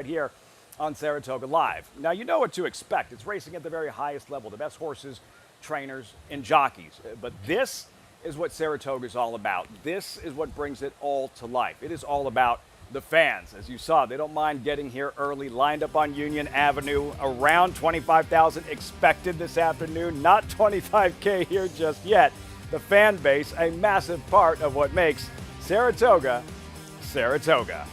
here on Saratoga Live. Now, you know what to expect. It's racing at the very highest level, the best horses, trainers, and jockeys. But this is what Saratoga is all about. This is what brings it all to life. It is all about the fans. As you saw, they don't mind getting here early, lined up on Union Avenue. Around 25,000 expected this afternoon. Not 25K here just yet. The fan base, a massive part of what makes Saratoga, Saratoga.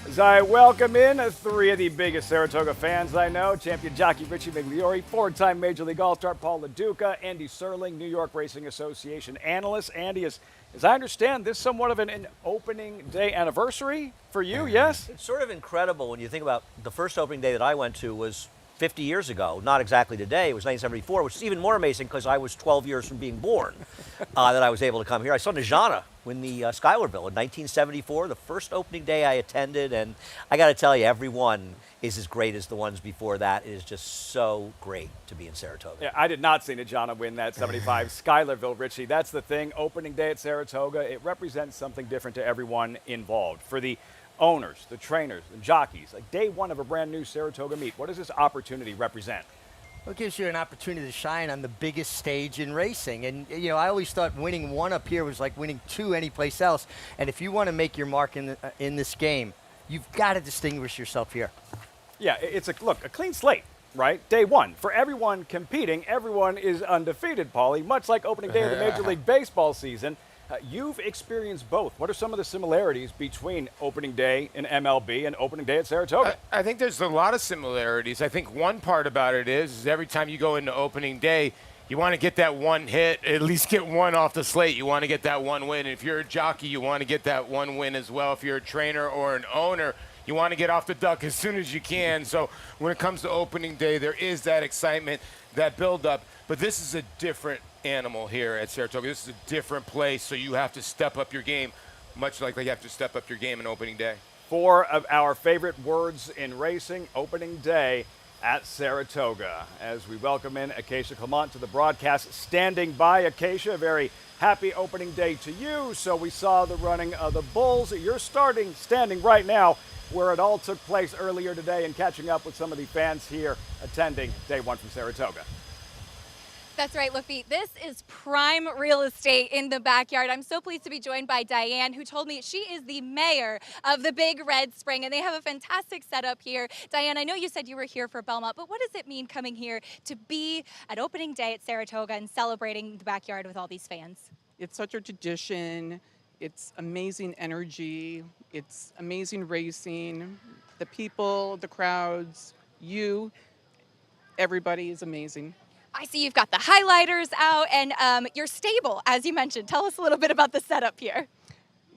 As I welcome in three of the biggest Saratoga fans I know, champion jockey Richie Migliore, four-time Major League All-Star Paul LaDuca, Andy Serling, New York Racing Association analyst. Andy, as I understand, this is somewhat of an opening day anniversary for you, yes? It's sort of incredible when you think about the first opening day that I went to was 50 years ago, not exactly today, it was 1974, which is even more amazing because I was 12 years from being born that I was able to come here. I saw Najana win the Schuylerville in 1974, the first opening day I attended, and I got to tell you, every one is as great as the ones before that. It is just so great to be in Saratoga. Yeah, I did not see Najana win that 75 Schuylerville, Richie. That's the thing, opening day at Saratoga, it represents something different to everyone involved. For the owners, the trainers, the jockeys, like day one of a brand new Saratoga meet, what does this opportunity represent? Well, it gives you an opportunity to shine on the biggest stage in racing. And, you know, I always thought winning one up here was like winning two anyplace else. And if you want to make your mark in this game, you've got to distinguish yourself here. Yeah, it's a clean slate, right? Day one. For everyone competing, everyone is undefeated, Paulie. Much like opening day of the Major League Baseball season, you've experienced both. What are some of the similarities between opening day in MLB and opening day at Saratoga? I think there's a lot of similarities. I think one part about it is every time you go into opening day, you want to get that one hit, at least get one off the slate. You want to get that one win. If you're a jockey, you want to get that one win as well. If you're a trainer or an owner, you want to get off the duck as soon as you can. So when it comes to opening day, there is that excitement, that build-up. But this is a different animal here at Saratoga. This is a different place, so you have to step up your game, much like you have to step up your game in opening day. Four of our favorite words in racing, opening day at Saratoga. As we welcome in Acacia Clement to the broadcast, standing by. Acacia, a very happy opening day to you. So we saw the running of the bulls. You're standing right now where it all took place earlier today and catching up with some of the fans here attending day one from Saratoga. That's right, Lafitte. This is prime real estate in the backyard. I'm so pleased to be joined by Diane, who told me she is the mayor of the Big Red Spring, and they have a fantastic setup here. Diane, I know you said you were here for Belmont, but what does it mean coming here to be at opening day at Saratoga and celebrating the backyard with all these fans? It's such a tradition. It's amazing energy. It's amazing racing. The people, the crowds, everybody is amazing. I see you've got the highlighters out and your stable, as you mentioned. Tell us a little bit about the setup here.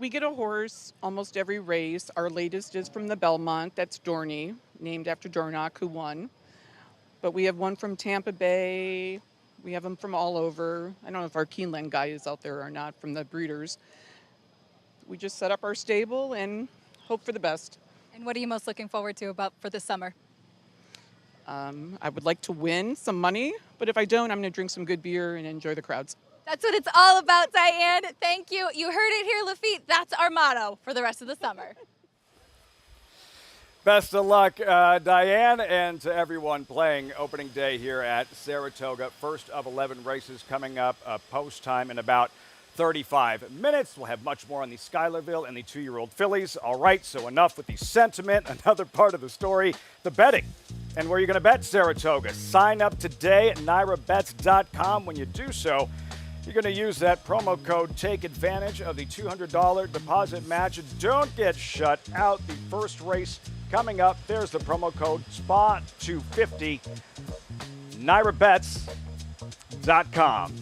We get a horse almost every race. Our latest is from the Belmont. That's Dorney, named after Dornock, who won. But we have one from Tampa Bay. We have them from all over. I don't know if our Keeneland guy is out there or not from the breeders. We just set up our stable and hope for the best. And what are you most looking forward to for the summer? I would like to win some money, but if I don't, I'm going to drink some good beer and enjoy the crowds. That's what it's all about, Diane. Thank you. You heard it here, Lafitte. That's our motto for the rest of the summer. Best of luck, Diane, and to everyone playing opening day here at Saratoga. First of 11 races coming up post time in about 35 minutes. We'll have much more on the Schuylerville and the two-year-old fillies. All right, so enough with the sentiment. Another part of the story, the betting. And where are you going to bet Saratoga? Sign up today at NYRABets.com. When you do so, you're going to use that promo code. Take advantage of the $200 deposit match. Don't get shut out. The first race coming up. There's the promo code SPA250. NYRABets.com.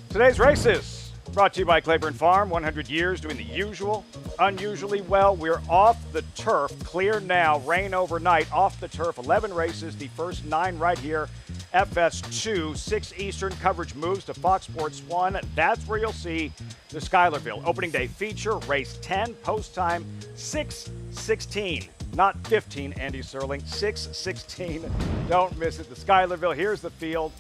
Today's races brought to you by Claiborne Farm. 100 years doing the usual, unusually well. We're off the turf. Clear now. Rain overnight. Off the turf. 11 races. The first 9 right here. FS2. 6 Eastern. Coverage moves to Fox Sports 1. That's where you'll see the Schuylerville opening day feature. Race 10. Post time 6:16. Not 15, Andy Serling. 6:16. Don't miss it. The Schuylerville. Here's the field.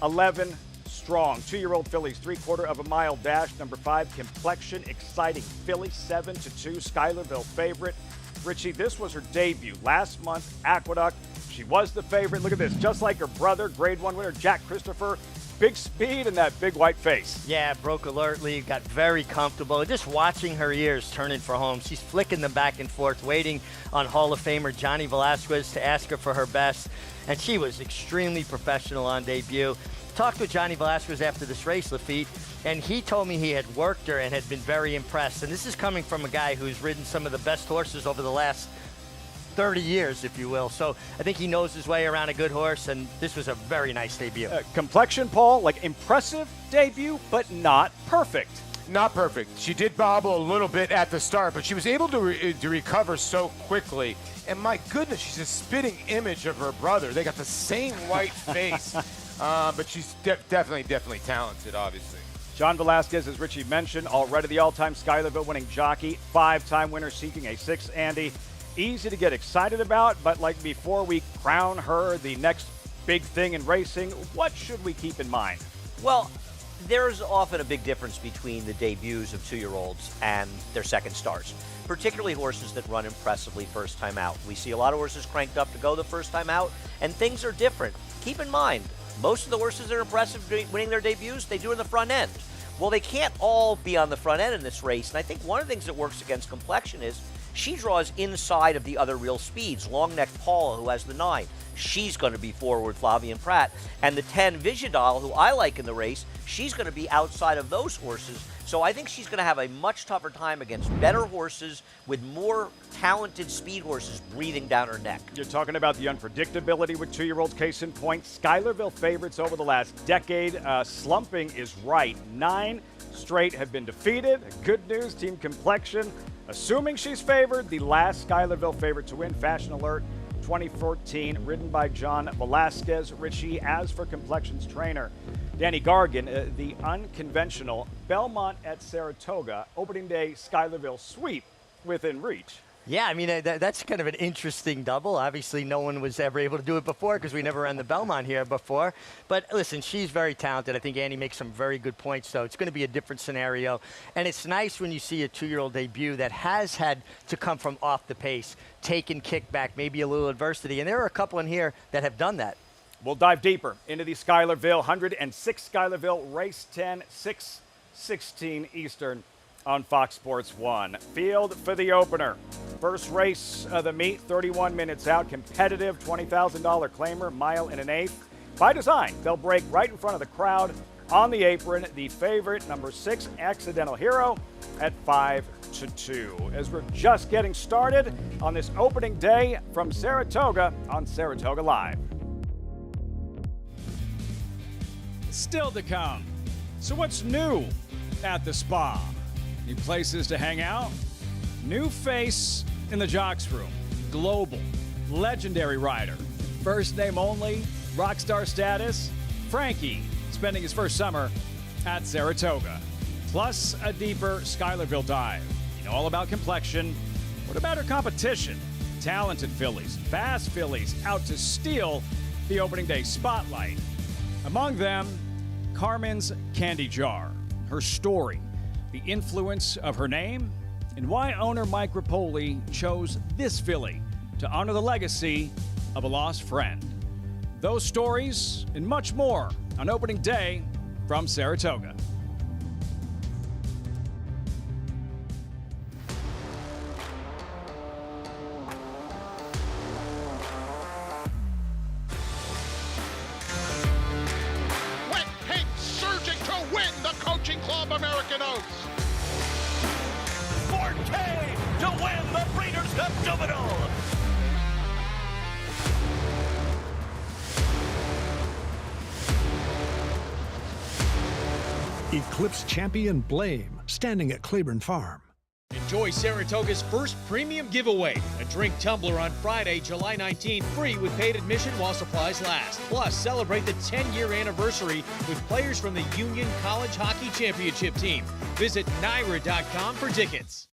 11 strong. 2-year-old fillies, 3/4 of a mile dash. Number 5, Complexion, exciting filly, 7-2, Schuylerville favorite. Richie, this was her debut last month, Aqueduct. She was the favorite. Look at this, just like her brother, Grade 1 winner Jack Christopher. Big speed and that big white face. Yeah, broke alertly, got very comfortable. Just watching her ears turning for home. She's flicking them back and forth, waiting on Hall of Famer Johnny Velasquez to ask her for her best. And she was extremely professional on debut. Talked with Johnny Velasquez after this race, Lafitte, and he told me he had worked her and had been very impressed. And this is coming from a guy who's ridden some of the best horses over the last 30 years, if you will. So I think he knows his way around a good horse, and this was a very nice debut. Complexion, Paul, like impressive debut, but not perfect. Not perfect. She did bobble a little bit at the start, but she was able to recover so quickly. And my goodness, she's a spitting image of her brother. They got the same white face, but she's definitely talented, obviously. John Velasquez, as Richie mentioned, already the all-time Schuylerville winning jockey, 5-time winner seeking a 6th Andy. Easy to get excited about, but like before we crown her the next big thing in racing, what should we keep in mind? Well, there's often a big difference between the debuts of 2-year-olds and their second starts, particularly horses that run impressively first time out. We see a lot of horses cranked up to go the first time out, and things are different. Keep in mind, most of the horses that are impressive winning their debuts, they do in the front end. Well, they can't all be on the front end in this race, and I think one of the things that works against Complexion is she draws inside of the other real speeds. Long-necked Paula, who has the 9, she's going to be forward Flavian Pratt. And the 10, Vigiadal, who I like in the race, she's going to be outside of those horses. So I think she's going to have a much tougher time against better horses with more talented speed horses breathing down her neck. You're talking about the unpredictability with 2-year-olds, case in point. Schuylerville favorites over the last decade. Slumping is right. 9 straight have been defeated. Good news, Team Complexion. Assuming she's favored, the last Schuylerville favorite to win, Fashion Alert 2014, ridden by John Velasquez. Richie, as for Complexion's trainer, Danny Gargan, the unconventional Belmont at Saratoga, opening day Schuylerville sweep within reach. Yeah, I mean, that's kind of an interesting double. Obviously, no one was ever able to do it before because we never ran the Belmont here before. But listen, she's very talented. I think Annie makes some very good points, though. It's going to be a different scenario. And it's nice when you see a 2-year-old debut that has had to come from off the pace, taken kickback, maybe a little adversity. And there are a couple in here that have done that. We'll dive deeper into the Schuylerville, 106 Schuylerville, race 10, 6:16 Eastern on Fox Sports 1. Field for the opener. First race of the meet, 31 minutes out. Competitive $20,000 claimer, mile and an eighth. By design, they'll break right in front of the crowd on the apron. The favorite, number 6, Accidental Hero, at 5-2. As we're just getting started on this opening day from Saratoga on Saratoga Live. Still to come. So what's new at the spa? New places to hang out? New face in the jocks room. Global, legendary rider. First name only, rock star status. Frankie, spending his first summer at Saratoga. Plus a deeper Schuylerville dive. You know all about Complexion. What about her competition? Talented fillies, fast fillies out to steal the opening day spotlight. Among them, Carmen's Candy Jar. Her story, the influence of her name, and why owner Mike Rapoli chose this filly to honor the legacy of a lost friend. Those stories and much more on opening day from Saratoga. Wet Pink surging to win the Coaching Club American Oaks. Forte to win the Breeders' Cup Juvenile. Eclipse champion Blame, standing at Claiborne Farm. Enjoy Saratoga's first premium giveaway, a drink tumbler on Friday, July 19th, free with paid admission while supplies last. Plus, celebrate the 10-year anniversary with players from the Union College Hockey Championship team. Visit Naira.com for tickets.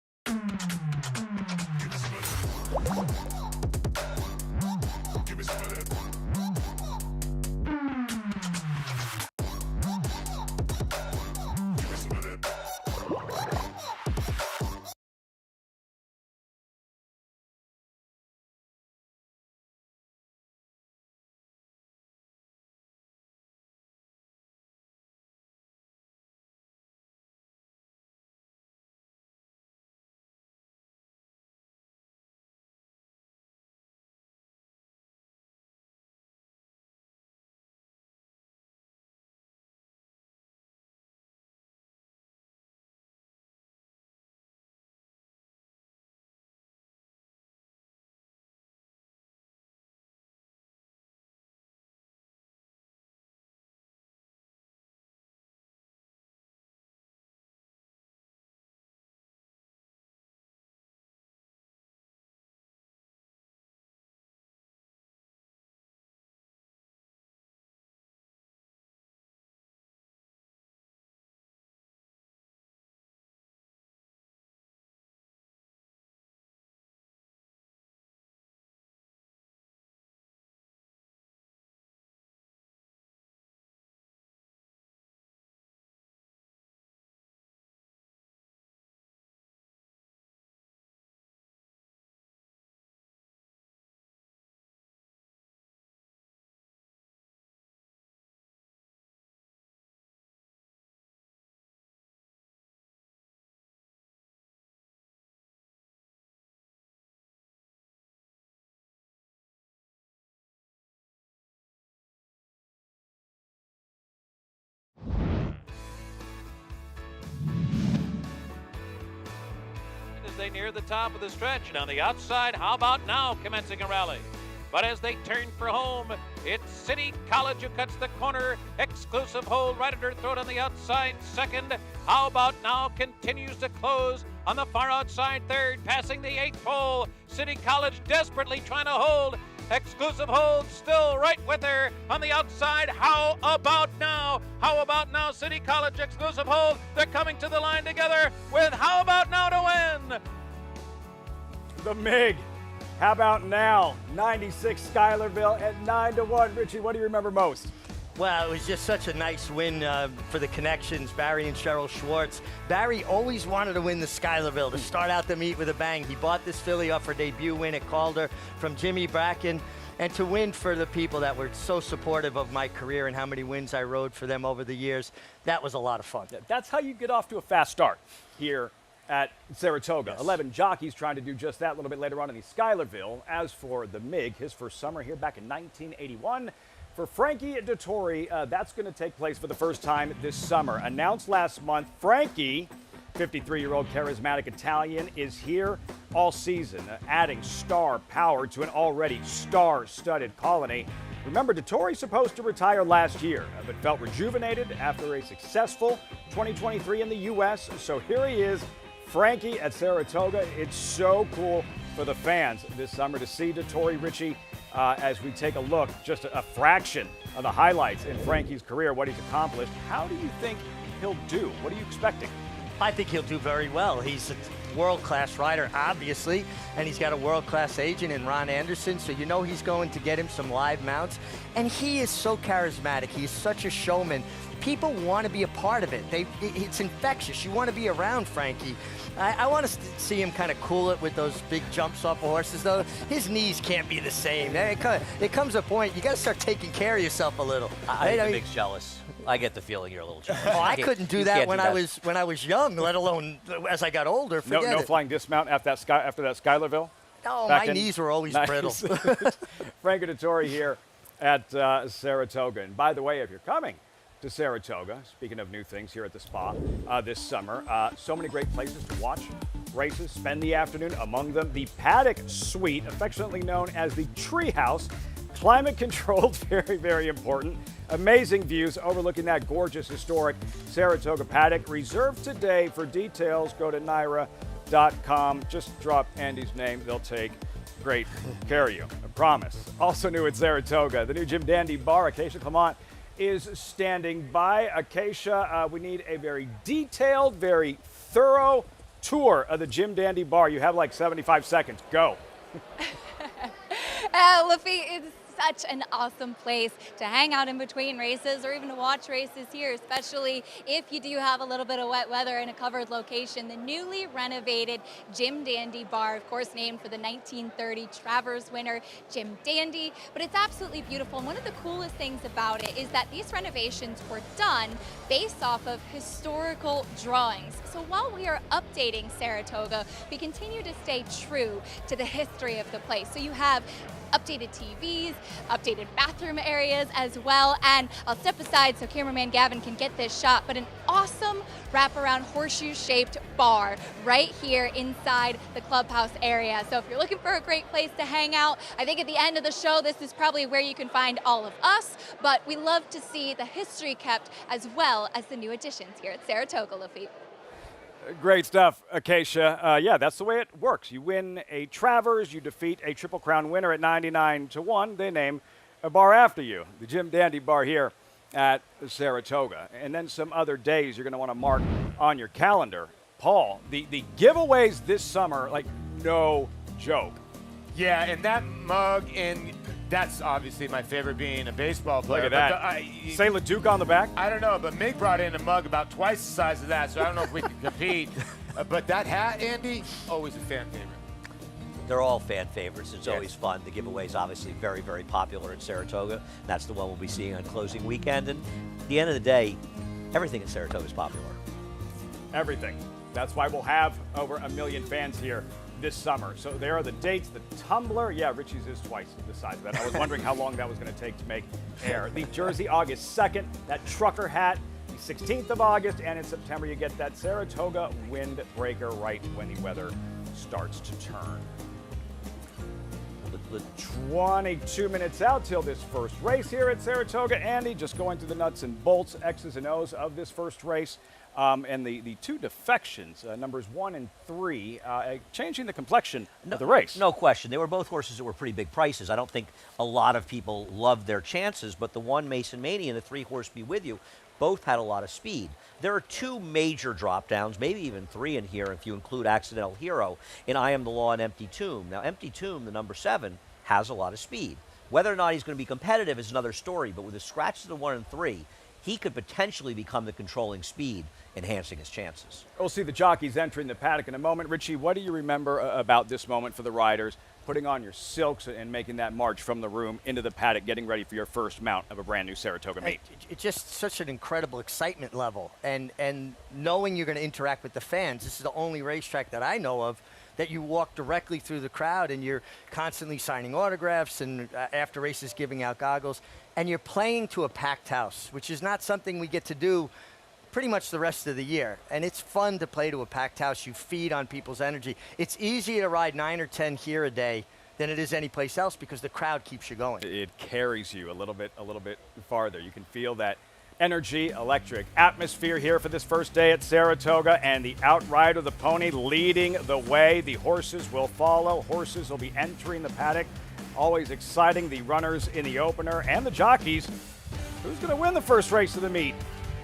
they near the top of the stretch. And on the outside, how about now, commencing a rally? But as they turn for home, it's City College who cuts the corner. Exclusive hold right at her throat on the outside second. How about now continues to close on the far outside third, passing the 8th pole. City College desperately trying to hold. Exclusive hold still right with her on the outside. How about now? How about now, City College exclusive hold? They're coming to the line together with How About Now to win. The MIG. How about now? 96 Schuylerville at 9-1. Richie, what do you remember most? Well, it was just such a nice win for the connections, Barry and Cheryl Schwartz. Barry always wanted to win the Schuylerville, to start out the meet with a bang. He bought this filly off her debut win at Calder from Jimmy Bracken, and to win for the people that were so supportive of my career and how many wins I rode for them over the years, that was a lot of fun. That's how you get off to a fast start here at Saratoga. Yes. 11 jockeys trying to do just that a little bit later on in the Schuylerville. As for the MIG, his first summer here back in 1981. For Frankie Dettori, that's going to take place for the first time this summer. Announced last month, Frankie, 53-year-old charismatic Italian, is here all season, adding star power to an already star-studded colony. Remember, Dettori's supposed to retire last year, but felt rejuvenated after a successful 2023 in the U.S. So here he is, Frankie at Saratoga. It's so cool for the fans this summer to see Dettori. Richie, as we take a look, just a fraction of the highlights in Frankie's career, what he's accomplished. How do you think he'll do? What are you expecting? I think he'll do very well. He's a world-class rider, obviously, and he's got a world-class agent in Ron Anderson, so you know he's going to get him some live mounts. And he is so charismatic. He's such a showman. People want to be a part of it. It's infectious. You want to be around Frankie. I want to see him kind of cool it with those big jumps off of horses, though. His knees can't be the same. It comes a point, you got to start taking care of yourself a little. I think the Big's jealous. I get the feeling you're a little jealous. Oh, I couldn't do that when I was young, let alone as I got older. Forget no it. flying dismount after that Schuylerville? No, my knees were always brittle. Frankie Dettori here at Saratoga. And by the way, if you're coming to Saratoga, speaking of new things here at the spa this summer, so many great places to watch races, spend the afternoon. Among them, the Paddock Suite, affectionately known as the Treehouse. Climate controlled, very, very important. Amazing views overlooking that gorgeous, historic Saratoga paddock. Reserved today. For details, go to naira.com. Just drop Andy's name. They'll take great care of you. I promise. Also new at Saratoga, the new Jim Dandy Bar. Acacia Clement is standing by. Acacia, we need a very detailed, very thorough tour of the Jim Dandy Bar. You have like 75 seconds. Go. Lafitte, it's such an awesome place to hang out in between races or even to watch races here, especially if you do have a little bit of wet weather in a covered location. The newly renovated Jim Dandy Bar, of course named for the 1930 Travers winner Jim Dandy, but it's absolutely beautiful. And one of the coolest things about it is that these renovations were done based off of historical drawings. So while we are updating Saratoga, we continue to stay true to the history of the place. So you have updated TVs, updated bathroom areas as well, and I'll step aside so cameraman Gavin can get this shot, but an awesome wraparound horseshoe-shaped bar right here inside the clubhouse area. So if you're looking for a great place to hang out, I think at the end of the show, this is probably where you can find all of us, but we love to see the history kept as well as the new additions here at Saratoga, Lafitte. Great stuff, Acacia. Yeah, that's the way it works. You win a Travers, you defeat a Triple Crown winner at 99-1. They name a bar after you, the Jim Dandy Bar here at Saratoga. And then some other days you're going to want to mark on your calendar. Paul, the giveaways this summer, like no joke. Yeah, and that mug, and that's obviously my favorite, being a baseball player. Look at that. Say LeDuc on the back? I don't know, but Mig brought in a mug about twice the size of that, so I don't know if we can compete. But that hat, Andy, always a fan favorite. They're all fan favorites. It's always fun. The giveaway is obviously very, very popular in Saratoga. That's the one we'll be seeing on closing weekend. And at the end of the day, everything in Saratoga is popular. Everything. That's why we'll have over 1 million fans here this summer. So there are the dates. The tumbler, yeah, Richie's is twice the size of that. I was wondering how long that was going to take to make air. The jersey, August 2nd. That trucker hat, the 16th of August. And in September, you get that Saratoga windbreaker right when the weather starts to turn. 22 minutes out till this first race here at Saratoga. Andy, just going through the nuts and bolts, X's and O's of this first race. And the two defections, numbers 1 and 3, changing the complexion of the race. No question. They were both horses that were pretty big prices. I don't think a lot of people loved their chances, but the one Mason Mania and the 3-horse Be With You both had a lot of speed. There are 2 major drop downs, maybe even 3 in here if you include Accidental Hero in I Am the Law and Empty Tomb. Now, Empty Tomb, the number 7, has a lot of speed. Whether or not he's going to be competitive is another story, but with the scratches of 1 and 3, he could potentially become the controlling speed, enhancing his chances. We'll see the jockeys entering the paddock in a moment. Richie, what do you remember about this moment for the riders, putting on your silks and making that march from the room into the paddock, getting ready for your first mount of a brand new Saratoga meet? It's just such an incredible excitement level, and knowing you're going to interact with the fans. This is the only racetrack that I know of that you walk directly through the crowd and you're constantly signing autographs and after races giving out goggles, and you're playing to a packed house, which is not something we get to do pretty much the rest of the year. And it's fun to play to a packed house. You feed on people's energy. It's easier to ride 9 or 10 here a day than it is anyplace else because the crowd keeps you going. It carries you a little bit farther. You can feel that energy, electric atmosphere here for this first day at Saratoga, and the outrider, the pony, leading the way. The horses will follow. Horses will be entering the paddock. Always exciting, the runners in the opener and the jockeys. Who's going to win the first race of the meet?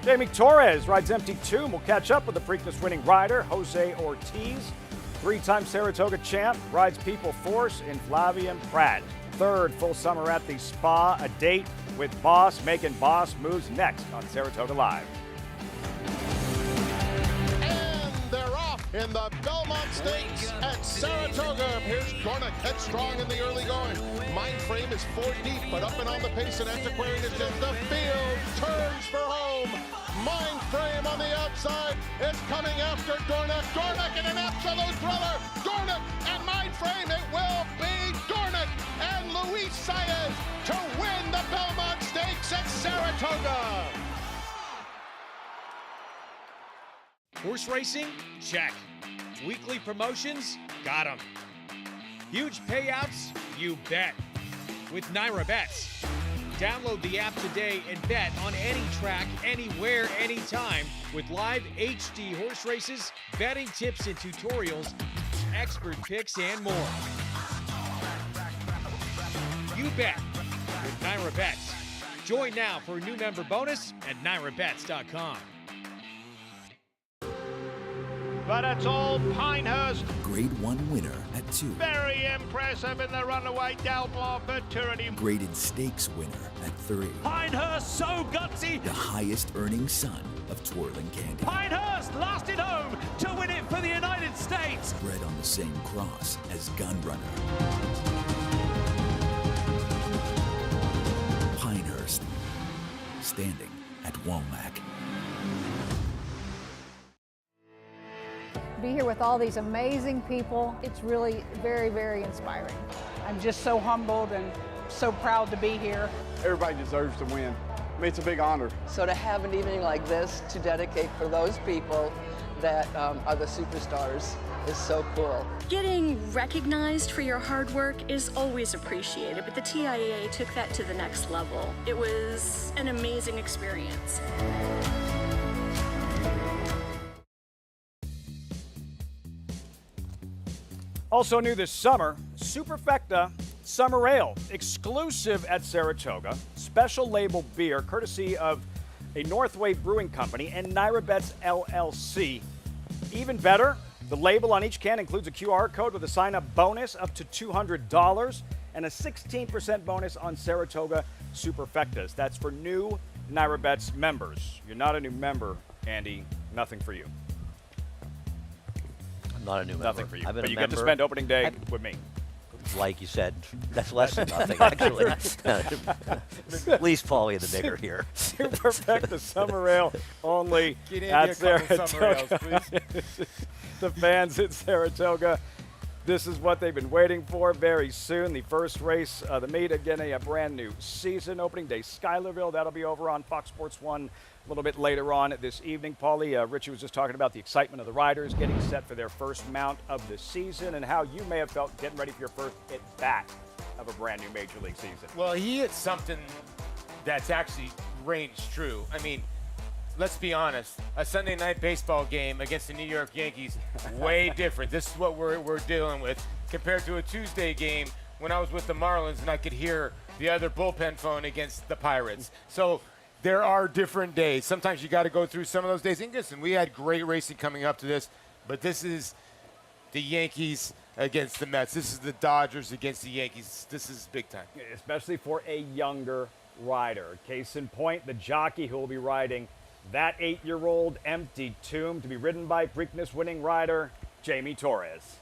Jamie Torres rides Empty Tomb. Will catch up with the Preakness-winning rider, Jose Ortiz. 3-time Saratoga champ, rides People Force in Flavian Pratt. 3rd full summer at the Spa, a date with Boss, making Boss moves next on Saratoga Live. And they're off in the Belmont Stakes at Saratoga. Here's Dornick headstrong in the early going. Mind frame is 4 deep, but up and on the pace, and Antiquarian is in the field. Turns for home. Mind frame on the outside is coming after Dornick. Dornick in an absolute thriller. Dornick and Mind frame. It will be Dornick and Luis Saez to win the Belmont Stakes at Saratoga. Horse racing? Check. Weekly promotions? Got 'em. Huge payouts? You bet. With Naira Bets. Download the app today and bet on any track, anywhere, anytime with live HD horse races, betting tips and tutorials, expert picks, and more. You bet with Naira Bets. Join now for a new member bonus at NairaBets.com. But it's all Pinehurst. Grade 1 winner at 2. Very impressive in the runaway Delmar Futurity. Graded stakes winner at 3. Pinehurst so gutsy. The highest earning son of Twirling Candy. Pinehurst lasted home to win it for the United States. Bred on the same cross as Gunrunner. Pinehurst, standing at Womack. Be here with all these amazing people. It's really very, very inspiring. I'm just so humbled and so proud to be here. Everybody deserves to win. I mean, it's a big honor. So to have an evening like this to dedicate for those people that are the superstars is so cool. Getting recognized for your hard work is always appreciated, but the TIAA took that to the next level. It was an amazing experience. Also new this summer, Superfecta Summer Ale, exclusive at Saratoga. Special label beer, courtesy of a Northway Brewing Company and Naira Bets LLC. Even better, the label on each can includes a QR code with a sign-up bonus up to $200 and a 16% bonus on Saratoga Superfectas. That's for new Naira Bets members. You're not a new member, Andy, nothing for you. I'm not a new member. Nothing for you. I've been but a you member. get to spend opening day with me. Like you said, that's less than nothing, actually. At least Folly the bigger here. Superfecta Summer Ale only Get in at here, a couple Saratoga. Summer Ales, please. The fans at Saratoga This is what they've been waiting for. Very soon, the first race of the meet. Again, a brand new season. Opening day, Schuylerville. That'll be over on Fox Sports 1 a little bit later on this evening. Paulie, Richie was just talking about the excitement of the riders getting set for their first mount of the season and how you may have felt getting ready for your first at-bat of a brand new Major League season. Well, he hit something that's actually ranged true. I mean, let's be honest, a Sunday night baseball game against the New York Yankees, way different. This is what we're dealing with compared to a Tuesday game when I was with the Marlins and I could hear the other bullpen phone against the Pirates. So there are different days. Sometimes you got to go through some of those days. And listen, we had great racing coming up to this, but this is the Yankees against the Mets. This is the Dodgers against the Yankees. This is big time. Especially for a younger rider. Case in point, the jockey who will be riding that 8-year-old Empty Tomb to be ridden by Preakness winning rider Jamie Torres.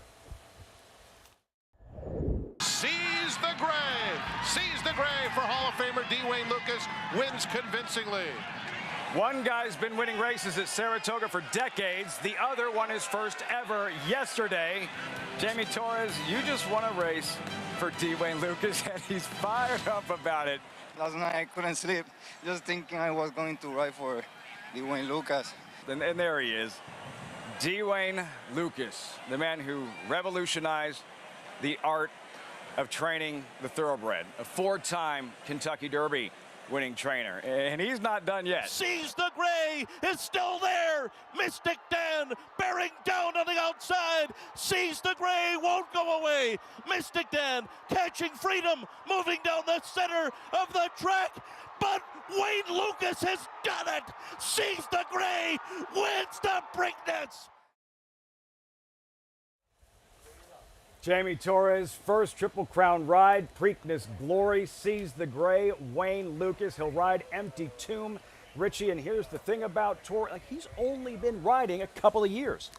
Sees the grave for Hall of Famer Dwayne Lucas, wins convincingly. One guy's been winning races at Saratoga for decades. The other won his first ever yesterday. Jamie Torres, you just won a race for Dwayne Lucas, and he's fired up about it. Last night I couldn't sleep, just thinking I was going to ride for Dwayne Lucas. And there he is, Dwayne Lucas, the man who revolutionized the art of training the thoroughbred, a 4-time Kentucky Derby winning trainer, and he's not done yet. Sees the gray, is still there. Mystic Dan bearing down on the outside. Sees the gray, won't go away. Mystic Dan catching freedom, moving down the center of the track. But Wayne Lucas has done it. Sees the gray, wins the Preakness. Jamie Torres, first Triple Crown ride, Preakness Glory, Sees the Gray, Wayne Lucas, he'll ride Empty Tomb. Richie, and here's the thing about Torres, like, he's only been riding a couple of years.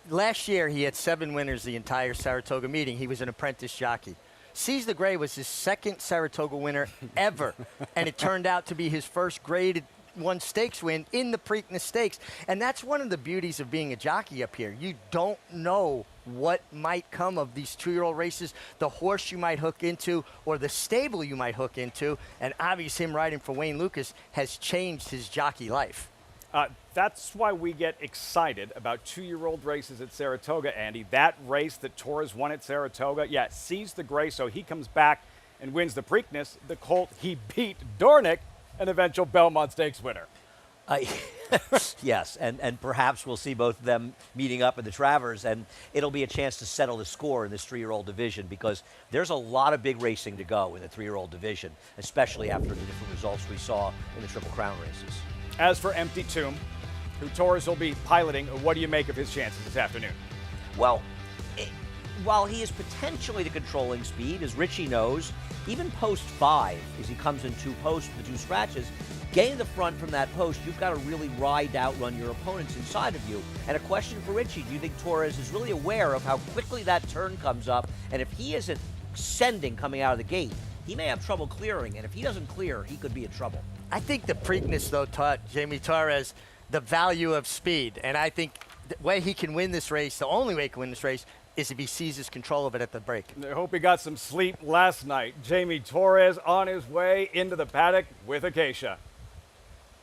Last year, he had 7 winners the entire Saratoga meeting. He was an apprentice jockey. Sees the Gray was his second Saratoga winner ever, and it turned out to be his first Grade 1 stakes win in the Preakness Stakes. And that's one of the beauties of being a jockey up here. You don't know what might come of these 2-year-old races, the horse you might hook into or the stable you might hook into. And obviously him riding for Wayne Lucas has changed his jockey life. That's why we get excited about 2-year-old races at Saratoga, Andy. That race that Torres won at Saratoga, yeah, Sees the Gray, so he comes back and wins the Preakness. The colt he beat, Dornick, an eventual Belmont Stakes winner. Yes, and perhaps we'll see both of them meeting up in the Travers, and it'll be a chance to settle the score in this 3-year-old division because there's a lot of big racing to go in the 3-year-old division, especially after the different results we saw in the Triple Crown races. As for Empty Tomb, who Torres will be piloting, what do you make of his chances this afternoon? Well, while he is potentially the controlling speed, as Richie knows, even post 5, as he comes in 2 posts with 2 scratches, getting the front from that post, you've got to really outrun your opponents inside of you. And a question for Richie, do you think Torres is really aware of how quickly that turn comes up? And if he isn't sending coming out of the gate, he may have trouble clearing. And if he doesn't clear, he could be in trouble. I think the Preakness, though, taught Jamie Torres the value of speed. And I think the way he can win this race, the only way he can win this race, is if he seizes control of it at the break. I hope he got some sleep last night. Jamie Torres on his way into the paddock with Acacia.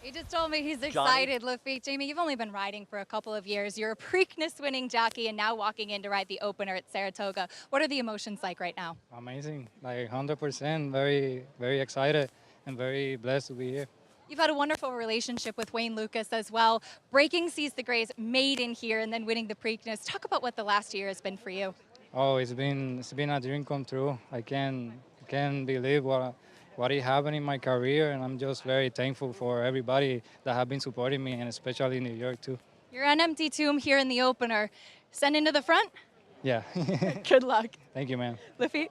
He just told me he's excited, Lafitte. Jamie, you've only been riding for a couple of years. You're a Preakness winning jockey and now walking in to ride the opener at Saratoga. What are the emotions like right now? Amazing, like 100%, very, very excited and very blessed to be here. You've had a wonderful relationship with Wayne Lucas as well. Breaking Sees the Gray's maiden here and then winning the Preakness. Talk about what the last year has been for you. Oh, it's been a dream come true. I can't believe what is happening in my career, and I'm just very thankful for everybody that have been supporting me, and especially in New York too. You're on Empty Tomb here in the opener. Send into the front? Yeah. Good luck. Thank you, man. Lafitte?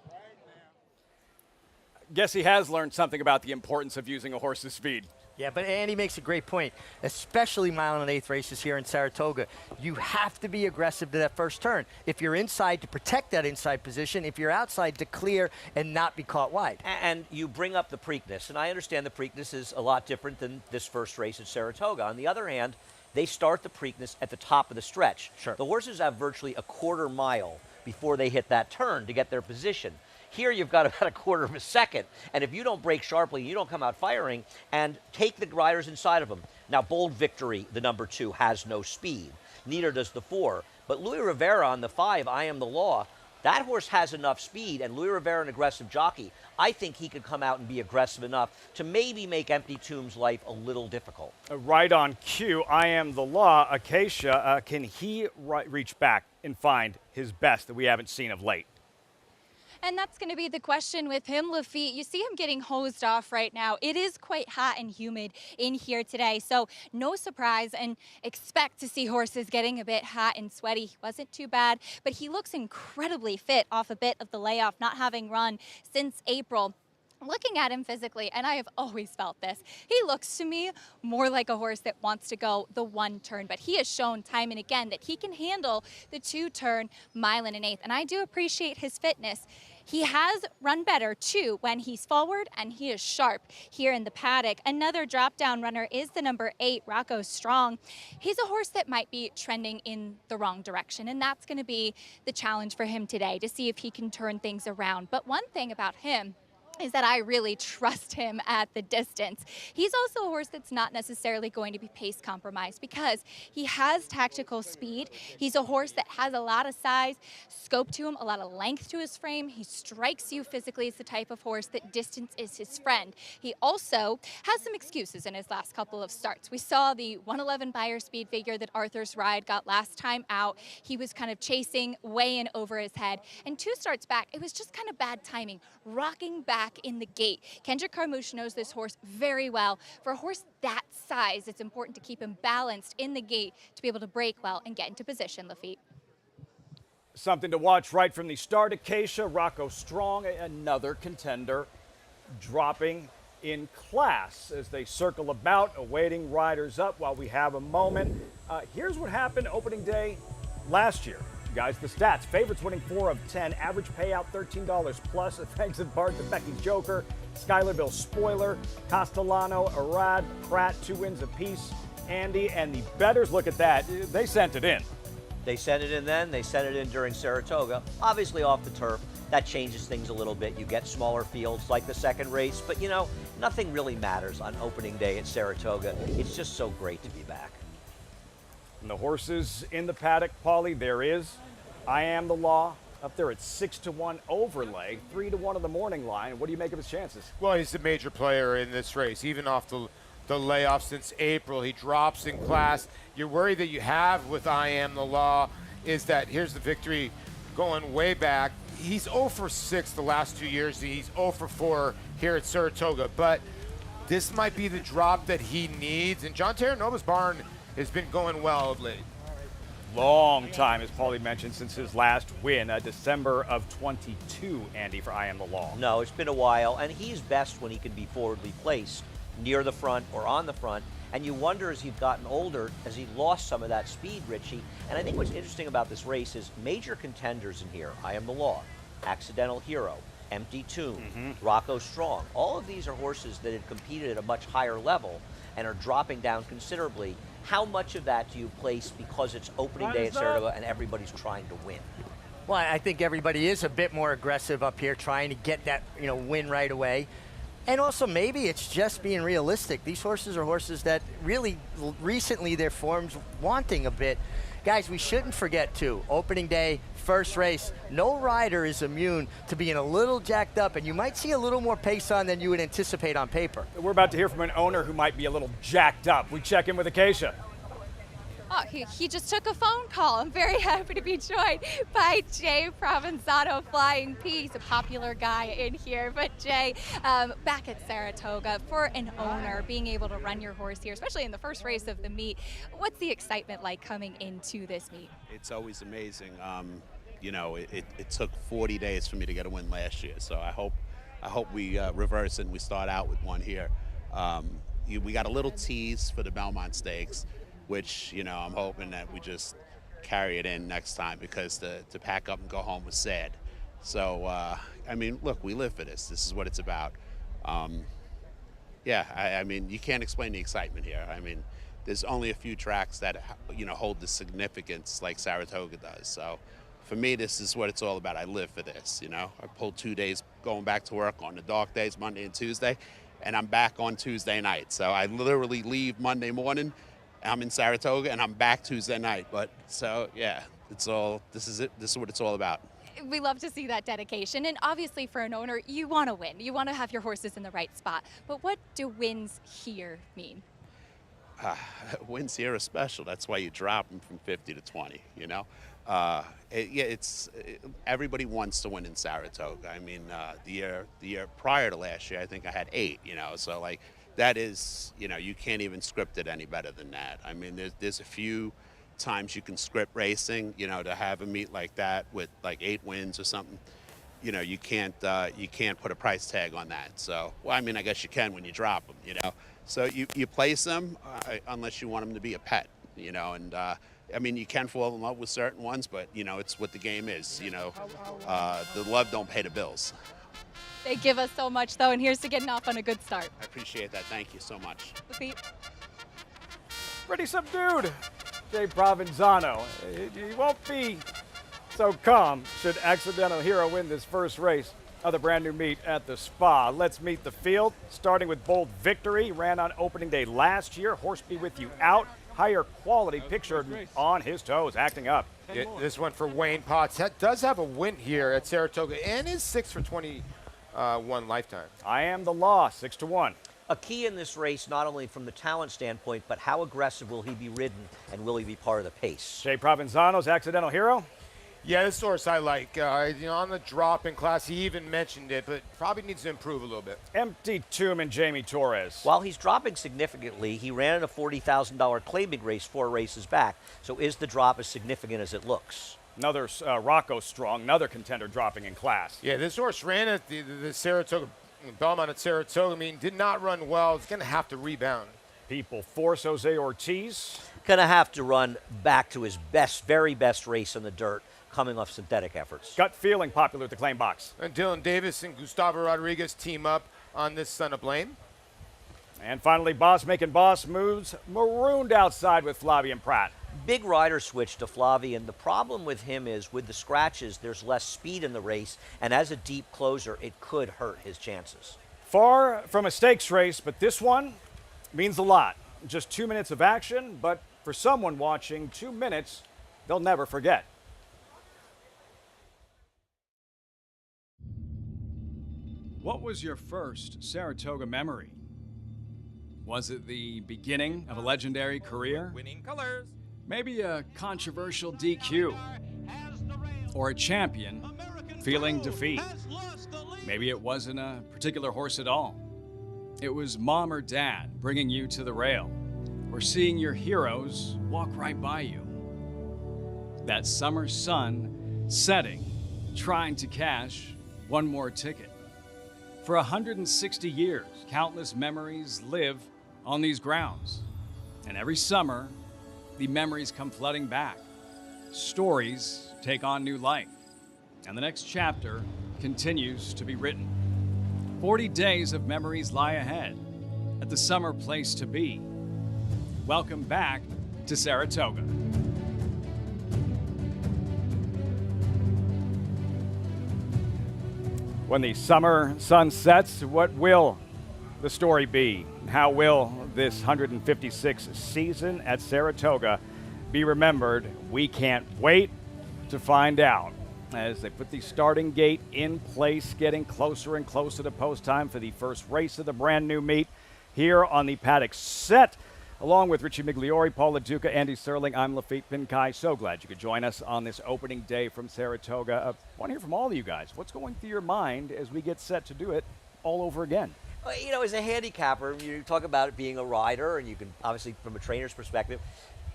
Guess he has learned something about the importance of using a horse's speed. Yeah, but Andy makes a great point, especially mile and eighth races here in Saratoga. You have to be aggressive to that first turn. If you're inside, to protect that inside position. If you're outside, to clear and not be caught wide. And you bring up the Preakness, and I understand the Preakness is a lot different than this first race at Saratoga. On the other hand, they start the Preakness at the top of the stretch. Sure. The horses have virtually a quarter mile before they hit that turn to get their position. Here you've got about a quarter of a second, and if you don't break sharply, you don't come out firing and take the riders inside of them. Now, Bold Victory, the number 2, has no speed. Neither does the 4. But Louis Rivera on the 5, I Am the Law, that horse has enough speed, and Louis Rivera, an aggressive jockey, I think he could come out and be aggressive enough to maybe make Empty Tomb's life a little difficult. Right on cue, I Am the Law. Acacia, can he reach back and find his best that we haven't seen of late? And that's going to be the question with him, Lafitte. You see him getting hosed off right now. It is quite hot and humid in here today, so no surprise, and expect to see horses getting a bit hot and sweaty. He wasn't too bad, but he looks incredibly fit off a bit of the layoff, not having run since April. Looking at him physically, and I have always felt this, he looks to me more like a horse that wants to go the 1 turn, but he has shown time and again that he can handle the 2-turn mile and an eighth, and I do appreciate his fitness. He has run better, too, when he's forward, and he is sharp here in the paddock. Another drop-down runner is the number 8, Rocco Strong. He's a horse that might be trending in the wrong direction, and that's going to be the challenge for him today, to see if he can turn things around. But one thing about him is that I really trust him at the distance. He's also a horse that's not necessarily going to be pace compromised because he has tactical speed. He's a horse that has a lot of size, scope to him, a lot of length to his frame. He strikes you physically. It's the type of horse that distance is his friend. He also has some excuses in his last couple of starts. We saw the 111 Beyer speed figure that Arthur's Ride got last time out. He was kind of chasing way in over his head. And 2 starts back, it was just kind of bad timing, rocking back in the gate. Kendrick Carmouche knows this horse very well. For a horse that size, it's important to keep him balanced in the gate to be able to break well and get into position, Lafitte. Something to watch right from the start. Acacia, Rocco Strong, another contender, dropping in class as they circle about, awaiting riders up while we have a moment. Here's what happened opening day last year. Guys, the stats. Favorites winning 4 of 10. Average payout $13 plus. Thanks in part to Becky's Joker, Schuylerville Spoiler, Castellano, Arad, Pratt, 2 wins apiece. Andy, and the bettors, look at that. They sent it in. They sent it in then. They sent it in during Saratoga. Obviously off the turf. That changes things a little bit. You get smaller fields like the second race. But, you know, nothing really matters on opening day at Saratoga. It's just so great to be back. And the horses in the paddock, Paulie, there is I Am the Law up there at 6-1 overlay, 3-1 of the morning line. What do you make of his chances? Well, he's a major player in this race, even off the layoff since April. He drops in class. Your worry that you have with I Am the Law is that here's the victory going way back. He's 0 for 6 the last 2 years. He's 0 for 4 here at Saratoga. But this might be the drop that he needs. And John Terranova's barn has been going well of late. Long time, as Paulie mentioned, since his last win, December of 22, Andy, for I Am the Law. No, it's been a while, and he's best when he can be forwardly placed, near the front or on the front. And you wonder as he's gotten older, as he lost some of that speed, Richie. And I think what's interesting about this race is major contenders in here. I Am the Law, Accidental Hero, Empty Tomb, Rocco Strong. All of these are horses that had competed at a much higher level and are dropping down considerably. How much of that do you place because it's opening day at Saratoga and everybody's trying to win? Well, I think everybody is a bit more aggressive up here, trying to get that, win right away. And also maybe it's just being realistic. These horses are horses that really recently their form's wanting a bit. Guys, we shouldn't forget too, opening day, first race, no rider is immune to being a little jacked up, and you might see a little more pace on than you would anticipate on paper. We're about to hear from an owner who might be a little jacked up. We check in with Acacia. Oh, he just took a phone call. I'm very happy to be joined by Jay Provenzano, Flying P. He's a popular guy in here. But Jay, back at Saratoga, for an owner, being able to run your horse here, especially in the first race of the meet, what's the excitement like coming into this meet? It's always amazing. It took 40 days for me to get a win last year, so I hope we reverse and we start out with one here. We got a little tease for the Belmont Stakes, which, I'm hoping that we just carry it in next time, because to pack up and go home was sad. So, look, we live for this. This is what it's about. You can't explain the excitement here. There's only a few tracks that, hold the significance like Saratoga does. So for me, this is what it's all about. I live for this, you know. I pulled 2 days going back to work on the dark days, Monday and Tuesday, and I'm back on Tuesday night. So I literally leave Monday morning, I'm in Saratoga, and I'm back Tuesday night. But so, yeah, it's all, this is it. This is what it's all about. We love to see that dedication. And obviously for an owner, you want to win. You want to have your horses in the right spot. But what do wins here mean? Wins here are special. That's why you drop them from 50 to 20, you know. Everybody wants to win in Saratoga. I mean, the year prior to last year, I think I had 8, you know. So, like, that is, you know, you can't even script it any better than that. I mean, there's a few times you can script racing, you know, to have a meet like that with like 8 wins or something. You know, you can't put a price tag on that. So, well, I mean, I guess you can when you drop them, you know. So you place them unless you want them to be a pet, you know. And I mean, you can fall in love with certain ones, but you know, it's what the game is. You know, the love don't pay the bills. They give us so much, though, and here's to getting off on a good start. I appreciate that. Thank you so much. Pretty subdued, Jay Provenzano. He won't be so calm should Accidental Hero win this first race of the brand new meet at the Spa. Let's meet the field, starting with Bold Victory. Ran on opening day last year. Horse Be With You out. Higher quality, pictured on his toes, acting up. Yeah, this one for Wayne Potts. Does have a win here at Saratoga and is 6 for 21 lifetime. I Am the Law, 6-1. A key in this race, not only from the talent standpoint, but how aggressive will he be ridden and will he be part of the pace? Jay Provenzano's Accidental Hero. Yeah, this horse I like. You know, on the drop in class, he even mentioned it, but probably needs to improve a little bit. Empty Tomb and Jamie Torres. While he's dropping significantly, he ran in a $40,000 claiming race 4 races back. So is the drop as significant as it looks? Another Rocco Strong, another contender dropping in class. Yeah, this horse ran at the Saratoga, Belmont at Saratoga. I mean, did not run well. It's going to have to rebound. People force Jose Ortiz. Going to have to run back to his best, very best race in the dirt, coming off synthetic efforts. Gut Feeling popular at the claim box. And Dylan Davis and Gustavo Rodriguez team up on this Son of Blame. And finally, Boss making boss moves, marooned outside with Flavian Pratt. Big rider switch to Flavian. The problem with him is with the scratches, there's less speed in the race, and as a deep closer, it could hurt his chances. Far from a stakes race, but this one means a lot. Just 2 minutes of action, but for someone watching, 2 minutes they'll never forget. What was your first Saratoga memory? Was it the beginning of a legendary career? Winning colors. Maybe a controversial DQ? Or a champion feeling defeat? Maybe it wasn't a particular horse at all. It was mom or dad bringing you to the rail, or seeing your heroes walk right by you. That summer sun setting, trying to cash one more ticket. For 160 years, countless memories live on these grounds. And every summer, the memories come flooding back. Stories take on new life. And the next chapter continues to be written. 40 days of memories lie ahead at the summer place to be. Welcome back to Saratoga. When the summer sun sets, what will the story be? How will this 156th season at Saratoga be remembered? We can't wait to find out. As they put the starting gate in place, getting closer and closer to post time for the first race of the brand new meet here on the paddock set. Along with Richie Migliori, Paul LaDuca, Andy Serling, I'm Lafitte Pinkai. So glad you could join us on this opening day from Saratoga. I want to hear from all of you guys. What's going through your mind as we get set to do it all over again? You know, as a handicapper, you talk about it being a rider, and you can, obviously, from a trainer's perspective,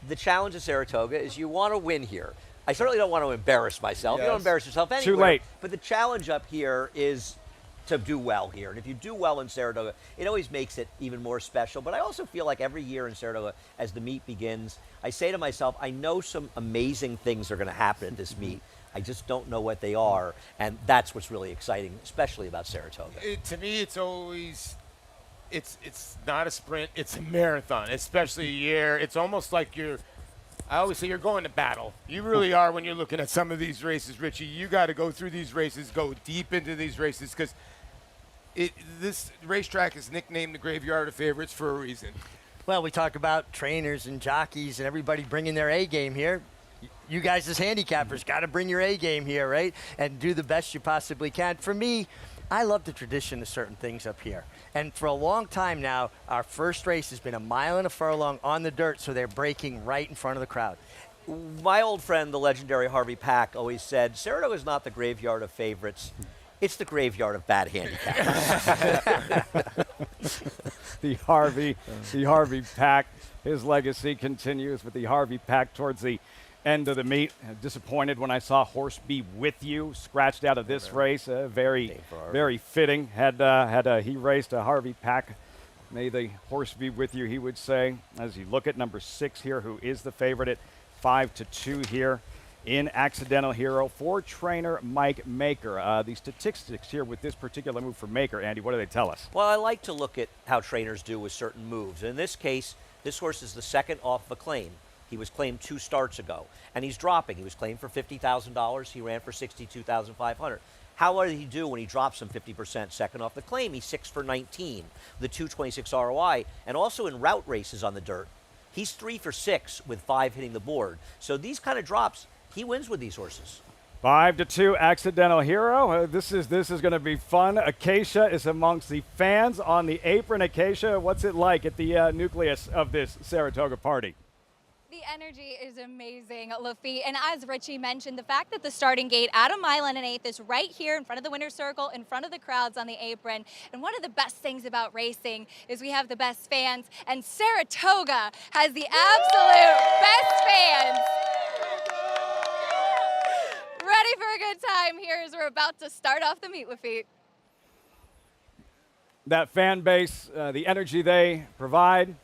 the challenge of Saratoga is you want to win here. I certainly don't want to embarrass myself. Yes. You don't embarrass yourself anywhere. Too late. But the challenge up here is to do well here. And if you do well in Saratoga, it always makes it even more special. But I also feel like every year in Saratoga, as the meet begins, I say to myself, I know some amazing things are going to happen at this meet. I just don't know what they are. And that's what's really exciting, especially about Saratoga. To me, it's always, it's not a sprint, it's a marathon, especially a year. It's almost like you're I always say you're going to battle. You really are when you're looking at some of these races, Richie. You got to go through these races, go deep into these races, because this racetrack is nicknamed the Graveyard of Favorites for a reason. Well, we talk about trainers and jockeys and everybody bringing their A game here. You guys as handicappers got to bring your A game here, right? And do the best you possibly can. For me, I love the tradition of certain things up here. And for a long time now, our first race has been a mile and a furlong on the dirt, so they're breaking right in front of the crowd. My old friend, the legendary Harvey Pack, always said, Saratoga is not the graveyard of favorites. It's the graveyard of bad handicappers. the Harvey Pack, his legacy continues with the Harvey Pack towards the end of the meet. Disappointed when I saw Horse Be With You scratched out of this race. Very fitting. He raced a Harvey Pack. May the horse be with you, he would say. As you look at number 6 here, who is the favorite at 5-2 here in Accidental Hero for trainer Mike Maker. The statistics here with this particular move for Maker, Andy, what do they tell us? Well, I like to look at how trainers do with certain moves. In this case, this horse is the second off of a claim. He was claimed 2 starts ago, and he's dropping. He was claimed for $50,000. He ran for $62,500. How did he do when he drops him 50% second off the claim? He's 6 for 19, the 226 ROI, and also in route races on the dirt. He's 3 for 6 with 5 hitting the board. So these kind of drops, he wins with these horses. 5-2 Accidental Hero. This is going to be fun. Acacia is amongst the fans on the apron. Acacia, what's it like at the nucleus of this Saratoga party? The energy is amazing, Lafitte. And as Richie mentioned, the fact that the starting gate at 1 mile and an eighth is right here in front of the winner's circle, in front of the crowds on the apron. And one of the best things about racing is we have the best fans, and Saratoga has the absolute best fans. Ready for a good time here as we're about to start off the meet, Lafitte. That fan base, the energy they provide,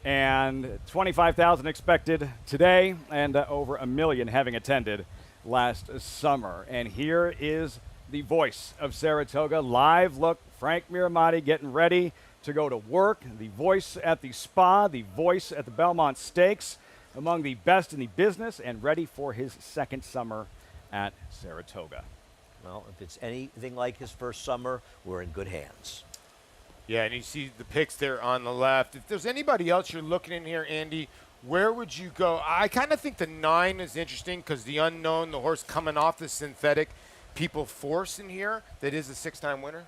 and 25,000 expected today, and over 1 million having attended last summer. And here is the voice of Saratoga. Live look, Frank Miramati getting ready to go to work. The voice at the spa, the voice at the Belmont Stakes, among the best in the business, and ready for his second summer at Saratoga. Well, if it's anything like his first summer, we're in good hands. Yeah, and you see the picks there on the left. If there's anybody else you're looking in here, Andy, where would you go? I kind of think the 9 is interesting because the unknown, the horse coming off the synthetic, People Force in here, that is a 6-time winner.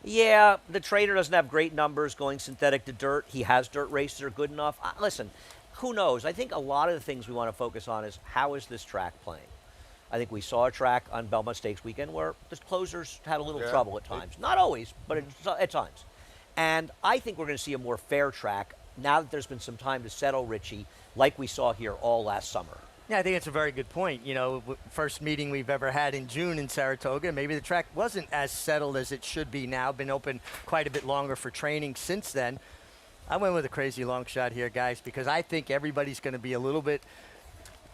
Yeah, the trainer doesn't have great numbers going synthetic to dirt. He has dirt races that are good enough. Listen, who knows? I think a lot of the things we want to focus on is how is this track playing? I think we saw a track on Belmont Stakes weekend where the closers had a little trouble at times. Not always, but at times. And I think we're going to see a more fair track now that there's been some time to settle, Richie, like we saw here all last summer. Yeah, I think it's a very good point. You know, first meeting we've ever had in June in Saratoga. Maybe the track wasn't as settled as it should be now. Been open quite a bit longer for training since then. I went with a crazy long shot here, guys, because I think everybody's going to be a little bit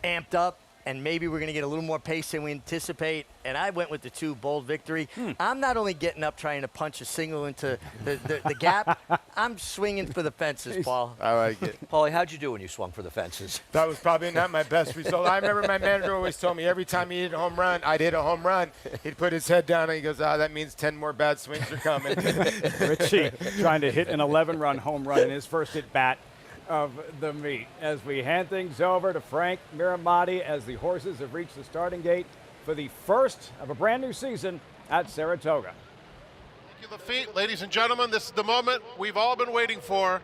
amped up, and maybe we're going to get a little more pace than we anticipate. And I went with the 2 Bold Victory. I'm not only getting up trying to punch a single into the gap, I'm swinging for the fences, Paul. I like it. Paulie, how'd you do when you swung for the fences? That was probably not my best result. I remember my manager always told me every time he hit a home run, I'd hit a home run. He'd put his head down and he goes, that means 10 more bad swings are coming. Richie trying to hit an 11-run home run in his first at-bat of the meet. As we hand things over to Frank Miramati as the horses have reached the starting gate for the first of a brand new season at Saratoga. Thank you, Lafitte. Ladies and gentlemen, this is the moment we've all been waiting for.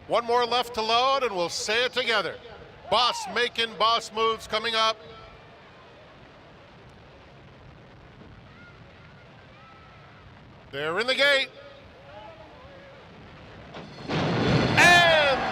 One more left to load and we'll say it together. Boss making boss moves coming up. They're in the gate.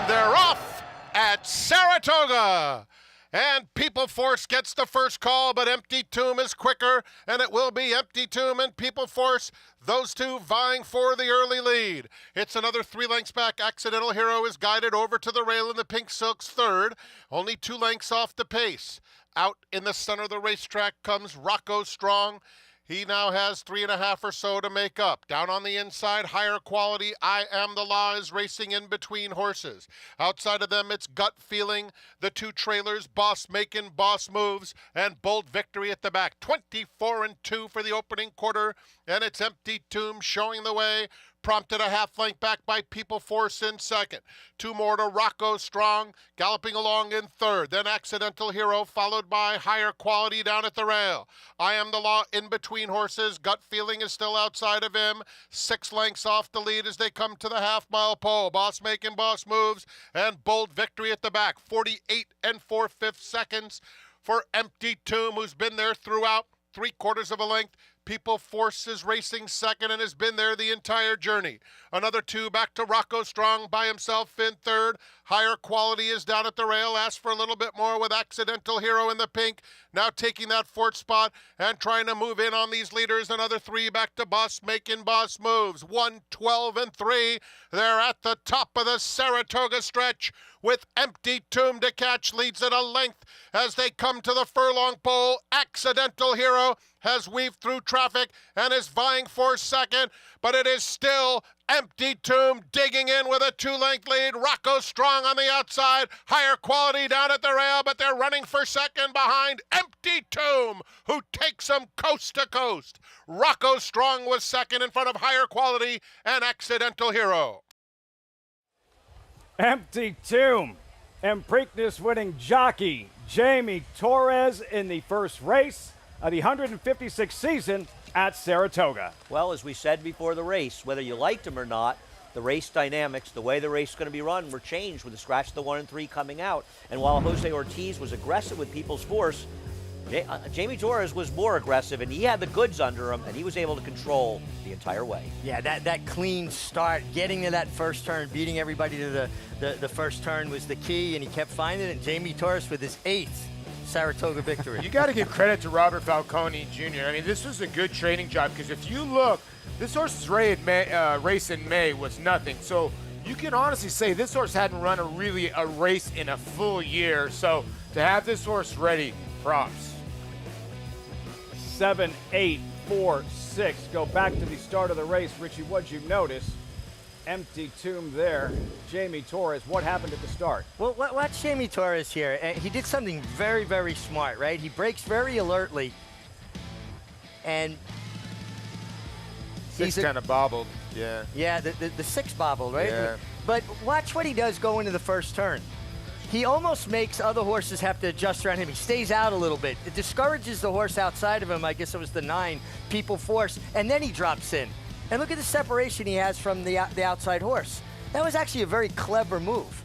They're off at Saratoga. And People Force gets the first call, but Empty Tomb is quicker, and it will be Empty Tomb and People Force, those 2 vying for the early lead. It's another 3 lengths back. Accidental Hero is guided over to the rail in the Pink Silks third, only 2 lengths off the pace. Out in the center of the racetrack comes Rocco Strong. He now has 3.5 or so to make up. Down on the inside, higher quality, I Am the Law is racing in between horses. Outside of them, it's Gut Feeling, the two trailers, Boss Making, Boss Moves, and Bold Victory at the back. 24-2 for the opening quarter, and it's Empty Tomb showing the way. Prompted a half length back by People Force in second. 2 more to Rocco Strong, galloping along in third. Then Accidental Hero, followed by Higher Quality down at the rail. I Am the Law in between horses. Gut Feeling is still outside of him. 6 lengths off the lead as they come to the half-mile pole. Boss Making Boss Moves and Bold Victory at the back. 48 4/5 seconds for Empty Tomb, who's been there throughout. 3/4 of a length. People Force is racing second and has been there the entire journey. Another 2 back to Rocco Strong by himself in third. Higher Quality is down at the rail. Asked for a little bit more with Accidental Hero in the pink. Now taking that fourth spot and trying to move in on these leaders. Another 3 back to Boss Making Boss Moves. 1:12-3. They're at the top of the Saratoga stretch with Empty Tomb to catch. Leads at a length as they come to the furlong pole. Accidental Hero has weaved through traffic and is vying for second, but it is still Empty Tomb digging in with a 2-length lead. Rocco Strong on the outside. Higher Quality down at the rail, but they're running for second behind Empty Tomb, who takes them coast to coast. Rocco Strong was second in front of Higher Quality and Accidental Hero. Empty Tomb and Preakness winning jockey Jamie Torres in the first race of the 156th season at Saratoga. Well, as we said before the race, whether you liked him or not, the race dynamics, the way the race is going to be run, were changed with the scratch of the 1 and 3 coming out. And while Jose Ortiz was aggressive with People's Force, Jamie Torres was more aggressive, and he had the goods under him, and he was able to control the entire way. Yeah, that clean start, getting to that first turn, beating everybody to the first turn was the key, and he kept finding it. And Jamie Torres with his 8th Saratoga victory. You got to give credit to Robert Falcone Jr. I mean, this was a good training job, because if you look, this horse's race in May was nothing. So you can honestly say this horse hadn't run a race in a full year. So to have this horse ready, props. 7, 8, 4, 6. Go back to the start of the race. Richie, what'd you notice? Empty Tomb there. Jamie Torres, what happened at the start? Well, watch Jamie Torres here. He did something very, very smart, right? He breaks very alertly. And Six kind of bobbled, yeah. Yeah, the 6 bobbled, right? Yeah. But watch what he does go into the first turn. He almost makes other horses have to adjust around him. He stays out a little bit. It discourages the horse outside of him. I guess it was the 9, People Force. And then he drops in. And look at the separation he has from the outside horse. That was actually a very clever move.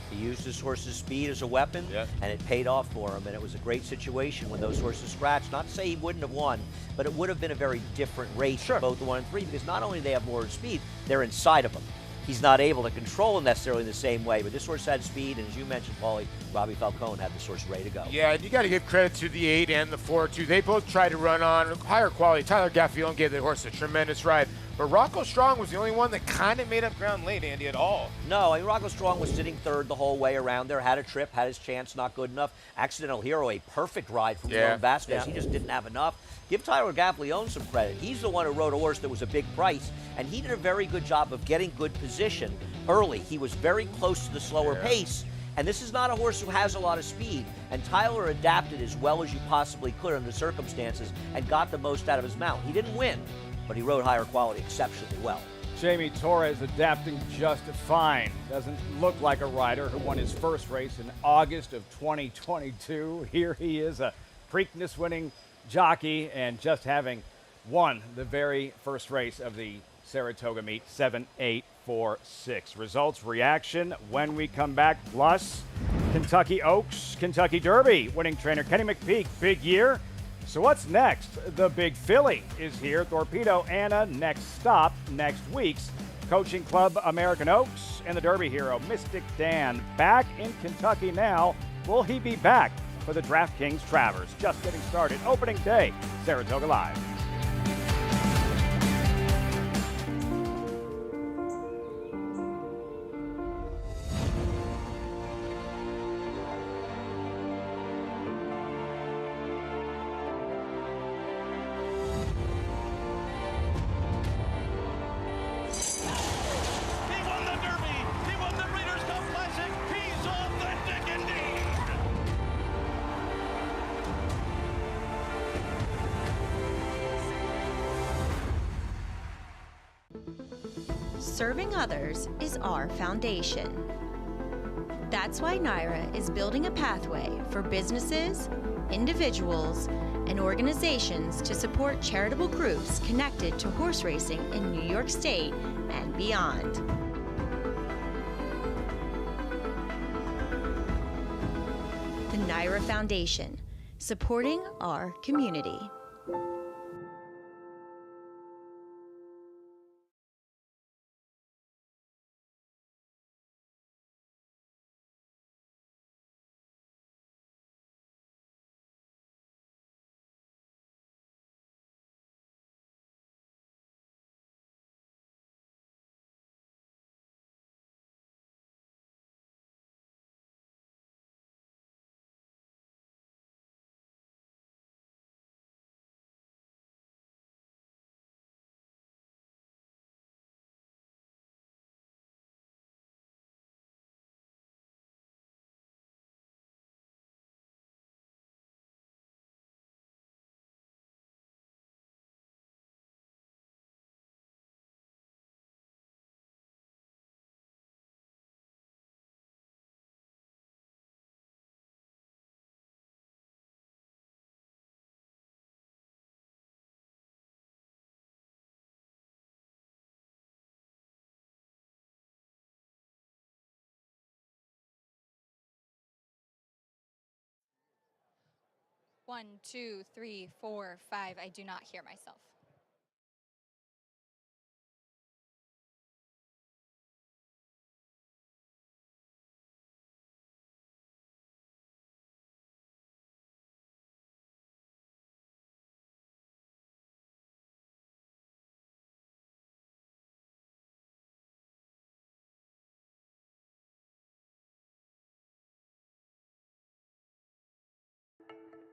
He used his horse's speed as a weapon, and it paid off for him. And it was a great situation when those horses scratched. Not to say he wouldn't have won, but it would have been a very different race for both the 1 and 3, because not only do they have more speed, they're inside of him. He's not able to control him necessarily in the same way, but this horse had speed, and as you mentioned, Folly, Robbie Falcone had this horse ready to go. Yeah, and you got to give credit to the 8 and the 4, too. They both tried to run on Higher Quality. Tyler Gaffalione gave the horse a tremendous ride. But Rocco Strong was the only one that kind of made up ground late, Andy, at all. No, I mean, Rocco Strong was sitting third the whole way around there, had a trip, had his chance, not good enough. Accidental Hero, a perfect ride from Leon Vasquez. He just didn't have enough. Give Tyler Gaffalione some credit. He's the one who rode a horse that was a big price, and he did a very good job of getting good position early. He was very close to the slower pace, and this is not a horse who has a lot of speed. And Tyler adapted as well as you possibly could under the circumstances and got the most out of his mount. He didn't win, but he rode Higher Quality exceptionally well. Jamie Torres adapting just fine. Doesn't look like a rider who won his first race in August of 2022. Here he is, a Preakness winning jockey, and just having won the very first race of the Saratoga meet, 7, 8, 4, 6. Results, reaction when we come back. Plus, Kentucky Oaks, Kentucky Derby winning trainer Kenny McPeak, big year. So what's next? The big filly is here. Torpedo Anna next stop next week's Coaching Club American Oaks, and the Derby hero Mystic Dan back in Kentucky now. Will he be back for the DraftKings Travers? Just getting started. Opening day, Saratoga Live. serving others is our foundation. That's why NYRA is building a pathway for businesses, individuals, and organizations to support charitable groups connected to horse racing in New York State and beyond. The NYRA Foundation, supporting our community. One, two, three, four, five. I do not hear myself.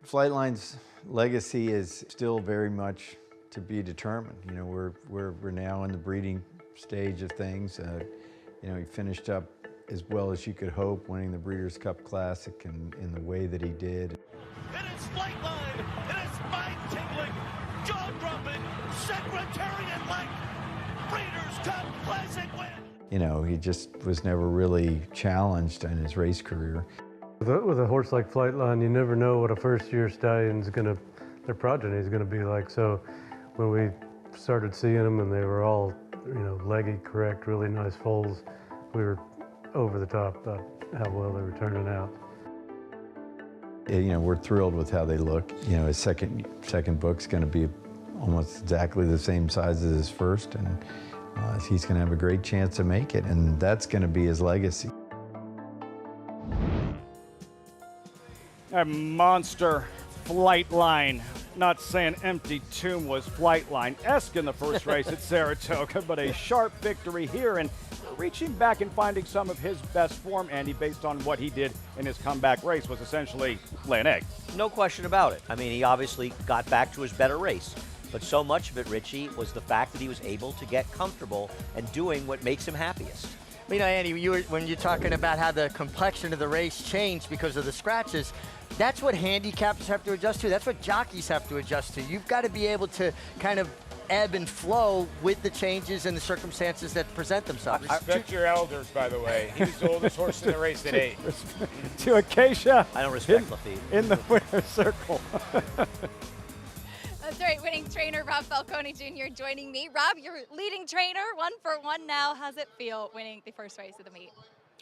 Flightline's legacy is still very much to be determined. You know, we're now in the breeding stage of things. You know, he finished up as well as you could hope, winning the Breeders' Cup Classic in the way that he did. It is Flightline. It is mind-tingling, jaw-dropping, secretariat-like Breeders' Cup Classic win. You know, he just was never really challenged in his race career. With a horse like Flightline, you never know what a first-year stallion's their progeny is gonna be like. So when we started seeing them and they were all, you know, leggy, correct, really nice foals, we were over the top about how well they were turning out. You know, we're thrilled with how they look. You know, his second book's gonna be almost exactly the same size as his first, and he's gonna have a great chance to make it, and that's gonna be his legacy. A monster Flightline. Not saying Empty Tomb was Flightline-esque in the first race at Saratoga, but a sharp victory here and reaching back and finding some of his best form, Andy, based on what he did in his comeback race, was essentially lay an egg. No question about it. I mean, he obviously got back to his better race. But so much of it, Richie, was the fact that he was able to get comfortable and doing what makes him happiest. You know, Andy, when you're talking about how the complexion of the race changed because of the scratches, that's what handicappers have to adjust to. That's what jockeys have to adjust to. You've got to be able to kind of ebb and flow with the changes and the circumstances that present themselves. Respect your elders, by the way. He was the oldest horse in the race at 8. To Acacia. I don't respect Lafitte. In the winner's circle. That's right, winning trainer Rob Falcone Jr. joining me. Rob, you're leading trainer, 1 for 1 now. How's it feel winning the first race of the meet?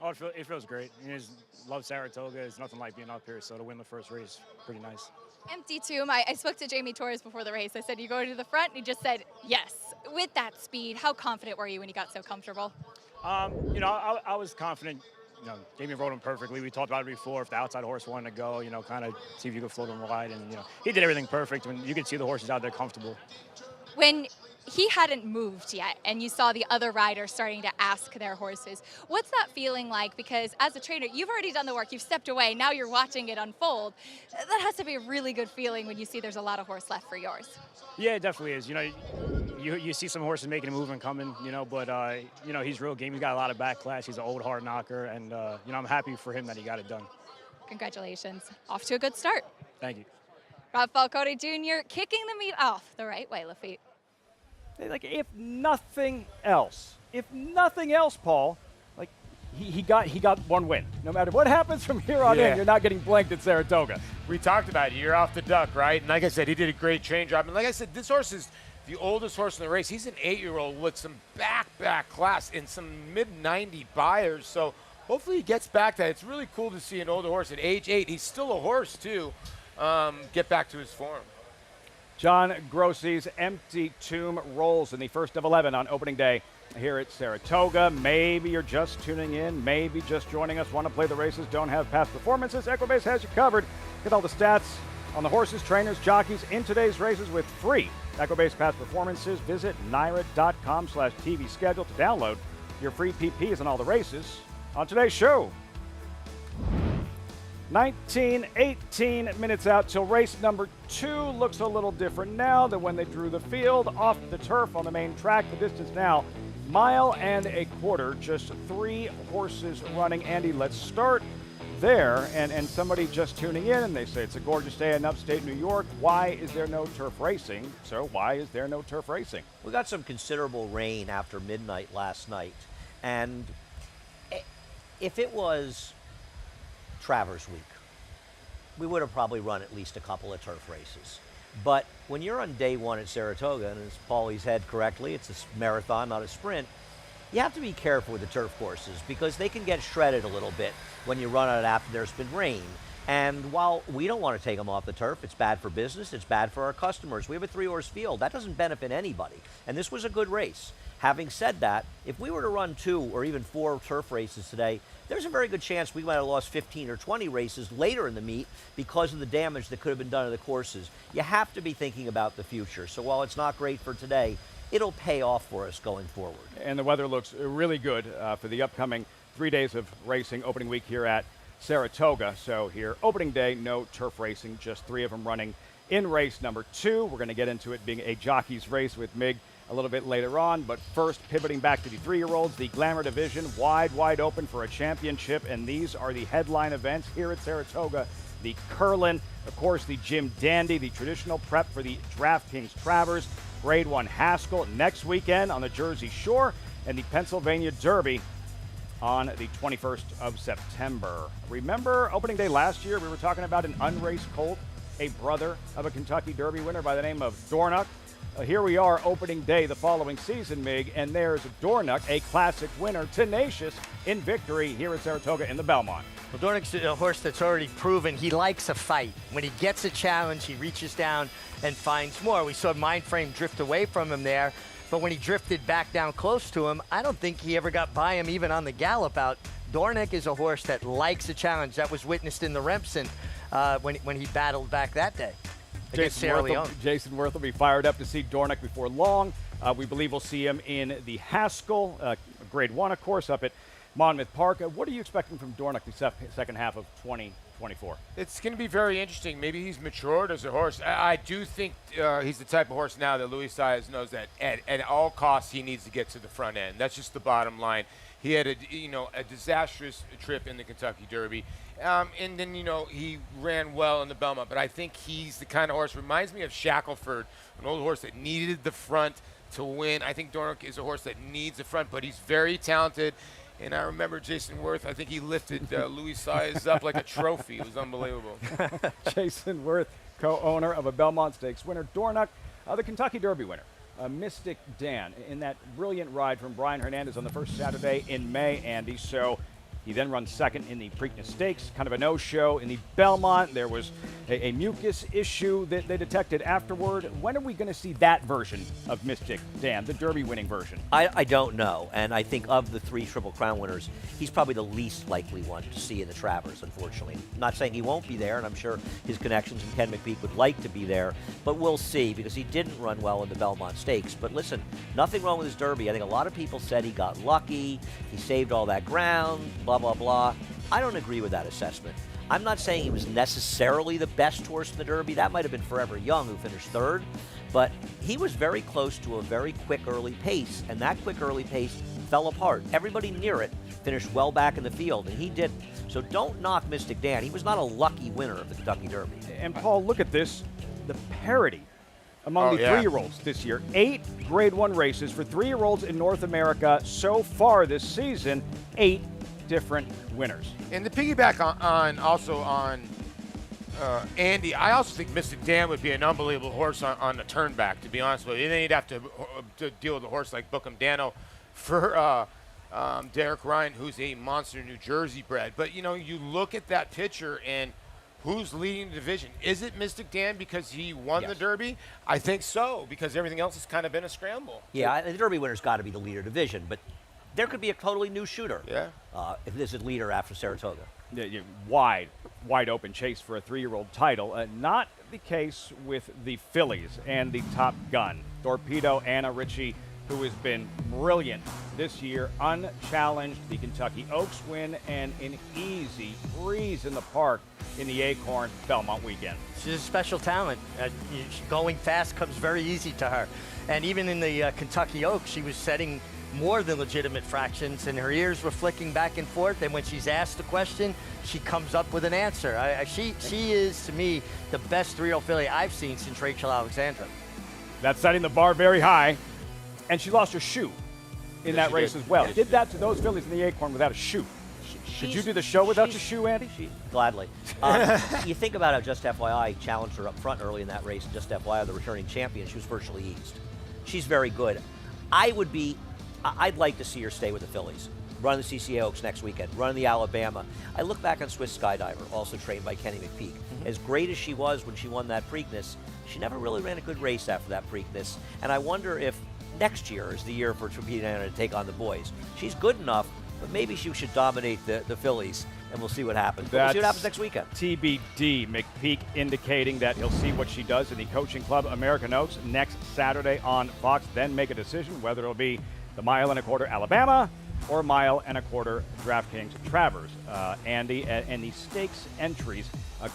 Oh, it feels great. I just love Saratoga. It's nothing like being up here, so to win the first race, pretty nice. Empty Tomb, I spoke to Jamie Torres before the race. I said, you go to the front? And he just said, yes. With that speed, how confident were you when you got so comfortable? You know, I was confident. You know, Jamie rode him perfectly. We talked about it before. If the outside horse wanted to go, you know, kind of see if you could float him wide. And, you know, he did everything perfect. When you could see the horses out there comfortable. When he hadn't moved yet and you saw the other riders starting to ask their horses, what's that feeling like? Because as a trainer, you've already done the work, you've stepped away, now you're watching it unfold. That has to be a really good feeling when you see there's a lot of horse left for yours. Yeah, it definitely is. You know, you see some horses making a move and coming, you know, but, you know, he's real game. He's got a lot of backlash. He's an old hard knocker, and, you know, I'm happy for him that he got it done. Congratulations. Off to a good start. Thank you. Rob Falcone Jr. kicking the meet off the right way, Lafitte. Like, if nothing else, Paul, like, he got one win. No matter what happens from here on in, you're not getting blanked at Saratoga. We talked about it. You're off the duck, right? And like I said, he did a great train job. And like I said, this horse is the oldest horse in the race. He's an 8-year-old with some back class and some mid-90 buyers. So hopefully he gets back to that. It's really cool to see an older horse at age 8. He's still a horse, too, get back to his form. John Grossi's Empty Tomb rolls in the first of 11 on opening day here at Saratoga. Maybe you're just tuning in, maybe just joining us, want to play the races, don't have past performances. Equibase has you covered. Get all the stats on the horses, trainers, jockeys in today's races with free Equibase past performances. Visit NYRA.com/TV schedule to download your free PPs on all the races on today's show. 18 minutes out till race number 2. Looks a little different now than when they drew the field off the turf on the main track. The distance now, 1.25 miles. Just 3 horses running. Andy, let's start there. And somebody just tuning in, and they say it's a gorgeous day in upstate New York. Why is there no turf racing? So why is there no turf racing? We got some considerable rain after midnight last night. And if it was Travers week, we would have probably run at least a couple of turf races. But when you're on day 1 at Saratoga, and as Paulie said correctly, it's a marathon, not a sprint, you have to be careful with the turf courses because they can get shredded a little bit when you run out after there's been rain. And while we don't want to take them off the turf, it's bad for business, it's bad for our customers. We have a 3-horse field. That doesn't benefit anybody. And this was a good race. Having said that, if we were to run 2 or even 4 turf races today, there's a very good chance we might have lost 15 or 20 races later in the meet because of the damage that could have been done to the courses. You have to be thinking about the future. So while it's not great for today, it'll pay off for us going forward. And the weather looks really good for the upcoming 3 days of racing, opening week here at Saratoga. So here, opening day, no turf racing, just 3 of them running in race number 2. We're going to get into it being a jockey's race with Mig a little bit later on, but first pivoting back to the 3-year-olds, the Glamour division wide open for a championship, and these are the headline events here at Saratoga. The Curlin, of course, the Jim Dandy, the traditional prep for the DraftKings Travers, Grade 1 Haskell next weekend on the Jersey Shore, and the Pennsylvania Derby on the 21st of September. Remember opening day last year, we were talking about an unraced colt, a brother of a Kentucky Derby winner by the name of Dornoch. Here we are opening day the following season, Mig, and there's Dornoch, a classic winner, tenacious in victory here at Saratoga in the Belmont. Well, Dornoch's a horse that's already proven he likes a fight. When he gets a challenge, he reaches down and finds more. We saw Mindframe drift away from him there, but when he drifted back down close to him, I don't think he ever got by him even on the gallop out. Dornoch is a horse that likes a challenge. That was witnessed in the Remsen when he battled back that day. Jason Worth will be fired up to see Dornoch before long. We believe we'll see him in the Haskell, Grade 1, of course, up at Monmouth Park. What are you expecting from Dornoch the second half of 2024? It's going to be very interesting. Maybe he's matured as a horse. I do think he's the type of horse now that Luis Saez knows that at all costs he needs to get to the front end. That's just the bottom line. He had a disastrous trip in the Kentucky Derby. And then, he ran well in the Belmont. But I think he's the kind of horse, reminds me of Shackelford, an old horse that needed the front to win. I think Dornoch is a horse that needs the front, but he's very talented. And I remember Jason Worth, I think he lifted Luis Saez up like a trophy. It was unbelievable. Jason Worth, co-owner of a Belmont Stakes winner. Dornoch, the Kentucky Derby winner. Mystic Dan in that brilliant ride from Brian Hernandez on the first Saturday in May, Andy. So he then runs second in the Preakness Stakes, kind of a no-show in the Belmont. There was a mucus issue that they detected afterward. When are we going to see that version of Mystic Dan, the Derby-winning version? I don't know, and I think of the 3 Triple Crown winners, he's probably the least likely one to see in the Travers, unfortunately. I'm not saying he won't be there, and I'm sure his connections and Ken McPeak would like to be there, but we'll see, because he didn't run well in the Belmont Stakes. But listen, nothing wrong with his Derby. I think a lot of people said he got lucky, he saved all that ground, blah, blah, blah. I don't agree with that assessment. I'm not saying he was necessarily the best horse in the Derby. That might have been Forever Young, who finished 3rd. But he was very close to a very quick early pace, and that quick early pace fell apart. Everybody near it finished well back in the field, and he didn't. So don't knock Mystic Dan. He was not a lucky winner of the Kentucky Derby. And Paul, look at this, the parity among Oh, the yeah. 3-year-olds this year. 8 Grade 1 races for 3-year-olds in North America so far this season. 8 different winners. And to piggyback on Andy, I also think Mystic Dan would be an unbelievable horse on the turnback, to be honest with you. And then you'd have to deal with a horse like Bookham Dano for Derek Ryan, who's a monster New Jersey bred. But, you know, you look at that picture and who's leading the division? Is it Mystic Dan because he won the Derby? I think so, because everything else has kind of been a scramble. Yeah, the Derby winner's got to be the leader division, but there could be a totally new shooter. Yeah. If this is leader after Saratoga. Yeah, wide open chase for a 3-year-old title. Not the case with the fillies and the top gun. Torpedo Anna Ritchie, who has been brilliant this year, unchallenged. The Kentucky Oaks win and an easy breeze in the park in the Acorn Belmont weekend. She's a special talent. Going fast comes very easy to her. And even in the Kentucky Oaks, she was setting more than legitimate fractions, and her ears were flicking back and forth, and when she's asked a question, she comes up with an answer. She is, to me, the best 3-year-old filly I've seen since Rachel Alexandra. That's setting the bar very high, and she lost her shoe in that race as well. Did that to those fillies in the Acorn without a shoe. Could you do the show without your shoe, Andy? Gladly. You think about how Just FYI challenged her up front early in that race, and Just FYI, the returning champion, she was virtually eased. She's very good. I'd like to see her stay with the fillies. Run the CCA Oaks next weekend. Run the Alabama. I look back on Swiss Skydiver, also trained by Kenny McPeak. As great as she was when she won that Preakness, she never really ran a good race after that Preakness. And I wonder if next year is the year for Torpedo Anna to take on the boys. She's good enough, but maybe she should dominate the fillies, and we'll see what happens. But we'll see what happens next weekend. TBD. McPeak indicating that he'll see what she does in the coaching club American Oaks next Saturday on Fox, then make a decision whether it'll be the 1 1/4 Alabama or 1 1/4 DraftKings Travers. Andy, and the stakes entries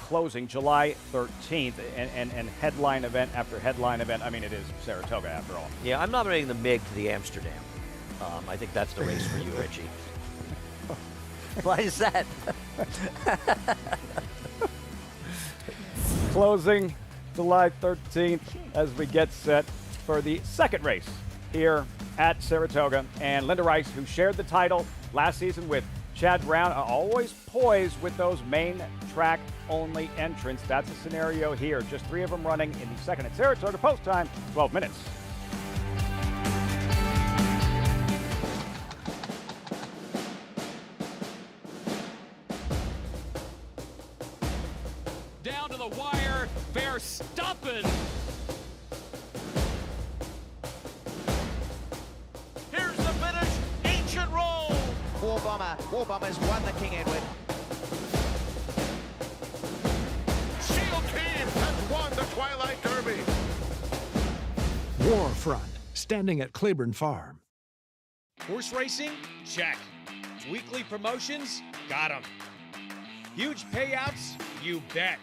closing July 13th, and headline event after headline event. I mean, it is Saratoga after all. Yeah, I'm nominating the MiG to the Amsterdam. I think that's the race for you, Richie. Why is that? Closing July 13th as we get set for the second race here at Saratoga. And Linda Rice, who shared the title last season with Chad Brown, are always poised with those main track only entrants. That's a scenario here. Just 3 of them running in the second at Saratoga. Post time, 12 minutes. Down to the wire, Verstappen. Here's the finish, ancient roll. War Bomber's won the King Edward. Shield Team has won the Twilight Derby. Warfront, standing at Claiborne Farm. Horse racing? Check. Weekly promotions? Got 'em. Huge payouts? You bet.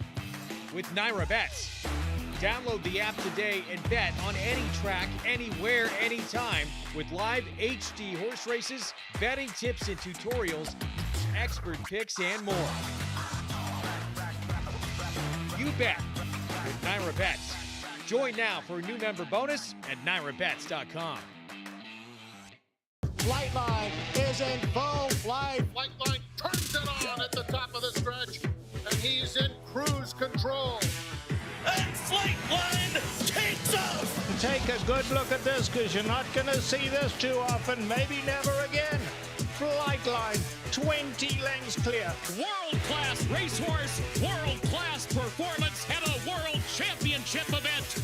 With Naira Bets. Download the app today and bet on any track, anywhere, anytime with live HD horse races, betting tips and tutorials, expert picks, and more. You bet with Naira Bets. Join now for a new member bonus at nairabets.com. Flightline is in full flight. Flightline turns it on at the top of the stretch, and he's in cruise control. And Flightline takes off! Take a good look at this, because you're not going to see this too often, maybe never again. Flightline, 20 lengths clear. World-class racehorse, world-class performance, and a world championship event.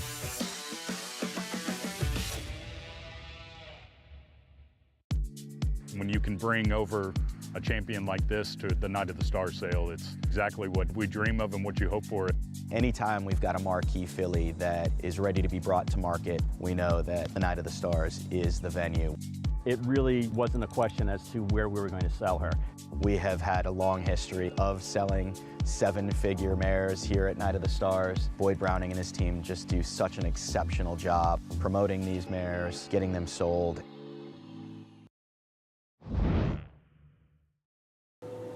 When you can bring over a champion like this to the Night of the Stars sale, it's exactly what we dream of and what you hope for. Anytime we've got a marquee filly that is ready to be brought to market, we know that the Night of the Stars is the venue. It really wasn't a question as to where we were going to sell her. We have had a long history of selling 7-figure mares here at Night of the Stars. Boyd Browning and his team just do such an exceptional job promoting these mares, getting them sold.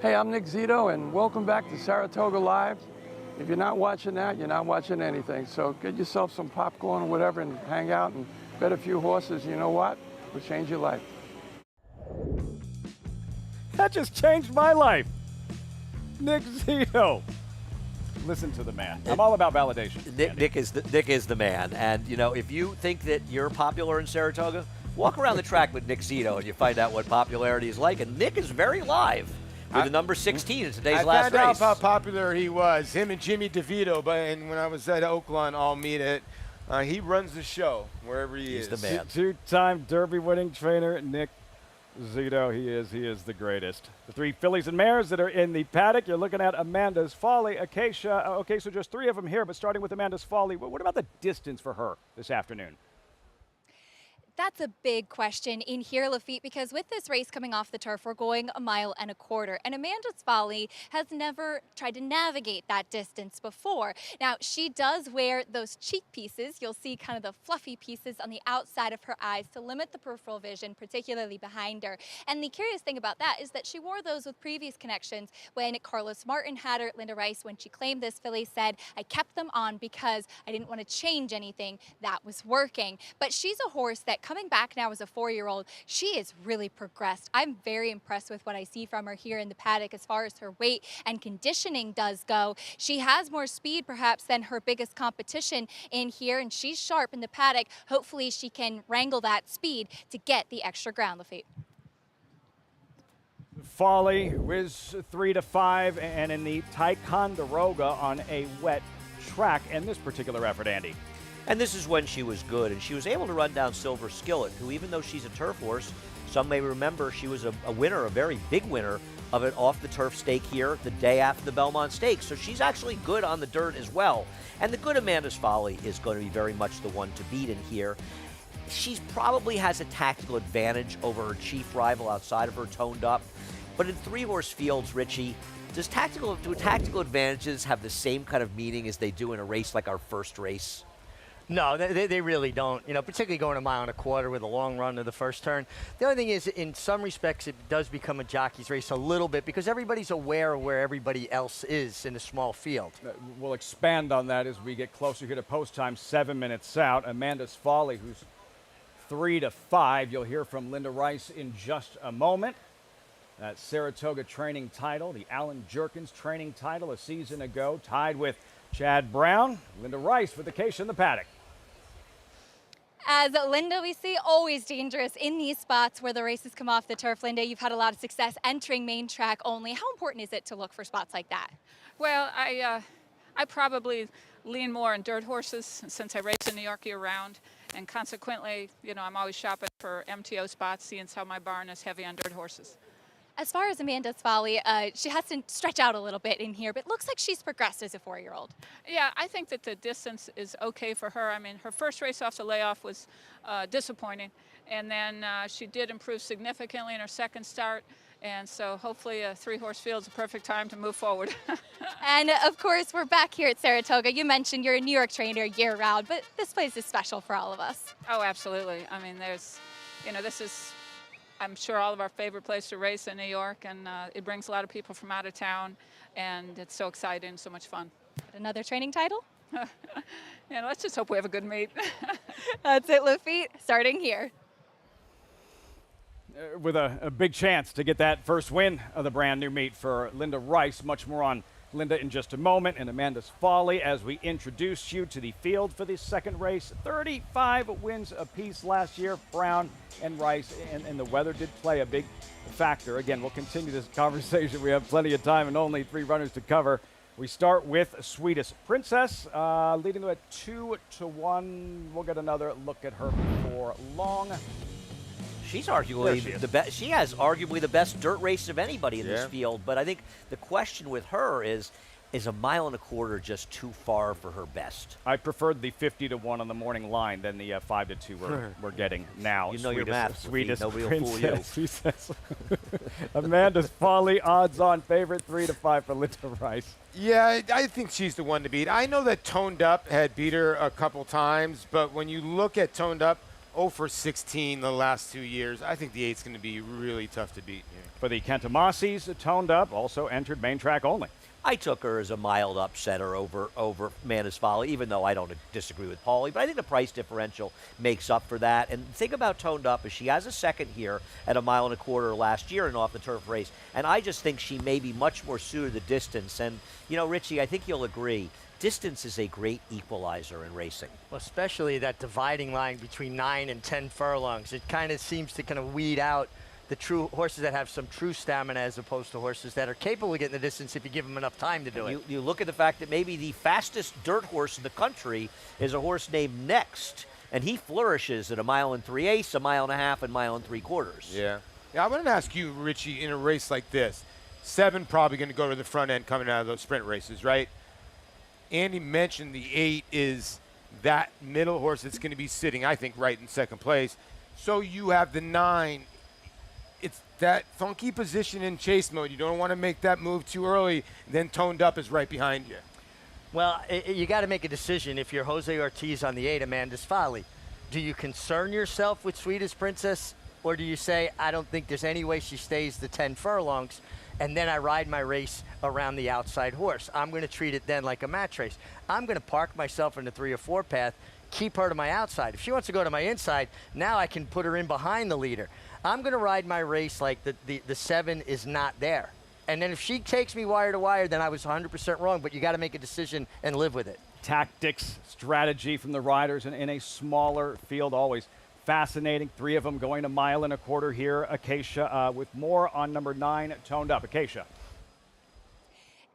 Hey, I'm Nick Zito, and welcome back to Saratoga Live. If you're not watching that, you're not watching anything. So get yourself some popcorn or whatever and hang out and bet a few horses. You know what? It'll change your life. That just changed my life. Nick Zito. Listen to the man. I'm all about validation. Nick is the man. And, you know, if you think that you're popular in Saratoga, walk around the track with Nick Zito and you find out what popularity is like. And Nick is very live with the number 16 in today's last race. I found out how popular he was, him and Jimmy DeVito. And when I was at Oakland, I'll meet it. He runs the show wherever he is. He's the man. Two-time Derby-winning trainer, Nick Zito. He is the greatest. The 3 fillies and mares that are in the paddock. You're looking at Amanda's Folly, Acacia. Okay, so just 3 of them here, but starting with Amanda's Folly. What about the distance for her this afternoon? That's a big question in here, Lafitte, because with this race coming off the turf, we're going 1.25 miles. And Amanda's Folly has never tried to navigate that distance before. Now, she does wear those cheek pieces. You'll see kind of the fluffy pieces on the outside of her eyes to limit the peripheral vision, particularly behind her. And the curious thing about that is that she wore those with previous connections when Carlos Martin had her. Linda Rice, when she claimed this filly, said, I kept them on because I didn't want to change anything that was working. But she's a horse that coming back now as a 4-year-old, she is really progressed. I'm very impressed with what I see from her here in the paddock as far as her weight and conditioning does go. She has more speed perhaps than her biggest competition in here, and she's sharp in the paddock. Hopefully she can wrangle that speed to get the extra ground, Lafitte. Folly was 3-5 and in the Ticonderoga on a wet track in this particular effort, Andy. And this is when she was good, and she was able to run down Silver Skillet, who, even though she's a turf horse, some may remember she was a winner, a very big winner of an off-the-turf stake here the day after the Belmont Stakes. So she's actually good on the dirt as well. And the good Amanda's Folly is going to be very much the one to beat in here. She probably has a tactical advantage over her chief rival outside of her toned up. But in 3-horse fields, Richie, do tactical advantages have the same kind of meaning as they do in a race like our first race? No, they really don't. You know, particularly going 1.25 miles with a long run to the first turn. The only thing is, in some respects, it does become a jockey's race a little bit because everybody's aware of where everybody else is in a small field. We'll expand on that as we get closer here to post time, 7 minutes out. Amanda's Folly, who's 3-5. You'll hear from Linda Rice in just a moment. That Saratoga training title, the Alan Jerkins training title a season ago, tied with Chad Brown. Linda Rice with Acacia in the paddock. As Linda, we see always dangerous in these spots where the races come off the turf. Linda, you've had a lot of success entering main track only. How important is it to look for spots like that? Well, I probably lean more on dirt horses since I race in New York year-round, and consequently, you know, I'm always shopping for MTO spots, seeing how my barn is heavy on dirt horses. As far as Amanda's Folly, she has to stretch out a little bit in here, but it looks like she's progressed as a 4-year-old. Yeah, I think that the distance is okay for her. I mean, her first race off the layoff was disappointing, and then she did improve significantly in her second start, and so hopefully a 3-horse field is a perfect time to move forward. And of course, we're back here at Saratoga. You mentioned you're a New York trainer year-round, but this place is special for all of us. Oh, absolutely. I mean, there's, you know, this is, I'm sure, all of our favorite place to race in New York, and it brings a lot of people from out of town, and it's so exciting, so much fun. Another training title? Yeah, let's just hope we have a good meet. That's it, Lafitte, starting here. With a big chance to get that first win of the brand new meet for Linda Rice. Much more on Linda in just a moment, and Amanda's Folly as we introduce you to the field for the second race. 35 wins apiece last year, Brown and Rice, and the weather did play a big factor. Again, we'll continue this conversation. We have plenty of time and only 3 runners to cover. We start with Sweetest Princess, leading to a 2-1. We'll get another look at her before long. She's arguably the best. She has arguably the best dirt race of anybody in this field. But I think the question with her is 1.25 miles just too far for her best? I preferred the 50-1 on the morning line than the 5-2 we're getting now. You know your math. Sweetest Nobody will fool you. She says. Amanda's Folly, odds-on favorite, 3-5 for Linda Rice. Yeah, I think she's the one to beat. I know that Toned Up had beat her a couple times, but when you look at Toned Up, 0 for 16 the last 2 years. I think the 8's going to be really tough to beat here. For the Kentamasis, toned up, also entered main track only. I took her as a mild upsetter over Manus Folly, even though I don't disagree with Paulie. But I think the price differential makes up for that. And the thing about toned up is she has a second here at 1.25 miles last year in off the turf race. And I just think she may be much more suited to the distance. And, you know, Richie, I think you'll agree. Distance is a great equalizer in racing. Well, especially that dividing line between 9 and 10 furlongs. It kind of seems to kind of weed out the true horses that have some true stamina as opposed to horses that are capable of getting the distance if you give them enough time to do it. You look at the fact that maybe the fastest dirt horse in the country is a horse named Next, and he flourishes at 1 3/8, 1.5 miles, and 1 3/4. Yeah. Yeah, I wanted to ask you, Richie, in a race like this, 7 probably going to go to the front end coming out of those sprint races, right? Andy mentioned the 8 is that middle horse that's going to be sitting, I think, right in second place. So you have the 9. It's that funky position in chase mode. You don't want to make that move too early. Then toned up is right behind you. Well, you got to make a decision if you're Jose Ortiz on the 8, Amanda's Folly. Do you concern yourself with Sweetest Princess, or do you say, I don't think there's any way she stays the 10 furlongs, and then I ride my race around the outside horse? I'm going to treat it then like a match race. I'm going to park myself in the 3 or 4 path, keep her to my outside. If she wants to go to my inside, now I can put her in behind the leader. I'm going to ride my race like the 7 is not there. And then if she takes me wire to wire, then I was 100% wrong, but you got to make a decision and live with it. Tactics, strategy from the riders in a smaller field, always fascinating. 3 of them going 1.25 miles here. Acacia with more on number 9, toned up. Acacia.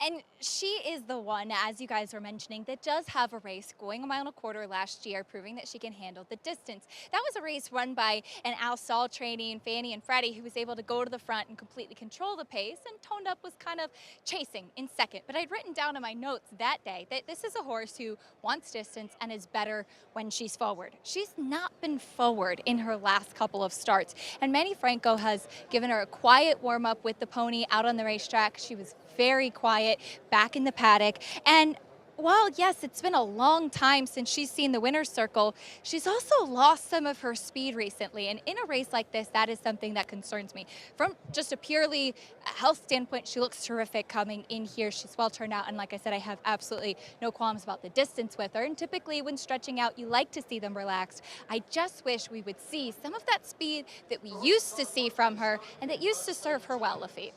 And she is the one, as you guys were mentioning, that does have a race going 1.25 miles last year, proving that she can handle the distance. That was a race run by an Al Saul training, Fannie and Freddie, who was able to go to the front and completely control the pace, and toned up was kind of chasing in second. But I'd written down in my notes that day that this is a horse who wants distance and is better when she's forward. She's not been forward in her last couple of starts, and Manny Franco has given her a quiet warm-up with the pony out on the racetrack. She was very quiet back in the paddock. And while, yes, it's been a long time since she's seen the winner's circle, she's also lost some of her speed recently. And in a race like this, that is something that concerns me. From just a purely health standpoint, she looks terrific coming in here. She's well turned out. And like I said, I have absolutely no qualms about the distance with her. And typically when stretching out, you like to see them relaxed. I just wish we would see some of that speed that we used to see from her and that used to serve her well, Lafitte.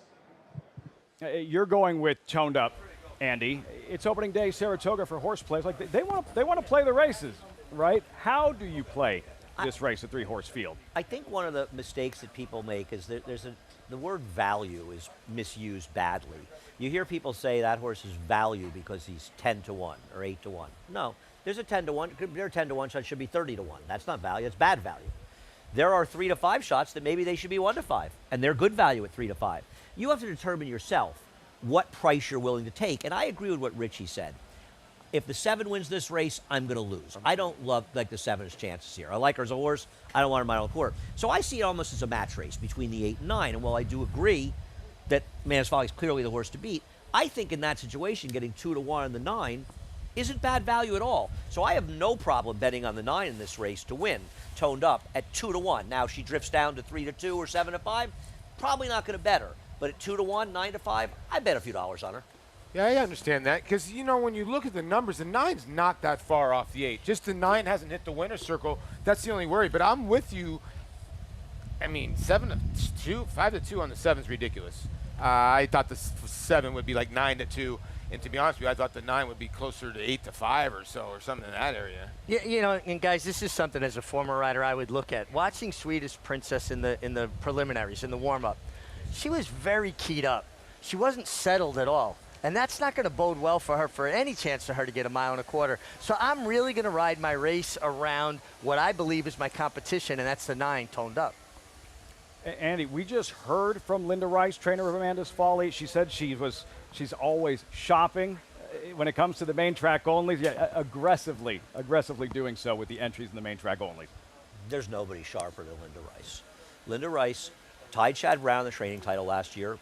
You're going with toned up, Andy. It's opening day Saratoga for horse plays. Like they want to play the races, right? How do you play this race, a 3-horse field? I think one of the mistakes that people make is that the word value is misused badly. You hear people say that horse is value because he's 10-1 or 8-1. No, there's a 10-1. There are 10-1 shots should be 30-1. That's not value. It's bad value. There are 3 to 5 shots that maybe they should be 1 to 5, and they're good value at 3 to 5. You have to determine yourself what price you're willing to take. And I agree with what Richie said. If the 7 wins this race, I'm going to lose. I don't love the 7's chances here. I like her as a horse. I don't want her 1.25 miles. So I see it almost as a match race between the 8 and 9. And while I do agree that Manus Folly is clearly the horse to beat, I think in that situation, getting 2-1 on the 9 isn't bad value at all. So I have no problem betting on the 9 in this race to win, toned up at 2-1. Now, if she drifts down to 3-2 or 7-5, probably not going to bet her. But at 2-1, 9-5, I bet a few dollars on her. Yeah, I understand that. Because, you know, when you look at the numbers, the 9's not that far off the 8. Just the 9 hasn't hit the winner's circle. That's the only worry. But I'm with you. I mean, 7-2, 5-2 on the 7's ridiculous. I thought the 7 would be like 9-2. And to be honest with you, I thought the 9 would be closer to 8-5 or so, or something in that area. Yeah, you know, and guys, this is something as a former rider I would look at. Watching Sweetest Princess in the preliminaries, in the warm-up, she was very keyed up. She wasn't settled at all. And that's not going to bode well for her for any chance for her to get 1.25 miles. So I'm really going to ride my race around what I believe is my competition, and that's the 9 toned up. Andy, we just heard from Linda Rice, trainer of Amanda's Folly. She said she's always shopping when it comes to the main track only. Yeah, aggressively doing so with the entries in the main track only. There's nobody sharper than Linda Rice. Linda Rice tied Chad Brown the training title last year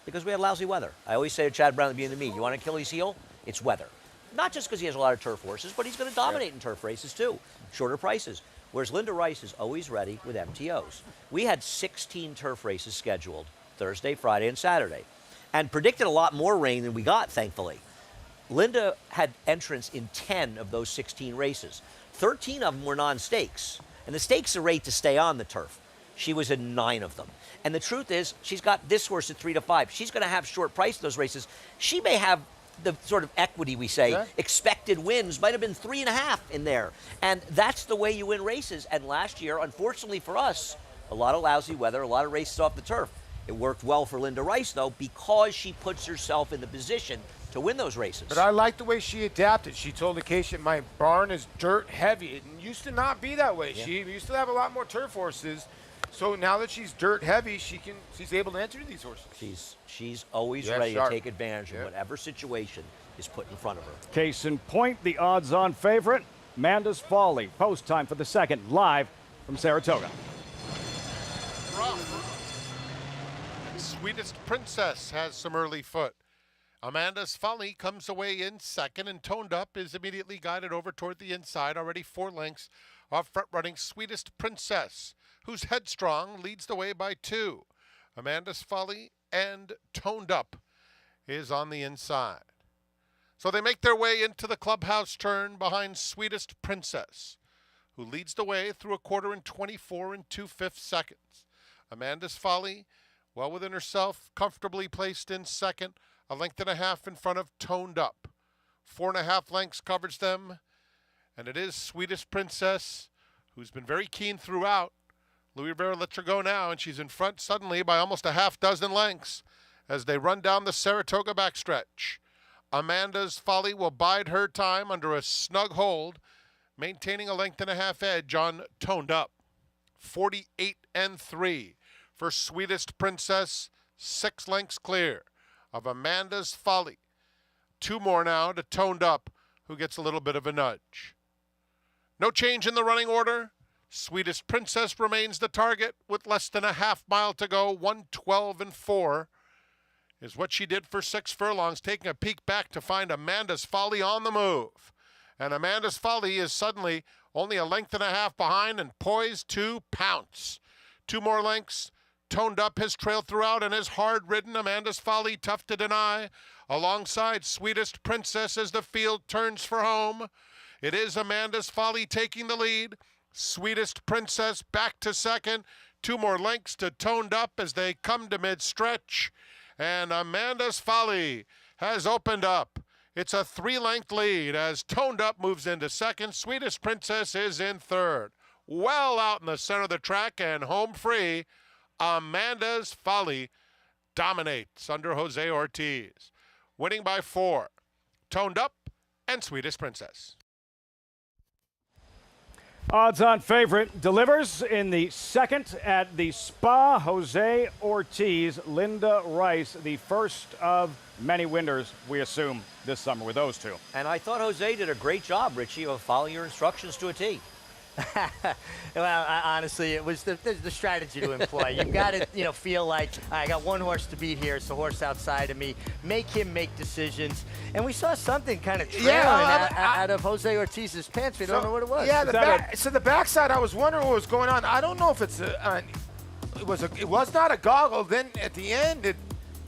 because we had lousy weather. I always say to Chad Brown at the beginning of the meet, you want an Achilles heel? It's weather. Not just because he has a lot of turf horses, but he's going to dominate in turf races too. Shorter prices. whereas Linda Rice is always ready with MTOs. We had 16 turf races scheduled Thursday, Friday, and Saturday, and predicted a lot more rain than we got, thankfully. Linda had entrance in 10 of those 16 races. 13 of them were non-stakes, and the stakes are rate to stay on the turf. She was in 9 of them. And the truth is, she's got this horse at 3 to 5. She's going to have short price in those races. She may have the sort of equity, we say, expected wins, might have been 3.5 in there. And that's the way you win races. And last year, unfortunately for us, a lot of lousy weather, a lot of races off the turf. It worked well for Linda Rice, though, because she puts herself in the position to win those races. But I like the way she adapted. She told Acacia, my barn is dirt heavy. It used to not be that way. Yeah. She used to have a lot more turf horses. So now that she's dirt heavy, she's able to enter these horses. She's always ready to take advantage of whatever situation is put in front of her. Case in point, the odds-on favorite, Amanda's Folly. Post time for the second, live from Saratoga. Sweetest Princess has some early foot. Amanda's Folly comes away in second, and Toned Up is immediately guided over toward the inside, already 4 lengths off front-running Sweetest Princess, who's headstrong, leads the way by 2. Amanda's Folly and Toned Up is on the inside. So they make their way into the clubhouse turn behind Sweetest Princess, who leads the way through a quarter in 24 and 2/5 seconds. Amanda's Folly, well within herself, comfortably placed in second, a length and a half in front of Toned Up. 4.5 lengths covers them, and it is Sweetest Princess, who's been very keen throughout. Louis Rivera lets her go now, and she's in front suddenly by almost a half dozen lengths as they run down the Saratoga backstretch. Amanda's Folly will bide her time under a snug hold, maintaining a length and a half edge on Toned Up. 48 and 3 for Sweetest Princess, 6 lengths clear of Amanda's Folly. 2 more now to Toned Up, who gets a little bit of a nudge. No change in the running order. Sweetest Princess remains the target with less than a half mile to go. 1:12 and 4 is what she did for 6 furlongs, taking a peek back to find Amanda's Folly on the move. And Amanda's Folly is suddenly only a length and a half behind and poised to pounce. 2 more lengths. Toned Up has trailed throughout and is hard-ridden. Amanda's Folly, tough to deny, alongside Sweetest Princess as the field turns for home. It is Amanda's Folly taking the lead. Sweetest Princess back to second. 2 more lengths to Toned Up as they come to mid-stretch. And Amanda's Folly has opened up. It's a 3-length lead as Toned Up moves into second. Sweetest Princess is in third. Well out in the center of the track and home free. Amanda's Folly dominates under Jose Ortiz. Winning by 4. Toned Up and Sweetest Princess. Odds-on favorite delivers in the second at the Spa. Jose Ortiz, Linda Rice, the first of many winners, we assume, this summer with those two. And I thought Jose did a great job, Richie, of following your instructions to a T. Well, honestly, it was the strategy to employ. You've got to, feel like I got one horse to beat here. It's the horse outside of me. Make him make decisions. And we saw something kind of trailing out of Jose Ortiz's pants. We don't know what it was. Yeah, the backside, I was wondering what was going on. I don't know if it's it was not a goggle. Then at the end,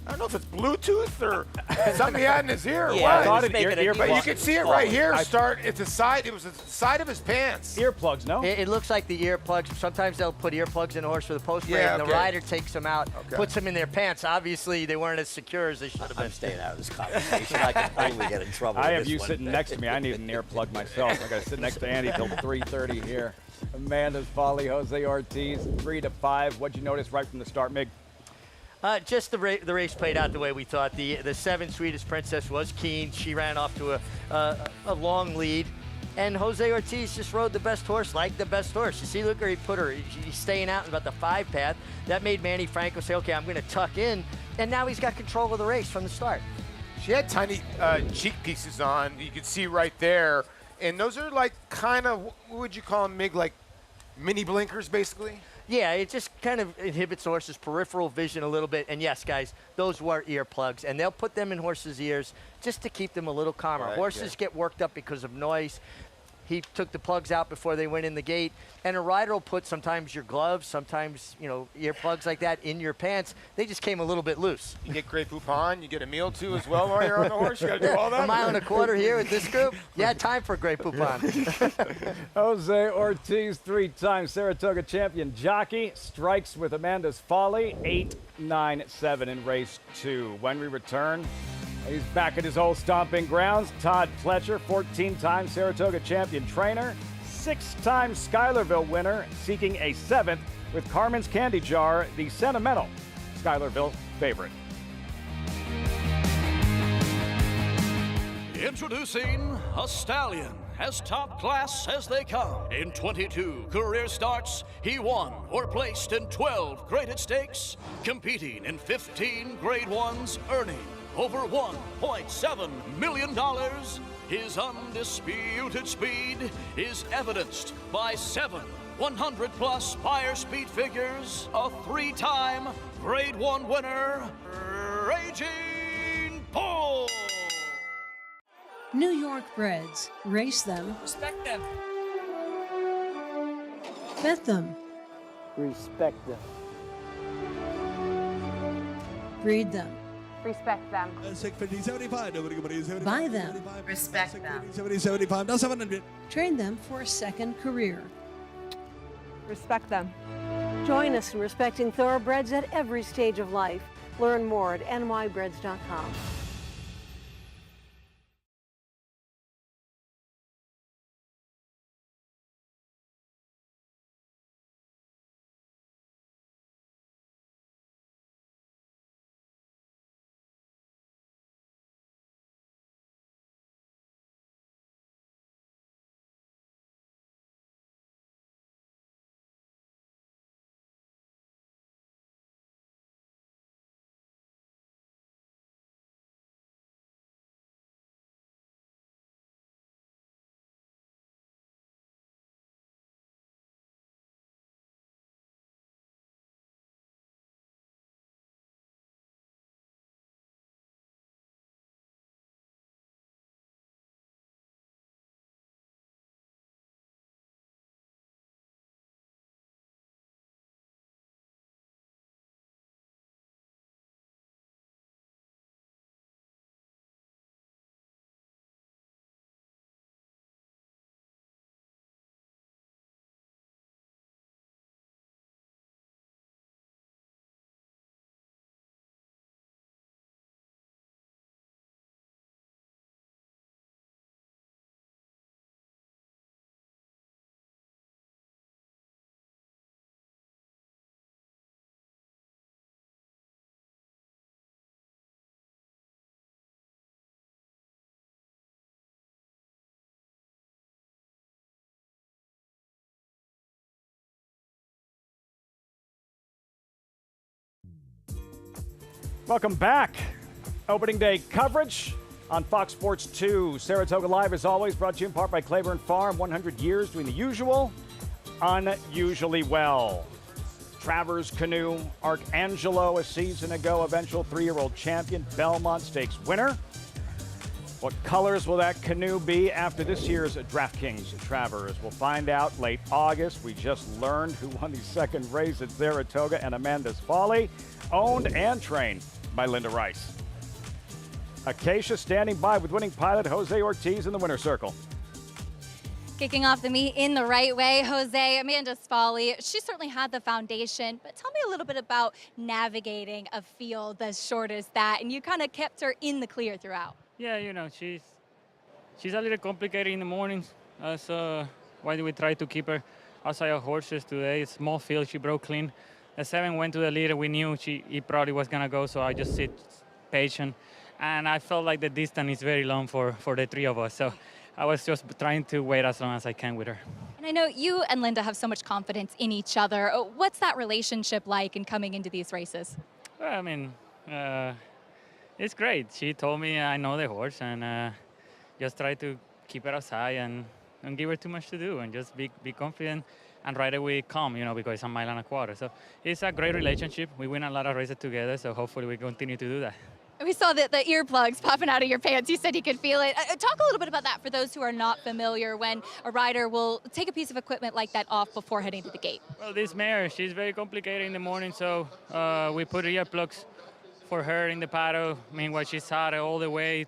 I don't know if it's Bluetooth or something he had in his ear or what. I thought it but you can see it right here. It was the side of his pants. Earplugs, no? It looks like the earplugs. Sometimes they'll put earplugs in a horse for the post race, and the rider takes them out, puts them in their pants. Obviously, they weren't as secure as they should have been. I'm staying out of this conversation. I can only get in trouble. I have you sitting next to me. I need an earplug myself. I got to sit next to Andy till 3:30 here. Amanda's Folly, Jose Ortiz, 3 to 5. What'd you notice right from the start, Mig? Just the race played out the way we thought. The 7 Sweetest Princess was keen. She ran off to a long lead. And Jose Ortiz just rode the best horse like the best horse. You see, look where he put her. He's staying out in about the 5 path. That made Manny Franco say, okay, I'm going to tuck in. And now he's got control of the race from the start. She had tiny cheek pieces on. You could see right there. And those are like kind of, what would you call them, Mig, like mini blinkers, basically? Yeah, it just kind of inhibits the horse's peripheral vision a little bit. And yes, guys, those were earplugs. And they'll put them in horses' ears just to keep them a little calmer. Right, Horses get worked up because of noise. he took the plugs out before they went in the gate. And a rider will put sometimes your gloves, sometimes, you know, earplugs like that in your pants. They just came a little bit loose. You get Grey Poupon, you get a meal too as well while you're on the horse. You got to do all that. A mile and a quarter here with this group. Yeah, time for Grey Poupon. Jose Ortiz, three-time Saratoga champion jockey, strikes with Amanda's Folly, 8-9-7 in race 2. When we return, he's back at his old stomping grounds. Todd Pletcher, 14-time Saratoga champion trainer, 6-time Schuylerville winner, seeking a 7th with Carmen's Candy Jar, the sentimental Schuylerville favorite. Introducing a stallion, as top class as they come. In 22 career starts, he won or placed in 12 graded stakes, competing in 15 grade ones, earning over $1.7 million. His undisputed speed is evidenced by 7 100-plus Spire speed figures, a 3-time Grade 1 winner, Raging Bull. New York breds. Race them. Respect them. Bet them. Respect them. Breed them. Respect them. Buy them. Respect them. Train them for a second career. Respect them. Join us in respecting thoroughbreds at every stage of life. Learn more at nybreds.com. Welcome back. Opening day coverage on Fox Sports 2. Saratoga Live, as always, brought to you in part by Claiborne Farm. 100 years doing the usual, unusually well. Travers Canoe, Arcangelo, a season ago, eventual 3-year-old champion, Belmont Stakes winner. What colors will that canoe be after this year's DraftKings Travers? We'll find out late August. We just learned who won the second race at Saratoga and Amanda's Folly, owned and trained by Linda Rice. Acacia standing by with winning pilot Jose Ortiz in the winner's circle. Kicking off the meet in the right way, Jose, Amanda's Folly. She certainly had the foundation, but tell me a little bit about navigating a field as short as that, and you kind of kept her in the clear throughout. Yeah, you know, she's a little complicated in the mornings. So why do we try to keep her outside of horses today? It's small field, she broke clean. The 7 went to the leader. We knew he probably was going to go, so I just sit patient. And I felt like the distance is very long for the 3 of us. So I was just trying to wait as long as I can with her. And I know you and Linda have so much confidence in each other. What's that relationship like in coming into these races? Well, I mean, it's great. She told me I know the horse, and just try to keep her outside and don't give her too much to do, and just be confident and right away calm, you know, because it's a mile and a quarter. So it's a great relationship. We win a lot of races together, so hopefully we continue to do that. We saw the earplugs popping out of your pants. You said you could feel it. Talk a little bit about that for those who are not familiar when a rider will take a piece of equipment like that off before heading to the gate. Well, this mare, she's very complicated in the morning, so we put earplugs for her in the paddock. I mean, while she's out all the way.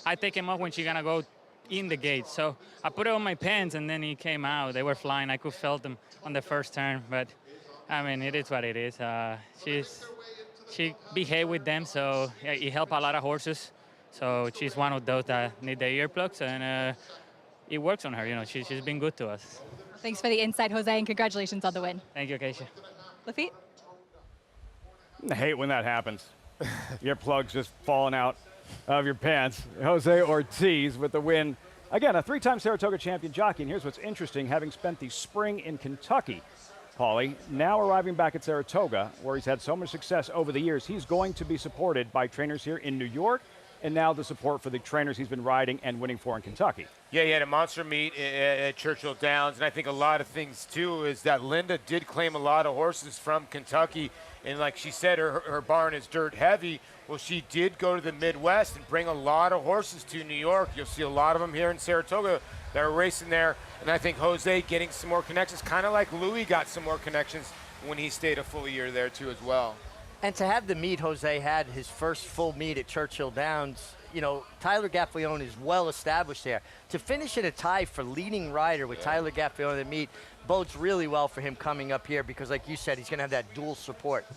I take him off when she's gonna go in the gate. So I put it on my pants, and then he came out. They were flying. I could feel them on the first turn, but I mean, it is what it is. She behaved with them, so it helped a lot of horses. So she's one of those that need the earplugs, and it works on her. You know, she's been good to us. Thanks for the insight, Jose, and congratulations on the win. Thank you, Keisha. Lafitte? I hate when that happens. Earplugs just falling out of your pants. Jose Ortiz with the win. Again, a 3-time Saratoga champion jockey. And here's what's interesting, having spent the spring in Kentucky, Folly, now arriving back at Saratoga, where he's had so much success over the years, he's going to be supported by trainers here in New York, and now the support for the trainers he's been riding and winning for in Kentucky. Yeah, he had a monster meet at Churchill Downs, and I think a lot of things, too, is that Linda did claim a lot of horses from Kentucky, and like she said, her barn is dirt heavy. Well, she did go to the Midwest and bring a lot of horses to New York. You'll see a lot of them here in Saratoga that are racing there, and I think Jose getting some more connections, kind of like Louis got some more connections when he stayed a full year there, too, as well. And to have the meet Jose had, his first full meet at Churchill Downs, you know, Tyler Gaffalione is well established there. To finish in a tie for leading rider with Tyler Gaffalione in the meet bodes really well for him coming up here because, like you said, he's going to have that dual support.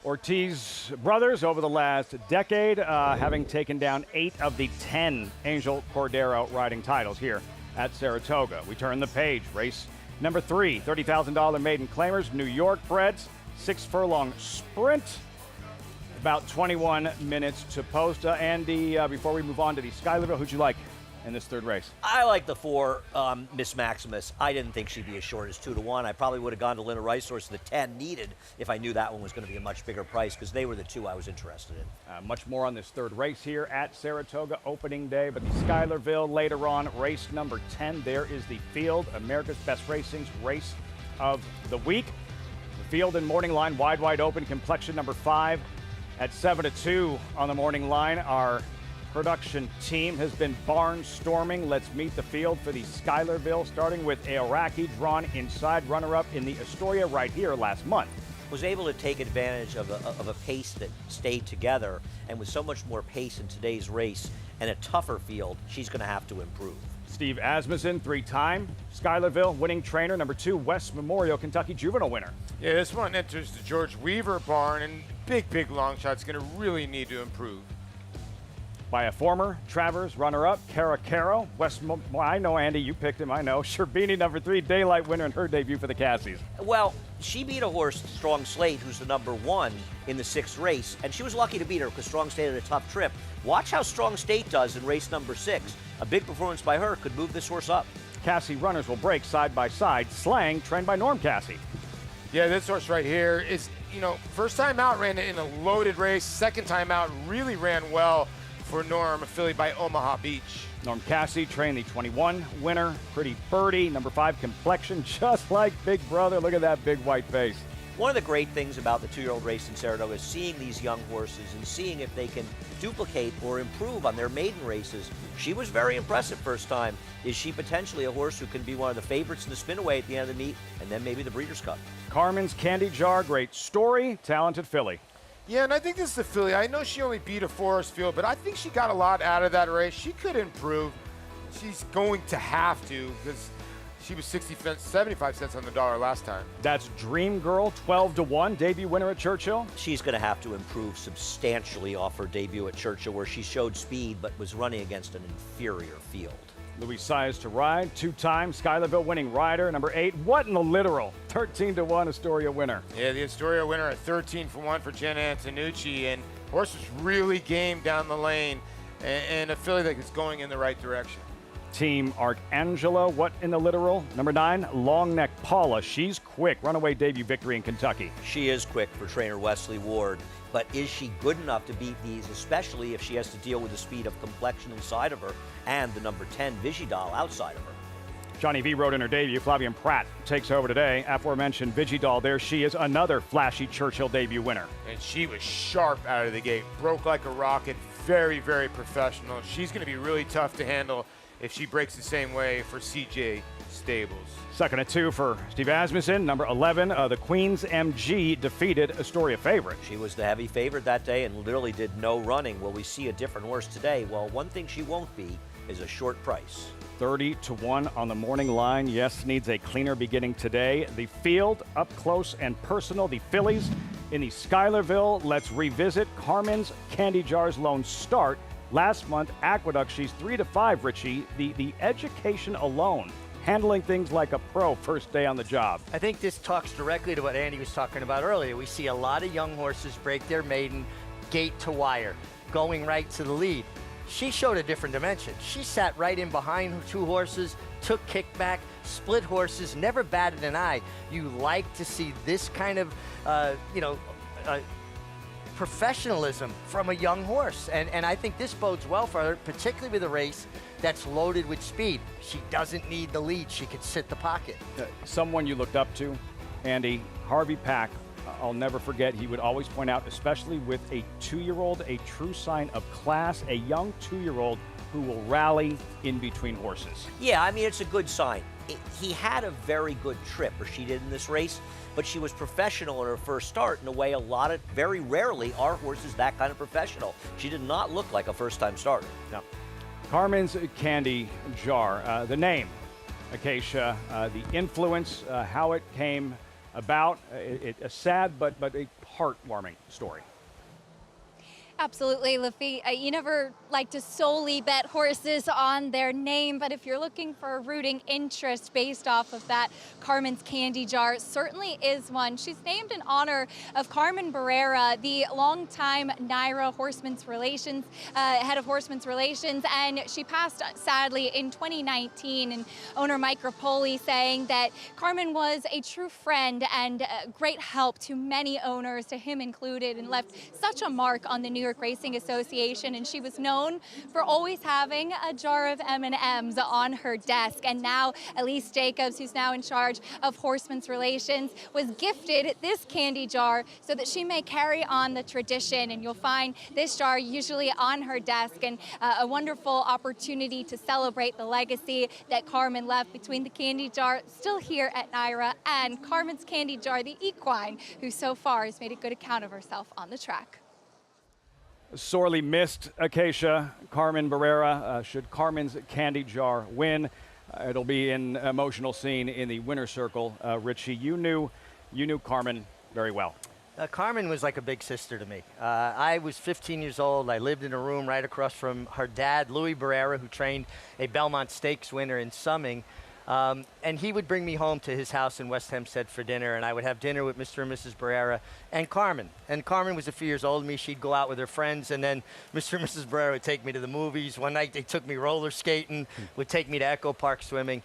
Ortiz brothers over the last decade, having taken down 8 of the 10 Angel Cordero riding titles here at Saratoga. We turn the page. Race number 3, $30,000 maiden claimers, New York breds, 6-furlong sprint. About 21 minutes to post. Andy, before we move on to the Schuylerville, who'd you like in this third race? I like the 4, Miss Maximus. I didn't think she'd be as short as 2-1. I probably would have gone to Linda Ricehorse, the 10 needed, if I knew that one was going to be a much bigger price, because they were the 2 I was interested in. Much more on this third race here at Saratoga opening day, but the Schuylerville later on, race number 10. There is the field, America's Best Racing's race of the week. The field and morning line wide open. Complexion number 5 at 7-2 on the morning line. Our production team has been barnstorming. Let's meet the field for the Schuylerville, starting with Aoraki, drawn inside, runner-up in the Astoria right here last month. Was able to take advantage of a pace that stayed together, and with so much more pace in today's race and a tougher field, she's going to have to improve. Steve Asmussen, 3-time Schuylerville winning trainer, number 2 West Memorial Kentucky Juvenile winner. Yeah, this one enters the George Weaver barn, and big long shot's going to really need to improve. By a former Travers runner-up, Caro. I know, Andy, you picked him, I know. Sherbini, number 3, Daylight winner in her debut for the Cassies. Well, she beat a horse, Strong Slate, who's the number 1 in the 6th race, and she was lucky to beat her because Strong State had a tough trip. Watch how Strong State does in race number 6. A big performance by her could move this horse up. Cassie runners will break side by side. Slang, trained by Norm Cassie. Yeah, this horse right here is, you know, first time out ran in a loaded race. Second time out really ran well for Norm, a filly by Omaha Beach. Norm Cassie trained the 21 winner, Pretty Birdie, number 5 Complexion, just like Big Brother. Look at that big white face. One of the great things about the 2-year-old race in Saratoga is seeing these young horses and seeing if they can duplicate or improve on their maiden races. She was very impressive first time. Is she potentially a horse who can be one of the favorites in the spin-away at the end of the meet, and then maybe the Breeders' Cup? Carmen's Candy Jar, great story, talented filly. Yeah, and I think this is the filly. I know she only beat a Forest Field, but I think she got a lot out of that race. She could improve. She's going to have to, because she was 75 cents on the dollar last time. That's Dream Girl, 12-1, debut winner at Churchill. She's going to have to improve substantially off her debut at Churchill, where she showed speed but was running against an inferior field. Louis Size to ride, 2-time Schuylerville winning rider, number 8. What in the literal? 13-1 Astoria winner. Yeah, the Astoria winner at 13-1 for Jen Antonucci, and horse was really game down the lane, and a filly that is going in the right direction. Team Arcangelo, what in the literal? Number 9, Long Neck Paula. She's quick, runaway debut victory in Kentucky. She is quick for trainer Wesley Ward, but is she good enough to beat these, especially if she has to deal with the speed of Complexion inside of her and the number 10 Vigidal outside of her? Johnny V rode in her debut. Flavien Prat takes over today. Aforementioned Vigidal, there she is, another flashy Churchill debut winner. And she was sharp out of the gate, broke like a rocket, very, very professional. She's going to be really tough to handle if she breaks the same way for CJ Stables. Second at 2 for Steve Asmussen. Number 11, the Queen's MG defeated Astoria favorite. She was the heavy favorite that day and literally did no running. Will we see a different horse today? Well, one thing she won't be is a short price. 30-1 on the morning line. Yes, needs a cleaner beginning today. The field up close and personal. The fillies in the Schuylerville. Let's revisit Carmen's Candy Jar's lone start. Last month, Aqueduct, she's 3-5, Richie. The education alone, handling things like a pro first day on the job. I think this talks directly to what Andy was talking about earlier. We see a lot of young horses break their maiden gate to wire, going right to the lead. She showed a different dimension. She sat right in behind her 2 horses, took kickback, split horses, never batted an eye. You like to see this kind of, professionalism from a young horse. And I think this bodes well for her, particularly with a race that's loaded with speed. She doesn't need the lead. She can sit the pocket. Someone you looked up to, Andy, Harvey Pack. I'll never forget, he would always point out, especially with a 2-year-old, a true sign of class, a young 2-year-old who will rally in between horses. Yeah, I mean, it's a good sign. He had a very good trip, or she did in this race, but she was professional in her first start in a way very rarely are horses that kind of professional. She did not look like a first-time starter. No. Carmen's Candy Jar, the name, Acacia, the influence, how it came about, a sad but a heartwarming story. Absolutely, Lafitte. You never like to solely bet horses on their name, but if you're looking for a rooting interest based off of that, Carmen's Candy Jar certainly is one. She's named in honor of Carmen Barrera, the longtime NYRA Horsemen's Relations, head of Horsemen's Relations, and she passed sadly in 2019. And owner Mike Rapoli saying that Carmen was a true friend and a great help to many owners, to him included, and left such a mark on the New York Racing Association. And she was known for always having a jar of M&Ms on her desk. And now Elise Jacobs, who's now in charge of Horsemen's Relations, was gifted this candy jar so that she may carry on the tradition. And you'll find this jar usually on her desk, and a wonderful opportunity to celebrate the legacy that Carmen left between the candy jar still here at NYRA and Carmen's Candy Jar, the equine, who so far has made a good account of herself on the track. Sorely missed Acacia, Carmen Barrera. Should Carmen's Candy Jar win, it'll be an emotional scene in the winner's circle. Richie, you knew Carmen very well. Carmen was like a big sister to me. I was 15 years old. I lived in a room right across from her dad, Louis Barrera, who trained a Belmont Stakes winner in Summing. And he would bring me home to his house in West Hempstead for dinner, and I would have dinner with Mr. and Mrs. Barrera and Carmen. And Carmen was a few years older than me. She'd go out with her friends, and then Mr. and Mrs. Barrera would take me to the movies. One night they took me roller skating, would take me to Echo Park swimming.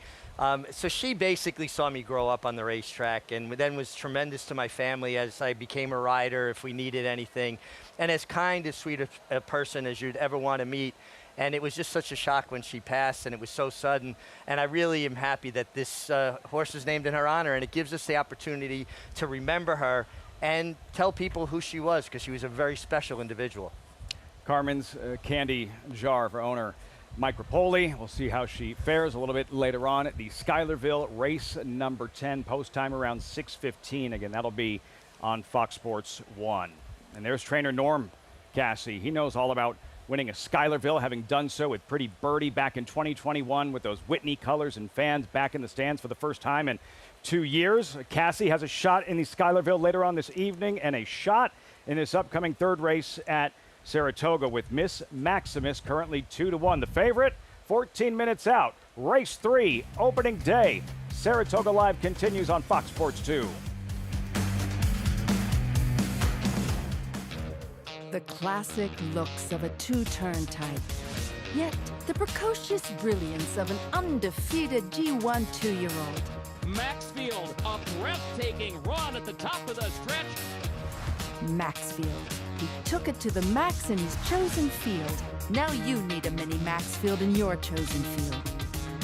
So she basically saw me grow up on the racetrack, and then was tremendous to my family as I became a rider if we needed anything, and as kind, as sweet a person as you'd ever want to meet. And it was just such a shock when she passed, and it was so sudden. And I really am happy that this horse is named in her honor, and it gives us the opportunity to remember her and tell people who she was, because she was a very special individual. Carmen's Candy Jar for owner Mike Rapoli. We'll see how she fares a little bit later on at the Schuylerville race number 10, post time around 6:15. Again, that'll be on Fox Sports 1. And there's trainer Norm Cassie. He knows all about winning a Schuylerville, having done so with Pretty Birdie back in 2021 with those Whitney colors and fans back in the stands for the first time in 2 years. Cassie has a shot in the Schuylerville later on this evening and a shot in this upcoming third race at Saratoga with Miss Maximus currently 2-1. The favorite, 14 minutes out. Race 3, opening day. Saratoga Live continues on Fox Sports 2. The classic looks of a two-turn type, yet the precocious brilliance of an undefeated G1 2-year-old. Maxfield, a breathtaking run at the top of the stretch. Maxfield. He took it to the max in his chosen field. Now you need a mini Maxfield in your chosen field.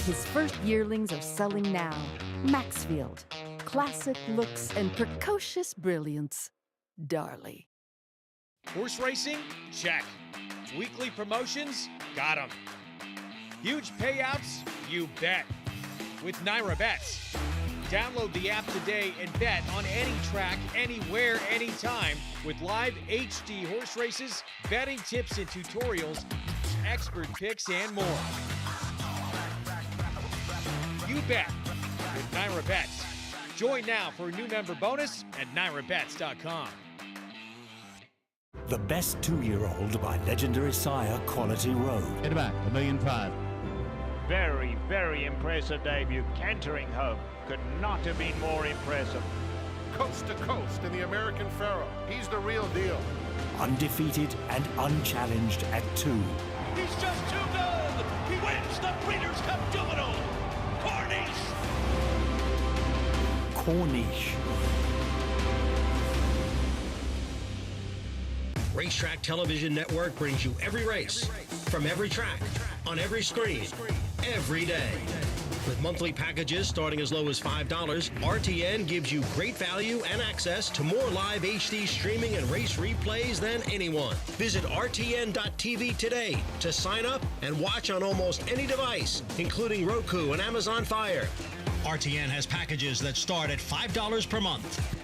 His first yearlings are selling now. Maxfield. Classic looks and precocious brilliance. Darley. Horse racing? Check. Weekly promotions? Got 'em. Huge payouts? You bet. With Naira Bets. Download the app today and bet on any track, anywhere, anytime with live HD horse races, betting tips and tutorials, expert picks, and more. You bet with Naira Bets. Join now for a new member bonus at NairaBets.com. The Best 2-Year-Old by legendary sire Quality Road. Get back, $1.5 million. Very, very impressive debut. Cantering home. Could not have been more impressive. Coast to coast in the American Pharaoh. He's the real deal. Undefeated and unchallenged at 2. He's just too good. He wins the Breeders' Cup Juvenile. Corniche. Racetrack Television Network brings you every race, from every track, on every screen, every day. With monthly packages starting as low as $5, RTN gives you great value and access to more live HD streaming and race replays than anyone. Visit RTN.tv today to sign up and watch on almost any device, including Roku and Amazon Fire. RTN has packages that start at $5 per month.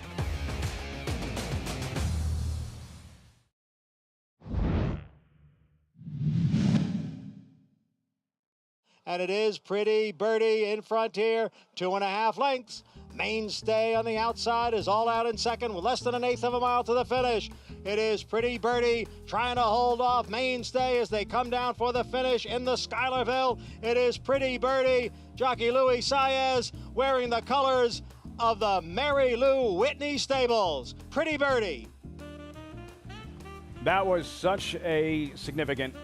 And it is Pretty Birdie in front here, 2.5 lengths. Mainstay on the outside is all out in second with less than 1/8 of a mile to the finish. It is Pretty Birdie trying to hold off Mainstay as they come down for the finish in the Schuylerville. It is Pretty Birdie, jockey Louis Saez, wearing the colors of the Mary Lou Whitney Stables. Pretty Birdie. That was such a significant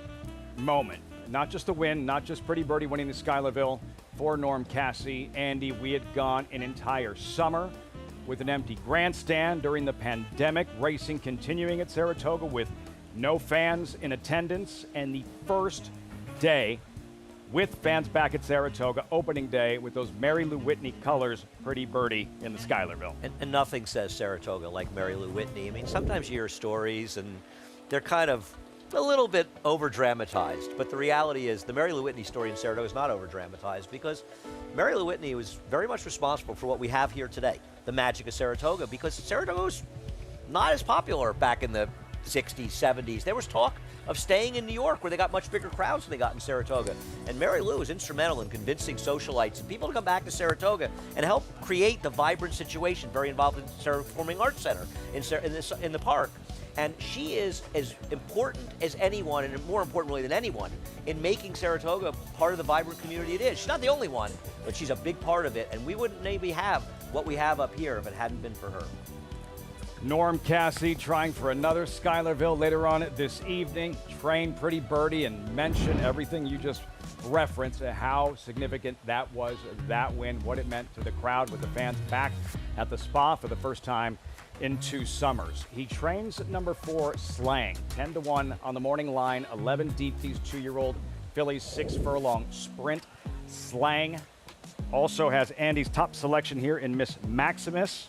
moment. Not just the win, not just Pretty Birdie winning the Schuylerville for Norm Cassie. Andy, we had gone an entire summer with an empty grandstand during the pandemic, racing continuing at Saratoga with no fans in attendance, and the first day with fans back at Saratoga, opening day with those Mary Lou Whitney colors, Pretty Birdie in the Schuylerville. And nothing says Saratoga like Mary Lou Whitney. I mean, sometimes you hear stories and they're kind of a little bit over-dramatized, but the reality is the Mary Lou Whitney story in Saratoga is not over-dramatized because Mary Lou Whitney was very much responsible for what we have here today, the magic of Saratoga, because Saratoga was not as popular back in the 60s, 70s. There was talk of staying in New York where they got much bigger crowds than they got in Saratoga. And Mary Lou was instrumental in convincing socialites and people to come back to Saratoga and help create the vibrant situation, very involved in Saratoga Performing Arts Center in the park. And she is as important as anyone, and more importantly than anyone, in making Saratoga part of the vibrant community it is. She's not the only one, but she's a big part of it, and we wouldn't maybe have what we have up here if it hadn't been for her. Norm Cassie trying for another Schuylerville later on this evening. Train Pretty Birdie and mention everything you just referenced, how significant that was, that win, what it meant to the crowd with the fans back at the spa for the first time in 2 summers. He trains at number 4, Slang, 10-1 on the morning line, 11 deep, these 2-year-old fillies, 6 furlong sprint. Slang also has Andy's top selection here in Miss Maximus.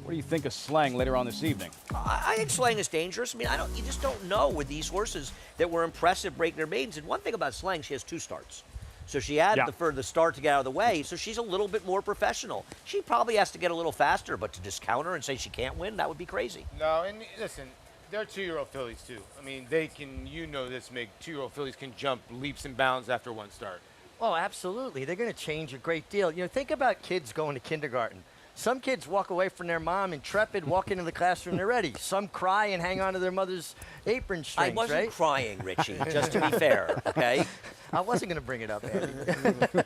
What do you think of Slang later on this evening? I think Slang is dangerous. I mean, you just don't know with these horses that were impressive breaking their maidens. And one thing about Slang, she has 2 starts. So she had the start to get out of the way, so she's a little bit more professional. She probably has to get a little faster, but to discount her and say she can't win, that would be crazy. No, and listen, they're 2-year-old fillies too. I mean, they can, you know this, Mick, 2-year-old fillies can jump leaps and bounds after one start. Oh, absolutely. They're going to change a great deal. You know, think about kids going to kindergarten. Some kids walk away from their mom intrepid, walk into the classroom, they're ready. Some cry and hang on to their mother's apron strings, I wasn't right? crying, Richie, just to be fair, okay? I wasn't going to bring it up, Andy.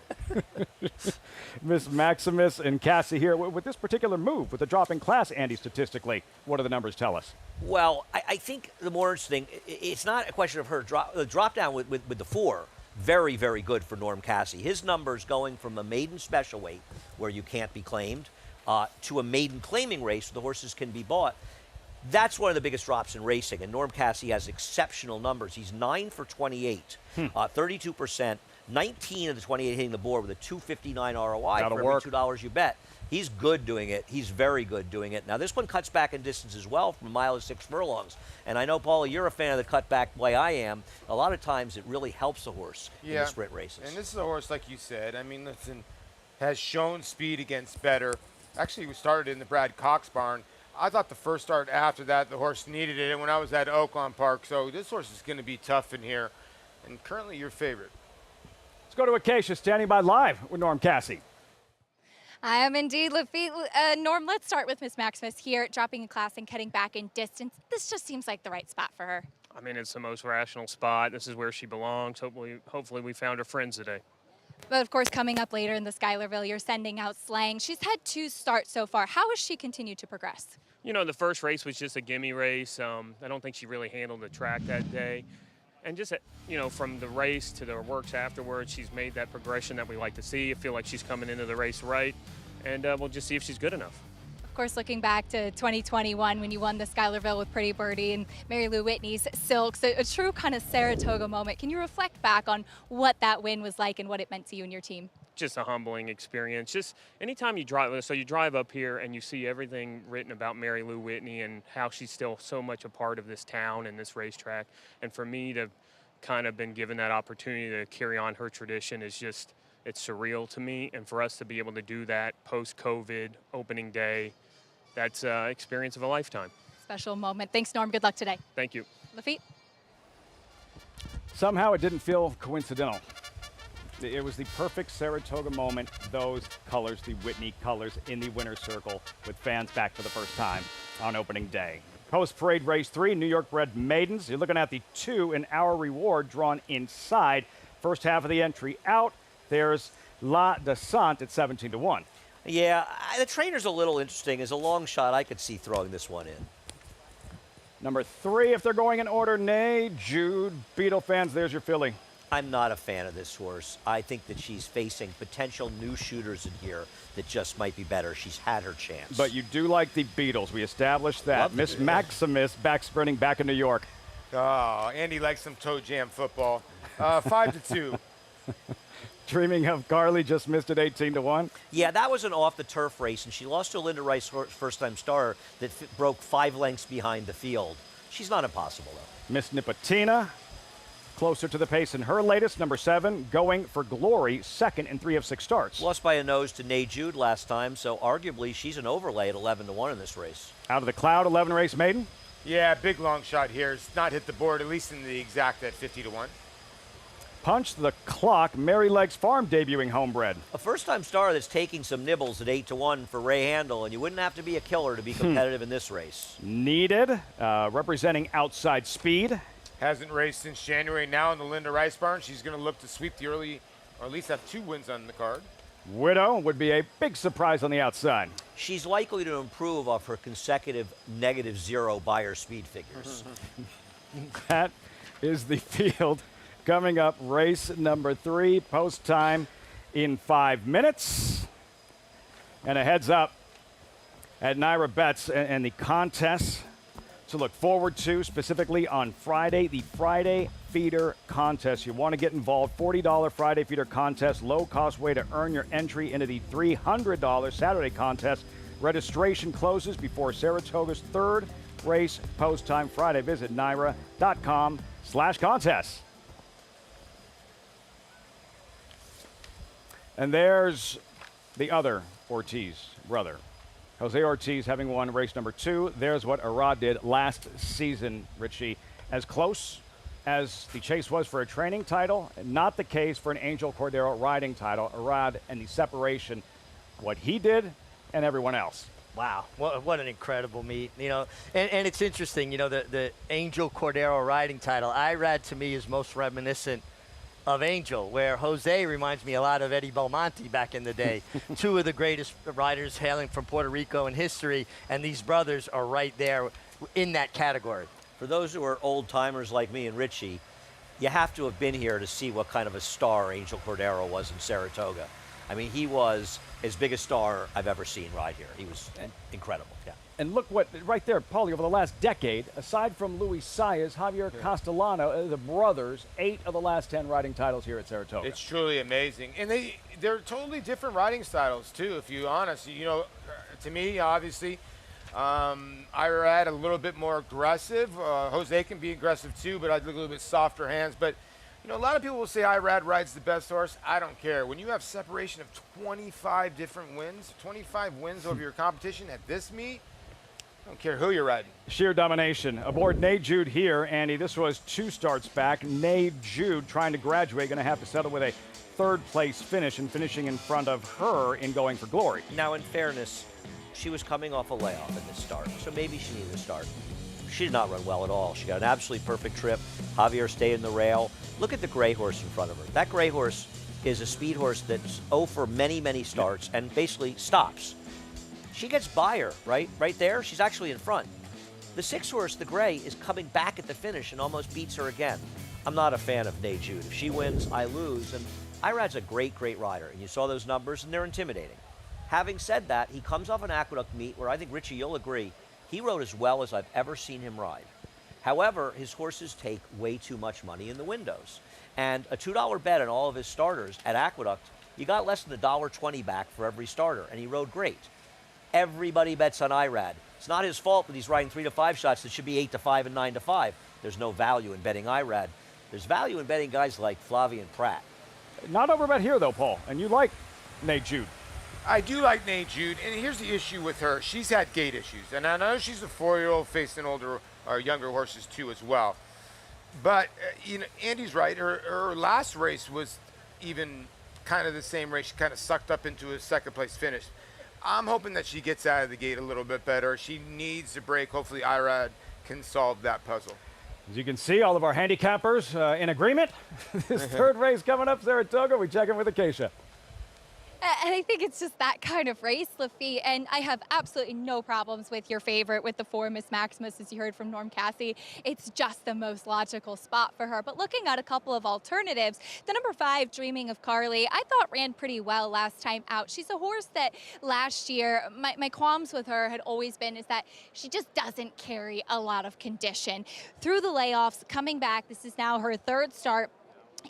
Miss Maximus and Cassie here with this particular move, with the drop in class, Andy, statistically. What do the numbers tell us? Well, I think the more interesting, it's not a question of her drop down with the 4. Very, very good for Norm Cassie. His numbers going from a maiden special weight, where you can't be claimed, to a maiden claiming race where the horses can be bought. That's one of the biggest drops in racing, and Norm Cassie has exceptional numbers. He's 9 for 28, 32%, 19 of the 28 hitting the board with a 259 ROI That'll for work. every $2 you bet. He's good doing it. He's very good doing it. Now, this one cuts back in distance as well from a mile to 6 furlongs. And I know, Paula, you're a fan of the cutback way I am. A lot of times it really helps the horse in the sprint races. And this is a horse, like you said, I mean, listen, has shown speed against better. Actually, we started in the Brad Cox barn. I thought the first start after that, the horse needed it when I was at Oakland Park. So this horse is going to be tough in here. And currently your favorite. Let's go to Acacia, standing by live with Norm Cassie. I am indeed, Lafitte. Norm, let's start with Miss Maximus here, dropping a class and cutting back in distance. This just seems like the right spot for her. I mean, it's the most rational spot. This is where she belongs. Hopefully we found her friends today. But of course, coming up later in the Schuylerville, you're sending out Slang. She's had 2 starts so far. How has she continued to progress? You know, the first race was just a gimme race. I don't think she really handled the track that day. And just, you know, from the race to the works afterwards, she's made that progression that we like to see. I feel like she's coming into the race right. And we'll just see if she's good enough. Of course, looking back to 2021 when you won the Schuylerville with Pretty Birdie and Mary Lou Whitney's Silks, a true kind of Saratoga moment. Can you reflect back on what that win was like and what it meant to you and your team? Just a humbling experience. Just anytime you drive, so you drive up here and you see everything written about Mary Lou Whitney and how she's still so much a part of this town and this racetrack. And for me to kind of been given that opportunity to carry on her tradition is just, it's surreal to me. And for us to be able to do that post-COVID opening day, that's experience of a lifetime. Special moment. Thanks, Norm. Good luck today. Thank you. Lafitte? Somehow it didn't feel coincidental. It was the perfect Saratoga moment, those colors, the Whitney colors in the winner's circle with fans back for the first time on opening day. Post-parade race 3, New York bred maidens. You're looking at the 2 in our reward drawn inside. First half of the entry out. There's La Descente at 17-1. Yeah, the trainer's a little interesting. As a long shot, I could see throwing this one in. Number 3, if they're going in order, Nay, Jude. Beetle fans, there's your filly. I'm not a fan of this horse. I think that she's facing potential new shooters in here that just might be better. She's had her chance. But you do like the Beatles. We established that. Miss Maximus back sprinting back in New York. Oh, Andy likes some toe jam football. 5-2. Dreaming of Carly just missed it 18-1. Yeah, that was an off-the-turf race, and she lost to Linda Rice, first-time star, that broke 5 lengths behind the field. She's not impossible, though. Miss Nipotina, closer to the pace in her latest, number 7, going for glory, second in 3 of 6 starts. Lost by a nose to Nay Jude last time, so arguably she's an overlay at 11-1 in this race. Out of the cloud, 11 race maiden. Yeah, big long shot here. It's not hit the board, at least in the exact at 50-1. Punch the clock, Mary Legs Farm debuting homebred. A first-time star that's taking some nibbles at 8-1 for Ray Handel, and you wouldn't have to be a killer to be competitive in this race. Needed, representing outside speed. Hasn't raced since January. Now in the Linda Rice barn, she's going to look to sweep the early, or at least have 2 wins on the card. Widow would be a big surprise on the outside. She's likely to improve off her consecutive -0 buyer speed figures. That is the field. Coming up, race number 3, post time in 5 minutes. And a heads up at Naira Bets and the contests to look forward to, specifically on Friday, the Friday Feeder Contest. You want to get involved, $40 Friday Feeder Contest, low-cost way to earn your entry into the $300 Saturday Contest. Registration closes before Saratoga's 3rd race post time Friday. Visit naira.com/contests. And there's the other Ortiz brother. Jose Ortiz having won race number 2. There's what Arad did last season, Richie. As close as the chase was for a training title, not the case for an Angel Cordero riding title. Arad and the separation, what he did and everyone else. Wow, what an incredible meet. You know, and it's interesting, you know, the Angel Cordero riding title, Irad to me is most reminiscent of Angel, where Jose reminds me a lot of Eddie Belmonte back in the day. 2 of the greatest riders hailing from Puerto Rico in history, and these brothers are right there in that category. For those who are old-timers like me and Richie, you have to have been here to see what kind of a star Angel Cordero was in Saratoga. I mean, he was as big a star I've ever seen ride here. He was incredible, yeah. And look what, right there, Paulie, over the last decade, aside from Luis Saez, Javier Castellano, the brothers, 8 of the last 10 riding titles here at Saratoga. It's truly amazing. And they're totally different riding styles, too, if you're honest. You know, to me, obviously, Irad a little bit more aggressive. Jose can be aggressive, too, but I'd look a little bit softer hands. But, you know, a lot of people will say Irad rides the best horse. I don't care. When you have separation of 25 different wins, 25 wins over your competition at this meet, I don't care who you're riding. Sheer domination. Aboard Nate Jude here, Andy. This was 2 starts back. Nate Jude trying to graduate, going to have to settle with a 3rd place finish and finishing in front of her in Going for Glory. Now, in fairness, she was coming off a layoff in this start, so maybe she needed a start. She did not run well at all. She got an absolutely perfect trip. Javier stayed in the rail. Look at the gray horse in front of her. That gray horse is a speed horse that's for many, many starts and basically stops. She gets by her, right there. She's actually in front. The 6 horse, the gray, is coming back at the finish and almost beats her again. I'm not a fan of Nate Jude. If she wins, I lose. And Irad's a great, great rider. And you saw those numbers, and they're intimidating. Having said that, he comes off an Aqueduct meet where I think, Richie, you'll agree, he rode as well as I've ever seen him ride. However, his horses take way too much money in the windows. And a $2 bet on all of his starters at Aqueduct, you got less than $1.20 back for every starter, and he rode great. Everybody bets on Irad. It's not his fault that he's riding 3 to 5 shots that should be 8 to 5 and 9 to 5. There's no value in betting Irad. There's value in betting guys like Flavian Pratt. Not overbet here, though, Paul. And you like Nate Jude. I do like Nate Jude, and here's the issue with her. She's had gait issues, and I know she's a 4-year-old facing older or younger horses too as well. But you know, Andy's right. Her last race was even kind of the same race. She kind of sucked up into a 2nd place finish. I'm hoping that she gets out of the gate a little bit better. She needs to break. Hopefully, Irad can solve that puzzle. As you can see, all of our handicappers in agreement. This 3rd race coming up, Saratoga. We check in with Acacia. And I think it's just that kind of race, Lafitte. And I have absolutely no problems with your favorite, with the 4 Miss Maximus, as you heard from Norm Cassie. It's just the most logical spot for her. But looking at a couple of alternatives, the number 5, Dreaming of Carly, I thought ran pretty well last time out. She's a horse that last year, my qualms with her had always been is that she just doesn't carry a lot of condition. Through the layoffs, coming back, this is now her 3rd start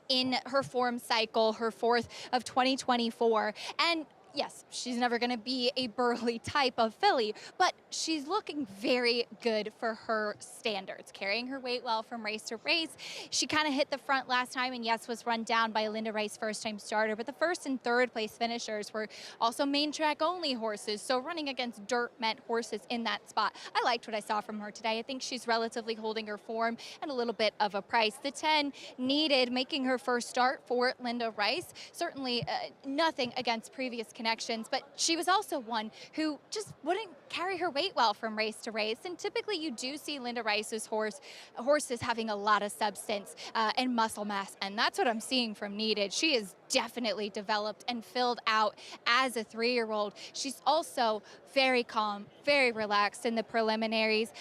in her form cycle, her 4th of 2024. And yes, she's never going to be a burly type of filly, but she's looking very good for her standards, carrying her weight well from race to race. She kind of hit the front last time and, yes, was run down by Linda Rice, first-time starter, but the 1st and 3rd place finishers were also main track only horses, so running against dirt meant horses in that spot. I liked what I saw from her today. I think she's relatively holding her form and a little bit of a price. The 10 Needed, making her first start for Linda Rice. Certainly nothing against previous connections, but she was also one who just wouldn't carry her weight well from race to race. And typically you do see Linda Rice's horses having a lot of substance and muscle mass, and that's what I'm seeing from Needed. She is definitely developed and filled out as a 3-year-old. She's also very calm, very relaxed in the preliminaries.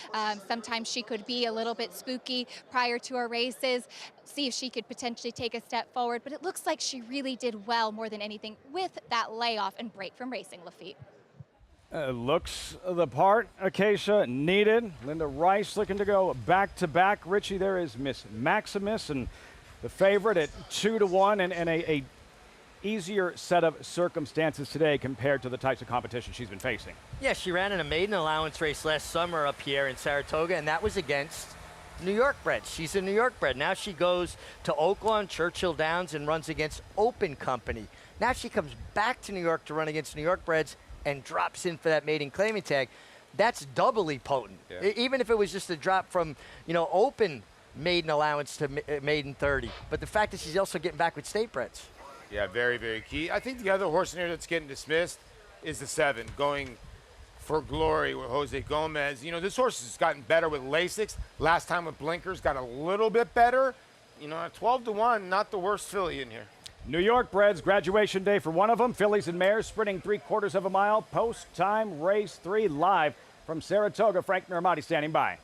Sometimes she could be a little bit spooky prior to her races, see if she could potentially take a step forward, but it looks like she really did well more than anything with that layoff and break from racing, Lafitte. Looks the part, Acacia. Needed. Linda Rice looking to go back-to-back. Richie, there is Miss Maximus, and the favorite at 2-1, and a easier set of circumstances today compared to the types of competition she's been facing. Yeah, she ran in a maiden allowance race last summer up here in Saratoga, and that was against New York bred. She's a New York bred. Now she goes to Oaklawn, Churchill Downs, and runs against Open Company. Now she comes back to New York to run against New York breds and drops in for that maiden claiming tag. That's doubly potent. Yeah. Even if it was just a drop from, Open maiden allowance to maiden 30. But the fact that she's also getting back with state breds. Yeah, very, very key. I think the other horse in here that's getting dismissed is the 7, Going for Glory with Jose Gomez. This horse has gotten better with Lasix. Last time with blinkers, got a little bit better. 12-1, not the worst filly in here. New York breds, graduation day for one of them. Fillies and mares sprinting 3/4 of a mile. Post-time race 3 live from Saratoga. Frank Normati standing by.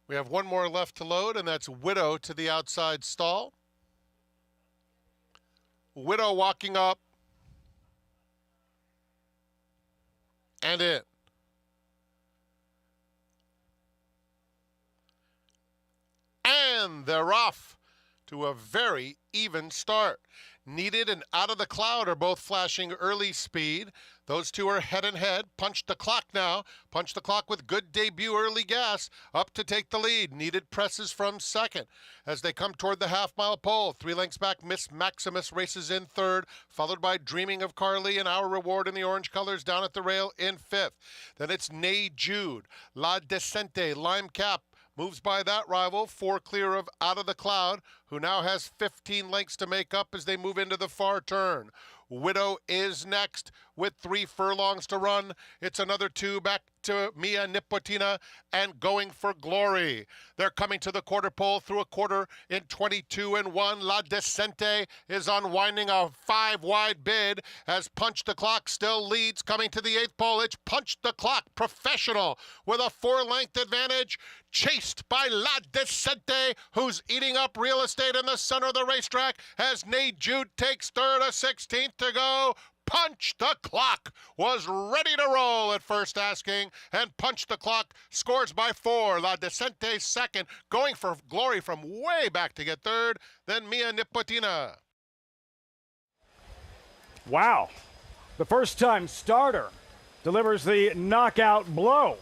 We have one more left to load, and that's Widow to the outside stall. Widow walking up. and in. And they're off to a very even start. Needed and Out of the Cloud are both flashing early speed. Those two are head and head. Punch the Clock now. Punch the Clock with good debut early gas. Up to take the lead. Needed presses from second. As they come toward the half-mile pole, 3 lengths back, Miss Maximus races in third, followed by Dreaming of Carly and Our Reward in the orange colors down at the rail in fifth. Then it's Nay Jude, La Decente, Lime Cap, moves by that rival, 4 clear of Out of the Cloud, who now has 15 lengths to make up as they move into the far turn. Widow is next with 3 furlongs to run. It's another 2 back to Mia Nipotina and Going for Glory. They're coming to the quarter pole through a quarter in 22 and 1. La Decente is unwinding a 5-wide bid as Punch the Clock still leads. Coming to the 8th pole, it's Punch the Clock Professional with a 4-length advantage, chased by La Decente, who's eating up real estate in the center of the racetrack as Nay Jude takes third, a 16th to go. Punch the Clock was ready to roll at first asking, and Punch the Clock scores by 4. La Decente second, Going for Glory from way back to get third, then Mia Nipotina. Wow. The first-time starter delivers the knockout blow.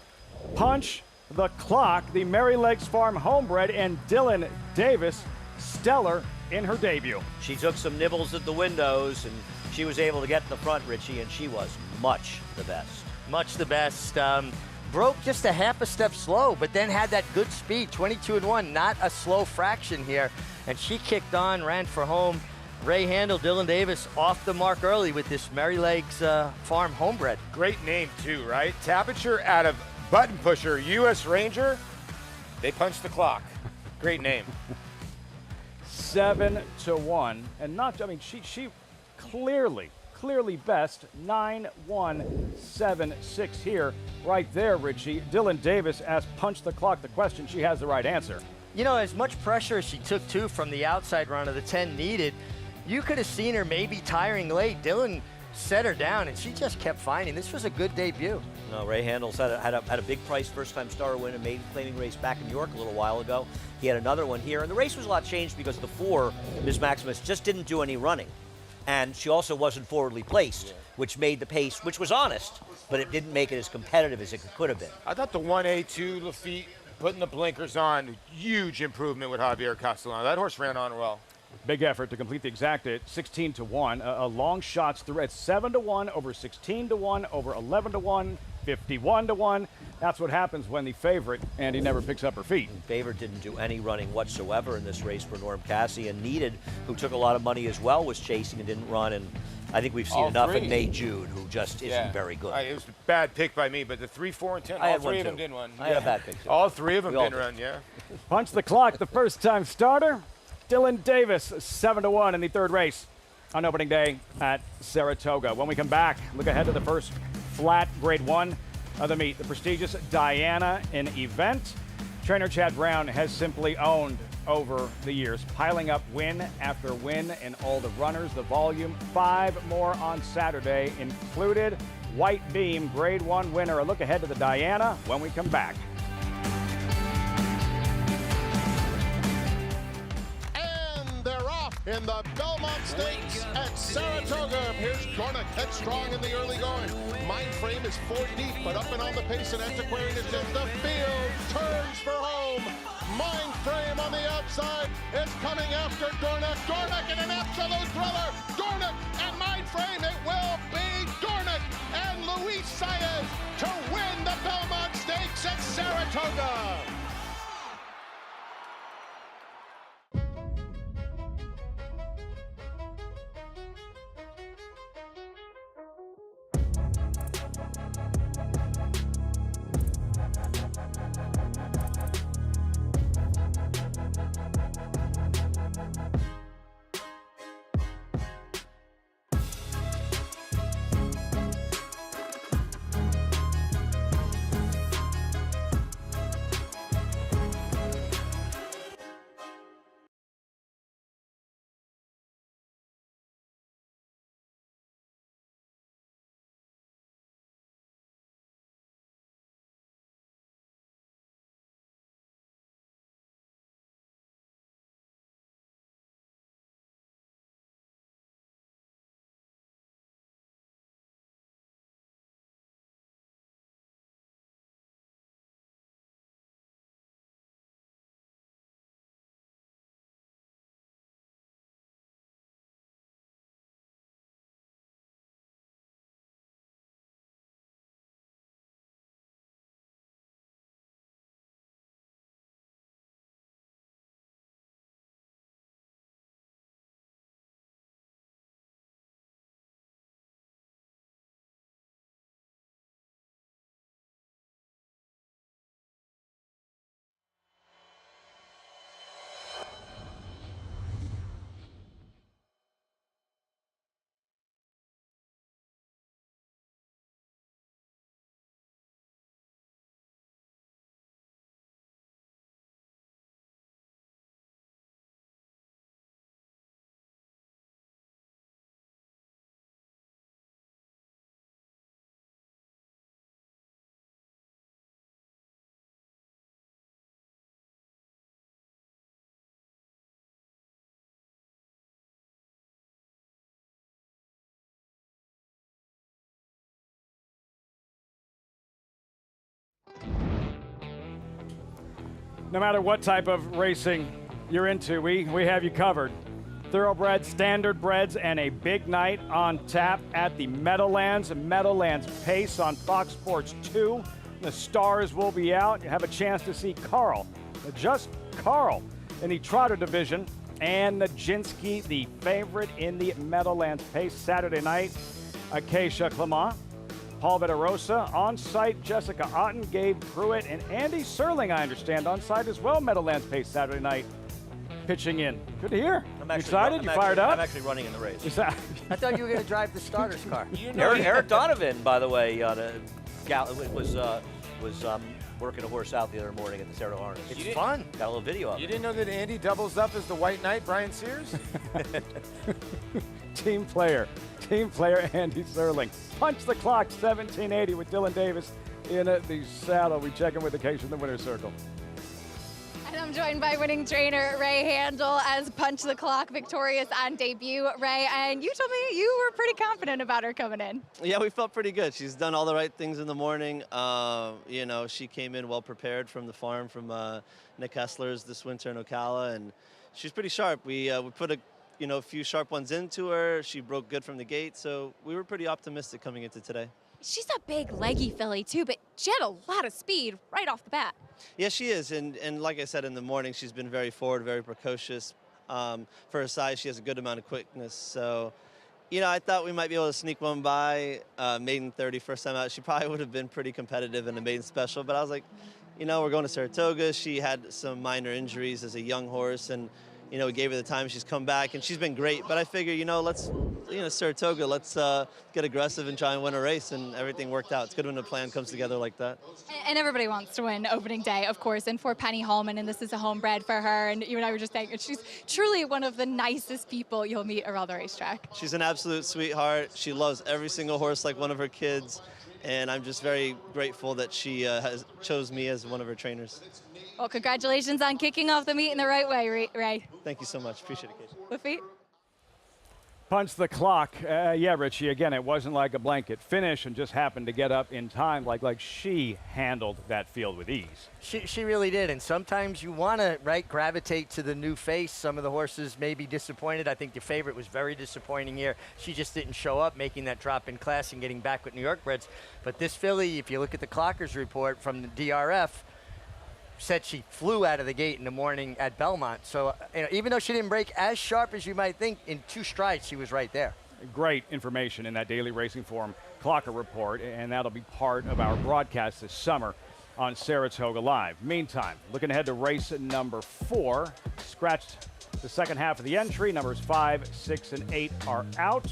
Punch the Clock, the Mary Legs Farm homebred, and Dylan Davis, stellar in her debut. She took some nibbles at the windows, and she was able to get in the front, Richie, and she was much the best. Much the best. Broke just a half a step slow, but then had that good speed, 22 and 1, not a slow fraction here. And she kicked on, ran for home. Ray Handel, Dylan Davis off the mark early with this Mary Legs Farm homebred. Great name too, right? Tapiture out of Button Pusher, U.S. Ranger. They punch the clock. Great name. 7-1, and not, I mean, she clearly best, 9-1-7-6 here, right there, Richie. Dylan Davis asked Punch the Clock the question. She has the right answer. You know, as much pressure as she took, too, from the outside run of the 10 needed, you could have seen her maybe tiring late. Dylan set her down, and she just kept finding. This was a good debut. No, Ray Handel's had a big price first-time starter win, a maiden claiming race back in New York a little while ago. He had another one here, and the race was a lot changed because the 4, Ms. Maximus, just didn't do any running. And she also wasn't forwardly placed, which made the pace, which was honest, but it didn't make it as competitive as it could have been. I thought the 1A2 Lafitte putting the blinkers on, huge improvement with Javier Castellano. That horse ran on well. Big effort to complete the exact at 16-1. A long shots through at 7-1, over 16-1, over 11-1, 51-1. That's what happens when the favorite, and he never picks up her feet. Favorite didn't do any running whatsoever in this race for Norm Cassie, and Needed, who took a lot of money as well, was chasing and didn't run. And I think we've seen enough of Nay Jude, who just isn't very good. It was a bad pick by me, but the 3, 4, and 10, I all had 3 one of them too. didn't run. I had a bad pick too. All 3 of them didn't run, Punch the Clock, the first-time starter. Dylan Davis, 7-1 in the third race on opening day at Saratoga. When we come back, look ahead to the first flat Grade 1 of the meet. The prestigious Diana in event. Trainer Chad Brown has simply owned over the years, piling up win after win in all the runners, the volume. 5 more on Saturday included. White Beam Grade 1 winner. A look ahead to the Diana when we come back. In the Belmont Stakes at Saratoga. Here's Dornick, headstrong in the early going. Mind Frame is 4 deep, but up and on the pace, and Antiquarian is in the field. Turns for home. Mind Frame on the outside is coming after Dornick. Dornick in an absolute thriller. Dornick and Mind Frame. It will be Dornick and Luis Saez to win the Belmont Stakes at Saratoga. No matter what type of racing you're into, we have you covered. Thoroughbreds, standard breds, and a big night on tap at the Metlands Pace on Fox Sports 2. The stars will be out. You have a chance to see Carl, just Carl, in the Trotter division, and Nijinsky, the favorite in the Metlands Pace. Saturday night, Acacia Clement, Paul Veterosa on site, Jessica Otten, Gabe Pruitt, and Andy Serling, I understand, on site as well. Metlands Pace Saturday night, pitching in. Good to hear. You excited? You fired up? I'm actually running in the race. I thought you were going to drive the starter's car. Eric Donovan, by the way, was working a horse out the other morning at the Saratoga Harness. It's fun. Got a little video of it. You didn't know that Andy doubles up as the White Knight, Brian Sears? Team player Andy Serling. Punch the clock, 1780 with Dylan Davis in the saddle. We check in with Acacia in the winner's circle. And I'm joined by winning trainer Ray Handel as Punch the Clock victorious on debut. Ray, and you told me you were pretty confident about her coming in. Yeah, we felt pretty good. She's done all the right things in the morning. You know, she came in well prepared from the farm from Nick Hessler's this winter in Ocala, and she's pretty sharp. We put a few sharp ones into her. She broke good from the gate, so we were pretty optimistic coming into today. She's a big, leggy filly, too, but she had a lot of speed right off the bat. Yeah, she is, and like I said in the morning, she's been very forward, very precocious. For her size, she has a good amount of quickness. So, you know, I thought we might be able to sneak one by. Maiden 30, first time out. She probably would have been pretty competitive in a maiden special, but I was like, you know, we're going to Saratoga. She had some minor injuries as a young horse, and you know, we gave her the time. She's come back, and she's been great. But I figure, Saratoga, let's get aggressive and try and win a race, and everything worked out. It's good when a plan comes together like that. And everybody wants to win opening day, of course, and for Penny Hallman, and this is a homebred for her. And you and I were just saying, she's truly one of the nicest people you'll meet around the racetrack. She's an absolute sweetheart. She loves every single horse like one of her kids, and I'm just very grateful that she has chose me as one of her trainers. Well, congratulations on kicking off the meet in the right way, Ray. Thank you so much. Appreciate it, Casey. Lafitte? Punch the clock. Yeah, Richie, again, it wasn't like a blanket finish and just happened to get up in time. Like she handled that field with ease. She really did, and sometimes you want to, gravitate to the new face. Some of the horses may be disappointed. I think the favorite was very disappointing here. She just didn't show up, making that drop in class and getting back with New York breds. But this filly, if you look at the Clockers report from the DRF, said she flew out of the gate in the morning at Belmont. So, even though she didn't break as sharp as you might think, in 2 strides, she was right there. Great information in that Daily Racing Form Clocker report, and that'll be part of our broadcast this summer on Saratoga Live. Meantime, looking ahead to race number 4. Scratched the second half of the entry. Numbers 5, 6, and 8 are out.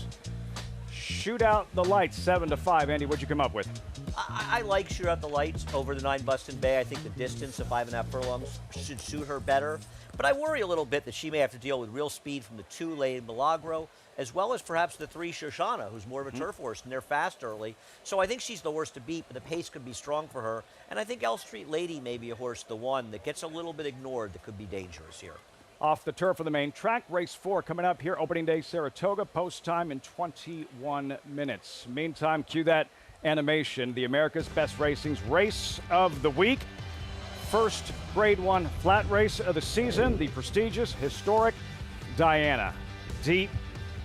Shoot out the lights, 7-5. Andy, what'd you come up with? I like Shoot Out the Lights over the 9 Buston Bay. I think the distance of 5.5 furlongs should suit her better. But I worry a little bit that she may have to deal with real speed from the 2 Lady Milagro, as well as perhaps the 3 Shoshana, who's more of a turf horse, and they're fast early. So I think she's the horse to beat, but the pace could be strong for her. And I think L Street Lady may be a horse, the one that gets a little bit ignored that could be dangerous here. Off the turf of the main track, race 4 coming up here, opening day Saratoga, post time in 21 minutes. Meantime, cue that animation, the America's Best Racing's race of the week. First grade 1 flat race of the season, the prestigious, historic Diana. Deep,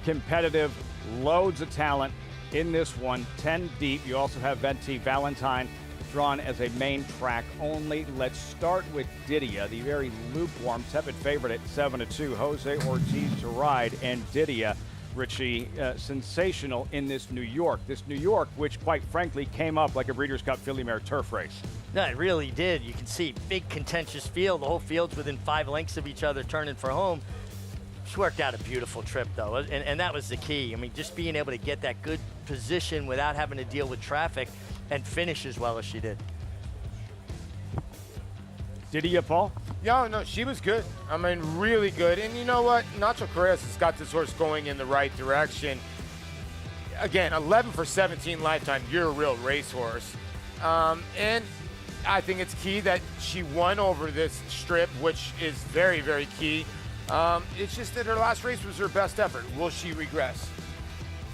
competitive, loads of talent in this one, 10 deep. You also have Venti Valentine drawn as a main track only. Let's start with Didia, the very lukewarm, tepid favorite at 7-2. Jose Ortiz to ride, and Didia, Richie, sensational in this New York. This New York, which quite frankly came up like a Breeders' Cup Filly Mare turf race. No, it really did. You can see big contentious field. The whole field's within 5 lengths of each other turning for home. She worked out a beautiful trip, though, and that was the key. I mean, just being able to get that good position without having to deal with traffic and finish as well as she did. Didia, Paul? Yeah, no, she was good. I mean, really good. And you know what? Nacho Correas has got this horse going in the right direction. Again, 11 for 17 lifetime. You're a real racehorse. And I think it's key that she won over this strip, which is very, very key. It's just that her last race was her best effort. Will she regress?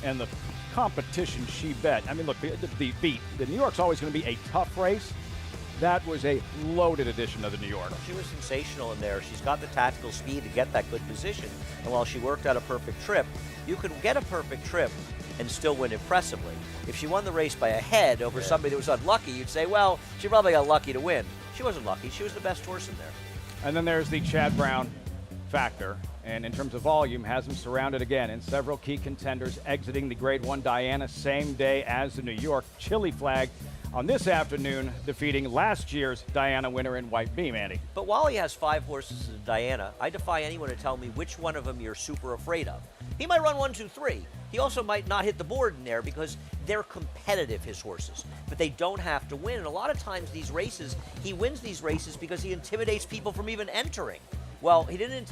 And the competition she bet. I mean, look, the New York's always going to be a tough race, That was a loaded edition of the New York. She was sensational in there. She's got the tactical speed to get that good position. And while she worked out a perfect trip, you could get a perfect trip and still win impressively. If she won the race by a head over somebody that was unlucky, you'd say, well, she probably got lucky to win. She wasn't lucky. She was the best horse in there. And then there's the Chad Brown factor. And in terms of volume, has him surrounded again in several key contenders, exiting the Grade 1 Diana same day as the New York. Chili Flag on this afternoon, defeating last year's Diana winner in White Beam, Andy. But while he has 5 horses in Diana, I defy anyone to tell me which one of them you're super afraid of. He might run 1, 2, 3. He also might not hit the board in there because they're competitive, his horses. But they don't have to win. And a lot of times these races, he wins these races because he intimidates people from even entering. Well, he didn't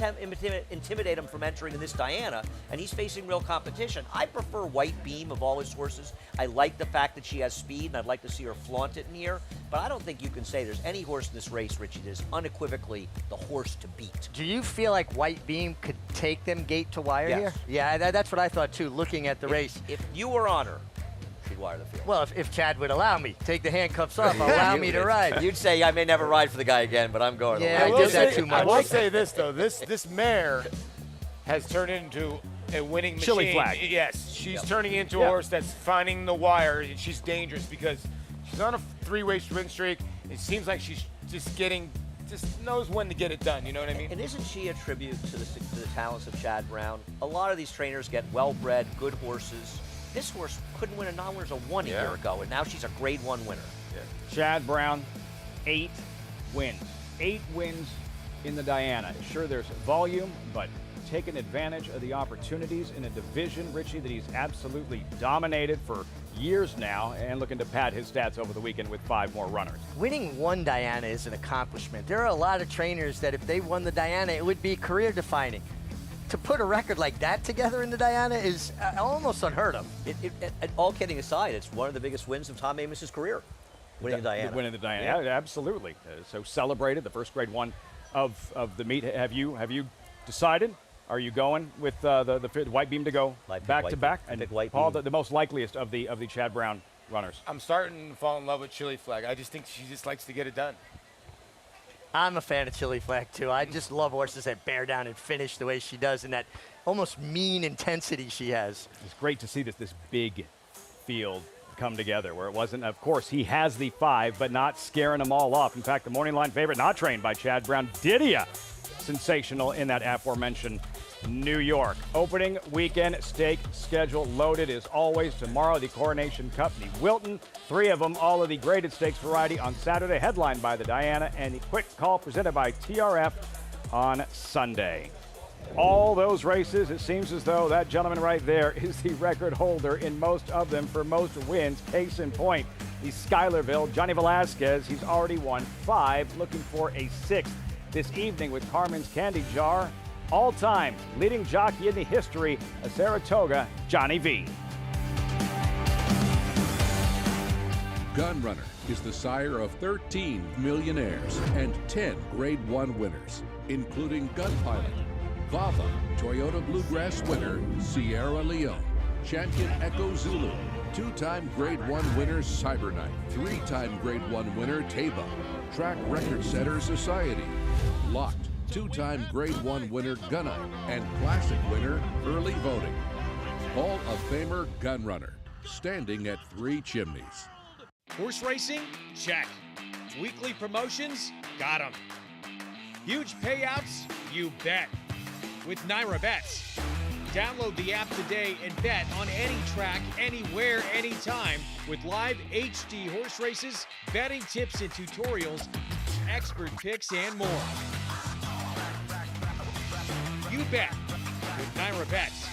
intimidate him from entering in this Diana, and he's facing real competition. I prefer White Beam of all his horses. I like the fact that she has speed, and I'd like to see her flaunt it in here. But I don't think you can say there's any horse in this race, Richie, that is unequivocally the horse to beat. Do you feel like White Beam could take them gate to wire here? Yeah, that's what I thought too, looking at the race. If you were on her, she'd wire the field. Well, if Chad would allow me, take the handcuffs off, allow me to ride. You'd say, I may never ride for the guy again, but I'm going. Yeah, I did that too much. I will say this, though. This mare has turned into a winning machine. Chili Flag. Yes, she's turning into a horse that's finding the wire, and she's dangerous because she's on a 3-race win streak. It seems like she's just knows when to get it done. You know what I mean? And isn't she a tribute to the talents of Chad Brown? A lot of these trainers get well-bred, good horses. This horse couldn't win a non-winner's a 1 a year ago, and now she's a Grade 1 winner. Chad Brown, 8 wins. 8 wins in the Diana. Sure, there's volume, but taking advantage of the opportunities in a division, Richie, that he's absolutely dominated for years now, and looking to pad his stats over the weekend with 5 more runners. Winning 1 Diana is an accomplishment. There are a lot of trainers that if they won the Diana, it would be career-defining. To put a record like that together in the Diana is almost unheard of. All kidding aside, it's one of the biggest wins of Tom Amos's career, winning the Diana. Winning the Diana, yeah, absolutely. So celebrated the first Grade 1 of the meet. Have you decided? Are you going with the White Beam to go back to back? And Paul, the most likeliest of the Chad Brown runners. I'm starting to fall in love with Chili Flag. I just think she just likes to get it done. I'm a fan of Chili Flag, too. I just love horses that bear down and finish the way she does and that almost mean intensity she has. It's great to see this big field come together where it wasn't, of course, he has the 5, but not scaring them all off. In fact, the morning line favorite, not trained by Chad Brown, Didia, sensational in that aforementioned New York. Opening weekend stake schedule loaded as always. Tomorrow, the Coronation Cup, the Wilton. 3 of them, all of the graded stakes variety on Saturday, headlined by the Diana, and the Quick Call presented by TRF on Sunday. All those races, it seems as though that gentleman right there is the record holder in most of them for most wins. Case in point, the Schuylerville, Johnny Velasquez, he's already won 5, looking for a 6th this evening with Carmen's Candy Jar. All-time leading jockey in the history of Saratoga, Johnny V. Gunrunner is the sire of 13 millionaires and 10 Grade 1 winners, including Gunpilot, Vava, Toyota Bluegrass winner Sierra Leone, champion Echo Zulu, 2-time Grade 1 winner Cyberknight, 3-time Grade 1 winner Taba, track record setter Society, Locked, 2-time Grade 1 winner Gunite, and Classic winner Early Voting. Hall of Famer Gunrunner, standing at 3 chimneys. Horse racing? Check. Weekly promotions? Got 'em. Huge payouts? You bet. With Naira Bets. Download the app today and bet on any track, anywhere, anytime with live HD horse races, betting tips and tutorials, expert picks, and more. You bet with Naira Bets.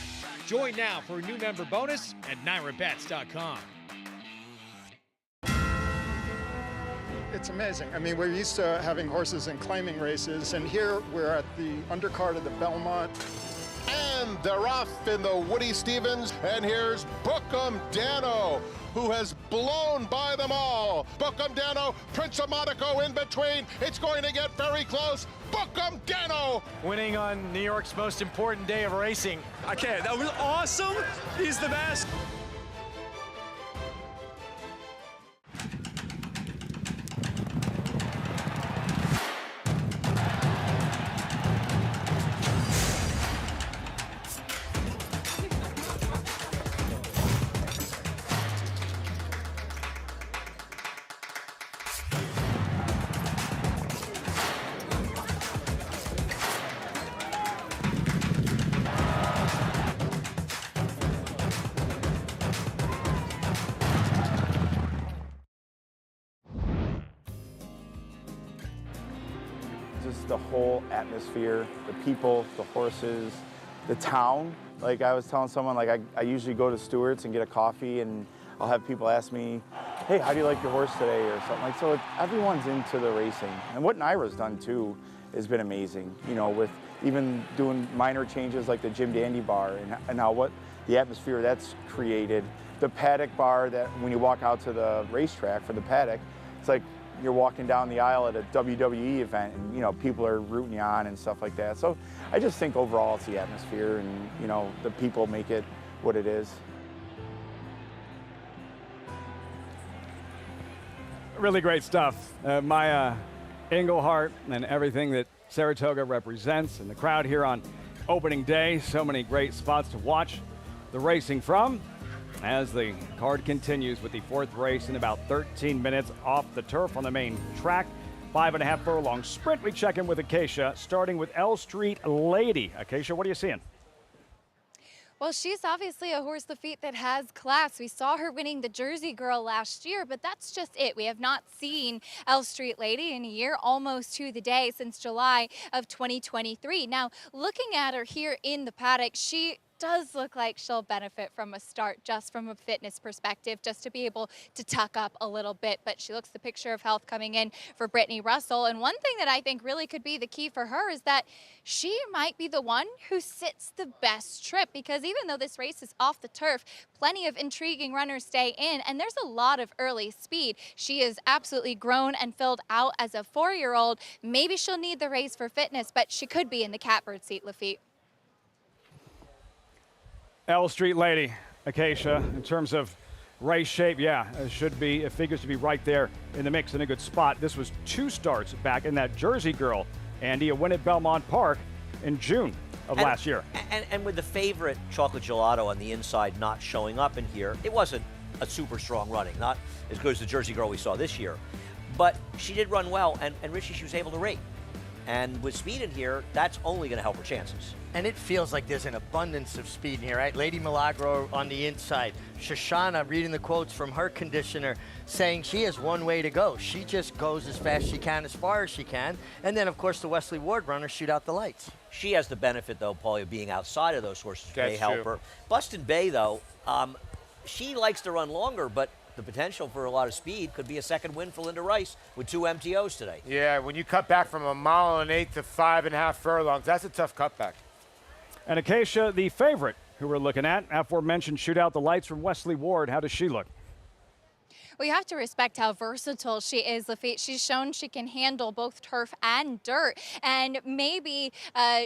Join now for a new member bonus at NairaBets.com. It's amazing. I mean, we're used to having horses in claiming races, and here we're at the undercard of the Belmont. And they're off in the Woody Stevens, and here's Bookham Dano, who has blown by them all. Bookham Dano, Prince of Monaco in between. It's going to get very close. Bookham Dano! Winning on New York's most important day of racing. I can't. That was awesome. He's the best. just the whole atmosphere, the people, the horses, the town. Like I was telling someone, like I usually go to Stewart's and get a coffee, and I'll have people ask me, hey, how do you like your horse today, or something like. So everyone's into the racing. And what Naira's done too has been amazing, you know, with even doing minor changes like the Jim Dandy bar and now what the atmosphere that's created. The paddock bar, that when you walk out to the racetrack for the paddock, it's like you're walking down the aisle at a WWE event, and you know, people are rooting you on and stuff like that. So I just think overall it's the atmosphere, and you know, the people make it what it is. Really great stuff. Maya Engelhart and everything that Saratoga represents, and the crowd here on opening day. So many great spots to watch the racing from as the card continues with the fourth race in about 13 minutes off the turf on the main track. 5.5 furlong sprint. We check in with Acacia, starting with L Street Lady. Acacia, what are you seeing? Well, she's obviously a horse, Lafitte, that has class. We saw her winning the Jersey Girl last year, but that's just it. We have not seen L Street Lady in a year, almost to the day, since July of 2023. Now, looking at her here in the paddock, she does look like she'll benefit from a start just from a fitness perspective, just to be able to tuck up a little bit. But she looks the picture of health coming in for Brittany Russell. And one thing that I think really could be the key for her is that she might be the one who sits the best trip, because even though this race is off the turf, plenty of intriguing runners stay in, and there's a lot of early speed. She is absolutely grown and filled out as a 4-year-old. Maybe she'll need the race for fitness, but she could be in the catbird seat, Lafitte. L Street Lady, Acacia, in terms of race shape, yeah, it figures to be right there in the mix in a good spot. This was 2 starts back in that Jersey Girl, Andy, a win at Belmont Park in June of last year. And with the favorite Chocolate Gelato on the inside not showing up in here, it wasn't a super strong running, not as good as the Jersey Girl we saw this year. But she did run well, and Richie, she was able to rate. And with speed in here, that's only going to help her chances. And it feels like there's an abundance of speed in here, right? Lady Milagro on the inside. Shoshana reading the quotes from her conditioner saying she has one way to go. She just goes as fast as she can, as far as she can. And then, of course, the Wesley Ward runners shoot out the lights. She has the benefit, though, Paulie, of being outside of those horses. That's may help true. her. Bustin' Bay, though, she likes to run longer, but the potential for a lot of speed could be a second win for Linda Rice with 2 MTOs today. Yeah, when you cut back from 1.8 miles to 5.5 furlongs, that's a tough cutback. And Acacia, the favorite who we're looking at, aforementioned Shoot Out the Lights from Wesley Ward. How does she look? Well, you have to respect how versatile she is, Lafitte. She's shown she can handle both turf and dirt, and maybe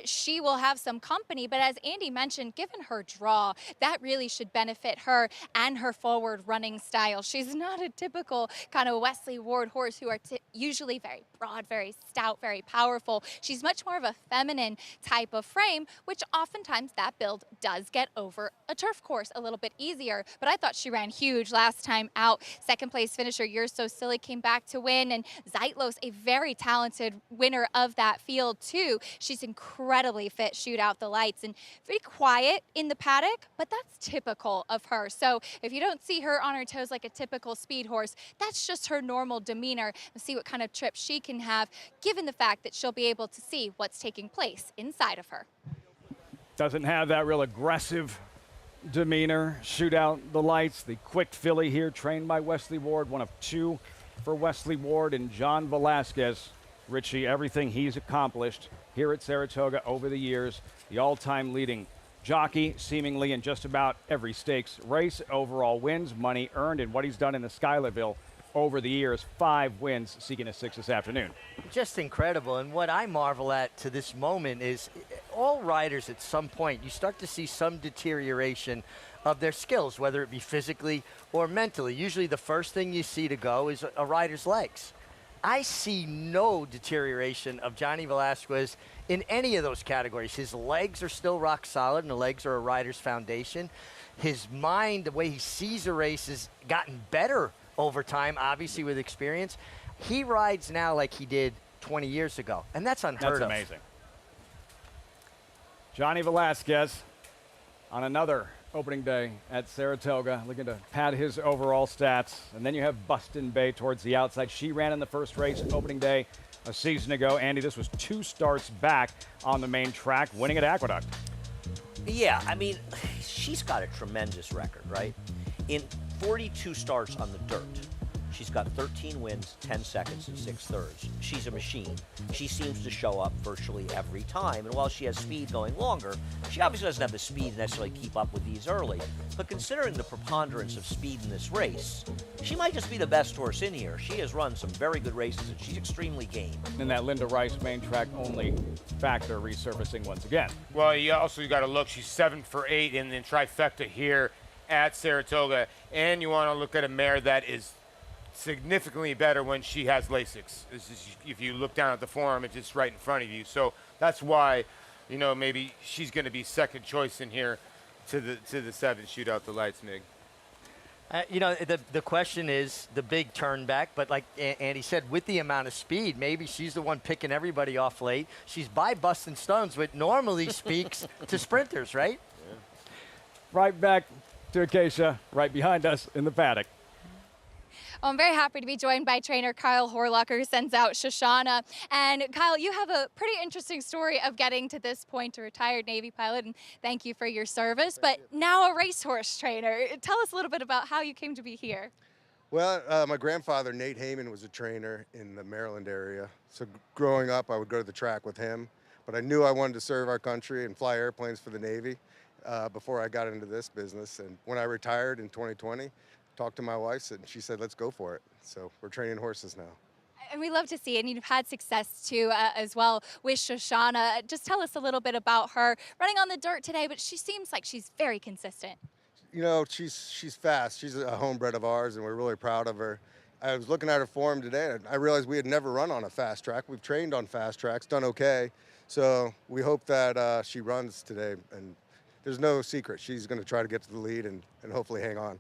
she will have some company, but as Andy mentioned, given her draw, that really should benefit her and her forward running style. She's not a typical kind of Wesley Ward horse who are usually very broad, very stout, very powerful. She's much more of a feminine type of frame, which oftentimes that build does get over a turf course a little bit easier, but I thought she ran huge last time out. Second place finisher, You're So Silly, came back to win, and Zeitlos, a very talented winner of that field too. She's incredibly fit, Shoot Out the Lights, and very quiet in the paddock, but that's typical of her. So if you don't see her on her toes like a typical speed horse, that's just her normal demeanor. We'll see what kind of trip she can have, given the fact that she'll be able to see what's taking place inside of her. Doesn't have that real aggressive demeanor. Shoot Out the Lights, the quick filly here, trained by Wesley Ward, one of 2 for Wesley Ward, and John Velasquez. Richie, everything he's accomplished here at Saratoga over the years, the all-time leading jockey, seemingly in just about every stakes race, overall wins, money earned, and what he's done in the Schuylerville over the years. 5 wins, seeking a 6th this afternoon. Just incredible. And what I marvel at to this moment is all riders at some point, you start to see some deterioration of their skills, whether it be physically or mentally. Usually the first thing you see to go is a rider's legs. I see no deterioration of Johnny Velasquez in any of those categories. His legs are still rock solid, and the legs are a rider's foundation. His mind, the way he sees a race, has gotten better over time, obviously with experience. He rides now like he did 20 years ago, and that's unheard of. That's amazing. Johnny Velasquez on another opening day at Saratoga, looking to pad his overall stats. And then you have Bustin' Bay towards the outside. She ran in the first race opening day a season ago. Andy, this was 2 starts back on the main track, winning at Aqueduct. Yeah, I mean, she's got a tremendous record, right? In 42 starts on the dirt, she's got 13 wins, 10 seconds, and 6/3. She's a machine. She seems to show up virtually every time, and while she has speed going longer, she obviously doesn't have the speed to necessarily keep up with these early. But considering the preponderance of speed in this race, she might just be the best horse in here. She has run some very good races, and she's extremely game. And that Linda Rice main track only factor resurfacing once again. Well, you got to look. She's 7 for 8 in the trifecta here at Saratoga, and you want to look at a mare that is significantly better when she has Lasix. If you look down at the form, it's just right in front of you. So that's why, maybe she's going to be second choice in here to the 7 shootout the lights, Mig. The question is the big turn back, but like Andy said, with the amount of speed, maybe she's the one picking everybody off late. She's by busting stones, which normally speaks to sprinters, right? Yeah. Right back to Acacia, right behind us in the paddock. Well, I'm very happy to be joined by trainer Kyle Horlocker, who sends out Shoshana. And Kyle, you have a pretty interesting story of getting to this point, a retired Navy pilot, and thank you for your service, but now a racehorse trainer. Tell us a little bit about how you came to be here. Well, my grandfather, Nate Heyman, was a trainer in the Maryland area. So growing up, I would go to the track with him. But I knew I wanted to serve our country and fly airplanes for the Navy before I got into this business. And when I retired in 2020, talked to my wife and she said, let's go for it. So we're training horses now. And we love to see it, and you've had success too as well with Shoshana. Just tell us a little bit about her running on the dirt today, but she seems like she's very consistent. She's fast. She's a homebred of ours, and we're really proud of her. I was looking at her form today, and I realized we had never run on a fast track. We've trained on fast tracks, done okay. So we hope that she runs today, and there's no secret. She's going to try to get to the lead and hopefully hang on.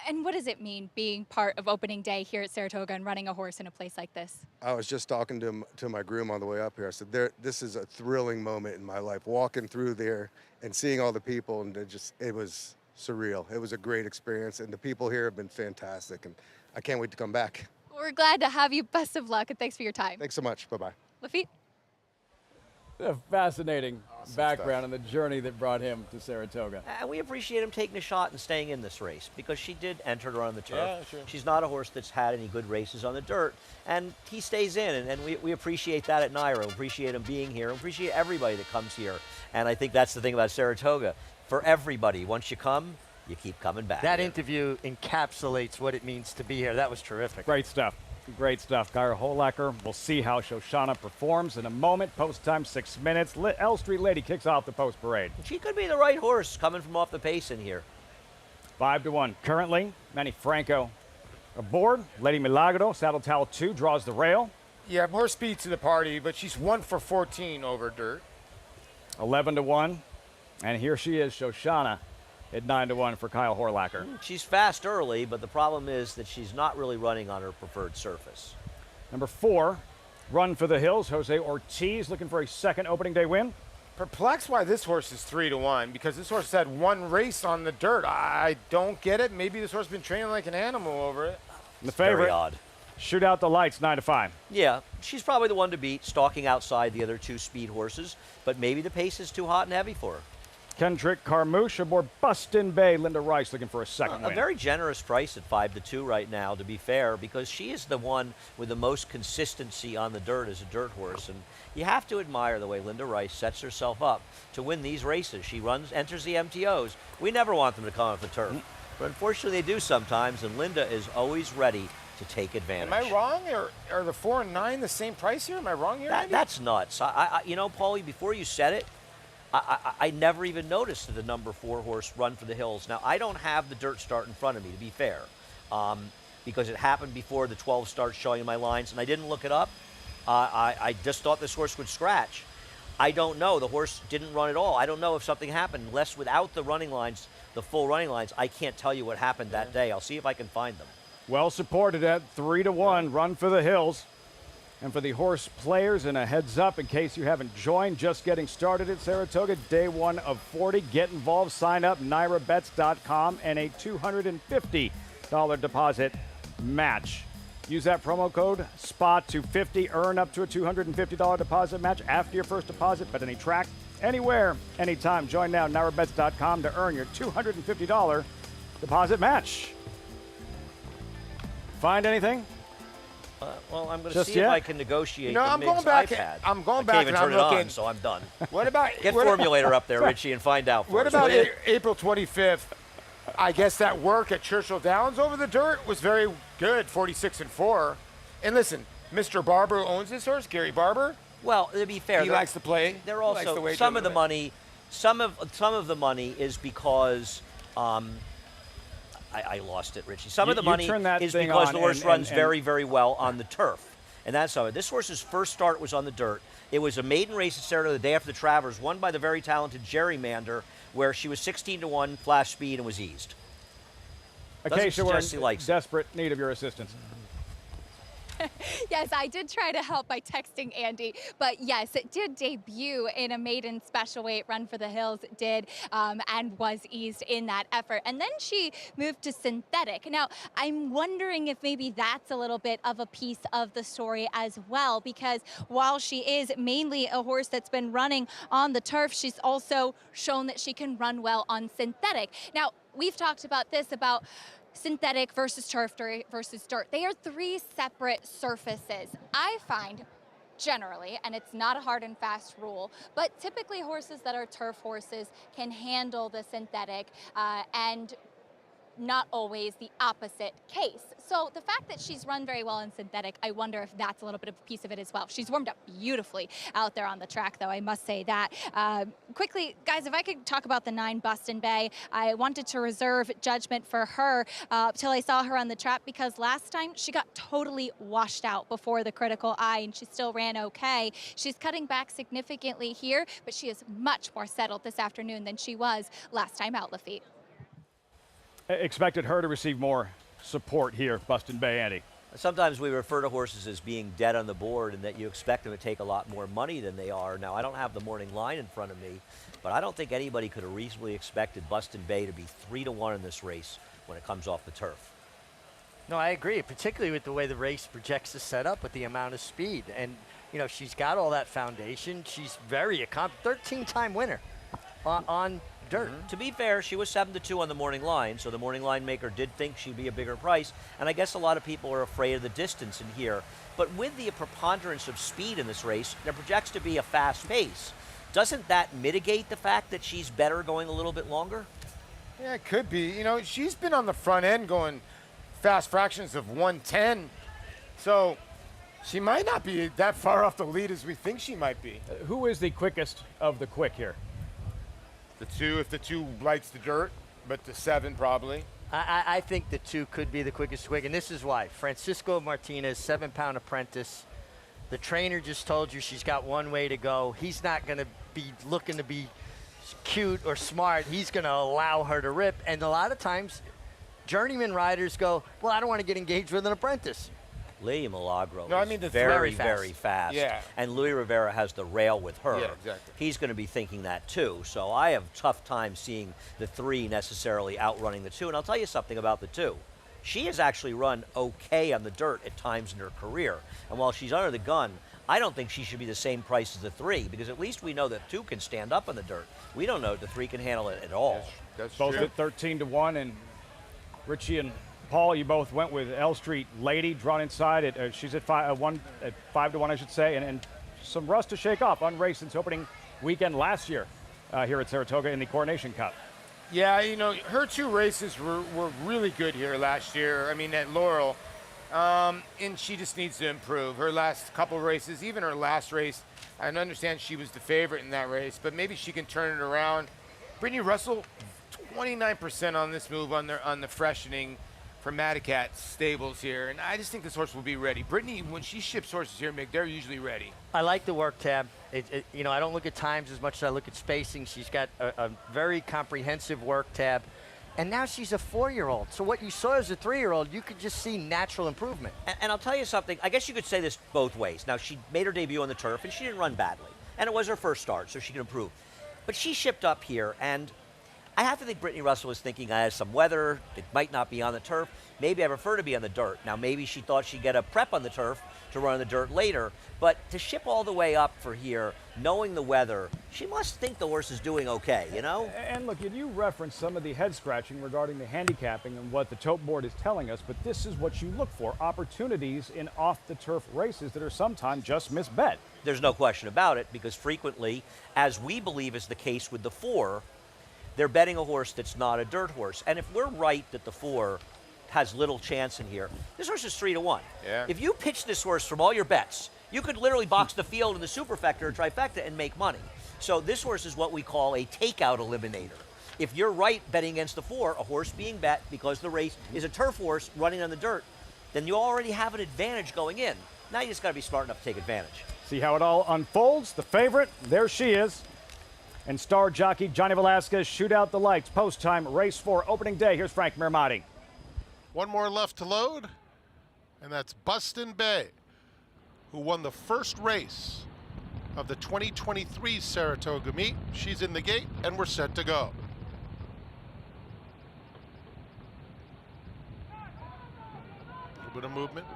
And what does it mean being part of opening day here at Saratoga and running a horse in a place like this? I was just talking to my groom on the way up here. I said, this is a thrilling moment in my life, walking through there and seeing all the people, and it was surreal. It was a great experience, and the people here have been fantastic, and I can't wait to come back. We're glad to have you. Best of luck, and thanks for your time. Thanks so much. Bye-bye. Lafitte? A fascinating background and the journey that brought him to Saratoga. And we appreciate him taking a shot and staying in this race because she did enter her on the turf. Yeah, sure. She's not a horse that's had any good races on the dirt, and he stays in, and we appreciate that at Nairo. Appreciate him being here. Appreciate everybody that comes here, and I think that's the thing about Saratoga. For everybody, once you come, you keep coming back. That interview encapsulates what it means to be here. That was terrific. Great stuff. Great stuff. Kyle Horlocker. We'll see how Shoshana performs in a moment. Post time 6 minutes. L Street Lady kicks off the post parade. She could be the right horse coming from off the pace in here. 5-1. Currently, Manny Franco aboard. Lady Milagro, Saddle Towel 2, draws the rail. Yeah, more speed to the party, but she's 1 for 14 over dirt. 11-1. And here she is, Shoshana, at 9-1 for Kyle Horlocker. She's fast early, but the problem is that she's not really running on her preferred surface. Number 4, Run for the Hills. Jose Ortiz looking for a second opening day win. Perplexed why this horse is 3-1 because this horse had 1 race on the dirt. I don't get it. Maybe this horse has been training like an animal over it. The favorite, very odd. Shoot Out the Lights, 9-5. Yeah, she's probably the one to beat, stalking outside the other 2 speed horses, but maybe the pace is too hot and heavy for her. Kendrick Carmouche aboard Bustin Bay. Linda Rice looking for a second win. A very generous price at 5-2 right now, to be fair, because she is the one with the most consistency on the dirt as a dirt horse. And you have to admire the way Linda Rice sets herself up to win these races. She enters the MTOs. We never want them to come off the turf, but unfortunately they do sometimes, and Linda is always ready to take advantage. Am I wrong? Are the 4 and 9 the same price here? Am I wrong here? That's nuts. Paulie, before you said it, I never even noticed that the number 4 horse Run for the Hills. Now, I don't have the dirt start in front of me, to be fair, because it happened before the 12 starts showing you my lines, and I didn't look it up. I just thought this horse would scratch. I don't know. The horse didn't run at all. I don't know if something happened. Unless without the running lines, the full running lines, I can't tell you what happened that day. I'll see if I can find them. Well supported at 3-1, Run for the Hills. And for the horse players, and a heads up in case you haven't joined, just getting started at Saratoga, day 1 of 40. Get involved, sign up, NairaBets.com, and a $250 deposit match. Use that promo code SPA250. Earn up to a $250 deposit match after your first deposit. Bet any track, anywhere, anytime. Join now at NyraBets.com to earn your $250 deposit match. Find anything? Well, I'm going to Just see yet? if I can negotiate the I'm Mig's going back. iPad. I'm going I back can't even and I'm turn it looking. on, so I'm done. What about Get what Formulator up there, Richie, and find out for What us, about will you? April 25th? I guess that work at Churchill Downs over the dirt was very good, 46-4. And listen, Mr. Barber owns this horse, Gary Barber. Well, to be fair, He likes to play. They're He likes to also wager some a of the little bit. money. Some of the money is because I lost it, Richie. Some of the You money turn that is thing because on the horse and- runs and- very, very well on the turf. And that's how this horse's first start was on the dirt. It was a maiden race at Saratoga the day after the Travers, won by the very talented Gerrymander, where she was 16-1, flash speed, and was eased. Doesn't Acacia, we're suggest he in likes it. desperate need of your assistance. Yes, I did try to help by texting Andy, but yes, it did debut in a maiden special weight run for the hills, and was eased in that effort. And then she moved to synthetic. Now, I'm wondering if maybe that's a little bit of a piece of the story as well, because while she is mainly a horse that's been running on the turf, she's also shown that she can run well on synthetic. Now, we've talked about this, about synthetic versus turf versus dirt. They are three separate surfaces. I find generally, and it's not a hard and fast rule, but typically horses that are turf horses can handle the synthetic and not always the opposite case. So the fact that she's run very well in synthetic, I wonder if that's a little bit of a piece of it as well. She's warmed up beautifully out there on the track, though, I must say that. Quickly, guys, if I could talk about the 9 Boston Bay, I wanted to reserve judgment for her till I saw her on the track, because last time she got totally washed out before the critical eye, and she still ran okay. She's cutting back significantly here, but she is much more settled this afternoon than she was last time out, Lafitte. Expected her to receive more support here, Boston Bay, Andy. Sometimes we refer to horses as being dead on the board and that you expect them to take a lot more money than they are. Now, I don't have the morning line in front of me, but I don't think anybody could have reasonably expected Boston Bay to be 3-1 in this race when it comes off the turf. No, I agree, particularly with the way the race projects the setup with the amount of speed. And, you know, she's got all that foundation. She's very accomplished, 13-time winner on dirt. To be fair, she was 7-2 on the morning line, so the morning line maker did think she'd be a bigger price, and I guess a lot of people are afraid of the distance in here. But with the preponderance of speed in this race, it projects to be a fast pace. Doesn't that mitigate the fact that she's better going a little bit longer? Yeah, it could be. You know, she's been on the front end going fast fractions of 110, so she might not be that far off the lead as we think she might be. Who is the quickest of the quick here? The 2, if the 2 likes the dirt, but the 7 probably. I think the 2 could be the quickest quick, and this is why. Francisco Martinez, 7-pound apprentice. The trainer just told you she's got one way to go. He's not going to be looking to be cute or smart. He's going to allow her to rip, and a lot of times journeyman riders go, well, I don't want to get engaged with an apprentice. Lee Milagro No, I is mean the very, very very fast. fast. Yeah. And Louis Rivera has the rail with her. Yeah, exactly. He's going to be thinking that too. So I have a tough time seeing the 3 necessarily outrunning the 2. And I'll tell you something about the 2. She has actually run okay on the dirt at times in her career. And while she's under the gun, I don't think she should be the same price as the 3, because at least we know that 2 can stand up on the dirt. We don't know if the 3 can handle it at all. That's Both true. at 13-1, and Richie and Paul, you both went with L Street Lady, drawn inside. She's at 5-1, I should say, and some rust to shake off. Unraced since opening weekend last year here at Saratoga in the Coronation Cup. Yeah, you know, her 2 races were really good here last year. I mean, at Laurel. And she just needs to improve. Her last couple races, even her last race, I understand she was the favorite in that race, but maybe she can turn it around. Brittany Russell, 29% on this move on the freshening from Madacat stables here, and I just think this horse will be ready. Brittany, when she ships horses here, Mick, they're usually ready. I like the work tab. You know, I don't look at times as much as I look at spacing. She's got a very comprehensive work tab. And now she's a 4-year-old. So what you saw as a 3-year-old, you could just see natural improvement. And I'll tell you something, I guess you could say this both ways. Now, she made her debut on the turf, and she didn't run badly. And it was her first start, so she can improve. But she shipped up here, and I have to think Brittany Russell was thinking I had some weather. It might not be on the turf. Maybe I prefer to be on the dirt. Now, maybe she thought she'd get a prep on the turf to run on the dirt later. But to ship all the way up for here, knowing the weather, she must think the horse is doing okay, you know? And look, you referenced some of the head scratching regarding the handicapping and what the tote board is telling us, but this is what you look for, opportunities in off-the-turf races that are sometimes just misbet. There's no question about it, because frequently, as we believe is the case with the 4, they're betting a horse that's not a dirt horse. And if we're right that the 4 has little chance in here, this horse is 3-1. Yeah. If you pitch this horse from all your bets, you could literally box the field in the superfecta or trifecta and make money. So this horse is what we call a takeout eliminator. If you're right betting against the 4, a horse being bet because the race is a turf horse running on the dirt, then you already have an advantage going in. Now you just got to be smart enough to take advantage. See how it all unfolds. The favorite, there she is. And star jockey Johnny Velasquez, shoot out the lights. Post time, race 4, opening day. Here's Frank Mermati. One more left to load, and that's Bustin' Bay, who won the first race of the 2023 Saratoga meet. She's in the gate, and we're set to go. A little bit of movement.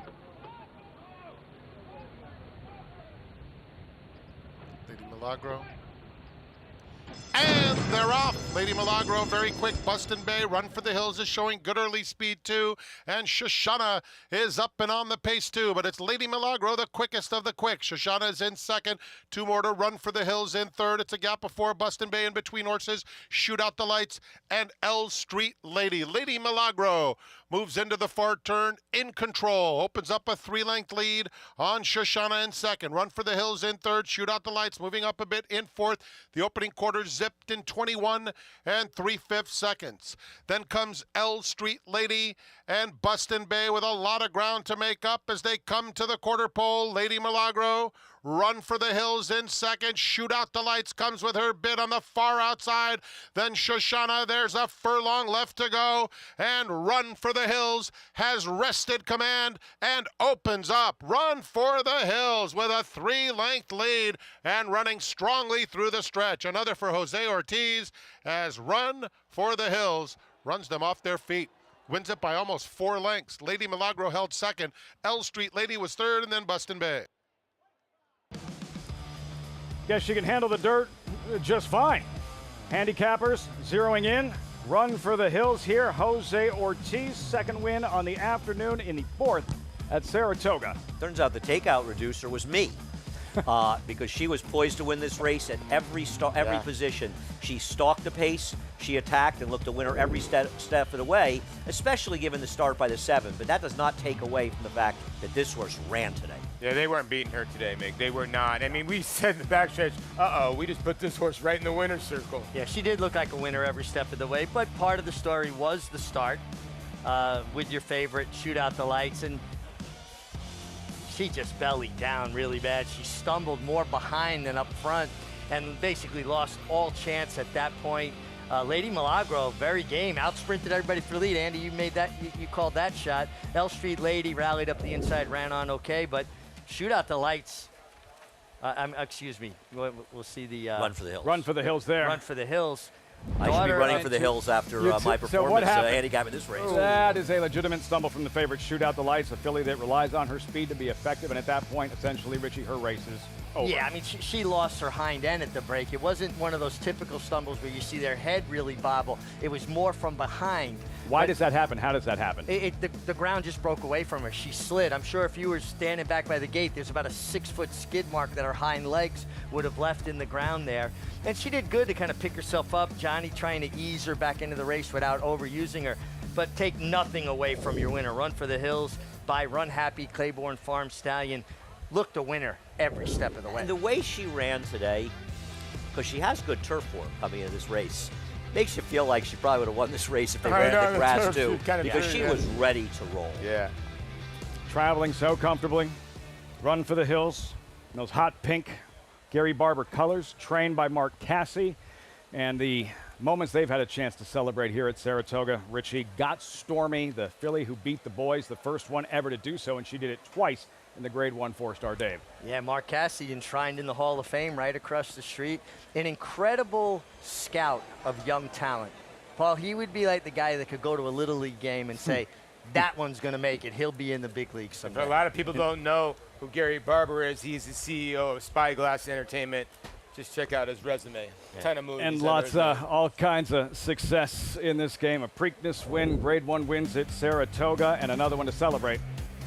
Lady Milagro. And they're off. Lady Milagro, very quick. Bustin' Bay, Run for the Hills is showing good early speed too. And Shoshana is up and on the pace too. But it's Lady Milagro, the quickest of the quick. Shoshana is in second. 2 more to Run for the Hills in third. It's a gap before Bustin' Bay in between horses. Shoot out the lights. And L Street Lady. Lady Milagro moves into the far turn in control. Opens up a 3-length lead on Shoshana in second. Run for the Hills in third. Shoot out the lights. Moving up a bit in fourth. The opening quarter zipped in 21 3/5 seconds. Then comes L Street Lady and Bustin' Bay with a lot of ground to make up as they come to the quarter pole. Lady Milagro, Run for the Hills in second. Shoot out the lights comes with her bid on the far outside. Then Shoshana, there's a furlong left to go. And Run for the Hills has wrested command and opens up. Run for the Hills with a 3-length lead and running strongly through the stretch. Another for Jose Ortiz as Run for the Hills runs them off their feet. Wins it by almost 4 lengths. Lady Milagro held second. L Street Lady was third, and then Bustin' Bay. Guess she can handle the dirt just fine. Handicappers zeroing in. Run for the Hills here. Jose Ortiz, second win on the afternoon in the 4th at Saratoga. Turns out the takeout reducer was me. Because she was poised to win this race at every position. She stalked the pace, she attacked and looked to win her every step of the way, especially given the start by the 7. But that does not take away from the fact that this horse ran today. Yeah, they weren't beating her today, Mick. They were not. I mean, we said in the backstretch, we just put this horse right in the winner's circle. Yeah, she did look like a winner every step of the way, but part of the story was the start with your favorite, shoot out the lights, and she just bellied down really bad. She stumbled more behind than up front and basically lost all chance at that point. Lady Milagro, very game, out-sprinted everybody for the lead. Andy, you made that, you called that shot. L Street Lady rallied up the inside, ran on okay, but shoot out the lights. Excuse me, we'll see the... Run for the Hills. Run for the Hills there. Run for the Hills. I should be running for the hills after my performance handicapping this race. That is a legitimate stumble from the favorite. Shoot out the lights, a filly that relies on her speed to be effective, and at that point, essentially, Richie, her race is over. Yeah, I mean, she lost her hind end at the break. It wasn't one of those typical stumbles where you see their head really bobble. It was more from behind. Why does that happen? How does that happen? The ground just broke away from her. She slid. I'm sure if you were standing back by the gate, there's about a 6-foot skid mark that her hind legs would have left in the ground there. And she did good to kind of pick herself up. Johnny trying to ease her back into the race without overusing her. But take nothing away from your winner. Run for the Hills by Run Happy Claiborne Farm Stallion. Looked a winner every step of the way. And the way she ran today, because she has good turf form coming into this race, makes you feel like she probably would have won this race if they ran the grass too, because she was ready to roll. Yeah. Traveling so comfortably. Run for the Hills. In those hot pink Gary Barber colors, trained by Mark Cassie. And the moments they've had a chance to celebrate here at Saratoga. Richie, Got Stormy, the filly who beat the boys, the first one ever to do so, and she did it twice in the Grade 1 4-star Dave. Yeah, Mark Cassie enshrined in the Hall of Fame right across the street. An incredible scout of young talent. Paul, he would be like the guy that could go to a Little League game and say, that one's going to make it. He'll be in the big leagues someday. A lot of people don't know who Gary Barber is. He's the CEO of Spyglass Entertainment. Just check out his resume. Ton of movies. And lots all kinds of success in this game. A Preakness win, Grade 1 wins at Saratoga, and another one to celebrate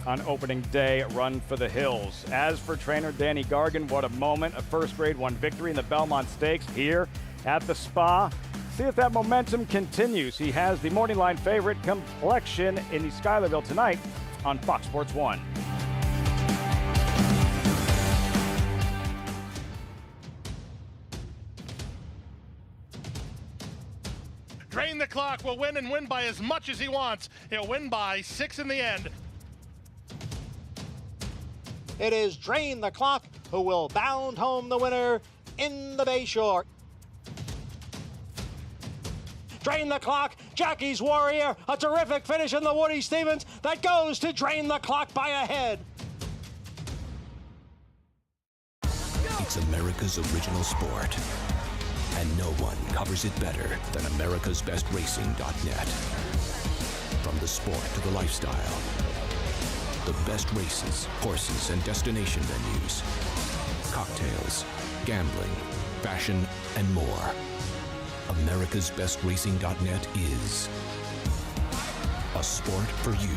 on opening day, Run for the Hills. As for trainer Danny Gargan, what a moment. A first Grade 1 victory in the Belmont Stakes here at the Spa. See if that momentum continues. He has the morning line favorite, Complexion, in the Schuylerville tonight on Fox Sports 1. Drain the Clock will win and win by as much as he wants. He'll win by 6 in the end. It is Drain the Clock who will bound home the winner in the Bayshore. Drain the Clock, Jackie's Warrior, a terrific finish in the Woody Stevens that goes to Drain the Clock by a head. It's America's original sport, and no one covers it better than americasbestracing.net. From the sport to the lifestyle, the best races, horses, and destination venues, cocktails, gambling, fashion, and more. americasbestracing.net is a sport for you.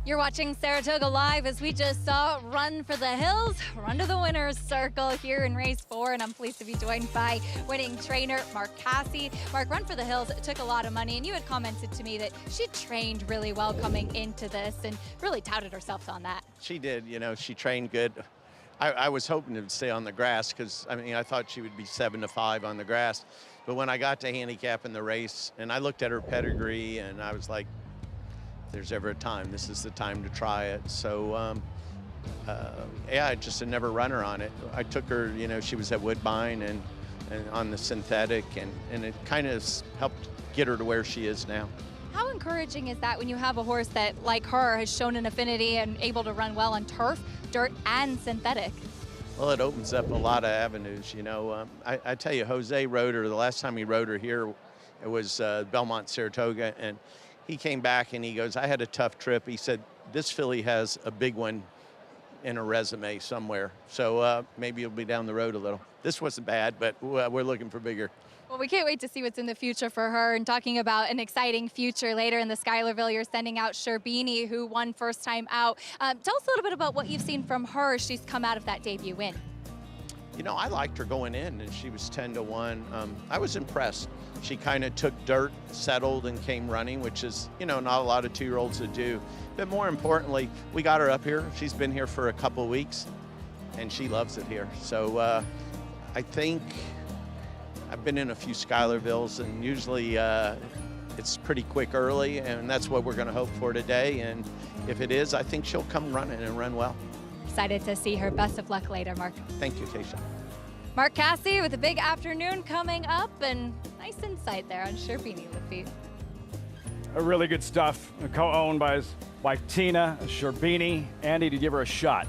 You're watching Saratoga Live as we just saw Run for the Hills, run to the winner's circle here in race 4, and I'm pleased to be joined by winning trainer Mark Cassey. Mark, Run for the Hills took a lot of money, and you had commented to me that she trained really well coming into this and really touted herself on that. She did, you know, she trained good. I was hoping to stay on the grass because, I mean, I thought she would be 7-5 on the grass. But when I got to handicapping the race, and I looked at her pedigree, and I was like, there's ever a time, this is the time to try it. So, yeah, I just had never run her on it. I took her, you know, she was at Woodbine and on the synthetic, and it kind of helped get her to where she is now. How encouraging is that when you have a horse that, like her, has shown an affinity and able to run well on turf, dirt, and synthetic? Well, it opens up a lot of avenues, you know. I tell you, Jose rode her, the last time he rode her here, it was Belmont, Saratoga, and he came back and he goes, I had a tough trip. He said, this filly has a big one in a resume somewhere. So maybe it'll be down the road a little. This wasn't bad, but we're looking for bigger. Well, we can't wait to see what's in the future for her. And talking about an exciting future later in the Schuylerville, you're sending out Sherbini, who won first time out. Tell us a little bit about what you've seen from her. She's come out of that debut win. You know, I liked her going in, and she was 10-1. I was impressed. She kind of took dirt, settled, and came running, which is, you know, not a lot of 2-year-olds that do. But more importantly, we got her up here. She's been here for a couple weeks, and she loves it here. So I think I've been in a few Schuylervilles, and usually it's pretty quick early, and that's what we're going to hope for today. And if it is, I think she'll come running and run well. Excited to see her. Best of luck later, Mark. Thank you, Tasha. Mark Cassie with a big afternoon coming up, and nice insight there on Sherbini Lafitte. Really good stuff. Co-owned by his wife Tina, Sherbini. Andy, to give her a shot.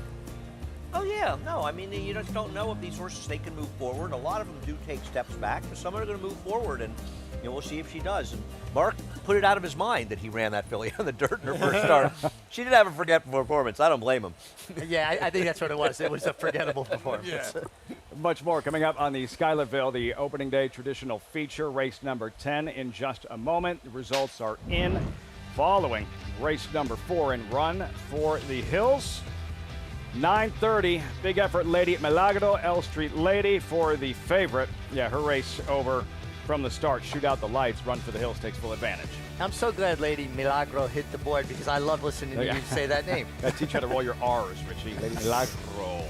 Oh, yeah. No, I mean, you just don't know if these horses, they can move forward. A lot of them do take steps back, but some are going to move forward, and we'll see if she does. And Mark put it out of his mind that he ran that filly on the dirt in her first start. She did have a forgettable performance. I don't blame him. Yeah, I think that's what it was. It was a forgettable performance. Yeah. Much more coming up on the Schuylerville, the opening day traditional feature, race number 10 in just a moment. The results are in. Following race number 4 and run for the Hills. 9:30, big effort Lady Milagro, L Street Lady for the favorite. Yeah, her race over from the start. Shoot out the lights, run for the Hills, takes full advantage. I'm so glad Lady Milagro hit the board because I love listening to you say that name. Gotta teach you how to roll your R's, Richie. Lady Milagro.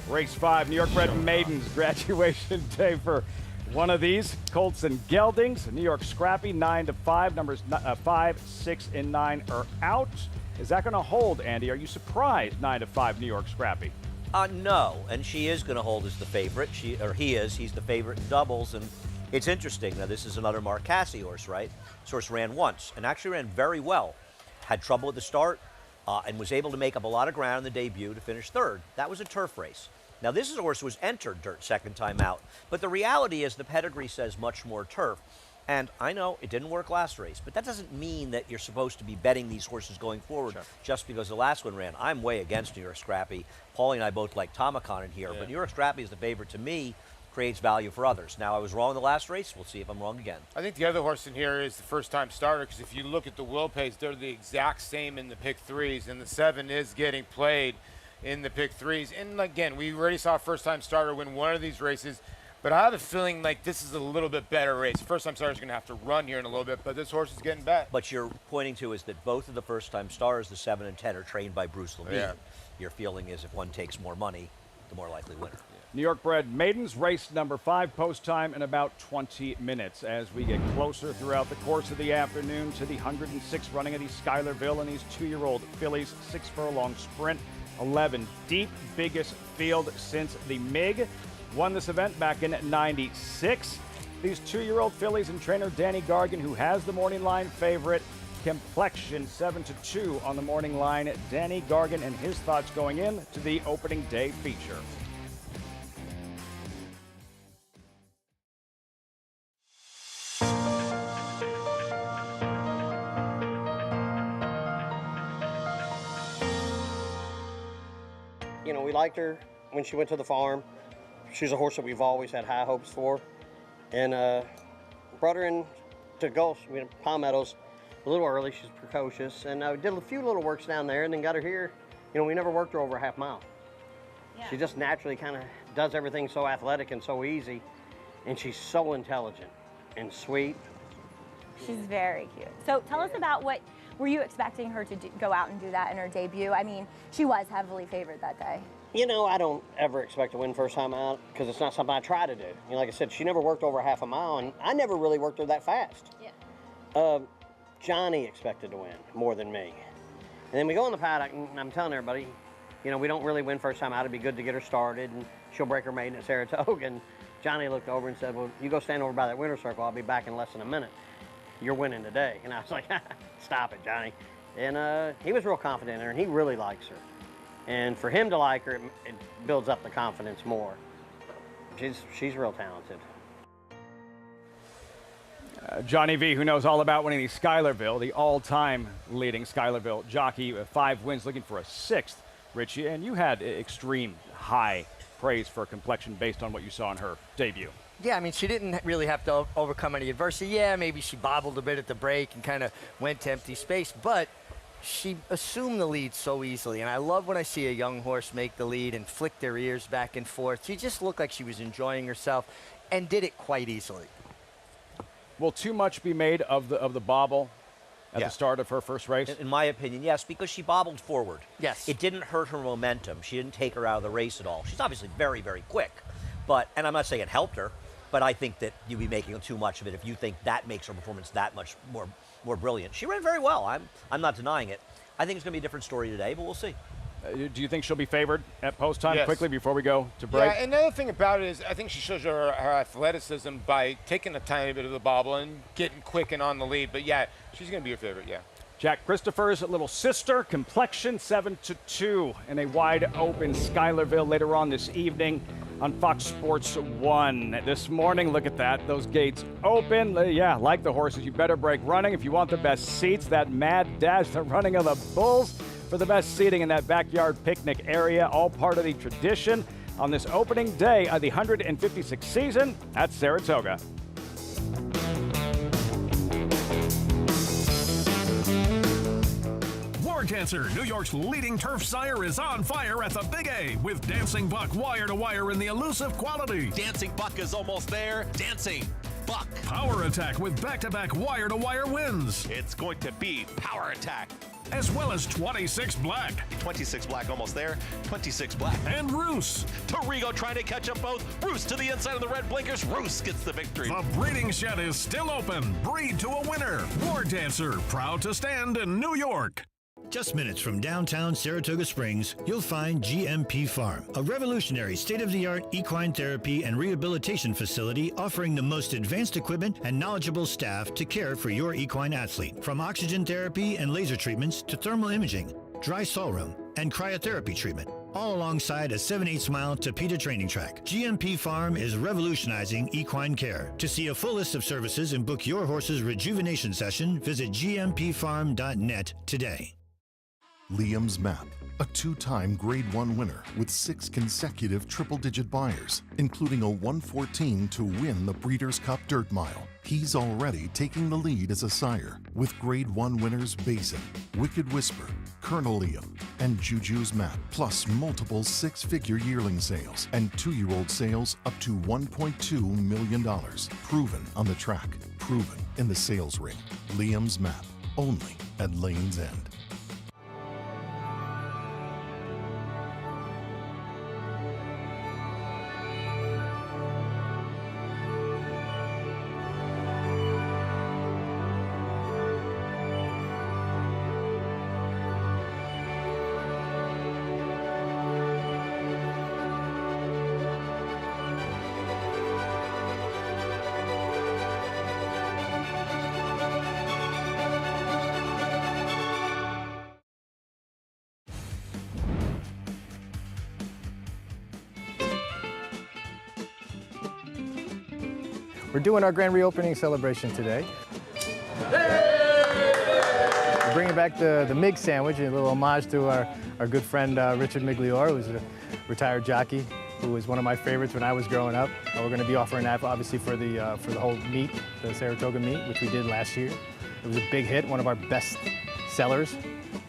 Race 5, New York bred maidens, graduation day for one of these. Colts and Geldings, New York Scrappy, 9-5. Numbers 5, 6, and 9 are out. Is that going to hold, Andy? Are you surprised 9-5 New York Scrappy? No, and she is going to hold as the favorite. He's the favorite in doubles, and it's interesting. Now, this is another Mark Cassie horse, right? This horse ran once and actually ran very well. Had trouble at the start and was able to make up a lot of ground in the debut to finish third. That was a turf race. Now, this is a horse who was entered dirt second time out, but the reality is the pedigree says much more turf. And I know it didn't work last race, but that doesn't mean that you're supposed to be betting these horses going forward just because the last one ran. I'm way against New York Scrappy. Paulie and I both like Tomicon in here, but New York Scrappy is the favorite to me, creates value for others. Now, I was wrong in the last race. We'll see if I'm wrong again. I think the other horse in here is the first-time starter, because if you look at the Will Pace, they're the exact same in the pick threes, and the 7 is getting played in the pick threes. And again, we already saw a first-time starter win one of these races. But I have a feeling like this is a little bit better race. First-time starter's going to have to run here in a little bit, but this horse is getting bet. What you're pointing to is that both of the first-time stars, the 7 and 10, are trained by Bruce Lemire. Yeah. Your feeling is if one takes more money, the more likely winner. New York bred maidens, race number 5, post time in about 20 minutes as we get closer throughout the course of the afternoon to the 106 running of the Schuylerville and these 2-year-old fillies, 6 furlong sprint, 11 deep, biggest field since the MIG. Won this event back in '96. These 2-year-old fillies and trainer Danny Gargan, who has the morning line favorite, Complexion, 7-2 on the morning line. Danny Gargan and his thoughts going in to the opening day feature. You know, we liked her when she went to the farm. She's a horse that we've always had high hopes for. And brought her in to Gulch, Palm Meadows, a little early. She's precocious. And we did a few little works down there and then got her here. You know, we never worked her over a half mile. Yeah. She just naturally kind of does everything so athletic and so easy. And she's so intelligent and sweet. She's very cute. So tell us about what, were you expecting her to go out and do that in her debut? I mean, she was heavily favored that day. You know, I don't ever expect to win first time out because it's not something I try to do. You know, like I said, she never worked over half a mile, and I never really worked her that fast. Yeah. Johnny expected to win more than me. And then we go in the paddock, and I'm telling everybody, you know, we don't really win first time out. It'd be good to get her started, and she'll break her maiden at Saratoga. And Johnny looked over and said, well, you go stand over by that winner's circle. I'll be back in less than a minute. You're winning today. And I was like, stop it, Johnny. And he was real confident in her, and he really likes her. And for him to like her, it builds up the confidence more. She's real talented. Johnny V, who knows all about winning the Schuylerville, the all-time leading Schuylerville jockey, 5 wins, looking for a 6th, Richie. And you had extreme high praise for Complexion based on what you saw in her debut. Yeah, I mean, she didn't really have to overcome any adversity. Yeah, maybe she bobbled a bit at the break and kind of went to empty space, but she assumed the lead so easily, and I love when I see a young horse make the lead and flick their ears back and forth. She just looked like she was enjoying herself and did it quite easily. Will too much be made of the bobble at the start of her first race? In my opinion, yes, because she bobbled forward. Yes. It didn't hurt her momentum. She didn't take her out of the race at all. She's obviously very, very quick, and I'm not saying it helped her, But I think that you'd be making too much of it if you think that makes her performance that much more brilliant. She ran very well. I'm not denying it. I think it's going to be a different story today, but we'll see. Do you think she'll be favored at post time? Yes. Quickly before we go to break. Yeah, another thing about it is I think she shows her athleticism by taking a tiny bit of the bobble and getting quick and on the lead. But yeah, she's going to be your favorite, yeah. Jack Christopher's little sister, Complexion, 7-2 in a wide open Schuylerville later on this evening on Fox Sports 1. This morning, look at that, those gates open. Yeah, like the horses, you better break running if you want the best seats. That mad dash, the running of the bulls for the best seating in that backyard picnic area, all part of the tradition on this opening day of the 156th season at Saratoga. War Dancer, New York's leading turf sire, is on fire at the Big A with Dancing Buck wire to wire in the elusive quality. Dancing Buck is almost there. Dancing Buck. Power Attack with back-to-back wire to wire wins. It's going to be Power Attack. As well as 26 Black. 26 Black almost there. 26 Black. And Roos. Torrigo trying to catch up both. Roos to the inside of the red blinkers. Roos gets the victory. The breeding shed is still open. Breed to a winner. War Dancer, proud to stand in New York. Just minutes from downtown Saratoga Springs, you'll find GMP Farm, a revolutionary state-of-the-art equine therapy and rehabilitation facility offering the most advanced equipment and knowledgeable staff to care for your equine athlete. From oxygen therapy and laser treatments to thermal imaging, dry soil room, and cryotherapy treatment, all alongside a 7/8 mile Torpedo training track. GMP Farm is revolutionizing equine care. To see a full list of services and book your horse's rejuvenation session, visit gmpfarm.net today. Liam's Map, a two-time Grade 1 winner with 6 consecutive triple-digit buyers, including a 114 to win the Breeders' Cup Dirt Mile. He's already taking the lead as a sire with Grade 1 winners Basin, Wicked Whisper, Colonel Liam, and Juju's Map, plus multiple 6-figure yearling sales and 2-year-old sales up to $1.2 million. Proven on the track, proven in the sales ring. Liam's Map, only at Lane's End. We're doing our grand reopening celebration today. We're bringing back the MIG sandwich, a little homage to our good friend Richard Migliore, who's a retired jockey, who was one of my favorites when I was growing up. We're going to be offering that obviously for the whole meet, the Saratoga meet, which we did last year. It was a big hit, one of our best sellers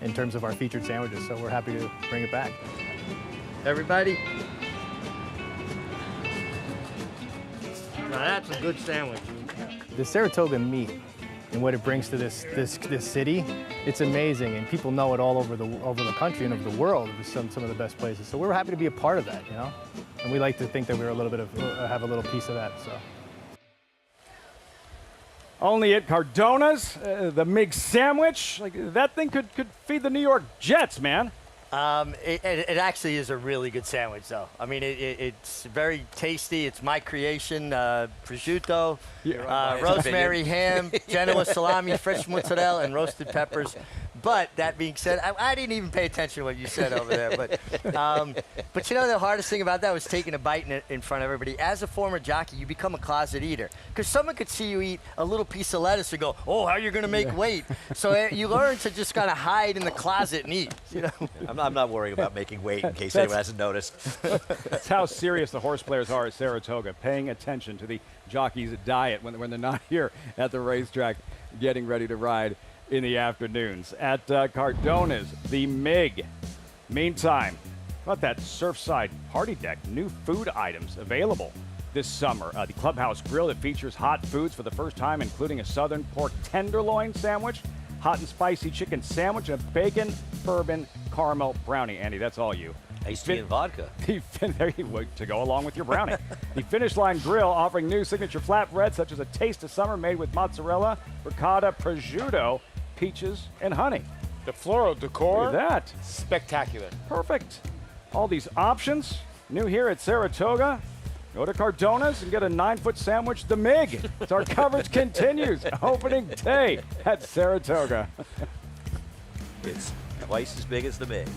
in terms of our featured sandwiches, so we're happy to bring it back. Everybody. Now that's a good sandwich. The Saratoga meat and what it brings to this city, it's amazing, and people know it all over the country and over the world. It's some of the best places. So we're happy to be a part of that, you know. And we like to think that we're a little bit of have a little piece of that. So. Only at Cardona's, the MIG sandwich, like that thing could feed the New York Jets, man. It actually is a really good sandwich, though. I mean, it's very tasty. It's my creation. Prosciutto, rosemary ham, Genoa salami, fresh mozzarella, and roasted peppers. But that being said, I didn't even pay attention to what you said over there. But you know, the hardest thing about that was taking a bite in front of everybody. As a former jockey, you become a closet eater. Because someone could see you eat a little piece of lettuce and go, oh, how are you going to make weight? So you learn to just kind of hide in the closet and eat. You know? I'm not worrying about making weight in case anyone hasn't noticed. That's how serious the horse players are at Saratoga, paying attention to the jockey's diet when they're not here at the racetrack getting ready to ride in the afternoons. At Cardona's, the MIG. Meantime, how about that Surfside Party Deck? New food items available this summer. The Clubhouse Grill that features hot foods for the first time, including a Southern pork tenderloin sandwich, hot and spicy chicken sandwich, and a bacon bourbon caramel brownie. Andy, that's all you. Iced tea and vodka. There you would to go along with your brownie. The Finish Line Grill offering new signature flatbreads such as a taste of summer made with mozzarella, ricotta, prosciutto, peaches, and honey. The floral decor. Look at that. Spectacular. Perfect. All these options. New here at Saratoga. Go to Cardona's and get a 9-foot sandwich, the MIG. So our coverage continues. Opening day at Saratoga. It's twice as big as the MIG.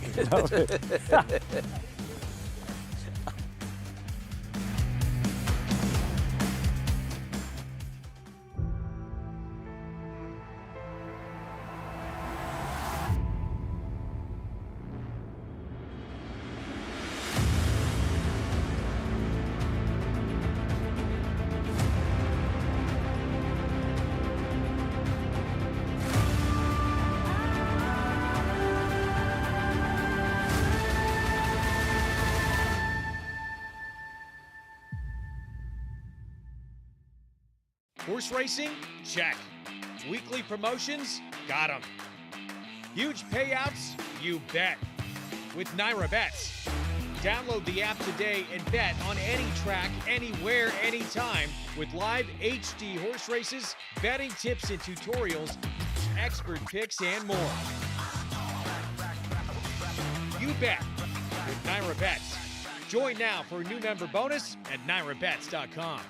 Horse racing? Check. Weekly promotions? Got 'em. Huge payouts? You bet. With Naira Bets. Download the app today and bet on any track, anywhere, anytime with live HD horse races, betting tips and tutorials, expert picks, and more. You bet with Naira Bets. Join now for a new member bonus at NairaBets.com.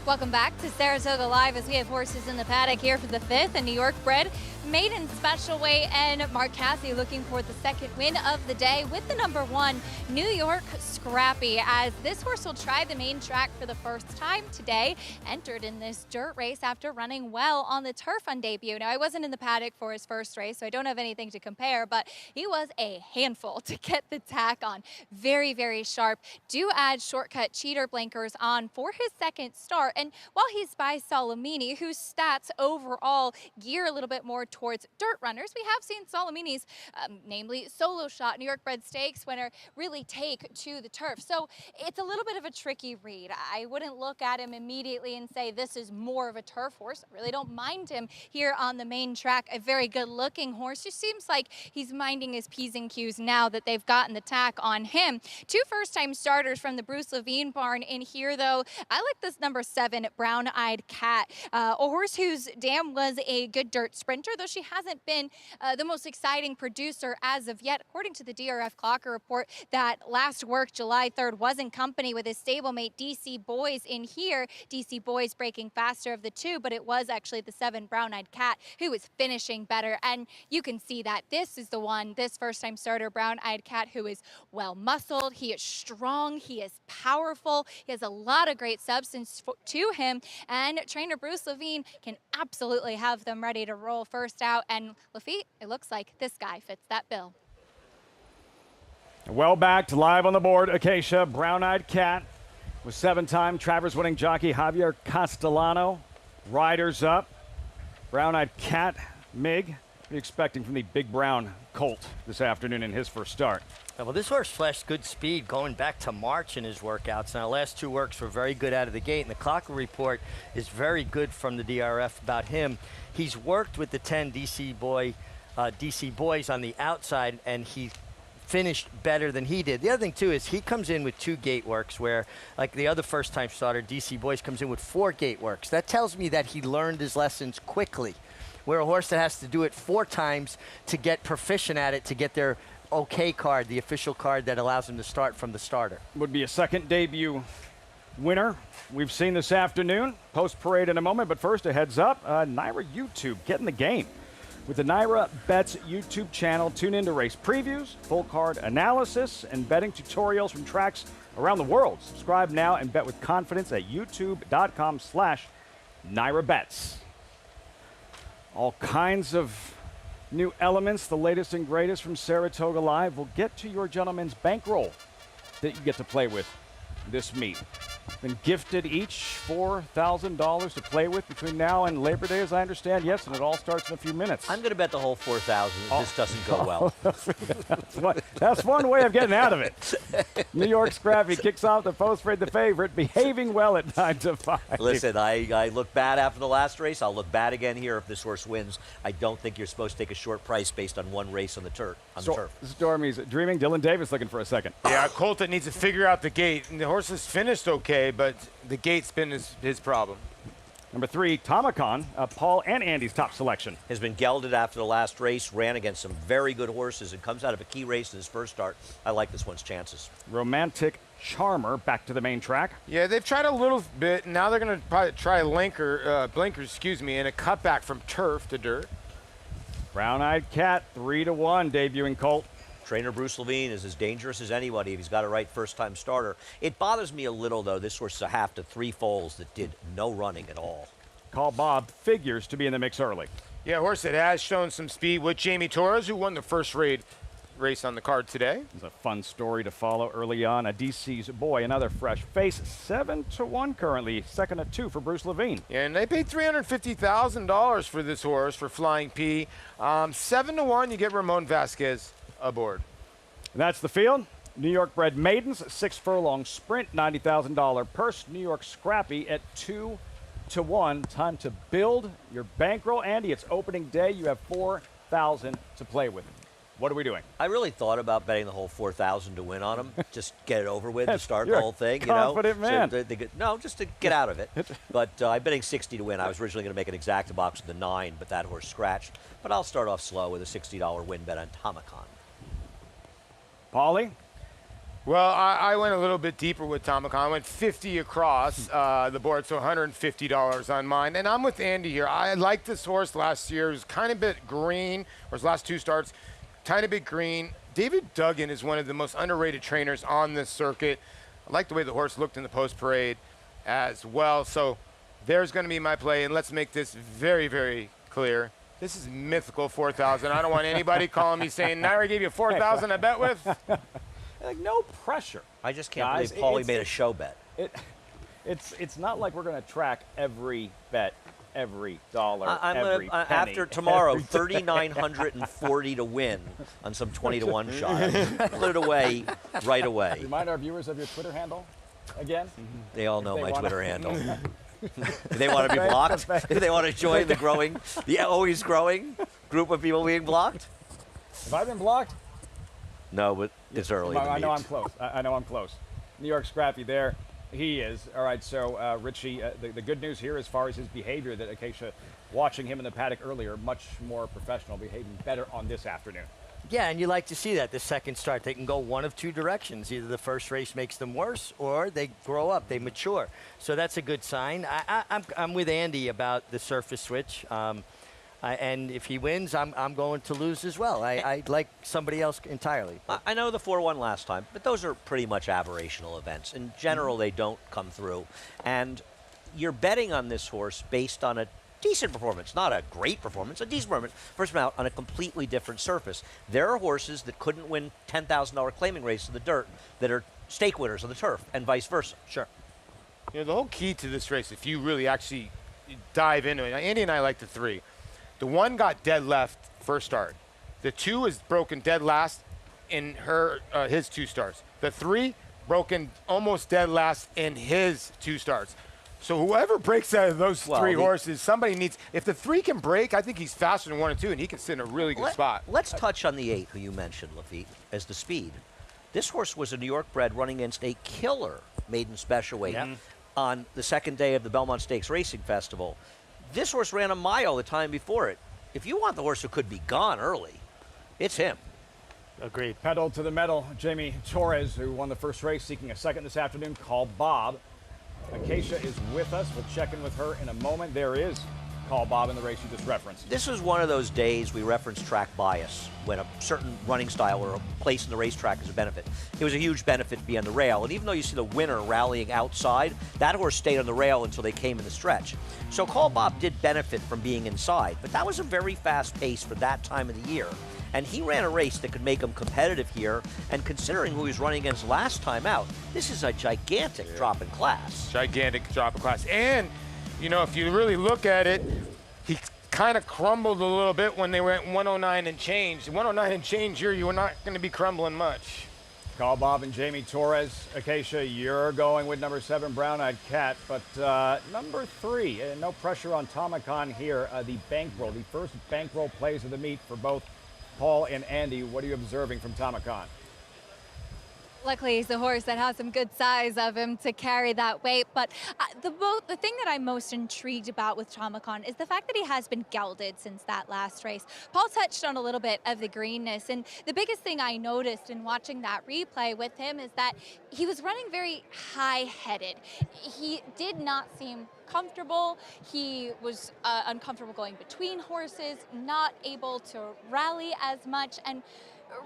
Welcome back to Saratoga Live as we have horses in the paddock here for the 5th, a New York bred maiden special weight, and Mark Cassidy looking for the second win of the day with the number 1 New York Scrappy, as this horse will try the main track for the first time today. Entered in this dirt race after running well on the turf on debut. Now, I wasn't in the paddock for his first race, so I don't have anything to compare, but he was a handful to get the tack on. Very, very sharp. Do add shortcut cheater blinkers on for his second start. And while he's by Salamini, whose stats overall gear a little bit more towards dirt runners, we have seen Salamini's, namely solo shot New York bred stakes winner, really take to the turf. So it's a little bit of a tricky read. I wouldn't look at him immediately and say this is more of a turf horse. I really don't mind him here on the main track. A very good looking horse. Just seems like he's minding his P's and Q's now that they've gotten the tack on him. 2 first-time starters from the Bruce Levine barn in here, though. I like this number 7, Brown Eyed Cat, a horse whose dam was a good dirt sprinter, though she hasn't been the most exciting producer as of yet. According to the DRF Clocker report, that last work July 3rd was in company with his stablemate DC Boys in here. DC Boys breaking faster of the 2, but it was actually the 7 Brown Eyed Cat who was finishing better, and you can see that this is the one, this first-time starter Brown Eyed Cat, who is well muscled, he is strong, he is powerful, he has a lot of great substance to him, and trainer Bruce Levine can absolutely have them ready to roll first out. And Lafitte, it looks like this guy fits that bill. Well backed, live on the board, Acacia, Brown-Eyed Cat with 7-time Travers winning jockey Javier Castellano. Riders up. Brown-Eyed Cat, Mig. What are you expecting from the Big Brown Colt this afternoon in his first start? Well, this horse flashed good speed going back to March in his workouts. Now, last 2 works were very good out of the gate, and the Clocker report is very good from the DRF about him. He's worked with the 10 DC boys on the outside, and he finished better than he did. The other thing, too, is he comes in with 2 gate works where, like the other first-time starter, DC Boys, comes in with 4 gate works. That tells me that he learned his lessons quickly, where a horse that has to do it 4 times to get proficient at it, to get their okay card, the official card that allows him to start from the starter. Would be a second debut winner we've seen this afternoon. Post-parade in a moment, but first a heads up. Naira YouTube, get in the game. With the Naira Bets YouTube channel, tune in to race previews, full card analysis, and betting tutorials from tracks around the world. Subscribe now and bet with confidence at youtube.com/NairaBets. All kinds of new elements, the latest and greatest from Saratoga Live. We'll get to your gentleman's bankroll that you get to play with this meet. Been gifted each $4,000 to play with between now and Labor Day, as I understand. Yes, and it all starts in a few minutes. I'm going to bet the whole 4,000 if this doesn't go well. That's one way of getting out of it. New York Scrappy kicks off the post-parade, the favorite, behaving well at 9 to 5. Listen, I looked bad after the last race. I'll look bad again here if this horse wins. I don't think you're supposed to take a short price based on one race on the turf. Stormy's dreaming. Dylan Davis looking for a second. Yeah, Colt that needs to figure out the gate. And the horse has finished okay, but the gate's been his problem. Number 3, Tomicon, Paul and Andy's top selection. Has been gelded after the last race, ran against some very good horses, and comes out of a key race in his first start. I like this one's chances. Romantic Charmer back to the main track. Yeah, they've tried a little bit, and now they're going to probably try blinkers, and a cutback from turf to dirt. Brown-Eyed Cat, 3-1, debuting Colt. Trainer Bruce Levine is as dangerous as anybody if he's got a right first-time starter. It bothers me a little, though, this horse is a half to 3 foals that did no running at all. Call Bob figures to be in the mix early. Yeah, a horse that has shown some speed with Jamie Torres, who won the first race on the card today. It's a fun story to follow early on. A DC's boy, another fresh face, 7-1 currently, second at 2 for Bruce Levine. Yeah, and they paid $350,000 for this horse for Flying P. 7-1, you get Ramon Vasquez aboard. And that's the field. New York bred maidens, 6 furlong sprint, $90,000 purse. New York Scrappy at 2-1. Time to build your bankroll. Andy, it's opening day. You have $4,000 to play with. What are we doing? I really thought about betting the whole 4,000 to win on him. Just get it over with to start You're the whole thing. Confident man. So no, just to get out of it. But I'm betting 60 to win. I was originally going to make an exacta box with the 9, but that horse scratched. But I'll start off slow with a $60 win bet on Tomicon. Paulie? Well, I went a little bit deeper with Tomicon. I went 50 across the board, so $150 on mine. And I'm with Andy here. I liked this horse last year. It was kind of a bit green, or his last 2 starts, tiny bit green. David Duggan is one of the most underrated trainers on this circuit. I like the way the horse looked in the post parade as well. So there's going to be my play, and let's make this very, very clear. This is mythical 4,000. I don't want anybody calling me saying, Naira gave you 4,000 to bet with. Like, no pressure. I just can't Guys, believe Paulie made a show bet. It's not like we're going to track every bet, every dollar, every penny. After tomorrow, 3,940 to win on some 20-1 shot. Put it away right away. Remind our viewers of your Twitter handle again. They all know my Twitter handle. If they want to be blocked, if they want to join the always growing group of people being blocked. Have I been blocked? No, but it's early. I know I'm close. I know I'm close. New York Scrappy there. He is. All right, so Richie, the good news here as far as his behavior, that Acacia, watching him in the paddock earlier, much more professional, behaving better on this afternoon. Yeah, and you like to see that the second start. They can go one of 2 directions. Either the first race makes them worse or they grow up, they mature. So that's a good sign. I'm with Andy about the surface switch. And if he wins, I'm going to lose as well. I like somebody else entirely. I know the 4-1 last time, but those are pretty much aberrational events. In general, they don't come through. And you're betting on this horse based on a decent performance, not a great performance, a decent performance. First time out on a completely different surface. There are horses that couldn't win $10,000 claiming races in the dirt that are stake winners on the turf, and vice versa. Sure. You know, the whole key to this race, if you really actually dive into it, Andy and I like the 3. The 1 got dead left first start. The 2 is broken dead last in his 2 starts. The 3 broken almost dead last in his 2 starts. So whoever breaks out of those 3 horses, somebody needs. If the 3 can break, I think he's faster than 1 and 2, and he can sit in a really good spot. Let's touch on the 8, who you mentioned, Lafitte, as the speed. This horse was a New York bred running against a killer maiden special weight on the second day of the Belmont Stakes Racing Festival. This horse ran a mile the time before it. If you want the horse who could be gone early, it's him. Agreed. Pedal to the metal, Jamie Torres, who won the first race, seeking a second this afternoon, Call Bob. Acacia is with us. We'll check in with her in a moment. There is Call Bob in the race you just referenced. This was one of those days we referenced track bias, when a certain running style or a place in the racetrack is a benefit. It was a huge benefit to be on the rail, and even though you see the winner rallying outside, that horse stayed on the rail until they came in the stretch. So Call Bob did benefit from being inside, but that was a very fast pace for that time of the year. And he ran a race that could make him competitive here, and considering who he was running against last time out, this is a gigantic drop in class. Gigantic drop in class. And, you know, if you really look at it, he kind of crumbled a little bit when they went 109 and change. 109 and change here, you were not going to be crumbling much. Call Bob and Jamie Torres. Acacia, you're going with number 7, Brown Eyed Cat, but number 3, no pressure on Tomicon here. The bankroll, the first bankroll plays of the meet for both Paul and Andy. What are you observing from Tomicon? Luckily, he's a horse that has some good size of him to carry that weight. But the thing that I'm most intrigued about with Tomicon is the fact that he has been gelded since that last race. Paul touched on a little bit of the greenness, and the biggest thing I noticed in watching that replay with him is that he was running very high-headed. He did not seem comfortable. He was uncomfortable going between horses, not able to rally as much. And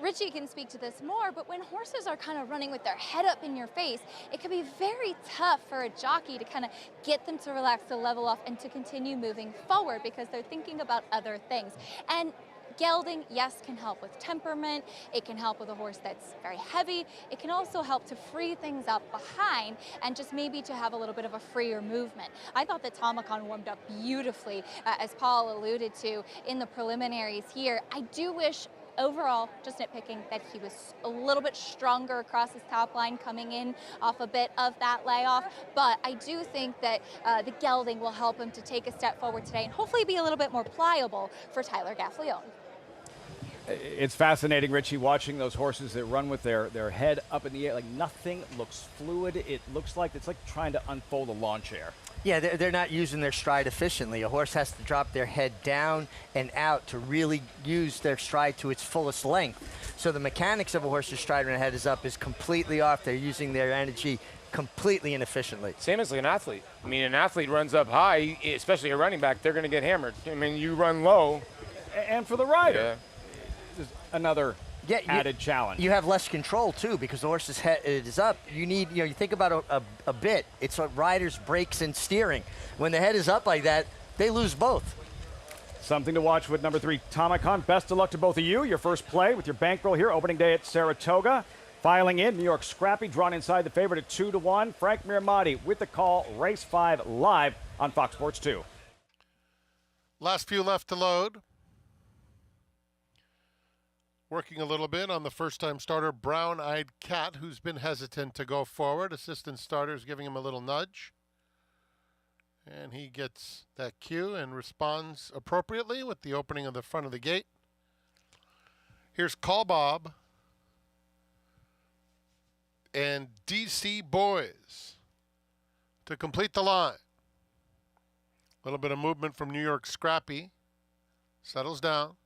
Richie can speak to this more, but when horses are kind of running with their head up in your face, it can be very tough for a jockey to kind of get them to relax, to level off, and to continue moving forward because they're thinking about other things. And gelding, yes, can help with temperament. It can help with a horse that's very heavy. It can also help to free things up behind and just maybe to have a little bit of a freer movement. I thought that Tomicon warmed up beautifully, as Paul alluded to in the preliminaries here. I do wish, overall, just nitpicking, that he was a little bit stronger across his top line coming in off a bit of that layoff, but I do think that the gelding will help him to take a step forward today and hopefully be a little bit more pliable for Tyler Gaffalione. It's fascinating, Richie, watching those horses that run with their head up in the air. Like, nothing looks fluid. It looks like it's like trying to unfold a lawn chair. Yeah, they're not using their stride efficiently. A horse has to drop their head down and out to really use their stride to its fullest length. So the mechanics of a horse's stride when the head is up is completely off. They're using their energy completely inefficiently. Same as an athlete. I mean, an athlete runs up high, especially a running back, they're going to get hammered. I mean, you run low. And for the rider, another added challenge. You have less control too because the horse's head is up. You need, you think about a bit. It's what riders, brakes, and steering. When the head is up like that, they lose both. Something to watch with number 3, Tomicon. Best of luck to both of you. Your first play with your bankroll here, opening day at Saratoga. Filing in, New York Scrappy, drawn inside the favorite at 2-1. Frank Miramati with the call, race 5 live on Fox Sports 2. Last few left to load. Working a little bit on the first-time starter, Brown Eyed Cat, who's been hesitant to go forward. Assistant starters giving him a little nudge. And he gets that cue and responds appropriately with the opening of the front of the gate. Here's Call Bob and DC Boys to complete the line. A little bit of movement from New York Scrappy. Settles down.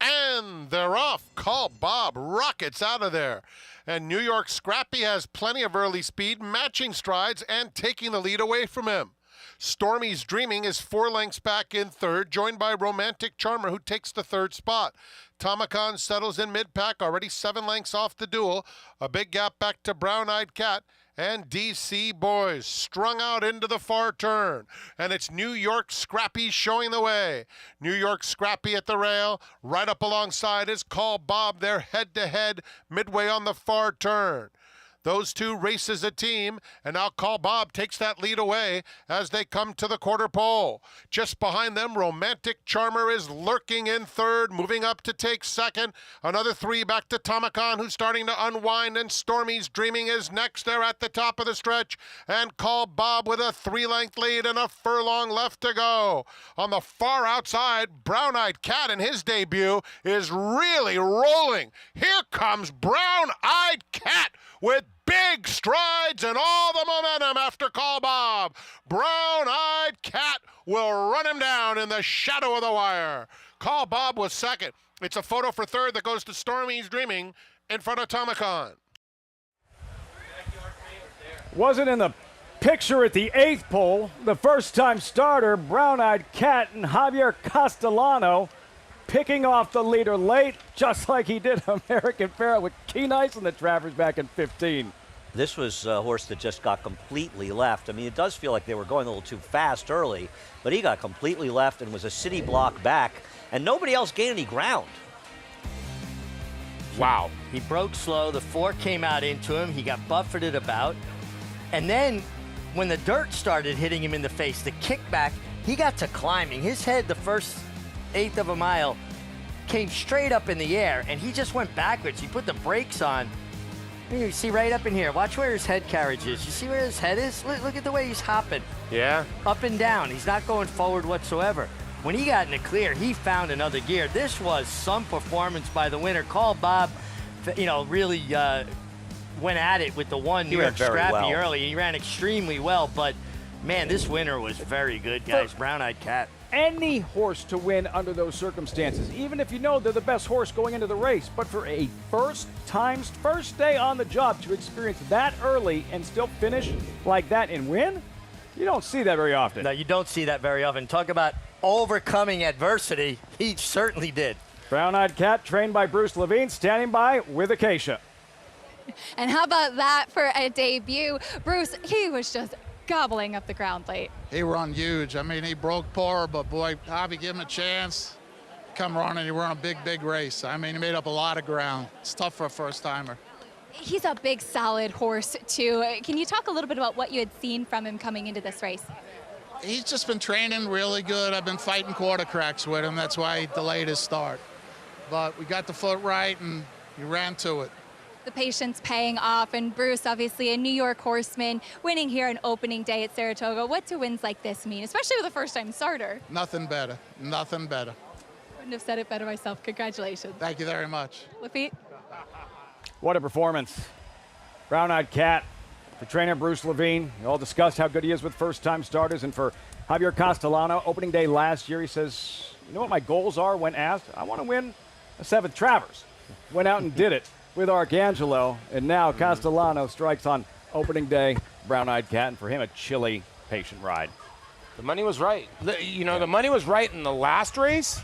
And they're off. Call Bob rockets out of there. And New York Scrappy has plenty of early speed, matching strides, and taking the lead away from him. Stormy's Dreaming is 4 lengths back in third, joined by Romantic Charmer, who takes the third spot. Tomicon settles in mid-pack, already 7 lengths off the duel. A big gap back to Brown Eyed Cat. and DC boys strung out into the far turn. And it's New York Scrappy showing the way. New York Scrappy at the rail. Right up alongside is Call Bob. They're head-to-head midway on the far turn. Those two race as a team, and now Call Bob takes that lead away as they come to the quarter pole. Just behind them, Romantic Charmer is lurking in third, moving up to take second. Another 3 back to Tomicon, who's starting to unwind, and Stormy's Dreaming is next there at the top of the stretch. And Call Bob with a 3-length lead and a furlong left to go. On the far outside, Brown-Eyed Cat in his debut is really rolling. Here comes Brown-Eyed Cat with big strides and all the momentum after Call Bob. Brown-Eyed Cat will run him down in the shadow of the wire. Call Bob was second. It's a photo for third that goes to Stormy's Dreaming in front of Tomicon. Wasn't in the picture at the 8th pole. The first-time starter, Brown-Eyed Cat and Javier Castellano picking off the leader late, just like he did American Pharoah with Keen Ice in the Travers back in 15. This was a horse that just got completely left. I mean, it does feel like they were going a little too fast early, but he got completely left and was a city block back, and nobody else gained any ground. Wow. He broke slow. The 4 came out into him. He got buffeted about. And then when the dirt started hitting him in the face, the kickback, he got to climbing. His head, the first 1/8 of a mile, came straight up in the air, and he just went backwards. He put the brakes on. You see right up in here. Watch where his head carriage is. You see where his head is? Look at the way he's hopping. Yeah. Up and down. He's not going forward whatsoever. When he got in the clear, he found another gear. This was some performance by the winner. Call Bob, really went at it with the one New York Scrappy early. He ran extremely well, but man, this winner was very good, guys. Brown-Eyed Cat. Any horse to win under those circumstances, even if you know they're the best horse going into the race. But for a first day on the job to experience that early and still finish like that and win, you don't see that very often. No, you don't see that very often. Talk about overcoming adversity. He certainly did. Brown-Eyed Cat, trained by Bruce Levine, standing by with Acacia. And how about that for a debut? Bruce, he was just gobbling up the ground late. He run huge. I mean, he broke par, but boy, Javi gave him a chance. Come running, he run a big race. I mean, he made up a lot of ground. It's tough for a first-timer. He's a big, solid horse, too. Can you talk a little bit about what you had seen from him coming into this race? He's just been training really good. I've been fighting quarter cracks with him. That's why he delayed his start. But we got the foot right, and he ran to it. The patience paying off, and Bruce, obviously a New York horseman, winning here on opening day at Saratoga. What do wins like this mean, especially with a first-time starter? Nothing better. Nothing better. Couldn't have said it better myself. Congratulations. Thank you very much. Lafitte? What a performance. Brown-Eyed Cat, for trainer Bruce Levine. We all discussed how good he is with first-time starters, and for Javier Castellano, opening day last year, he says, you know what my goals are when asked? I want to win a 7th Travers. Went out and did it with Arcangelo, and now Castellano strikes on opening day. Brown-Eyed Cat, and for him, a chilly, patient ride. The money was right. The money was right in the last race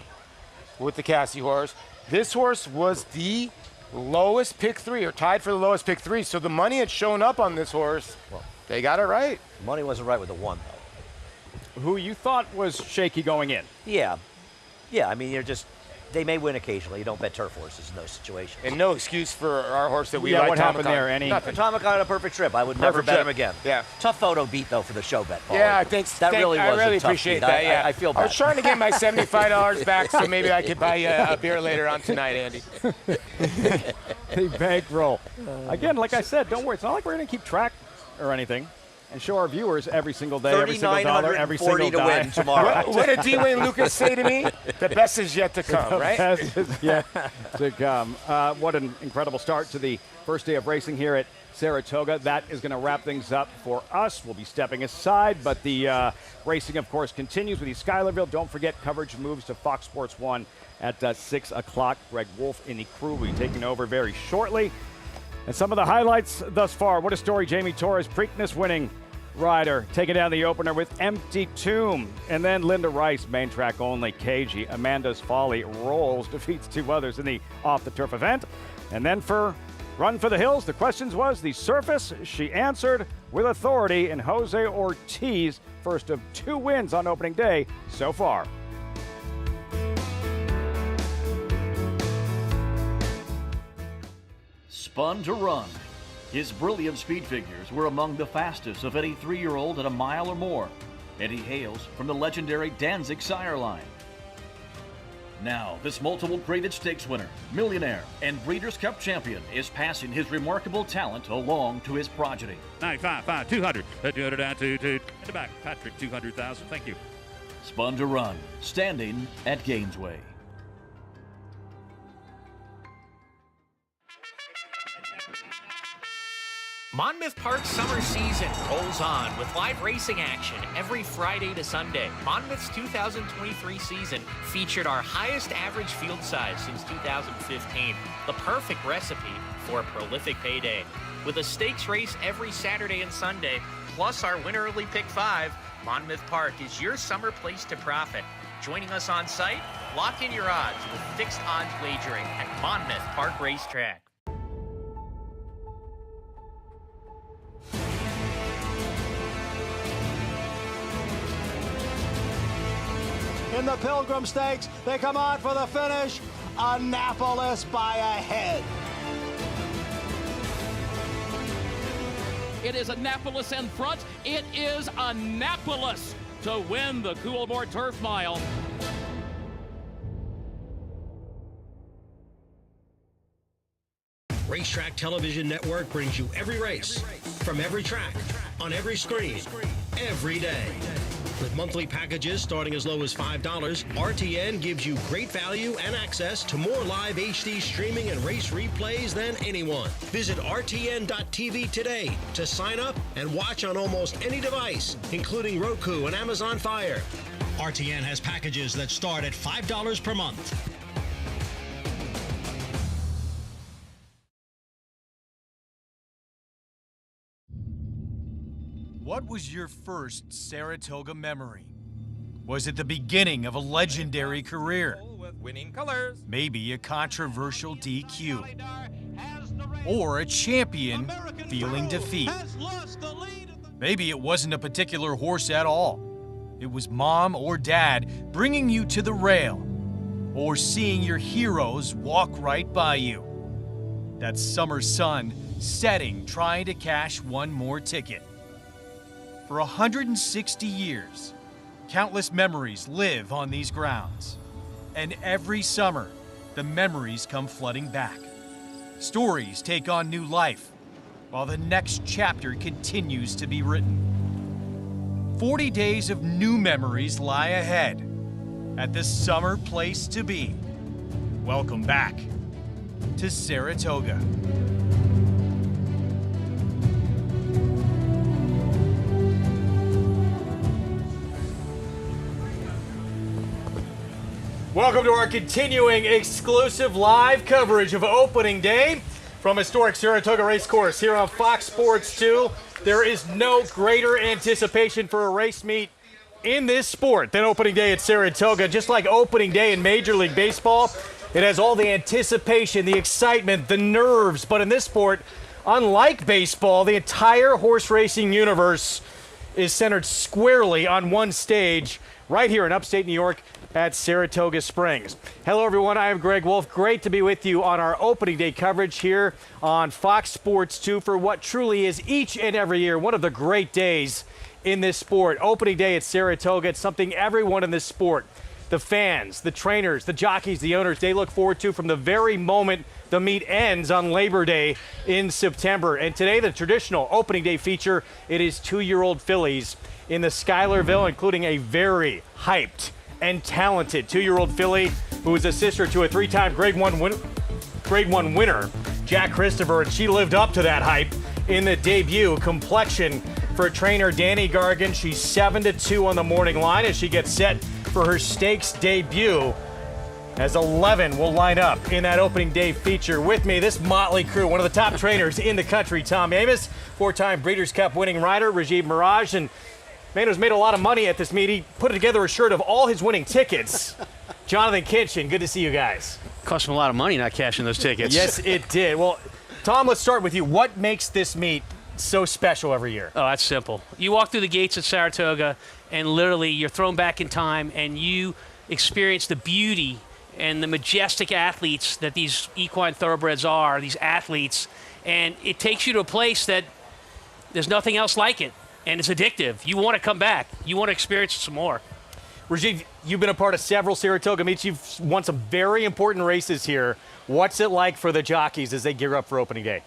with the Cassie horse. This horse was the lowest pick 3, or tied for the lowest pick 3. So the money had shown up on this horse. Well, they got it right. Money wasn't right with the 1, though. Who you thought was shaky going in. Yeah. I mean, they may win occasionally. You don't bet turf horses in those situations. And no excuse for our horse that we like. What happened there? Tomicon had a perfect trip. I would never bet him again. Yeah. Tough photo beat, though, for the show bet, Paul. Yeah, thanks. I really appreciate beat. that. Yeah. I feel bad. I was trying to get my $75 back, so maybe I could buy a beer later on tonight, Andy. The bankroll. Again, like I said, don't worry. It's not like we're going to keep track or anything and show our viewers every single day, every single dollar, every single to dime. win tomorrow. What did D. Wayne Lucas say to me? The best is yet to come, right? The best is yet to come. What an incredible start to the first day of racing here at Saratoga. That is going to wrap things up for us. We'll be stepping aside, but the racing, of course, continues with the Schuylerville. Don't forget, coverage moves to Fox Sports 1 at 6 o'clock. Greg Wolf in the crew will be taking over very shortly. And some of the highlights thus far. What a story. Jamie Torres, Preakness winning rider, taking down the opener with Empty Tomb. And then Linda Rice, main track only, cagey. Amanda's Folly rolls, defeats 2 others in the off-the-turf event. And then for Run for the Hills, the questions was the surface. She answered with authority in Jose Ortiz, first of 2 wins on opening day so far. Spun to Run. His brilliant speed figures were among the fastest of any 3-year-old at a mile or more, and he hails from the legendary Danzig sire line. Now, this multiple graded stakes winner, millionaire, and Breeders' Cup champion is passing his remarkable talent along to his progeny. 955, 200, 200 down, 2, in the back. Patrick, 200,000. Thank you. Spun to Run, standing at Gainesway. Monmouth Park's summer season rolls on with live racing action every Friday to Sunday. Monmouth's 2023 season featured our highest average field size since 2015, the perfect recipe for a prolific payday. With a stakes race every Saturday and Sunday, plus our Win Early Pick 5, Monmouth Park is your summer place to profit. Joining us on site? Lock in your odds with fixed odds wagering at Monmouth Park Racetrack. In the Pilgrim Stakes, they come on for the finish. Annapolis by a head. It is Annapolis in front. It is Annapolis to win the Coolmore Turf Mile. Racetrack Television Network brings you every race, from every track, on every screen, every day. With monthly packages starting as low as $5, RTN gives you great value and access to more live HD streaming and race replays than anyone. Visit RTN.tv today to sign up and watch on almost any device, including Roku and Amazon Fire. RTN has packages that start at $5 per month. What was your first Saratoga memory? Was it the beginning of a legendary career? Winning colors. Maybe a controversial DQ? Or a champion feeling defeat? Maybe it wasn't a particular horse at all. It was mom or dad bringing you to the rail, or seeing your heroes walk right by you. That summer sun setting trying to cash one more ticket. For 160 years, countless memories live on these grounds. And every summer, the memories come flooding back. Stories take on new life, while the next chapter continues to be written. 40 days of new memories lie ahead at the summer place to be. Welcome back to Saratoga. Welcome to our continuing exclusive live coverage of opening day from historic Saratoga Racecourse here on Fox Sports 2. There is no greater anticipation for a race meet in this sport than opening day at Saratoga. Just like opening day in Major League Baseball, it has all the anticipation, the excitement, the nerves. But in this sport, unlike baseball, the entire horse racing universe is centered squarely on one stage right here in upstate New York at Saratoga Springs. Hello, everyone. I am Greg Wolf. Great to be with you on our opening day coverage here on Fox Sports 2 for what truly is each and every year one of the great days in this sport. Opening day at Saratoga, it's something everyone in this sport, the fans, the trainers, the jockeys, the owners, they look forward to from the very moment the meet ends on Labor Day in September. And today, the traditional opening day feature, it is 2-year-old fillies in the Schuylerville, including a very hyped and talented 2-year-old filly who is a sister to a 3-time Grade 1 winner, Jack Christopher, and she lived up to that hype in the debut. Complexion for trainer Danny Gargan. She's 7-2 on the morning line as she gets set for her stakes debut, as 11 will line up in that opening day feature. With me, this motley crew, one of the top trainers in the country, Tom Amis, 4-time Breeders' Cup winning rider, Rajiv Mirage, and man who's made a lot of money at this meet. He put together a shirt of all his winning tickets. Jonathan Kinchin, good to see you guys. Cost him a lot of money not cashing those tickets. Yes, it did. Well, Tom, let's start with you. What makes this meet so special every year? Oh, that's simple. You walk through the gates at Saratoga, and literally you're thrown back in time, and you experience the beauty and the majestic athletes that these equine thoroughbreds are, these athletes, and it takes you to a place that there's nothing else like it, and it's addictive. You want to come back. You want to experience it some more. Rajiv, you've been a part of several Saratoga meets. You've won some very important races here. What's it like for the jockeys as they gear up for opening day?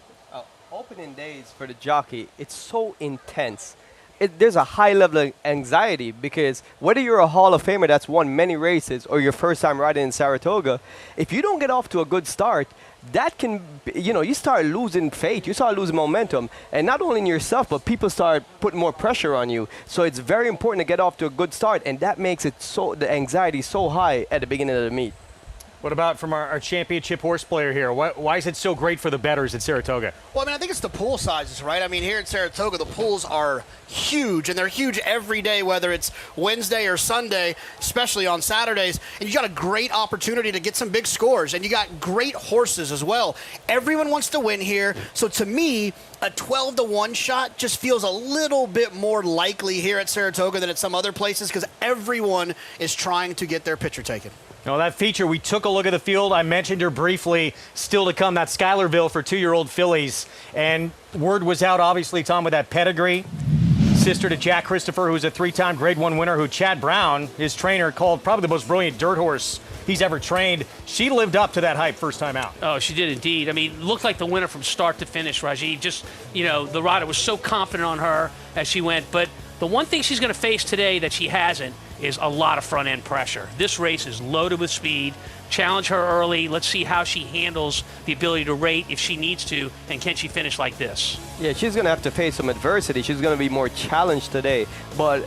Opening days for the jockey, it's so intense. There's a high level of anxiety because whether you're a Hall of Famer that's won many races or your first time riding in Saratoga, if you don't get off to a good start, that can, you start losing faith, you start losing momentum, and not only in yourself, but people start putting more pressure on you. So it's very important to get off to a good start, and that makes it the anxiety so high at the beginning of the meet. What about from our championship horse player here? Why is it so great for the bettors at Saratoga? Well, I mean, I think it's the pool sizes, right? I mean, here at Saratoga, the pools are huge, and they're huge every day, whether it's Wednesday or Sunday, especially on Saturdays. And you got a great opportunity to get some big scores, and you got great horses as well. Everyone wants to win here. So to me, a 12-to-1 shot just feels a little bit more likely here at Saratoga than at some other places because everyone is trying to get their picture taken. Now, that feature, we took a look at the field. I mentioned her briefly. Still to come, that Schuylerville for 2-year-old fillies. And word was out, obviously, Tom, with that pedigree. Sister to Jack Christopher, who's a 3-time Grade 1 winner, who Chad Brown, his trainer, called probably the most brilliant dirt horse he's ever trained. She lived up to that hype first time out. Oh, she did indeed. I mean, looked like the winner from start to finish, Rajiv. Just, the rider was so confident on her as she went. But the one thing she's going to face today that she hasn't is a lot of front-end pressure. This race is loaded with speed. Challenge her early. Let's see how she handles the ability to rate if she needs to, and can she finish like this? Yeah, she's going to have to face some adversity. She's going to be more challenged today. But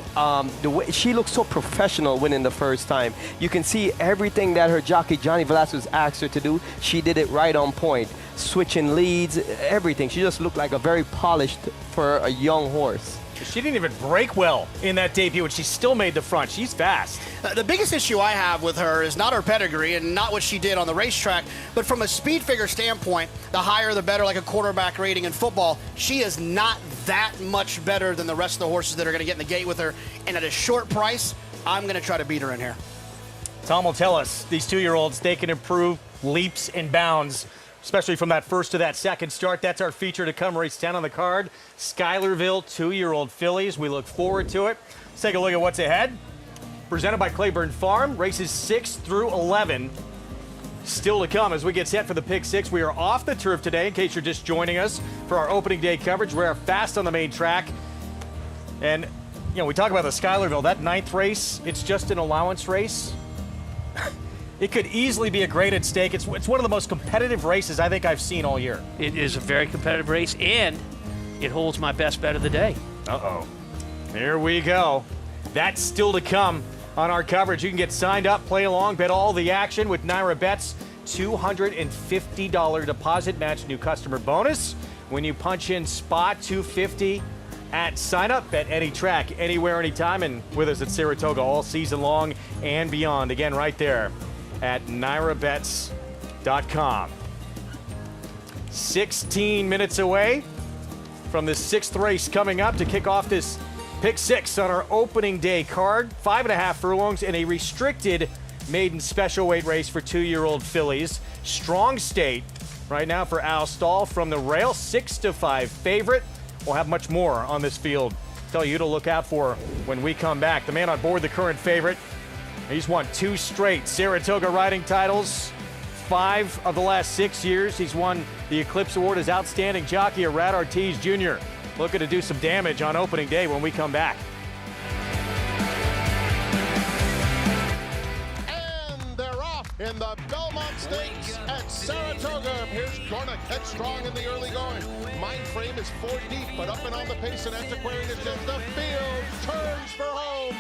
the way she looks so professional winning the first time. You can see everything that her jockey, Johnny Velasquez, asked her to do. She did it right on point. Switching leads, everything. She just looked like a very polished for a young horse. She didn't even break well in that debut, and she still made the front. She's fast. The biggest issue I have with her is not her pedigree and not what she did on the racetrack, but from a speed figure standpoint, the higher the better, like a quarterback rating in football. She is not that much better than the rest of the horses that are going to get in the gate with her, and at a short price, I'm going to try to beat her in here. Tom will tell us, these 2-year-olds, they can improve leaps and bounds, especially from that first to that second start. That's our feature to come, race 10 on the card. Schuylerville 2-year-old fillies. We look forward to it. Let's take a look at what's ahead. Presented by Claiborne Farm, races 6 through 11. Still to come as we get set for the Pick 6. We are off the turf today, in case you're just joining us for our opening day coverage. We're fast on the main track. And, we talk about the Schuylerville. That 9th race, it's just an allowance race. It could easily be a grade at stake. It's one of the most competitive races I think I've seen all year. It is a very competitive race, and it holds my best bet of the day. Uh-oh. Here we go. That's still to come on our coverage. You can get signed up, play along, bet all the action with Naira Bets. $250 deposit match, new customer bonus. When you punch in spot 250 at sign up, bet any track, anywhere, anytime, and with us at Saratoga all season long and beyond. Again, right there at nairabets.com. 16 minutes away from the 6th race coming up to kick off this Pick 6 on our opening day card. 5.5 furlongs in a restricted maiden special weight race for 2-year-old fillies. Strong state right now for Al Stahl from the rail, 6-5 favorite. We'll have much more on this field. Tell you to look out for when we come back. The man on board, the current favorite. He's won 2 straight Saratoga riding titles, 5 of the last 6 years. He's won the Eclipse Award as Outstanding Jockey at Rad Ortiz Jr. Looking to do some damage on opening day when we come back. And they're off in the Belmont Stakes at Saratoga. Here's Dornick, headstrong in the early going. Mind frame is 4 deep, but up and on the pace and Antiquarian is in the field. Turns for home.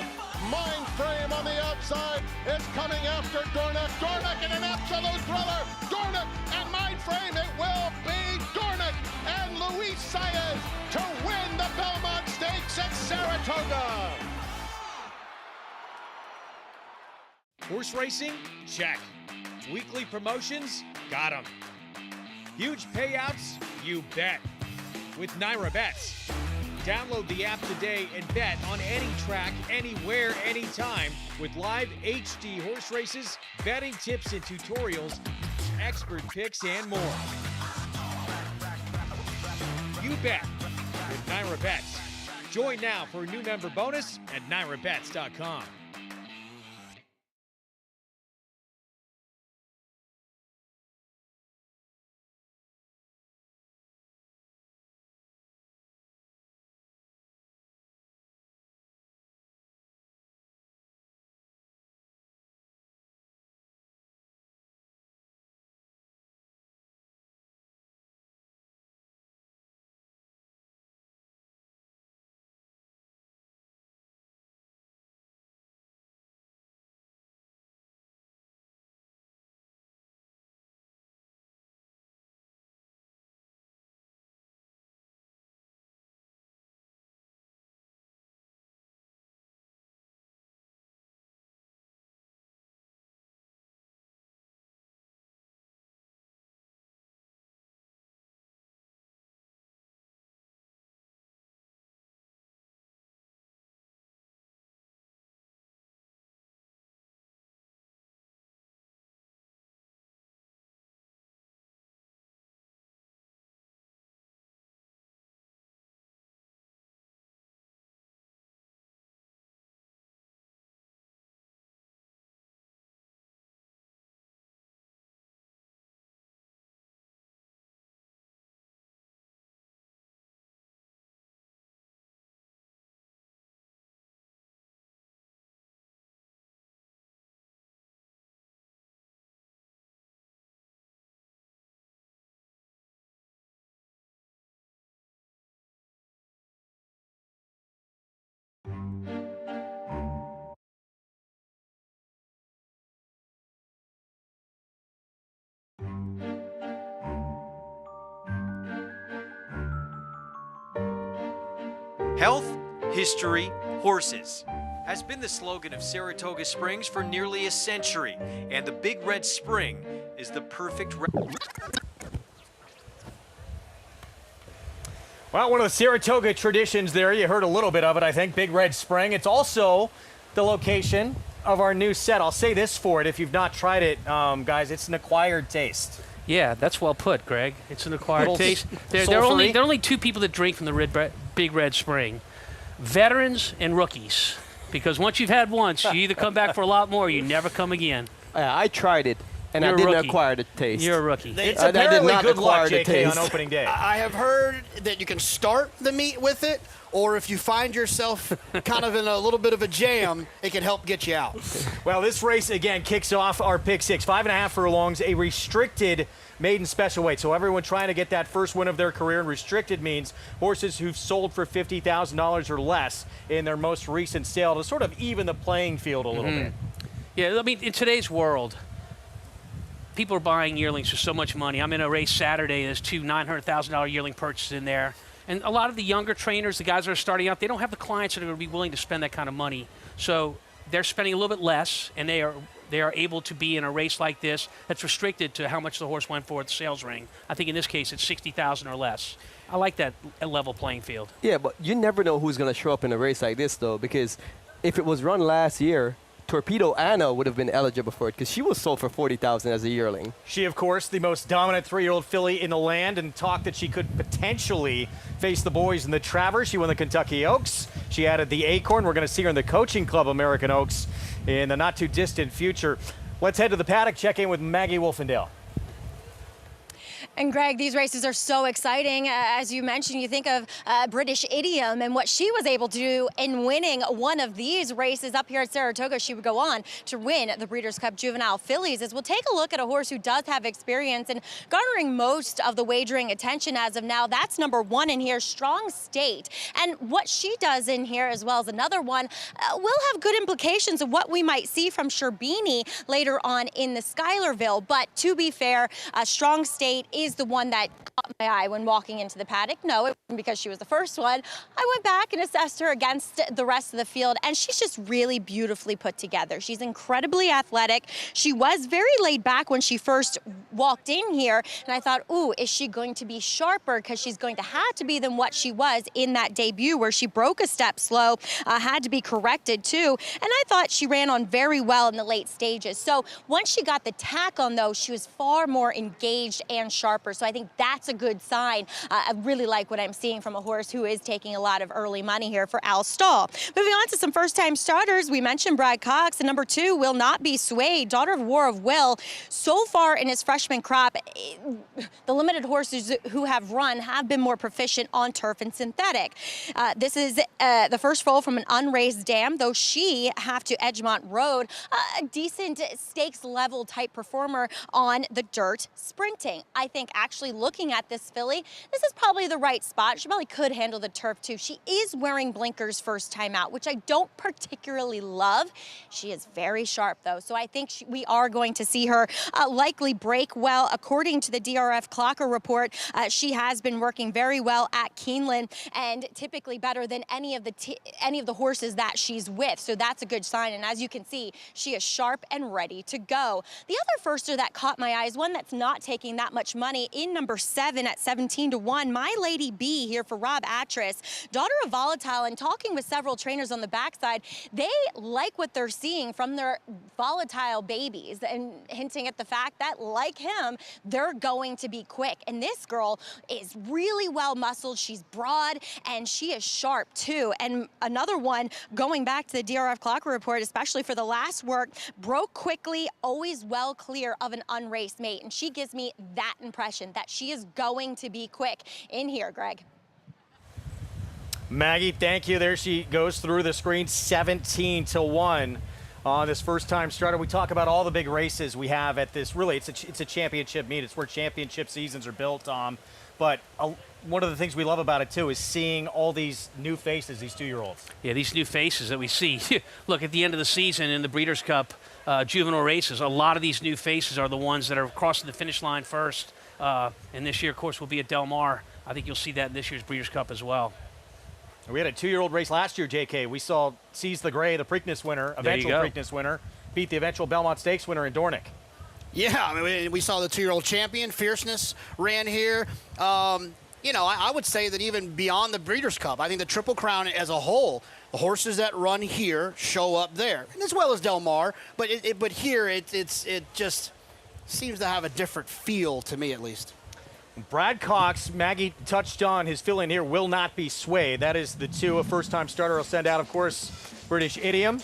Mind frame on the outside is coming after Dornick. Dornick and an absolute thriller. Dornick and Mind frame. It will be Dornick and Luis Saez to win the Belmont Stakes at Saratoga. Horse racing? Check. Weekly promotions? Got 'em. Huge payouts? you bet. With Naira Bets. Download the app today and bet on any track, anywhere, anytime with live HD horse races, betting tips and tutorials, expert picks, and more. You bet with Naira Bets. Join now for a new member bonus at nairabets.com. Health, history, horses has been the slogan of Saratoga Springs for nearly a century, and the Big Red Spring is the perfect. Well, one of the Saratoga traditions there, you heard a little bit of it, I think, Big Red Spring. It's also the location of our new set. I'll say this for it, if you've not tried it, guys, it's an acquired taste. Yeah, that's well put, Greg. It's an acquired taste. There are only two people that drink from the Big Red Spring: veterans and rookies. Because once you've had once, you either come back for a lot more, or you never come again. I tried it, and You're I a didn't rookie. acquire the taste. You're a rookie. It's I did apparently not good luck, acquire the JK, taste. on opening day. I have heard that you can start the meet with it, or if you find yourself kind of in a little bit of a jam, it can help get you out. Well, this race, again, kicks off our pick six. 5.5 furlongs, a restricted maiden special weight. So everyone trying to get that first win of their career, and restricted means horses who've sold for $50,000 or less in their most recent sale, to sort of even the playing field a little bit. Yeah, I mean, in today's world, people are buying yearlings for so much money. I'm in a race Saturday. There's two $900,000 yearling purchases in there. And a lot of the younger trainers, the guys that are starting out, they don't have the clients that are going to be willing to spend that kind of money. So they're spending a little bit less, and they are able to be in a race like this that's restricted to how much the horse went for at the sales ring. I think in this case it's $60,000 or less. I like that level playing field. Yeah, but you never know who's going to show up in a race like this, though, because if it was run last year, Torpedo Anna would have been eligible for it because she was sold for $40,000 as a yearling. She, of course, the most dominant 3-year-old filly in the land, and talked that she could potentially face the boys in the Travers. She won the Kentucky Oaks. She added the Acorn. We're going to see her in the Coaching Club American Oaks in the not-too-distant future. Let's head to the paddock, check in with Maggie Wolfendale. And Greg, these races are so exciting. As you mentioned, you think of British Idiom and what she was able to do in winning one of these races up here at Saratoga. She would go on to win the Breeders' Cup Juvenile Fillies. As we'll take a look at a horse who does have experience and garnering most of the wagering attention as of now. That's number one in here, Strong State. And what she does in here, as well as another one, will have good implications of what we might see from Sherbini later on in the Schuylerville. But to be fair, Strong State is the one that caught my eye when walking into the paddock. No, it wasn't because she was the first one. I went back and assessed her against the rest of the field, and she's just really beautifully put together. She's incredibly athletic. She was very laid back when she first walked in here, and I thought, ooh, is she going to be sharper? Because she's going to have to be than what she was in that debut where she broke a step slow, had to be corrected too, and I thought she ran on very well in the late stages. So once she got the tack on those, she was far more engaged and sharper. So I think that's a good sign. I really like what I'm seeing from a horse who is taking a lot of early money here for Al Stall. Moving on to some first-time starters, we mentioned Brad Cox, and number 2 will not be swayed. Daughter of War of Will. So far in his freshman crop, the limited horses who have run have been more proficient on turf and synthetic. This is the first foal from an unraced dam, though she have to Edgemont Road, a decent stakes level type performer on the dirt sprinting. I think actually looking at this filly, this is probably the right spot. She probably could handle the turf too. She is wearing blinkers first time out, which I don't particularly love. She is very sharp though, so I think we are going to see her likely break well. According to the DRF Clocker report, she has been working very well at Keeneland and typically better than any of the horses that she's with, so that's a good sign. And as you can see, she is sharp and ready to go. The other firster that caught my eye is one that's not taking that much money in number 7 at 17-1. My Lady B here for Rob Atras, daughter of Volatile, and talking with several trainers on the backside, they like what they're seeing from their Volatile babies and hinting at the fact that, like him, they're going to be quick. And this girl is really well muscled. She's broad and she is sharp too. And another one, going back to the DRF Clocker report, especially for the last work, broke quickly, always well clear of an unraced mate. And she gives me that impression that she is going to be quick in here, Greg. Maggie, thank you. There she goes through the screen, 17-1 on this first-time starter. We talk about all the big races we have at this. Really, it's a championship meet. It's where championship seasons are built on. But one of the things we love about it, too, is seeing all these new faces, these 2-year-olds. Yeah, these new faces that we see. Look, at the end of the season in the Breeders' Cup juvenile races, a lot of these new faces are the ones that are crossing the finish line first. And this year, of course, will be at Del Mar. I think you'll see that in this year's Breeders' Cup as well. We had a 2-year-old race last year, JK. We saw Seize the Gray, the Preakness winner, eventual Preakness winner, beat the eventual Belmont Stakes winner in Dornick. Yeah, I mean, we saw the 2-year-old champion, Fierceness, ran here. You know, I would say that even beyond the Breeders' Cup, I think the Triple Crown as a whole, the horses that run here show up there, and as well as Del Mar. But here, it just seems to have a different feel to me, at least. Brad Cox, Maggie touched on his fill-in here, will not be swayed. That is the 2 a first-time starter will send out, of course, British Idiom,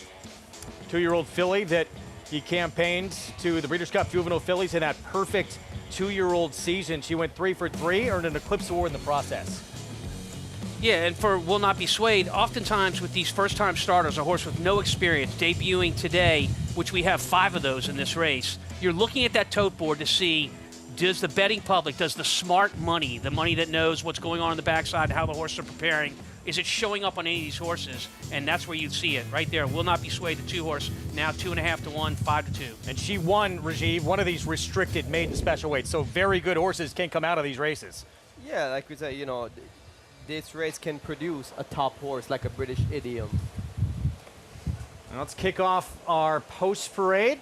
2-year-old filly that he campaigned to the Breeders' Cup Juvenile Fillies in that perfect 2-year-old season. She went 3 for 3, earned an Eclipse Award in the process. Yeah, and for Will Not Be Swayed, oftentimes with these first-time starters, a horse with no experience debuting today, which we have 5 of those in this race, you're looking at that tote board to see, does the betting public, does the smart money, the money that knows what's going on the backside, how the horses are preparing, is it showing up on any of these horses? And that's where you see it right there. Will Not Be Swayed, the 2-horse, now 2.5-1, 5-2. And she won, Rajiv, one of these restricted maiden special weights. So very good horses can come out of these races. Yeah, like we said, you know, this race can produce a top horse like a British Idiom. Now let's kick off our post parade.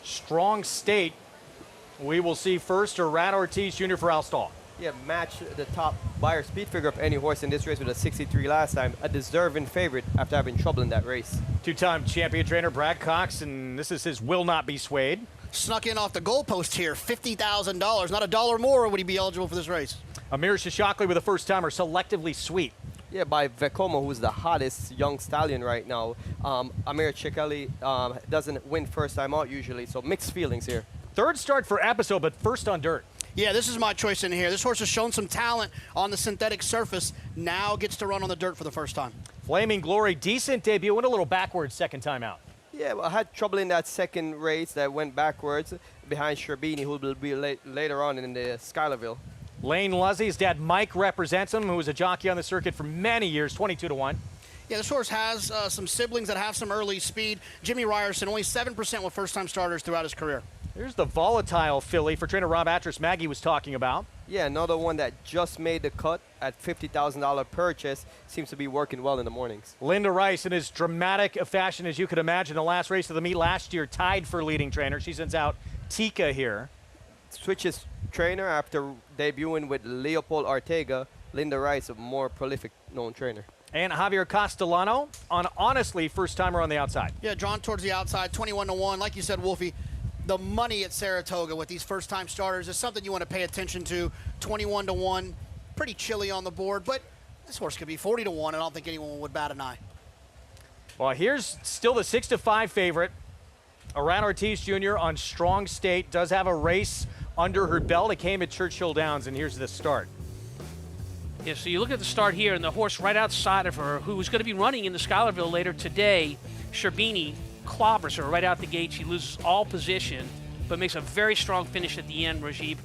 Strong State. We will see first or Rad Ortiz Jr. for Al Stall. Yeah, match the top buyer speed figure of any horse in this race with a 63 last time. A deserving favorite after having trouble in that race. 2-time champion trainer Brad Cox, and this is his Will Not Be Swayed. Snuck in off the goalpost here, $50,000. Not a dollar more would he be eligible for this race. Amir Shishakli with a first-timer, Selectively Sweet. Yeah, by Vekoma, who's the hottest young stallion right now. Amir Shishakli doesn't win first time out usually, so mixed feelings here. Third start for Episode, but first on dirt. Yeah, this is my choice in here. This horse has shown some talent on the synthetic surface. Now gets to run on the dirt for the first time. Flaming Glory, decent debut, went a little backwards second time out. Yeah, well, I had trouble in that second race that went backwards behind Sherbini, who will be later on in the Schuylerville. Lane Luzzy, his dad Mike represents him, who was a jockey on the circuit for many years, 22-1. Yeah, this horse has some siblings that have some early speed. Jimmy Ryerson, only 7% with first-time starters throughout his career. Here's the volatile filly for trainer Rob Atras Maggie was talking about. Yeah, another one that just made the cut at $50,000 purchase. Seems to be working well in the mornings. Linda Rice, in as dramatic a fashion as you could imagine, the last race of the meet last year, tied for leading trainer. She sends out Tika here. Switches trainer after debuting with Leopold Ortega. Linda Rice, a more prolific known trainer. And Javier Castellano, on honestly first-timer on the outside. Yeah, drawn towards the outside, 21-1. Like you said, Wolfie, the money at Saratoga with these first-time starters is something you want to pay attention to. 21-1, pretty chilly on the board, but this horse could be 40-1. I don't think anyone would bat an eye. Well, here's still the 6-5 favorite. Aran Ortiz Jr. on Strong State, does have a race under her belt. It came at Churchill Downs, and here's the start. Yeah, so you look at the start here, and the horse right outside of her, who was going to be running in the Schuylerville later today, Sherbini, clobbers her right out the gate. She loses all position, but makes a very strong finish at the end, Rajiv.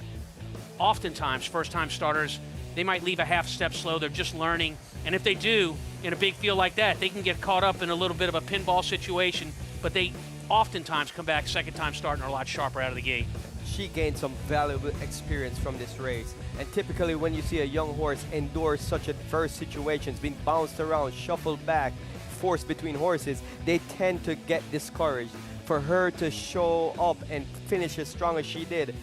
Oftentimes, first-time starters, they might leave a half step slow. They're just learning. And if they do, in a big field like that, they can get caught up in a little bit of a pinball situation, but they oftentimes come back second-time starting are a lot sharper out of the gate. She gained some valuable experience from this race. And typically when you see a young horse endure such adverse situations, being bounced around, shuffled back, forced between horses, they tend to get discouraged. For her to show up and finish as strong as she did,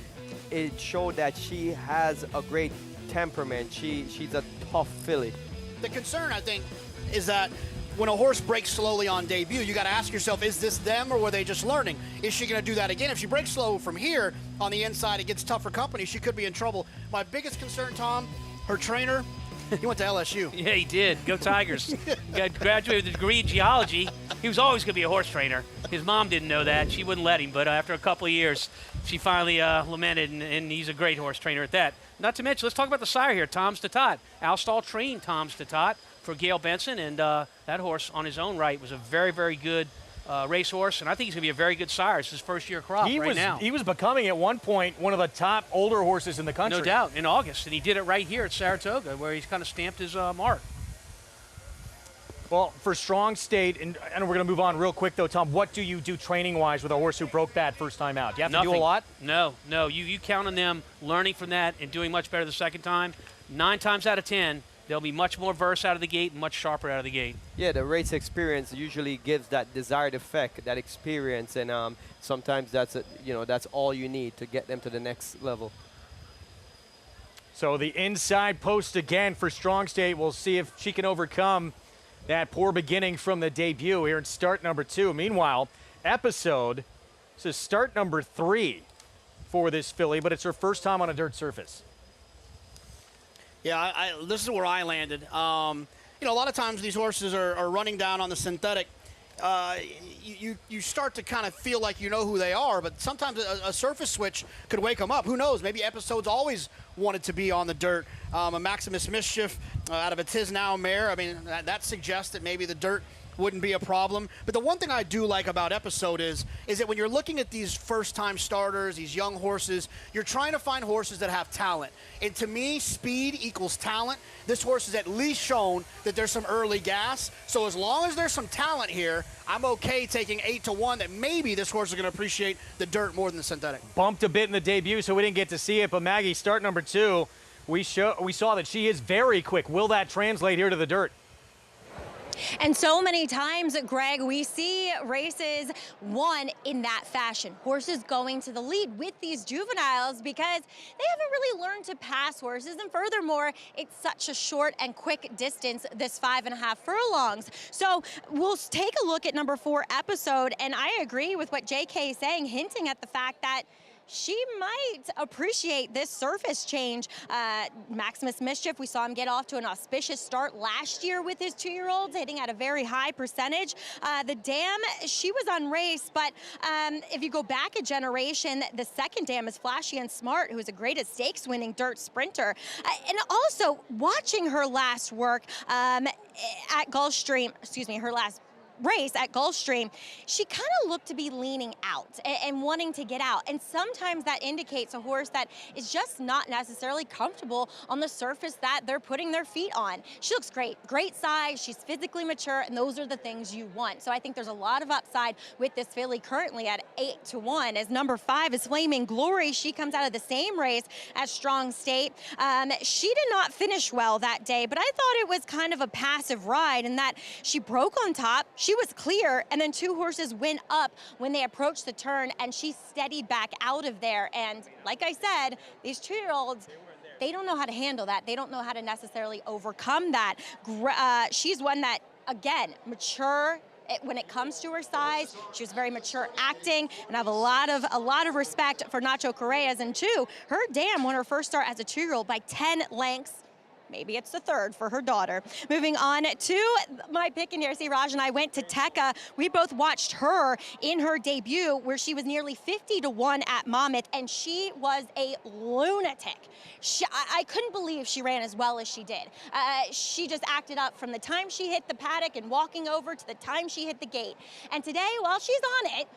it showed that she has a great temperament. She's a tough filly. The concern, I think, is that when a horse breaks slowly on debut, you got to ask yourself, is this them or were they just learning? Is she going to do that again? If she breaks slow from here on the inside, it gets tougher company. She could be in trouble. My biggest concern, Tom, her trainer, he went to LSU. Yeah, he did. Go Tigers. He graduated with a degree in geology. He was always going to be a horse trainer. His mom didn't know that. She wouldn't let him, but after a couple of years, she finally lamented, and he's a great horse trainer at that. Not to mention, let's talk about the sire here, Tom's Tatat. Alstall trained Tom's Tatat for Gail Benson, and that horse on his own right was a very, very good racehorse, and I think he's going to be a very good sire. It's his first-year crop now. He was becoming, at one point, one of the top older horses in the country. No doubt, in August, and he did it right here at Saratoga, where he's kind of stamped his mark. Well, for Strong State, and we're going to move on real quick, though, Tom, what do you do training-wise with a horse who broke that first time out? Do you have to do a lot? No. You count on them learning from that and doing much better the second time. 9 times out of 10, they'll be much more versed out of the gate and much sharper out of the gate. Yeah, the race experience usually gives that desired effect, that experience, and sometimes that's all you need to get them to the next level. So the inside post again for Strong State. We'll see if she can overcome that poor beginning from the debut here in start number 2. Meanwhile, Episode, this is start number 3 for this filly, but it's her first time on a dirt surface. Yeah, this is where I landed. A lot of times these horses are running down on the synthetic. You start to kind of feel like you know who they are, but sometimes a surface switch could wake them up. Who knows? Maybe Episode's always wanted to be on the dirt. A Maximus Mischief out of a Tis Now mare. I mean, that suggests that maybe the dirt wouldn't be a problem. But the one thing I do like about Episode is that when you're looking at these first-time starters, these young horses, you're trying to find horses that have talent. And to me, speed equals talent. This horse has at least shown that there's some early gas. So as long as there's some talent here, I'm okay taking 8-1 that maybe this horse is going to appreciate the dirt more than the synthetic. Bumped a bit in the debut, so we didn't get to see it. But Maggie, start number 2, we saw that she is very quick. Will that translate here to the dirt? And so many times, Greg, we see races won in that fashion. Horses going to the lead with these juveniles because they haven't really learned to pass horses. And furthermore, it's such a short and quick distance, this 5.5 furlongs. So we'll take a look at number 4, Episode. And I agree with what JK is saying, hinting at the fact that she might appreciate this surface change. Maximus Mischief, we saw him get off to an auspicious start last year with his 2-year-olds, hitting at a very high percentage. The dam, she was unraced, but if you go back a generation, the second dam is Flashy and Smart, who is a great stakes-winning dirt sprinter. And also, watching her last work at Gulfstream, her last race at Gulfstream, she kind of looked to be leaning out and wanting to get out. And sometimes that indicates a horse that is just not necessarily comfortable on the surface that they're putting their feet on. She looks great, great size, she's physically mature, and those are the things you want. So I think there's a lot of upside with this filly currently at 8-1. As number 5 is Flaming Glory. She comes out of the same race as Strong State. She did not finish well that day, but I thought it was kind of a passive ride in that she broke on top, she was clear, and then 2 horses went up when they approached the turn, and she steadied back out of there. And like I said, these 2-year-olds, they don't know how to handle that. They don't know how to necessarily overcome that. She's one that, again, mature. When it comes to her size, she was very mature acting, and I have a lot of respect for Nacho Correa's. And 2, her dam won her first start as a 2-year-old by 10 lengths. Maybe it's the 3rd for her daughter. Moving on to my pick in here. See, Raj and I went to Tekka. We both watched her in her debut where she was nearly 50-1 at Monmouth, and she was a lunatic. I couldn't believe she ran as well as she did. She just acted up from the time she hit the paddock and walking over to the time she hit the gate. And today, while she's on it,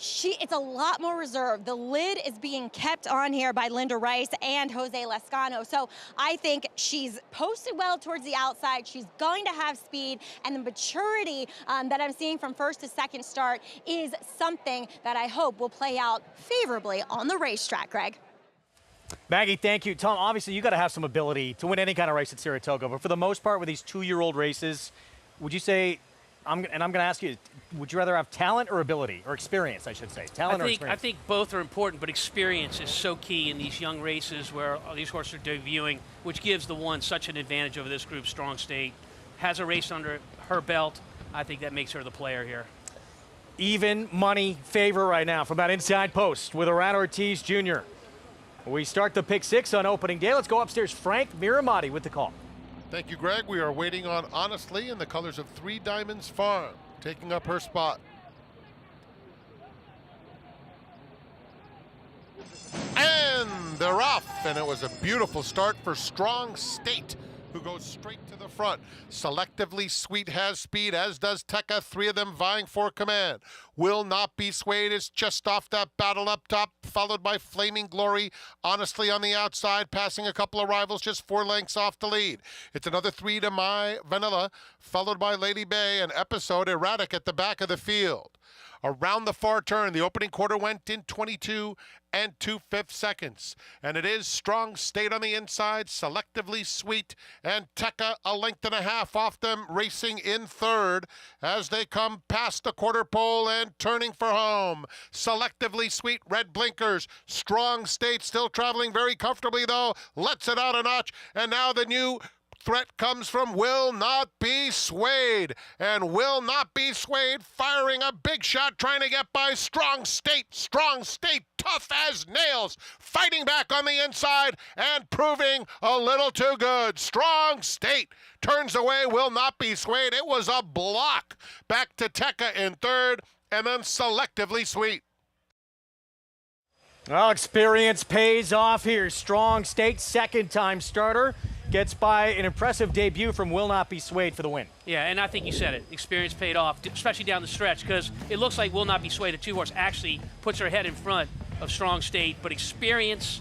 it's a lot more reserved. The lid is being kept on here by Linda Rice and Jose Lescano. So I think she's posted well towards the outside. She's going to have speed, and the maturity that I'm seeing from first to second start is something that I hope will play out favorably on the racetrack, Greg. Maggie, thank you. Tom, obviously you got to have some ability to win any kind of race at Saratoga, but for the most part with these 2-year-old races, would you say, I'm going to ask you, would you rather have talent or ability, or experience, I should say? Talent or experience? I think both are important, but experience is so key in these young races where these horses are debuting, which gives the one such an advantage over this group. Strong State has a race under her belt. I think that makes her the player here. Even money favor right now from that inside post with Aran Ortiz Jr. We start the pick 6 on opening day. Let's go upstairs. Frank Miramati with the call. Thank you, Greg. We are waiting on Honestly in the colors of 3 Diamonds Farm, taking up her spot. And they're off, and it was a beautiful start for Strong State, who goes straight to the front. Selectively Sweet has speed, as does Tekka, 3 of them vying for command. Will Not Be Swayed is just off that battle up top, followed by Flaming Glory, Honestly on the outside, passing a couple of rivals just 4 lengths off the lead. It's another 3 to My Vanilla, followed by Lady Bay and Episode Erratic at the back of the field. Around the far turn, the opening quarter went in 22 and 2/5 seconds. And it is Strong State on the inside, Selectively Sweet, and Tekka a length and a half off them, racing in 3rd as they come past the quarter pole and turning for home. Selectively Sweet, red blinkers. Strong State still traveling very comfortably, though. Lets it out a notch. And now the new threat comes from Will Not Be Swayed. And Will Not Be Swayed firing a big shot, trying to get by Strong State. Strong State, tough as nails, fighting back on the inside and proving a little too good. Strong State turns away Will Not Be Swayed. It was a block. Back to Tekka in 3rd, and then Selectively Sweet. Well, experience pays off here. Strong State, second-time starter, gets by an impressive debut from Will Not Be Swayed for the win. Yeah, and I think you said it. Experience paid off, especially down the stretch, because it looks like Will Not Be Swayed, a 2-horse, actually puts her head in front of Strong State, but experience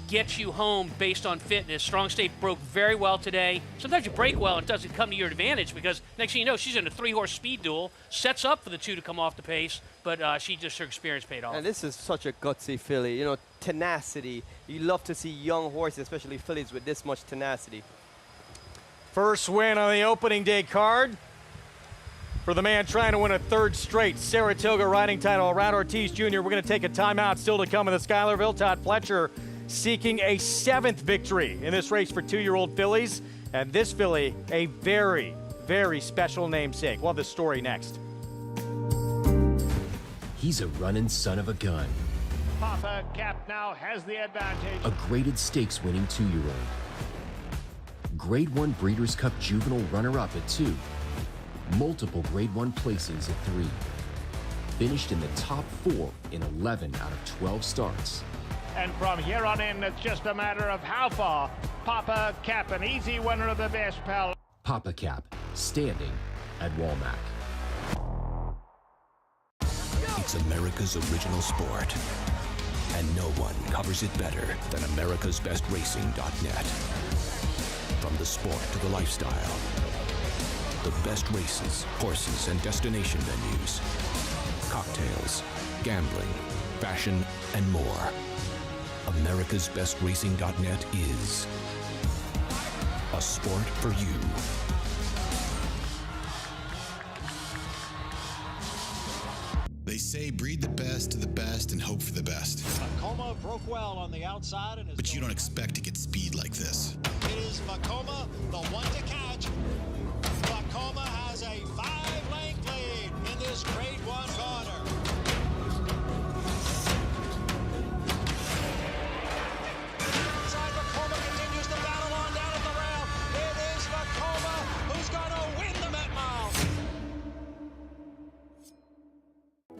gets you home based on fitness. Strong State broke very well today. Sometimes you break well and it doesn't come to your advantage, because next thing you know, she's in a 3-horse speed duel, sets up for the 2 to come off the pace, but her experience paid off. And this is such a gutsy filly, you know, tenacity. You love to see young horses, especially fillies with this much tenacity. First win on the opening day card for the man trying to win a 3rd straight Saratoga riding title, Aran Ortiz Jr. We're going to take a timeout. Still to come in the Schuylerville. Todd Fletcher seeking a 7th victory in this race for 2-year-old fillies. And this filly, a very, very special namesake. We'll have the story next. He's a running son of a gun. Papa Cap now has the advantage. A graded stakes winning 2-year-old. Grade 1 Breeders' Cup Juvenile runner-up at 2. Multiple Grade 1 placings at 3. Finished in the top 4 in 11 out of 12 starts. And from here on in, it's just a matter of how far. Papa Cap, an easy winner of the best pal. Papa Cap, standing at Walmack. It's America's original sport. And no one covers it better than americasbestracing.net. From the sport to the lifestyle, the best races, horses, and destination venues, cocktails, gambling, fashion, and more. americasbestracing.net is a sport for you. They say breed the best to the best and hope for the best. Vekoma broke well on the outside. And But you don't expect to get speed like this. it is Vekoma, the one to catch. Vekoma has a 5-length lead in this Grade 1 corner. Inside, Vekoma continues to battle on down at the rail. It is Vekoma who's going to win the Met Mile.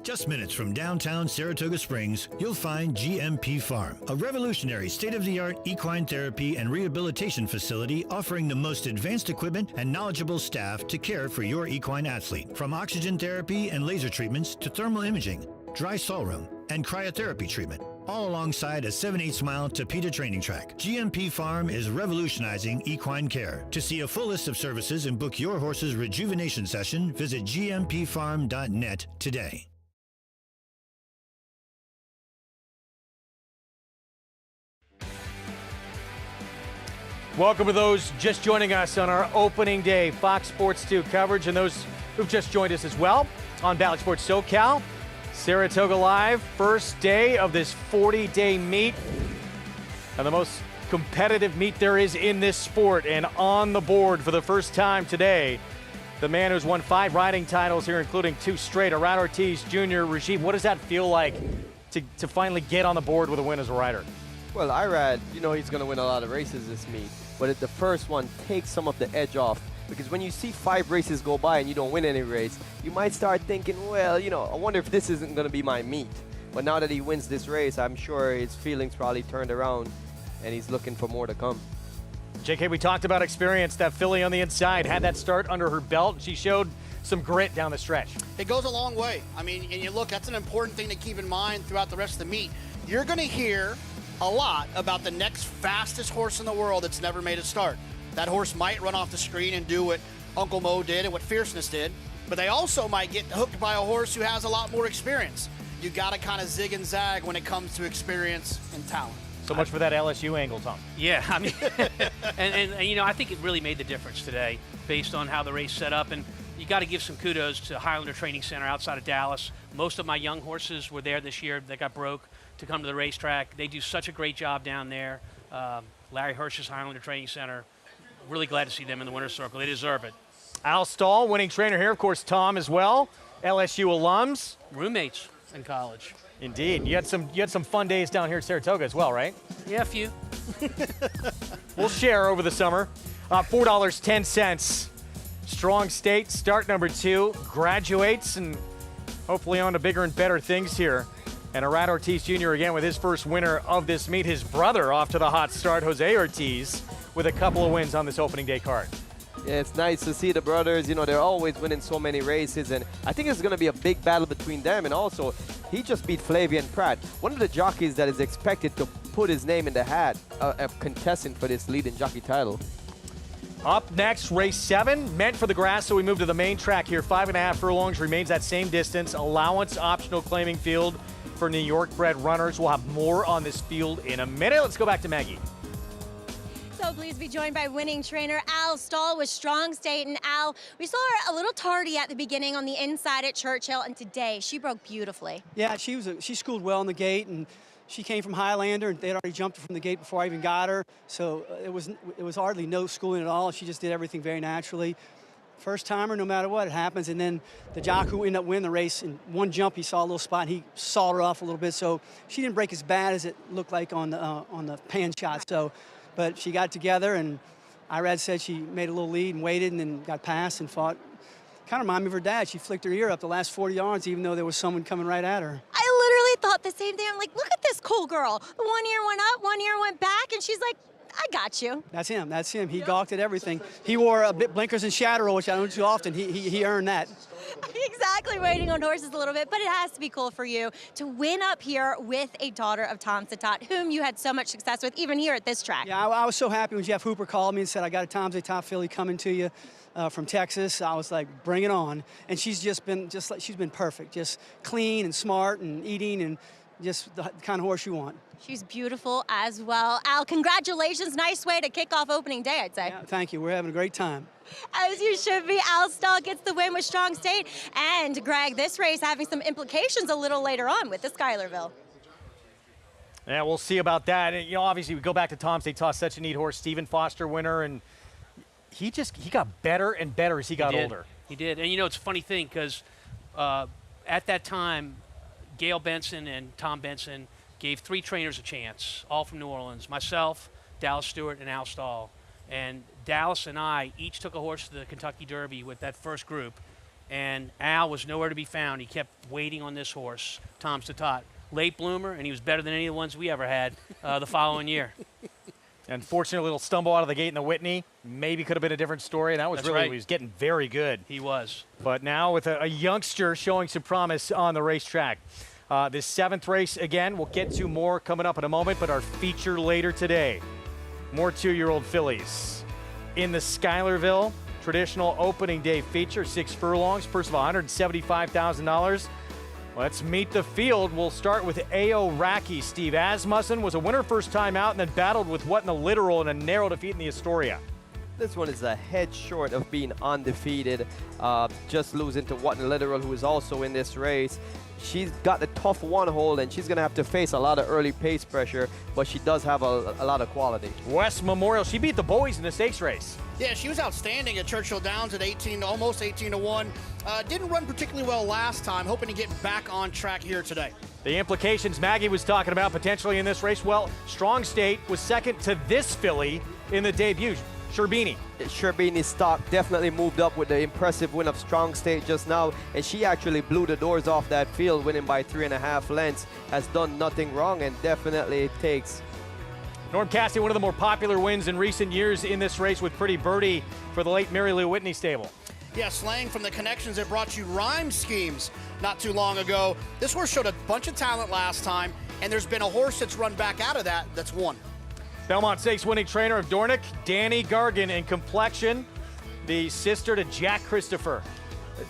Just minutes from downtown Saratoga Springs, you'll find GMP Farm, a revolutionary state-of-the-art equine therapy and rehabilitation facility offering the most advanced equipment and knowledgeable staff to care for your equine athlete. From oxygen therapy and laser treatments to thermal imaging, dry stall room, and cryotherapy treatment, all alongside a 7/8 mile Torpedo training track. GMP Farm is revolutionizing equine care. To see a full list of services and book your horse's rejuvenation session, visit gmpfarm.net today. Welcome to those just joining us on our opening day Fox Sports 2 coverage, and those who've just joined us as well on Ballard Sports SoCal. Saratoga Live, first day of this 40-day meet, and the most competitive meet there is in this sport. And on the board for the first time today, the man who's won 5 riding titles here, including 2 straight, Irad Ortiz Jr. Rajiv, what does that feel like to finally get on the board with a win as a rider? Well, Irad, you know he's going to win a lot of races this meet, but the first one takes some of the edge off, because when you see 5 races go by and you don't win any race, you might start thinking, well, you know, I wonder if this isn't going to be my meet. But now that he wins this race, I'm sure his feelings probably turned around, and he's looking for more to come. JK, we talked about experience. That filly on the inside had that start under her belt. She showed some grit down the stretch. It goes a long way. I mean, and you look, that's an important thing to keep in mind throughout the rest of the meet. You're going to hear a lot about the next fastest horse in the world that's never made a start. That horse might run off the screen and do what Uncle Mo did and what Fierceness did, but they also might get hooked by a horse who has a lot more experience. You got to kind of zig and zag when it comes to experience and talent. So much for that LSU angle, Tom. Yeah, I mean, and you know, I think it really made the difference today based on how the race set up. And you got to give some kudos to Highlander Training Center outside of Dallas. Most of my young horses were there this year that got broke to come to the racetrack. They do such a great job down there. Larry Hirsch's Highlander Training Center. Really glad to see them in the winner's circle. They deserve it. Al Stahl, winning trainer here. Of course, Tom as well. LSU alums. Roommates in college. Indeed. You had some fun days down here at Saratoga as well, right? Yeah, a few. We'll share over the summer. $4.10. Strong State, start number 2. Graduates and hopefully on to bigger and better things here. And Irad Ortiz Jr. again with his first winner of this meet. His brother off to the hot start, Jose Ortiz, with a couple of wins on this opening day card. Yeah, it's nice to see the brothers. You know, they're always winning so many races, and I think it's going to be a big battle between them. And also, he just beat Flavian Pratt, one of the jockeys that is expected to put his name in the hat, a contestant for this leading jockey title. Up next, race 7, meant for the grass, so we move to the main track here. 5.5 furlongs, remains that same distance. Allowance optional claiming field for New York bred runners. We'll have more on this field in a minute. Let's go back to Maggie. So pleased to be joined by winning trainer Al Stahl with Strong State. And Al, we saw her a little tardy at the beginning on the inside at Churchill, and today she broke beautifully. Yeah, she schooled well in the gate, and she came from Highlander, and they'd already jumped her from the gate before I even got her. So it was hardly no schooling at all. She just did everything very naturally. First timer, no matter what, it happens. And then the jockey who ended up winning the race, in one jump he saw a little spot, and he sawed her off a little bit. So she didn't break as bad as it looked like on the pan shot. So, but she got together, and Irad said she made a little lead and waited, and then got past and fought. Kind of reminded me of her dad. She flicked her ear up the last 40 yards, even though there was someone coming right at her. I literally thought the same thing. I'm like, look at this cool girl. One ear went up, one ear went back, and she's like, I got you. That's him. That's him. He gawked at everything. He wore a bit blinkers and shadow roll, which I don't do too often. He earned that. Exactly, waiting on horses a little bit, but it has to be cool for you to win up here with a daughter of Tom Satot, whom you had so much success with, even here at this track. Yeah, I was so happy when Jeff Hooper called me and said, I got a Tom Satot filly coming to you from Texas. I was like, bring it on. And she's just been she's been perfect, just clean and smart and eating and just the kind of horse you want. She's beautiful as well. Al, congratulations. Nice way to kick off opening day, I'd say. Yeah, thank you. We're having a great time. As you should be. Al Stahl gets the win with Strong State. And, Greg, this race having some implications a little later on with the Schuylerville. Yeah, we'll see about that. And, you know, obviously we go back to Tom Satot, such a neat horse, Stephen Foster winner, and he got better and better as he got older. He did. And, you know, it's a funny thing because at that time, Gail Benson and Tom Benson gave 3 trainers a chance, all from New Orleans, myself, Dallas Stewart, and Al Stahl. And Dallas and I each took a horse to the Kentucky Derby with that first group, and Al was nowhere to be found. He kept waiting on this horse, Tom Satot. Late bloomer, and he was better than any of the ones we ever had the following year. Unfortunately, a little stumble out of the gate in the Whitney. Maybe could have been a different story. That was That's really, right. he was getting very good. He was. But now with a youngster showing some promise on the racetrack. This 7th race, again, we'll get to more coming up in a moment, but our feature later today. More 2-year-old fillies. In the Schuylerville, traditional opening day feature, 6 furlongs, purse of $175,000. Let's meet the field. We'll start with A.O. Racky. Steve Asmussen was a winner first time out and then battled with What in the Literal in a narrow defeat in the Astoria. This one is a head short of being undefeated, just losing to What in the Literal, who is also in this race. She's got a tough one-hole, and she's going to have to face a lot of early pace pressure, but she does have a lot of quality. West Memorial, she beat the boys in the stakes race. Yeah, she was outstanding at Churchill Downs at 18, almost 18-1. Didn't run particularly well last time, hoping to get back on track here today. The implications Maggie was talking about potentially in this race, well, Strong State was second to this filly in the debut, Sherbini. Sherbini's stock definitely moved up with the impressive win of Strong State just now, and she actually blew the doors off that field, winning by 3.5 lengths. Has done nothing wrong and definitely takes. Norm Cassidy, one of the more popular wins in recent years in this race with Pretty Birdie for the late Mary Lou Whitney stable. Yeah, slang from the connections that brought you rhyme schemes not too long ago. This horse showed a bunch of talent last time, and there's been a horse that's run back out of that's won. Belmont Stakes winning trainer of Dornick, Danny Gargan, and Complexion, the sister to Jack Christopher.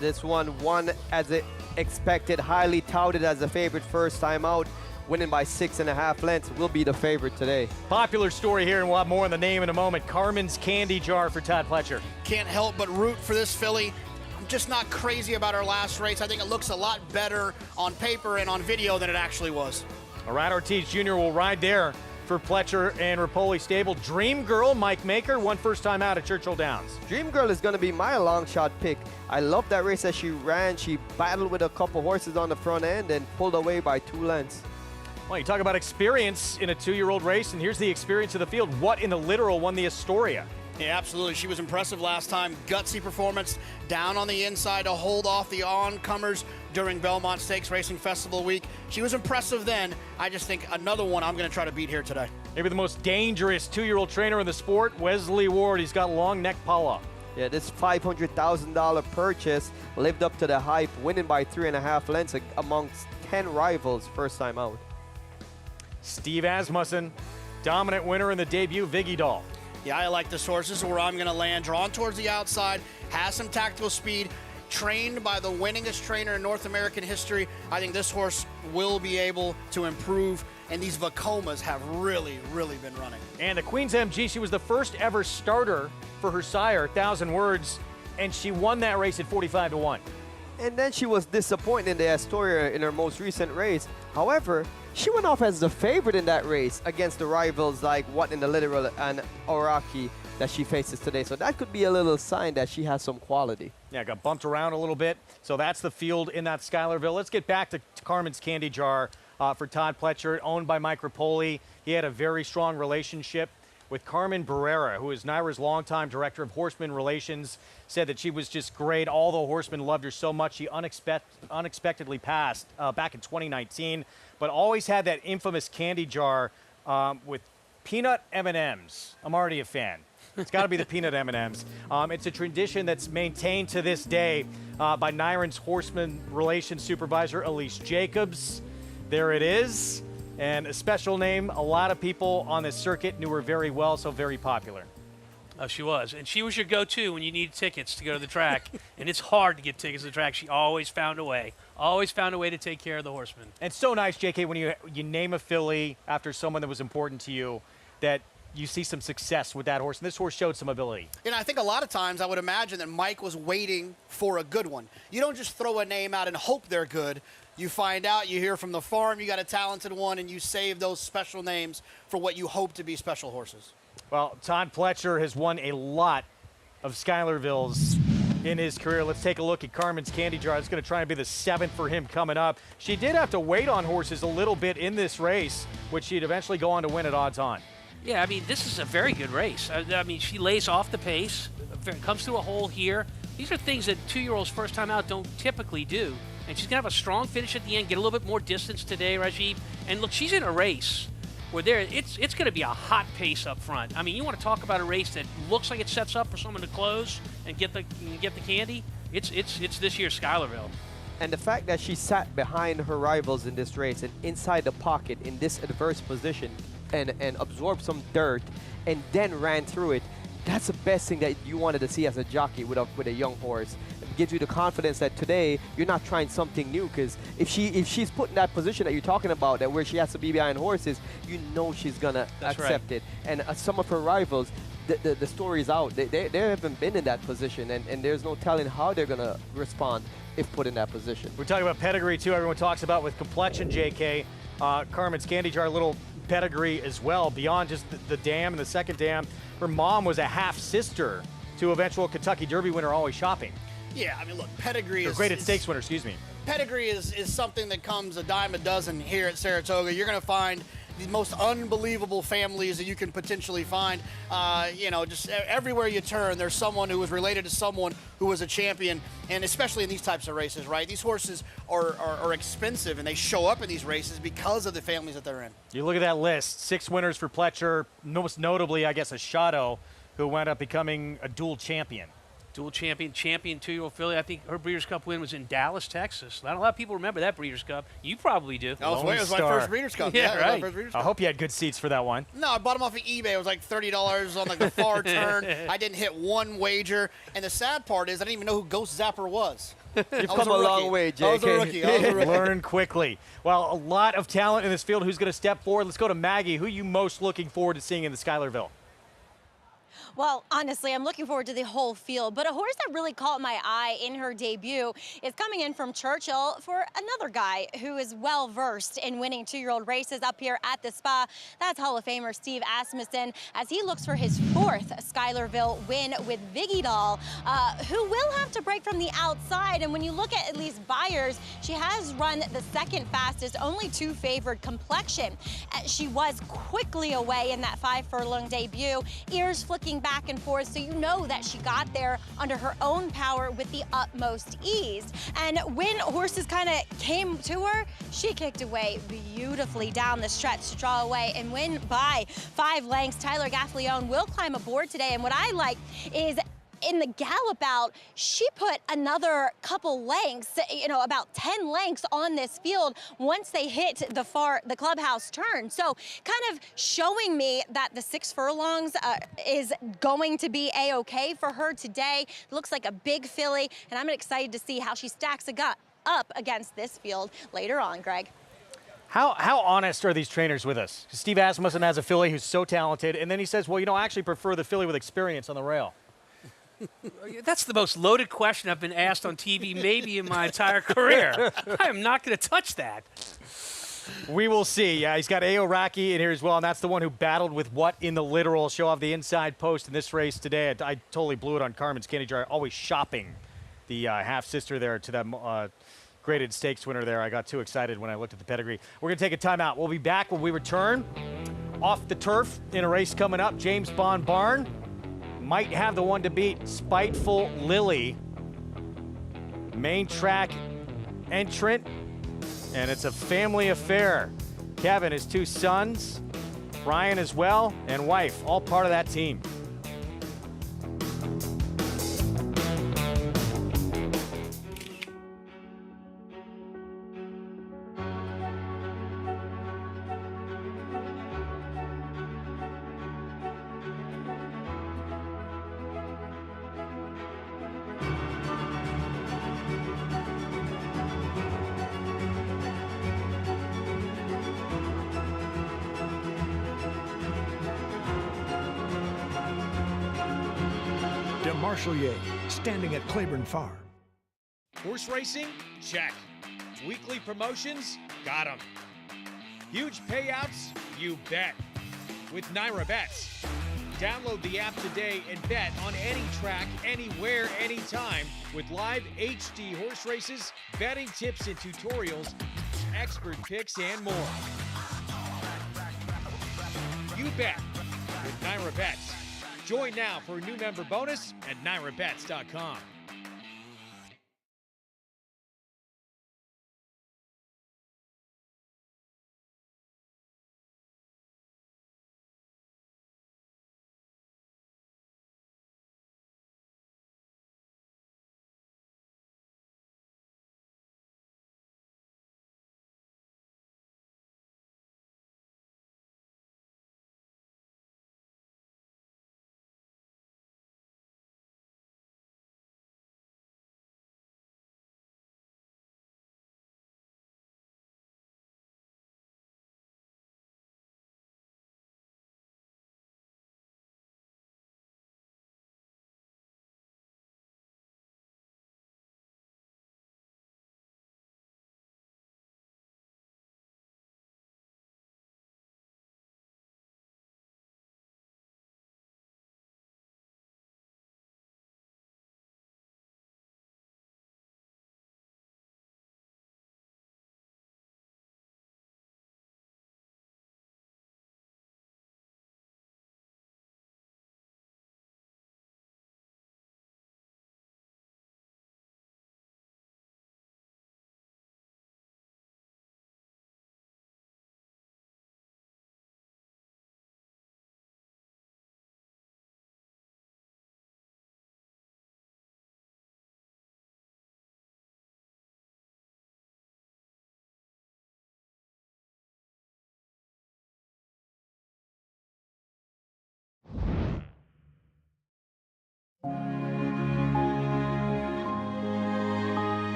This one won as expected, highly touted as a favorite first time out, winning by 6.5 lengths, will be the favorite today. Popular story here, and we'll have more on the name in a moment. Carmen's Candy Jar for Todd Pletcher. Can't help but root for this filly. I'm just not crazy about her last race. I think it looks a lot better on paper and on video than it actually was. Arad Ortiz Jr. will ride there for Pletcher and Rapoli stable. Dream Girl, Mike Maker, won first time out at Churchill Downs. Dream Girl is going to be my long shot pick. I love that race as she ran. She battled with a couple horses on the front end and pulled away by 2 lengths. Well, you talk about experience in a 2-year-old race, and here's the experience of the field. What in the Literal won the Astoria? Yeah, absolutely. She was impressive last time. Gutsy performance down on the inside to hold off the oncomers during Belmont Stakes Racing Festival Week. She was impressive then. I just think another one I'm going to try to beat here today. Maybe the most dangerous 2-year-old trainer in the sport, Wesley Ward. He's got long neck Paula. Yeah, this $500,000 purchase lived up to the hype, winning by 3.5 lengths amongst 10 rivals first time out. Steve Asmussen, dominant winner in the debut, Viggy Doll. Yeah, I like this horse. This is where I'm going to land. Drawn towards the outside, has some tactical speed, trained by the winningest trainer in North American history. I think this horse will be able to improve, and these Vacomas have really, really been running. And the Queen's MG, she was the first ever starter for her sire, 1,000 Words, and she won that race at 45-1. And then she was disappointed in the Astoria in her most recent race. However, she went off as the favorite in that race against the rivals like What in the Literal and Oraki that she faces today. So that could be a little sign that she has some quality. Yeah, got bumped around a little bit. So that's the field in that Schuylerville. Let's get back to Carmen's Candy Jar for Todd Pletcher, owned by Mike Rapoli. He had a very strong relationship with Carmen Barrera, who is Naira's longtime director of horseman relations. Said that she was just great. All the horsemen loved her so much. She unexpectedly passed back in 2019, but always had that infamous candy jar with peanut M&Ms. I'm already a fan. It's got to be the peanut M&Ms. It's a tradition that's maintained to this day by Nyron's horseman relations supervisor, Elise Jacobs. There it is. And a special name, a lot of people on the circuit knew her very well, so very popular. Oh, she was. And she was your go-to when you needed tickets to go to the track. And it's hard to get tickets to the track. She always found a way. Always found a way to take care of the horsemen. And so nice, JK, when you name a filly after someone that was important to you, that you see some success with that horse. And this horse showed some ability. And I think a lot of times I would imagine that Mike was waiting for a good one. You don't just throw a name out and hope they're good. You find out, you hear from the farm, you got a talented one, and you save those special names for what you hope to be special horses. Well, Todd Pletcher has won a lot of Schuylervilles in his career. Let's take a look at Carmen's Candy Jar. It's going to try and be the 7th for him coming up. She did have to wait on horses a little bit in this race, which she'd eventually go on to win at odds on. Yeah, I mean, this is a very good race. I mean, she lays off the pace, comes through a hole here. These are things that 2-year-olds first time out don't typically do. And she's going to have a strong finish at the end, get a little bit more distance today, Rajiv. And look, she's in a race where it's going to be a hot pace up front. I mean, you want to talk about a race that looks like it sets up for someone to close and get the candy? It's this year's Schuylerville. And the fact that she sat behind her rivals in this race and inside the pocket in this adverse position and absorbed some dirt and then ran through it, that's the best thing that you wanted to see as a jockey with a young horse. It gives you the confidence that today you're not trying something new, because if she's put in that position that you're talking about, that where she has to be behind horses, you know she's gonna accept it. And some of her rivals, the story's out. They haven't been in that position, and there's no telling how they're gonna respond if put in that position. We're talking about pedigree too. Everyone talks about with Complexion, JK. Carmen's Candy Jar, a little pedigree as well, beyond just the dam and the second dam. Her mom was a half-sister to eventual Kentucky Derby winner Always Shopping. Yeah, I mean, look, pedigree is... Graded stakes winner, excuse me. Pedigree is something that comes a dime a dozen here at Saratoga. You're going to find the most unbelievable families that you can potentially find. You know, just everywhere you turn, there's someone who was related to someone who was a champion, and especially in these types of races, right? These horses are expensive, and they show up in these races because of the families that they're in. You look at that list, 6 winners for Pletcher, most notably, I guess, a Shadow, who wound up becoming a dual champion. Dual champion 2-year-old filly. I think her Breeders' Cup win was in Dallas, Texas. Not a lot of people remember that Breeders' Cup. You probably do. It was my first Breeders' Cup. Yeah, right. I hope you had good seats for that one. No, I bought them off of eBay. It was like $30 on like the far turn. I didn't hit one wager. And the sad part is I didn't even know who Ghost Zapper was. You've come a long way, JK. I was a rookie. Learn quickly. Well, a lot of talent in this field. Who's going to step forward? Let's go to Maggie. Who are you most looking forward to seeing in the Schuylerville? Well, honestly, I'm looking forward to the whole field, but a horse that really caught my eye in her debut is coming in from Churchill for another guy who is well-versed in winning 2-year-old races up here at the Spa. That's Hall of Famer Steve Asmussen, as he looks for his 4th Schuylerville win with Viggy Doll, who will have to break from the outside. And when you look at least Byers, she has run the 2nd fastest, only 2 favored Complexion. She was quickly away in that 5-furlong debut, ears flicking back and forth, so you know that she got there under her own power with the utmost ease. And when horses kind of came to her, she kicked away beautifully down the stretch to draw away and win by 5 lengths. Tyler Gaffleone will climb aboard today, and what I like is in the gallop out, she put another couple lengths, you know, about 10 lengths on this field once they hit the clubhouse turn. So kind of showing me that the 6 furlongs is going to be A-okay for her today. Looks like a big filly, and I'm excited to see how she stacks up against this field later on, Greg. How honest are these trainers with us? Steve Asmussen has a filly who's so talented, and then he says, well, you know, I actually prefer the filly with experience on the rail. That's the most loaded question I've been asked on TV maybe in my entire career. I am not going to touch that. We will see. Yeah, he's got Aoraki in here as well, and that's the one who battled with what in the literal show off the inside post in this race today. I totally blew it on Carmen's Candy Jar, Always Shopping, the half-sister there to that graded stakes winner there. I got too excited when I looked at the pedigree. We're going to take a timeout. We'll be back when we return off the turf in a race coming up. James Bond Barn might have the one to beat. Spiteful Lily, main track entrant, and it's a family affair. Kevin, his 2 sons, Ryan as well, and wife, all part of that team. Marshalier, standing at Claiborne Farm. Horse racing? Check. Weekly promotions? Got 'em. Huge payouts? You bet. With Naira Bets. Download the app today and bet on any track, anywhere, anytime with live HD horse races, betting tips and tutorials, expert picks, and more. You bet with Naira Bets. Join now for a new member bonus at NairaBets.com.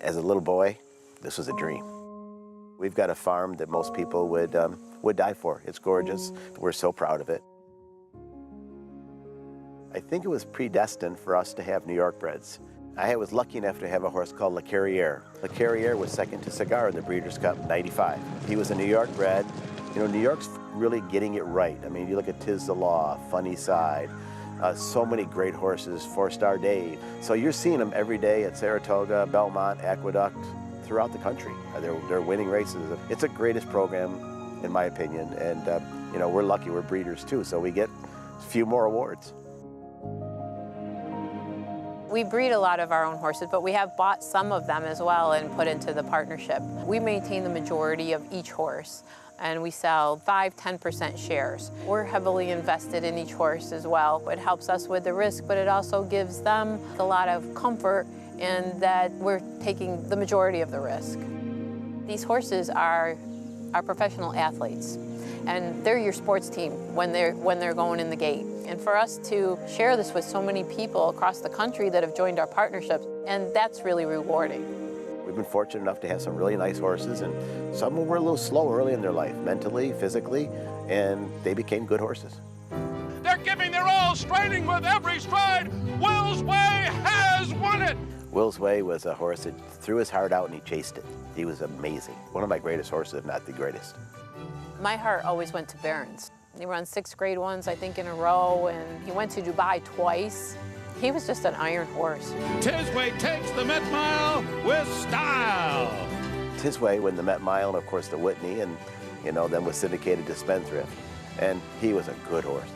As a little boy, this was a dream. We've got a farm that most people would die for. It's gorgeous. We're so proud of it. I think it was predestined for us to have New York breds. I was lucky enough to have a horse called Le Carriere. Le Carriere was second to Cigar in the Breeders' Cup in '95. He was a New York bred. You know, New York's really getting it right. I mean, you look at Tiz the Law, Funny Side, so many great horses, 4-Star Dave. So you're seeing them every day at Saratoga, Belmont, Aqueduct, throughout the country. They're winning races. It's the greatest program, in my opinion, and you know, we're lucky, we're breeders too, so we get a few more awards. We breed a lot of our own horses, but we have bought some of them as well and put into the partnership. We maintain the majority of each horse, and we sell 5–10% shares. We're heavily invested in each horse as well. It helps us with the risk, but it also gives them a lot of comfort in that we're taking the majority of the risk. These horses are professional athletes, and they're your sports team when they're going in the gate. And for us to share this with so many people across the country that have joined our partnerships, and that's really rewarding. We've been fortunate enough to have some really nice horses, and some were a little slow early in their life, mentally, physically, and they became good horses. They're giving their all, striding with every stride. Will's Way has won it. Will's Way was a horse that threw his heart out and he chased it. He was amazing. One of my greatest horses, if not the greatest. My heart always went to Barron's. He ran 6 grade ones, I think, in a row, and he went to Dubai twice. He was just an iron horse. Tisway takes the Met Mile with style. Tisway won the Met Mile and, of course, the Whitney, and, you know, then was syndicated to Spendthrift. And he was a good horse.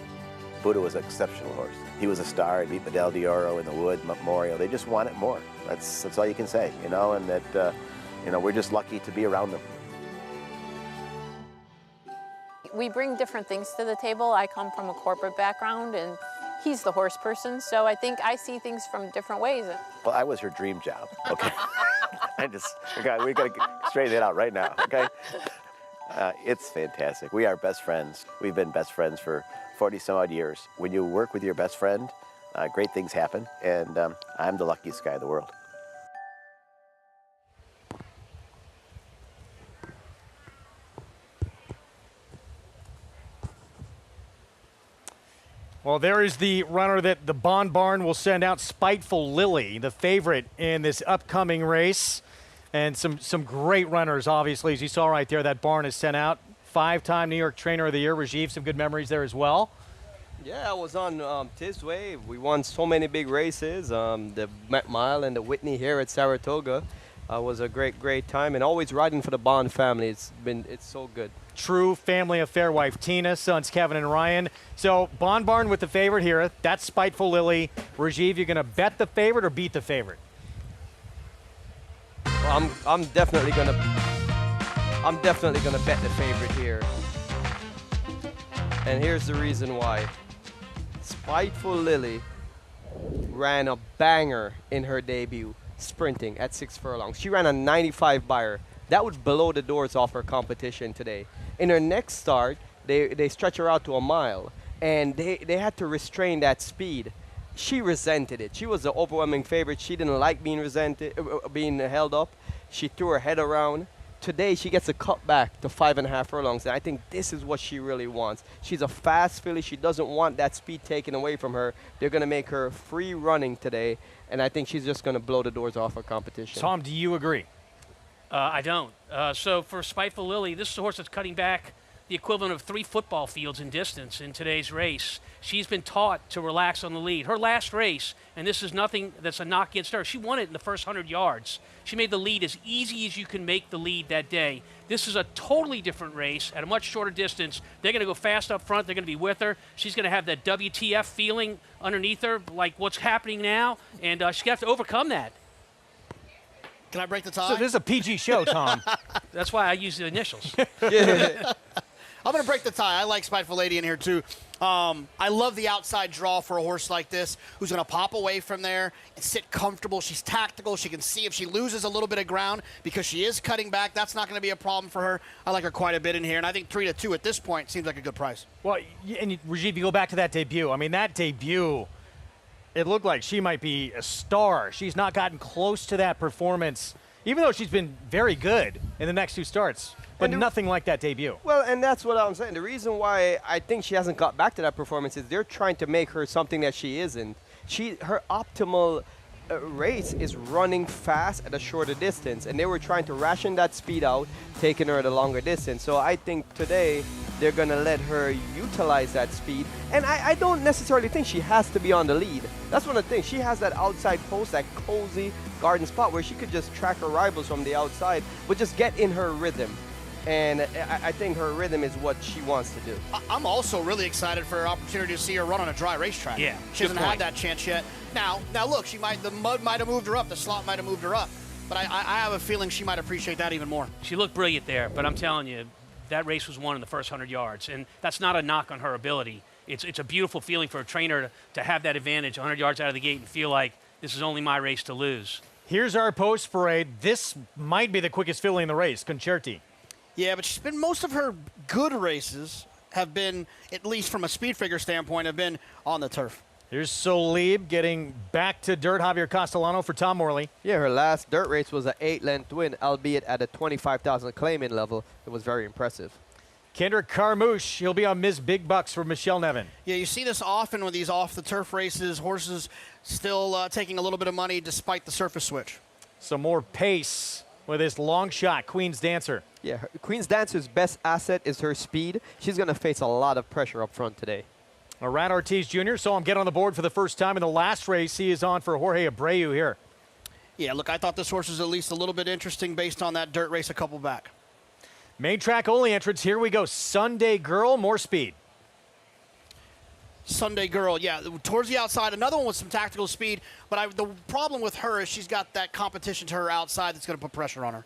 Buddha was an exceptional horse. He was a star. He beat Medel d'Oro in the Wood Memorial. They just wanted more. That's all you can say, you know, and that, you know, we're just lucky to be around them. We bring different things to the table. I come from a corporate background, and he's the horse person, so I think I see things from different ways. Well, I was her dream job, okay? We got to straighten it out right now, okay? It's fantastic. We are best friends. We've been best friends for 40-some-odd years. When you work with your best friend, great things happen, and I'm the luckiest guy in the world. Well, there is the runner that the Bon Barn will send out, Spiteful Lily, the favorite in this upcoming race. And some great runners, obviously, as you saw right there. That barn is sent out. 5-time New York Trainer of the Year. Rajiv, some good memories there as well. Yeah, I was on Tisway. We won so many big races. The Met Mile and the Whitney here at Saratoga was a great time. And always riding for the Bond family. It's so good. True family affair. Wife Tina, sons Kevin and Ryan. So Bon Barn with the favorite here. That's Spiteful Lily. Rajiv, you're going to bet the favorite or beat the favorite? Well, I'm definitely gonna bet the favorite here. And here's the reason why. Spiteful Lily ran a banger in her debut, sprinting at 6 furlongs. She ran a 95 buyer. That would blow the doors off her competition today. In her next start, they stretch her out to a mile, and they had to restrain that speed. She resented it. She was the overwhelming favorite. She didn't like being held up. She threw her head around. Today, she gets a cut back to 5.5 furlongs, and I think this is what she really wants. She's a fast filly. She doesn't want that speed taken away from her. They're going to make her free running today, and I think she's just going to blow the doors off her competition. Tom, do you agree? I don't. So for Spiteful Lily, this is a horse that's cutting back the equivalent of 3 football fields in distance in today's race. She's been taught to relax on the lead. Her last race, and this is nothing that's a knock against her, she won it in the first 100 yards. She made the lead as easy as you can make the lead that day. This is a totally different race at a much shorter distance. They're going to go fast up front. They're going to be with her. She's going to have that WTF feeling underneath her, like what's happening now, and she's going to have to overcome that. Can I break the tie? So this is a PG show, Tom. That's why I use the initials. I'm going to break the tie. I like Spiteful Lady in here, too. I love the outside draw for a horse like this who's going to pop away from there and sit comfortable. She's tactical. She can see if she loses a little bit of ground because she is cutting back. That's not going to be a problem for her. I like her quite a bit in here, and I think 3-2 at this point seems like a good price. Well, and Rajiv, you go back to that debut. I mean, that debut, it looked like she might be a star. She's not gotten close to that performance, even though she's been very good in the next 2 starts. But nothing like that debut. Well, and that's what I'm saying. The reason why I think she hasn't got back to that performance is they're trying to make her something that she isn't. Her optimal race is running fast at a shorter distance, and they were trying to ration that speed out, taking her at a longer distance. So I think today they're going to let her utilize that speed. And I don't necessarily think she has to be on the lead. That's one of the things. She has that outside post, that cozy garden spot where she could just track her rivals from the outside, but just get in her rhythm. And I think her rhythm is what she wants to do. I'm also really excited for her opportunity to see her run on a dry racetrack. Yeah, she hasn't had that chance yet. Now look, the mud might have moved her up, the slot might have moved her up, but I have a feeling she might appreciate that even more. She looked brilliant there, but I'm telling you, that race was won in the first 100 yards, and that's not a knock on her ability. It's a beautiful feeling for a trainer to have that advantage 100 yards out of the gate and feel like this is only my race to lose. Here's our post parade. This might be the quickest filly in the race, Concerti. Yeah, but she's been, most of her good races have been, at least from a speed figure standpoint, have been on the turf. Here's Solib getting back to dirt. Javier Castellano for Tom Morley. Yeah, her last dirt race was an 8-length win, albeit at a 25,000 claiming level. It was very impressive. Kendrick Carmouche, he'll be on Ms. Big Bucks for Michelle Nevin. Yeah, you see this often with these off-the-turf races, horses still taking a little bit of money despite the surface switch. Some more pace with this long shot, Queen's Dancer. Yeah, Queen's Dancer's best asset is her speed. She's going to face a lot of pressure up front today. Rad Ortiz Jr. saw him get on the board for the first time in the last race. He is on for Jorge Abreu here. Yeah, look, I thought this horse was at least a little bit interesting based on that dirt race a couple back. Main track only entrance. Here we go. Sunday Girl, more speed. Sunday Girl, yeah, towards the outside. Another one with some tactical speed, but the problem with her is she's got that competition to her outside that's going to put pressure on her.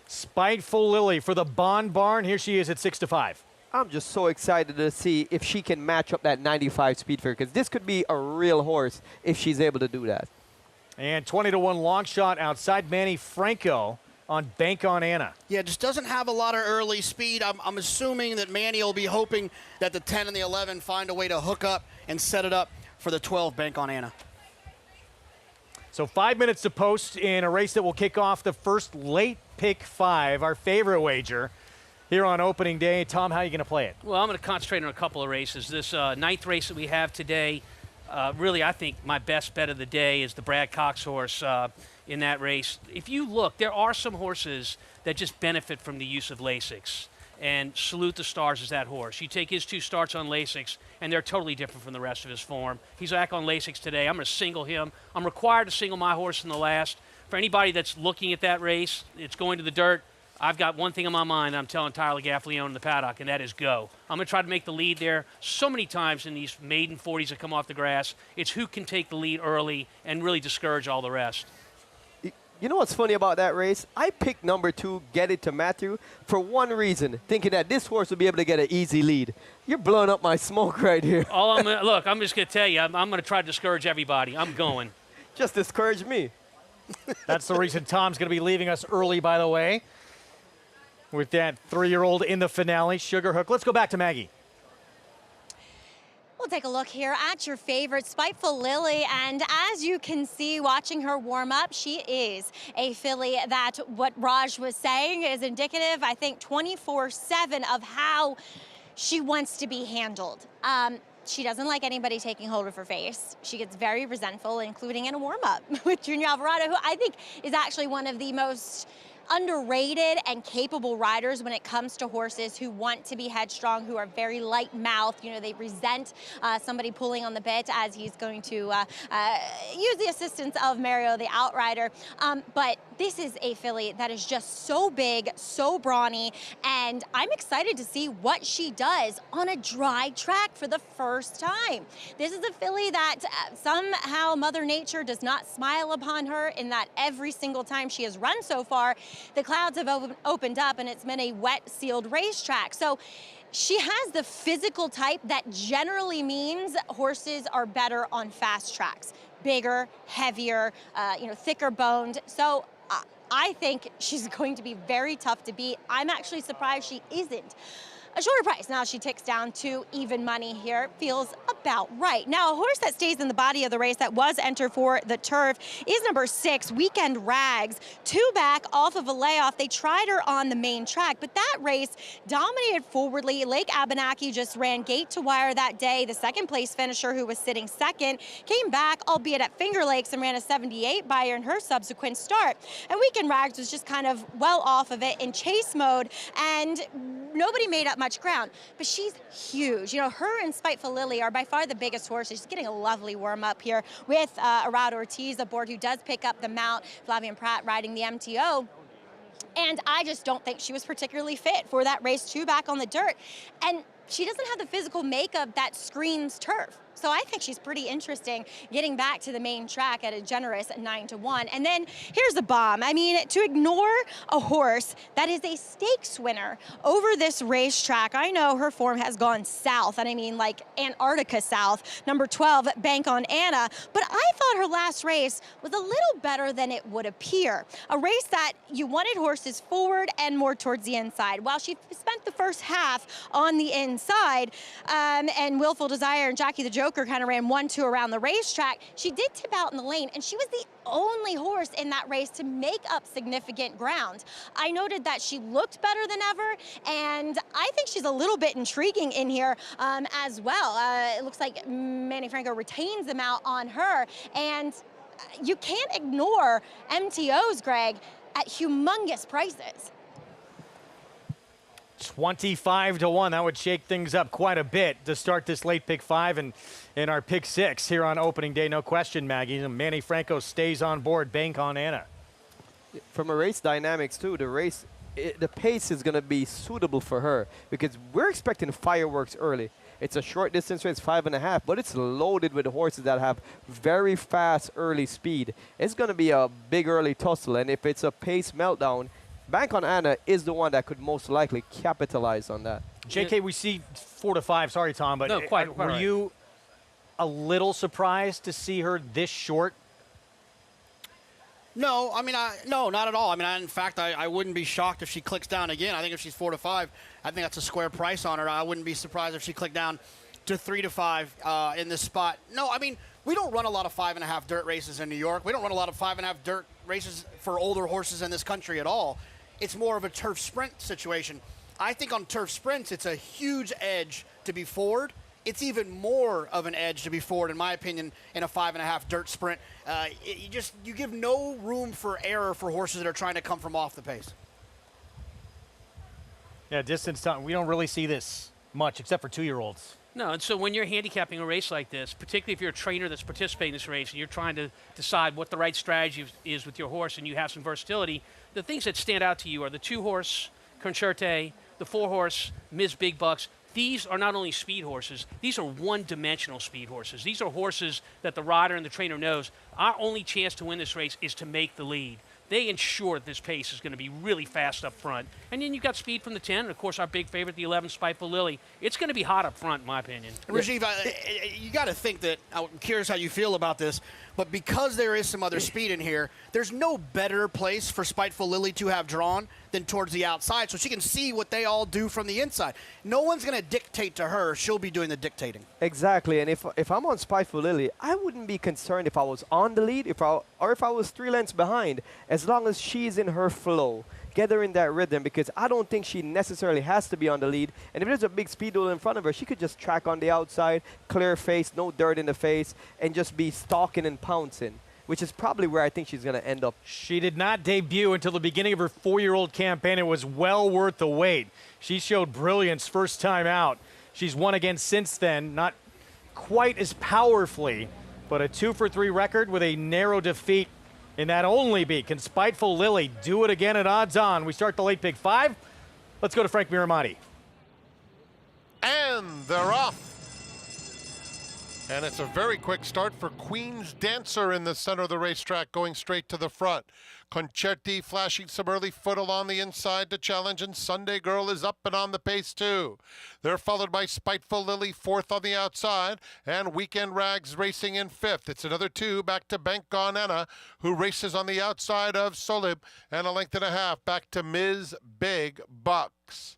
Spiteful Lily for the Bond Barn. Here she is at 6-5. I'm just so excited to see if she can match up that 95 speed for her, because this could be a real horse if she's able to do that. And 20-1 long shot outside Manny Franco on Bank on Anna. Yeah, just doesn't have a lot of early speed. I'm assuming that Manny will be hoping that the 10 and the 11 find a way to hook up and set it up for the 12 Bank on Anna. So 5 minutes to post in a race that will kick off the first late pick 5, our favorite wager here on opening day. Tom, how are you going to play it? Well, I'm going to concentrate on a couple of races. This ninth race that we have today, really, I think my best bet of the day is the Brad Cox horse in that race. If you look, there are some horses that just benefit from the use of Lasix. And Salute the Stars is that horse. You take his 2 starts on Lasix, and they're totally different from the rest of his form. He's back on Lasix today. I'm going to single him. I'm required to single my horse in the last. For anybody that's looking at that race, it's going to the dirt. I've got one thing on my mind I'm telling Tyler Gaffalione in the paddock, and that is go. I'm going to try to make the lead there. So many times in these maiden 40s that come off the grass, it's who can take the lead early and really discourage all the rest. You know what's funny about that race? I picked number 2, Get It to Matthew, for one reason, thinking that this horse would be able to get an easy lead. You're blowing up my smoke right here. Look, I'm just going to tell you, I'm going to try to discourage everybody. I'm going. Just discourage me. That's the reason Tom's going to be leaving us early, by the way, with that 3-year-old in the finale, Sugar Hook. Let's go back to Maggie. We'll take a look here at your favorite, Spiteful Lily, and as you can see watching her warm up, she is a filly that what Raj was saying is indicative, I think, 24/7 of how she wants to be handled. She doesn't like anybody taking hold of her face. She gets very resentful, including in a warm-up with Junior Alvarado, who I think is actually one of the most underrated and capable riders when it comes to horses who want to be headstrong, who are very light-mouthed. You know, they resent somebody pulling on the bit, as he's going to use the assistance of Mario, the outrider. But this is a filly that is just so big, so brawny, and I'm excited to see what she does on a dry track for the first time. This is a filly that somehow Mother Nature does not smile upon her, in that every single time she has run so far, the clouds have opened up and it's been a wet, sealed racetrack. So she has the physical type that generally means horses are better on fast tracks. Bigger, heavier, thicker boned. So I think she's going to be very tough to beat. I'm actually surprised she isn't a shorter price. Now she ticks down to even money here. Feels about right. Now, a horse that stays in the body of the race that was entered for the turf is number 6, Weekend Rags. 2 back off of a layoff. They tried her on the main track, but that race dominated forwardly. Lake Abenaki just ran gate to wire that day. The second place finisher, who was sitting second, came back, albeit at Finger Lakes, and ran a 78 buyer in her subsequent start. And Weekend Rags was just kind of well off of it in chase mode, and nobody made up much ground, but she's huge. You know, her and Spiteful Lily are by far the biggest horses. She's getting a lovely warm up here with Arad Ortiz aboard, who does pick up the mount, Flavian Pratt riding the MTO. And I just don't think she was particularly fit for that race 2 back on the dirt. And she doesn't have the physical makeup that screams turf. So I think she's pretty interesting getting back to the main track at a generous 9-1. And then here's the bomb. I mean, to ignore a horse that is a stakes winner over this racetrack, I know her form has gone south, and I mean like Antarctica south, number 12, Bank on Anna, but I thought her last race was a little better than it would appear. A race that you wanted horses forward and more towards the inside. While she spent the first half on the inside, and Willful Desire and Jockey the Joker kind of ran 1-2 around the racetrack, she did tip out in the lane, and she was the only horse in that race to make up significant ground. I noted that she looked better than ever, and I think she's a little bit intriguing in here as well. It looks like Manny Franco retains them out on her, and you can't ignore MTOs, Greg, at humongous prices. 25-1. That would shake things up quite a bit to start this late pick 5 and in our pick 6 here on opening day. No question, Maggie. And Manny Franco stays on board. Bank on Anna. From a race dynamics too, the pace is going to be suitable for her, because we're expecting fireworks early. It's a short distance race, 5.5, but it's loaded with horses that have very fast early speed. It's going to be a big early tussle, and if it's a pace meltdown, Bank on Anna is the one that could most likely capitalize on that. JK, we see 4 to 5. Sorry, Tom, but no, quite were right. you a little surprised to see her this short? No, I mean, no, not at all. I mean, in fact, I wouldn't be shocked if she clicks down again. I think if she's 4 to 5, I think that's a square price on her. I wouldn't be surprised if she clicked down to 3 to 5 in this spot. No, I mean, we don't run a lot of 5.5 dirt races in New York. We don't run a lot of 5.5 dirt races for older horses in this country at all. It's more of a turf sprint situation. I think on turf sprints, it's a huge edge to be forward. It's even more of an edge to be forward, in my opinion, in a 5.5 dirt sprint. You give no room for error for horses that are trying to come from off the pace. Yeah, distance time. We don't really see this much, except for 2-year-olds. No, and so when you're handicapping a race like this, particularly if you're a trainer that's participating in this race and you're trying to decide what the right strategy is with your horse and you have some versatility, the things that stand out to you are the 2-horse Concherte, the 4-horse Ms. Big Bucks. These are not only speed horses, these are one-dimensional speed horses. These are horses that the rider and the trainer knows our only chance to win this race is to make the lead. They ensure that this pace is going to be really fast up front. And then you've got speed from the 10, and of course our big favorite, the 11, Spiteful Lily. It's going to be hot up front, in my opinion. Rajiv, you got to think that, I'm curious how you feel about this, but because there is some other speed in here, there's no better place for Spiteful Lily to have drawn than towards the outside, so she can see what they all do from the inside. No one's going to dictate to her. She'll be doing the dictating. Exactly, and if I'm on Spiteful Lily, I wouldn't be concerned if I was on the lead or if I was 3 lengths behind, as long as she's in her flow. Get her in that rhythm, because I don't think she necessarily has to be on the lead. And if there's a big speed duel in front of her, she could just track on the outside, clear face, no dirt in the face, and just be stalking and pouncing, which is probably where I think she's going to end up. She did not debut until the beginning of her 4-year-old campaign. It was well worth the wait. She showed brilliance first time out. She's won again since then, not quite as powerfully, but a 2-for-3 record with a narrow defeat in that only beat. Can Spiteful Lily do it again at odds on? We start the late pick 5. Let's go to Frank Miramati. And they're off. And it's a very quick start for Queen's Dancer in the center of the racetrack, going straight to the front. Concerti flashing some early foot along the inside to challenge, and Sunday Girl is up and on the pace too. They're followed by Spiteful Lily, 4th on the outside, and Weekend Rags racing in 5th. It's another 2 back to Bank on Anna, who races on the outside of Solib, and a length and a half back to Ms. Big Bucks.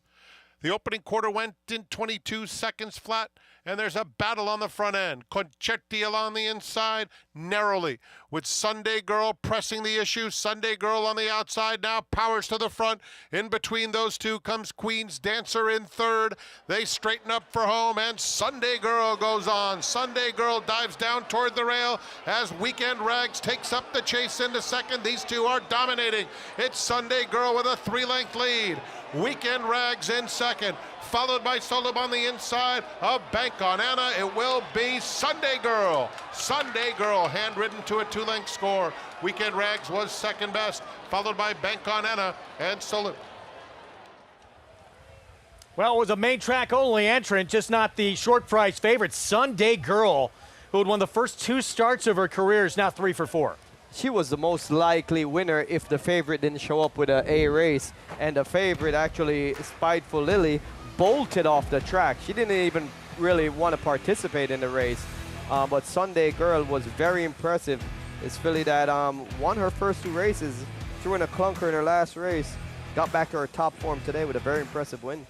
The opening quarter went in 22 seconds flat, and there's a battle on the front end. Concerti along the inside, narrowly, with Sunday Girl pressing the issue. Sunday Girl on the outside now powers to the front. In between those two comes Queen's Dancer in 3rd. They straighten up for home, and Sunday Girl goes on. Sunday Girl dives down toward the rail as Weekend Rags takes up the chase into 2nd. These two are dominating. It's Sunday Girl with a 3-length lead. Weekend Rags in 2nd, followed by Solib on the inside of Bank on Anna. It will be Sunday Girl. Sunday Girl handwritten to a 2-length score. Weekend Rags was 2nd best, followed by Bank on Anna and Solib. Well, it was a main track only entrant, just not the short price favorite, Sunday Girl, who had won the first 2 starts of her career, is now 3 for 4. She was the most likely winner if the favorite didn't show up with an A race. And the favorite, actually, Spiteful Lily, bolted off the track. She didn't even really want to participate in the race. But Sunday Girl was very impressive. This filly that won her first 2 races, threw in a clunker in her last race, got back to her top form today with a very impressive win.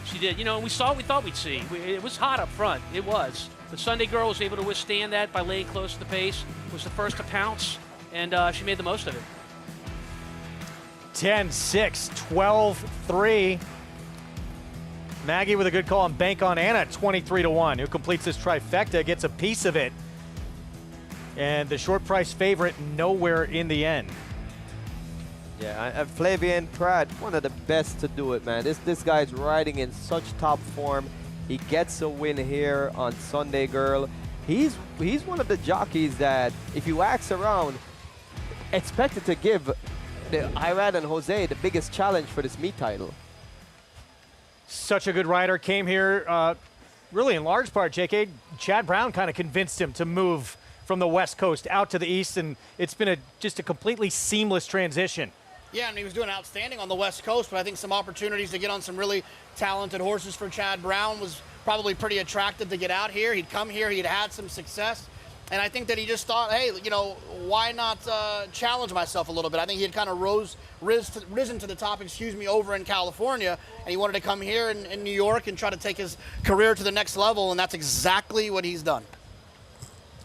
She did. You know, we saw what we thought we'd see. It was hot up front. It was. But Sunday Girl was able to withstand that by laying close to the pace. Was the first to pounce, and she made the most of it. 10-6, 12-3. Maggie with a good call on Bank on Anna, 23-1. Who completes this trifecta, gets a piece of it. And the short price favorite nowhere in the end. Yeah, Flavien Prat, one of the best to do it, man. This guy's riding in such top form. He gets a win here on Sunday Girl. He's one of the jockeys that, if you ask around, expected to give Irad and Jose the biggest challenge for this meet title. Such a good rider. Came here really in large part, JK, Chad Brown kind of convinced him to move from the West Coast out to the East, and it's been just a completely seamless transition. Yeah, and he was doing outstanding on the West Coast, but I think some opportunities to get on some really talented horses for Chad Brown was probably pretty attractive to get out here. He'd come here, he'd had some success, and I think that he just thought, hey, you know, why not challenge myself a little bit? I think he had kind of risen to the top, over in California, and he wanted to come here in New York and try to take his career to the next level, and that's exactly what he's done.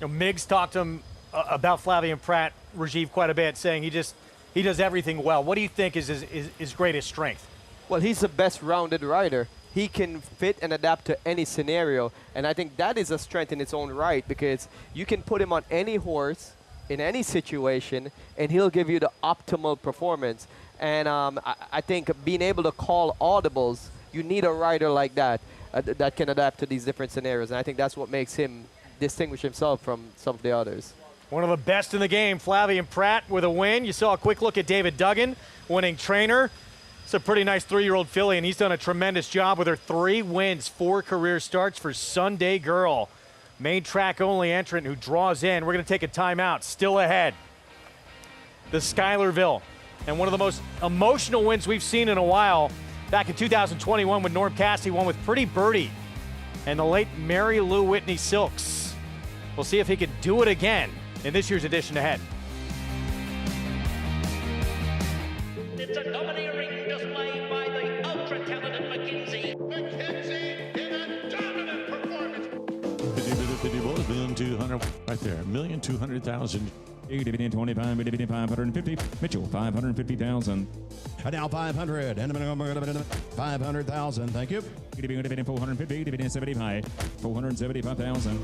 You know, Miggs talked to him about Flavien Prat, Rajiv, quite a bit, saying he does everything well. What do you think is his greatest strength? Well, he's the best rounded rider. He can fit and adapt to any scenario, and I think that is a strength in its own right, because you can put him on any horse in any situation, and he'll give you the optimal performance. And I think being able to call audibles, you need a rider like that that can adapt to these different scenarios, and I think that's what makes him distinguish himself from some of the others. One of the best in the game, Flavien Prat with a win. You saw a quick look at David Duggan, winning trainer. It's a pretty nice 3-year-old filly, and he's done a tremendous job with her 3 wins, 4 career starts for Sunday Girl. Main track only entrant who draws in. We're going to take a timeout. Still ahead, the Schuylerville. And one of the most emotional wins we've seen in a while. Back in 2021 when Norm Cassidy won with Pretty Birdie and the late Mary Lou Whitney Silks. We'll see if he can do it again in this year's edition ahead. It's a domineering display by the ultra-talented McKenzie. McKenzie in a dominant performance. 1,200,000 right there. 1,200,000. 25, 550. Mitchell, 550,000. And now 500 and 500,000. Thank you. 450, 75, 475,000.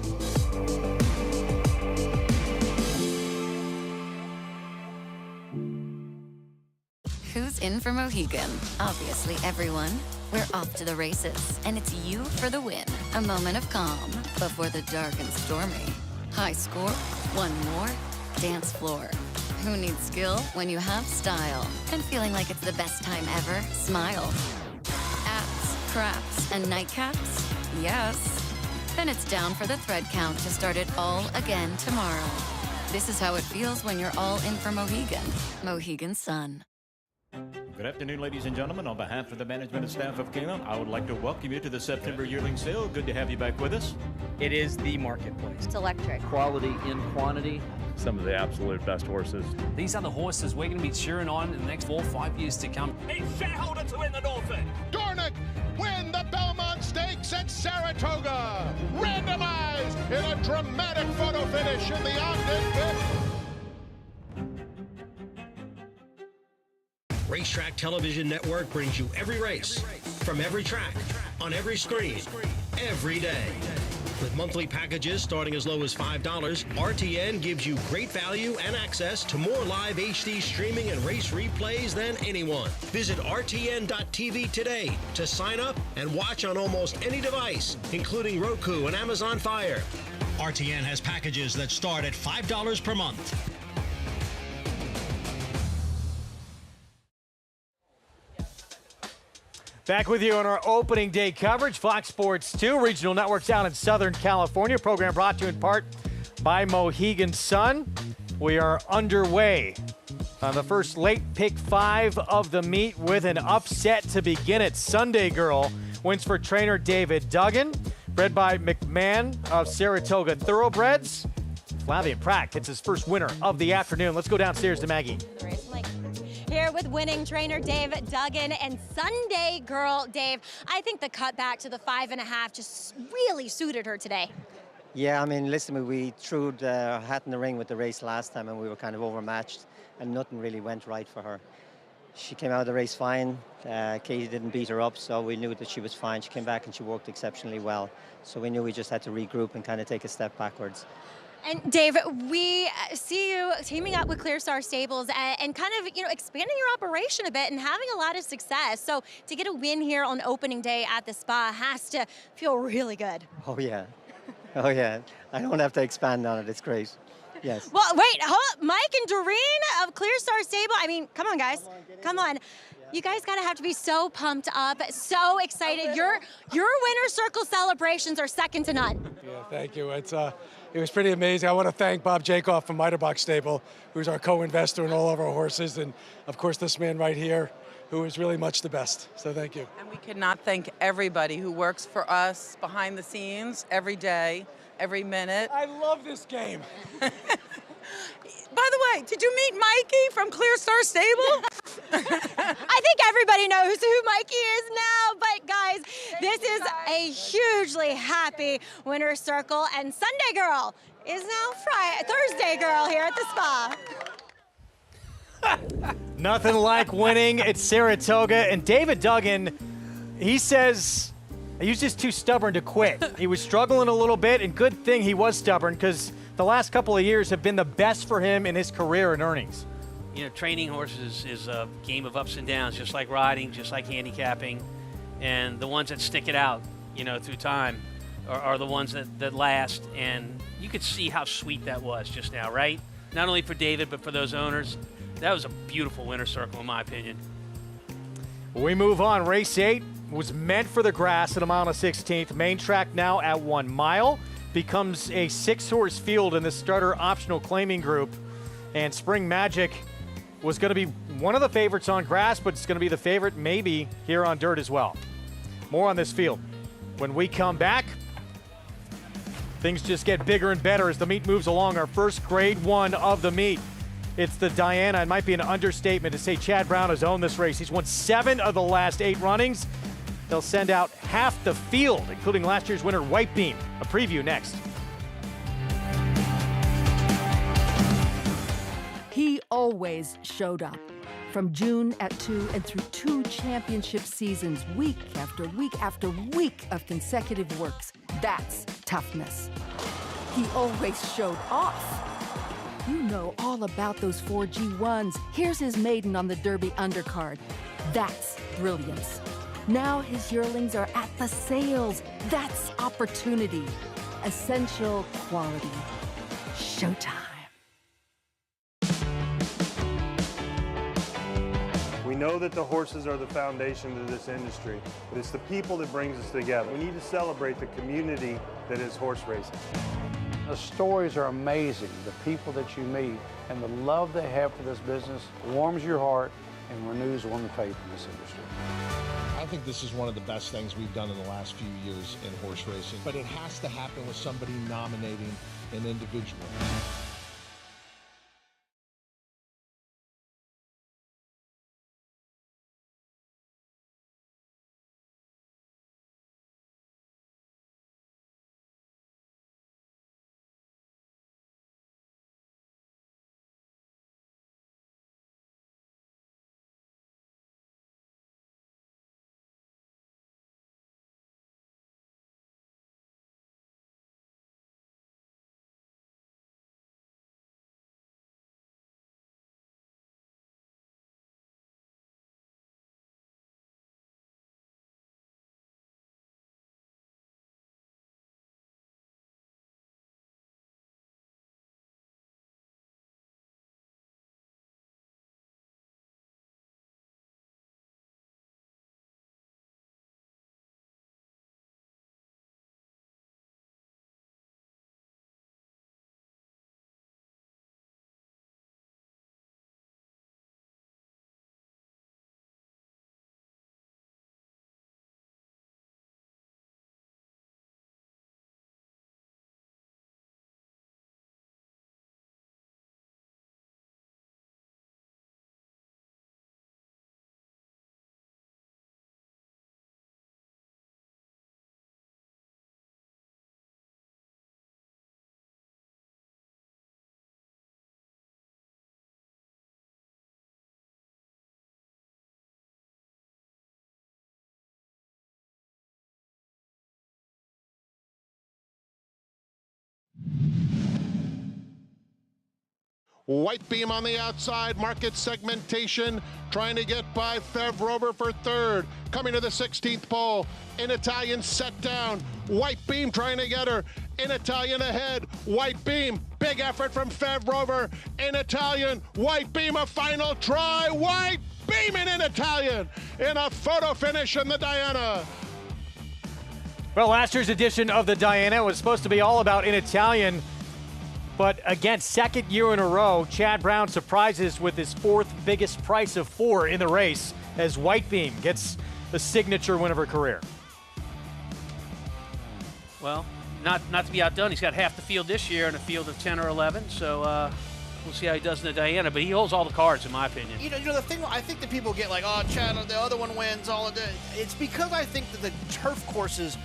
Who's in for Mohegan? Obviously everyone. We're off to the races, and it's you for the win. A moment of calm before the dark and stormy. High score, one more, dance floor. Who needs skill when you have style? And feeling like it's the best time ever? Smile. Apps, craps, and nightcaps? Yes. Then it's down for the thread count to start it all again tomorrow. This is how it feels when you're all in for Mohegan. Mohegan Sun. Good afternoon, ladies and gentlemen. On behalf of the management and staff of Keeneland, I would like to welcome you to the September yearling sale. Good to have you back with us. It is the marketplace. It's electric. Quality in quantity. Some of the absolute best horses. These are the horses we're going to be cheering on in the next 4 or 5 years to come. It's shareholder to win the Norfolk. Dornick win the Belmont Stakes at Saratoga. Randomized in a dramatic photo finish in the Ogden 5th. Racetrack Television Network brings you every race, from every track, on every screen, every day. With monthly packages starting as low as $5, RTN gives you great value and access to more live HD streaming and race replays than anyone. Visit RTN.tv today to sign up and watch on almost any device, including Roku and Amazon Fire. RTN has packages that start at $5 per month. Back with you on our opening day coverage. Fox Sports 2, regional networks out in Southern California. Program brought to you in part by Mohegan Sun. We are underway on the first late pick 5 of the meet with an upset to begin it. Sunday Girl wins for trainer David Duggan. Bred by McMahon of Saratoga Thoroughbreds. Flavien Prat gets his first winner of the afternoon. Let's go downstairs to Maggie. Here with winning trainer Dave Duggan and Sunday Girl. Dave, I think the cut back to the 5.5 just really suited her today. Yeah, I mean, listen, we threw the hat in the ring with the race last time and we were kind of overmatched and nothing really went right for her. She came out of the race fine. Katie didn't beat her up, so we knew that she was fine. She came back and she worked exceptionally well. So we knew we just had to regroup and kind of take a step backwards. And Dave, we see you teaming up with Clear Star Stables and kind of, expanding your operation a bit and having a lot of success. So to get a win here on opening day at the spa has to feel really good. Oh, yeah. Oh, yeah. I don't have to expand on it. It's great. Yes. Well, wait, Mike and Doreen of Clear Star Stable. I mean, come on, guys. Come on. You guys gotta have to be so pumped up, so excited. Your winner circle celebrations are second to none. Yeah, thank you. It was pretty amazing. I want to thank Bob Jacob from Miterbach Stable, who's our co-investor in all of our horses, and of course this man right here, who is really much the best. So thank you. And we cannot thank everybody who works for us behind the scenes every day, every minute. I love this game. By the way, did you meet Mikey from Clear Star Stable? I think everybody knows who Mikey is now, but guys, this is a hugely happy winner's circle, and Sunday Girl is now Thursday Girl here at the spa. Nothing like winning at Saratoga, and David Duggan, he says he was just too stubborn to quit. He was struggling a little bit, and good thing he was stubborn, because the last couple of years have been the best for him in his career and earnings. You know, training horses is a game of ups and downs, just like riding, just like handicapping. And the ones that stick it out, you know, through time are the ones that last. And you could see how sweet that was just now, right? Not only for David, but for those owners. That was a beautiful winner's circle, in my opinion. We move on. Race 8 was meant for the grass at a mile and a 16th. Main track now at 1 mile. Becomes a 6-horse field in the starter optional claiming group. And Spring Magic was going to be one of the favorites on grass, but it's going to be the favorite maybe here on dirt as well. More on this field. When we come back, things just get bigger and better as the meet moves along. Our first grade 1 of the meet. It's the Diana. It might be an understatement to say Chad Brown has owned this race. He's won 7 of the last 8 runnings. They'll send out half the field, including last year's winner, White Beam. A preview next. He always showed up. From June at 2 and through 2 championship seasons, week after week after week of consecutive works. That's toughness. He always showed off. You know all about those 4 G1s. Here's his maiden on the Derby undercard. That's brilliance. Now his yearlings are at the sales. That's opportunity. Essential quality. Showtime. We know that the horses are the foundation of this industry, but it's the people that brings us together. We need to celebrate the community that is horse racing. The stories are amazing. The people that you meet and the love they have for this business warms your heart and renews one's faith in this industry. I think this is one of the best things we've done in the last few years in horse racing, but it has to happen with somebody nominating an individual. White Beam on the outside, market segmentation, trying to get by Fevrover for third. Coming to the 16th pole, in Italian set down. White Beam trying to get her, in Italian ahead. White Beam, big effort from Fevrover, in Italian. White Beam, a final try. White beaming in Italian in a photo finish in the Diana. Well, last year's edition of the Diana was supposed to be all about in Italian, but again, second year in a row, Chad Brown surprises with his fourth biggest price of 4 in the race as White Beam gets the signature win of her career. Well, not to be outdone, he's got half the field this year in a field of 10 or 11, so we'll see how he does in the Diana, but he holds all the cards, in my opinion. You know the thing, I think that people get like, oh, Chad, the other one wins, all of it. It's because I think that the turf courses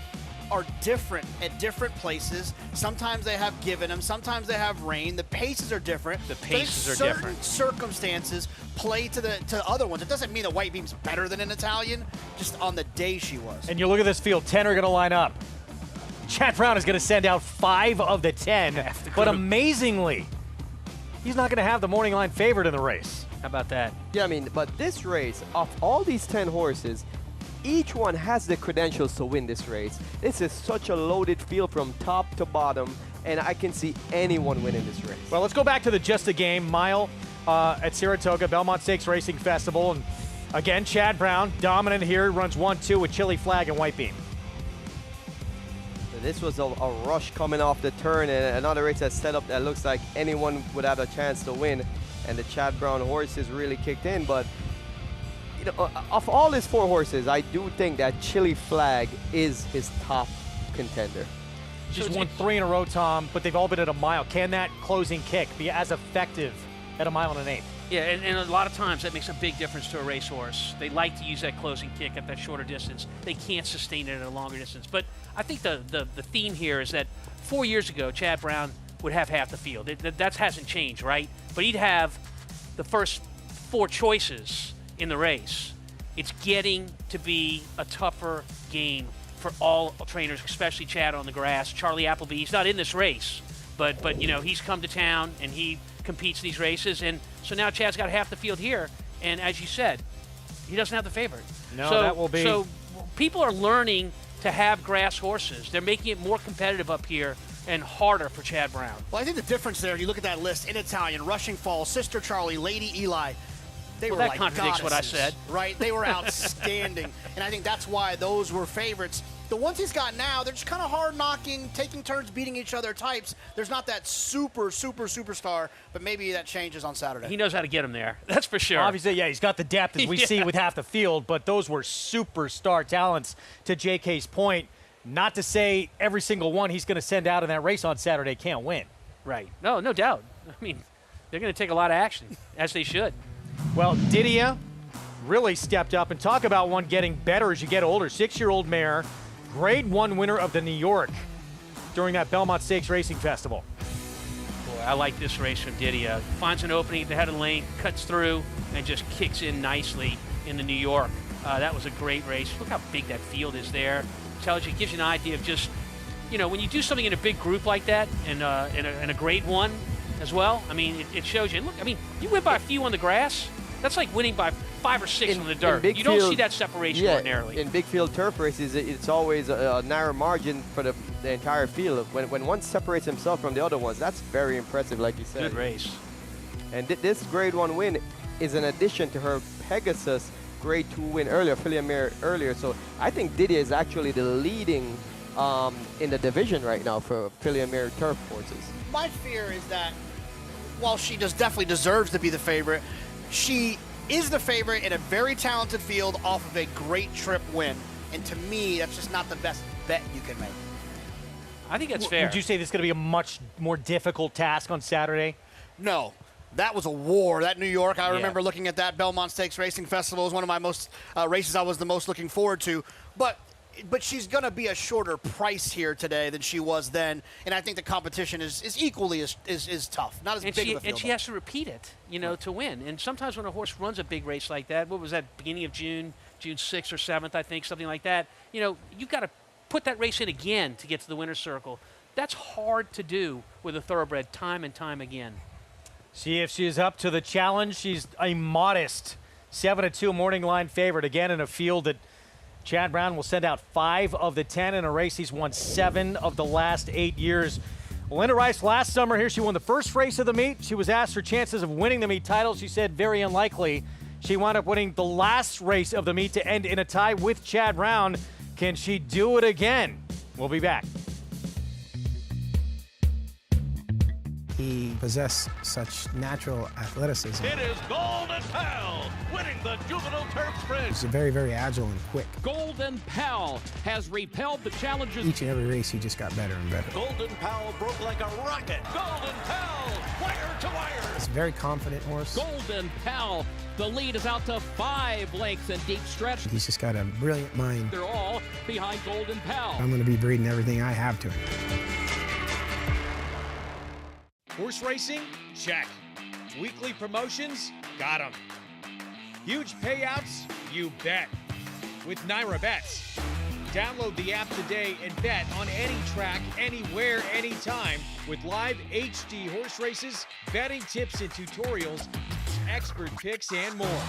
are different at different places. Sometimes they have given them, sometimes they have rain. The paces are different. The paces are different. Certain circumstances play to other ones. It doesn't mean that White Beam's better than an Italian, just on the day she was. And you look at this field, 10 are going to line up. Chad Brown is going to send out 5 of the 10, but amazingly, he's not going to have the morning line favorite in the race. How about that? Yeah, I mean, but this race, of all these 10 horses, each one has the credentials to win this race. This is such a loaded field from top to bottom, and I can see anyone winning this race. Well, let's go back to the Just a Game mile at Saratoga, Belmont Stakes Racing Festival. And again, Chad Brown, dominant here, runs 1-2 with Chili Flag and White Beam. This was a rush coming off the turn, and another race that's set up that looks like anyone would have a chance to win. And the Chad Brown horses really kicked in, but you know, of all his 4 horses, I do think that Chili Flag is his top contender. She's won 3 in a row, Tom, but they've all been at a mile. Can that closing kick be as effective at a mile and an eighth? Yeah, and a lot of times that makes a big difference to a racehorse. They like to use that closing kick at that shorter distance. They can't sustain it at a longer distance. But I think the theme here is that 4 years ago, Chad Brown would have half the field. That hasn't changed, right? But he'd have the first 4 choices in the race. It's getting to be a tougher game for all trainers, especially Chad on the grass. Charlie Appleby, he's not in this race, but you know, he's come to town and he competes these races, and so now Chad's got half the field here, and as you said, he doesn't have the favorite. No, that will be. So people are learning to have grass horses. They're making it more competitive up here and harder for Chad Brown. Well, I think the difference there, you look at that list, in Italian, Rushing Falls, Sister Charlie, Lady Eli, they were that like contradicts what I goddesses, said. right? They were outstanding, and I think that's why those were favorites. The ones he's got now, they're just kind of hard knocking, taking turns beating each other types. There's not that superstar, but maybe that changes on Saturday. He knows how to get him there. That's for sure. Obviously, yeah, he's got the depth as we see with half the field, but those were superstar talents to JK's point. Not to say every single one he's going to send out in that race on Saturday can't win. Right. No doubt. I mean, they're going to take a lot of action, as they should. Well, Didia really stepped up, and talk about one getting better as you get older. 6-year-old mare, Grade 1 winner of the New York during that Belmont Stakes Racing Festival. Boy, I like this race from Didia. Finds an opening at the head of the lane, cuts through, and just kicks in nicely in the New York. That was a great race. Look how big that field is there. Tells you, gives you an idea of just, you know, when you do something in a big group like that, and in a Grade 1 as well, I mean, it shows you. Look, I mean, you win by a few on the grass. That's like winning by 5 or 6 on the dirt. You don't see that separation ordinarily. In big field turf races, it's always a narrow margin for the entire field. When one separates himself from the other ones, that's very impressive, like you said. Good race. And this Grade 1 win is an addition to her Pegasus Grade 2 win earlier, Filly Mare earlier. So I think Didia is actually the leading in the division right now for Filly Mare turf horses. My fear is that while she definitely deserves to be the favorite, she is the favorite in a very talented field off of a great trip win. And to me, that's just not the best bet you can make. I think that's fair. Would you say this is going to be a much more difficult task on Saturday? No. That was a war. That New York, I remember looking at that Belmont Stakes Racing Festival. It was one of my most races I was the most looking forward to. But she's going to be a shorter price here today than she was then, and I think the competition is equally as tough, not as big of a field. And she has to repeat it, you know, to win. And sometimes when a horse runs a big race like that, what was that, beginning of June 6th or 7th, I think, something like that, you know, you've got to put that race in again to get to the winner's circle. That's hard to do with a thoroughbred time and time again. See if she's up to the challenge. She's a modest 7-2 morning line favorite, again in a field that Chad Brown will send out 5 of the 10 in a race. He's won 7 of the last 8 years. Linda Rice last summer here, she won the first race of the meet. She was asked her chances of winning the meet title. She said very unlikely. She wound up winning the last race of the meet to end in a tie with Chad Round. Can she do it again? We'll be back. He possessed such natural athleticism. It is Golden Pal winning the Juvenile Turf Sprint. He's very, very agile and quick. Golden Pal has repelled the challenges. Each and every race, he just got better and better. Golden Pal broke like a rocket. Golden Pal, wire to wire. He's a very confident horse. Golden Pal, the lead is out to 5 lengths and deep stretch. He's just got a brilliant mind. They're all behind Golden Pal. I'm going to be breeding everything I have to him. Horse racing? Check. Weekly promotions? Got 'em. Huge payouts? You bet. With Naira Bets. Download the app today and bet on any track, anywhere, anytime with live HD horse races, betting tips and tutorials, expert picks, and more.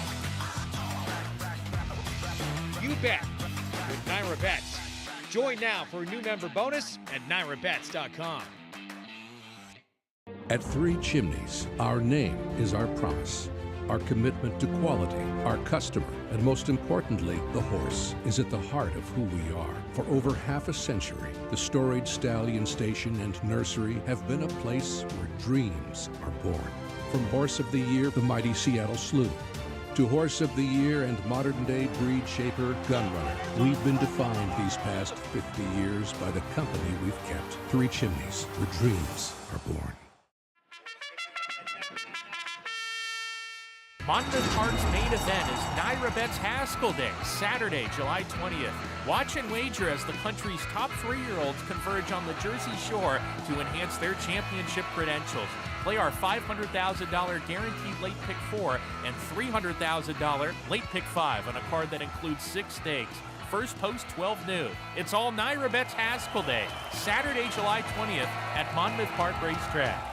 You bet with Naira Bets. Join now for a new member bonus at nairabets.com. At Three Chimneys, our name is our promise. Our commitment to quality, our customer, and most importantly, the horse, is at the heart of who we are. For over half a century, the Storied Stallion Station and Nursery have been a place where dreams are born. From Horse of the Year, the mighty Seattle Slew, to Horse of the Year and modern-day breed shaper, Gunrunner, we've been defined these past 50 years by the company we've kept. Three Chimneys, where dreams are born. Monmouth Park's main event is Naira Bets Haskell Day, Saturday, July 20th. Watch and wager as the country's top 3-year-olds converge on the Jersey Shore to enhance their championship credentials. Play our $500,000 guaranteed late pick 4 and $300,000 late pick 5 on a card that includes 6 stakes. First post 12 noon. It's all Naira Bets Haskell Day, Saturday, July 20th at Monmouth Park Racetrack.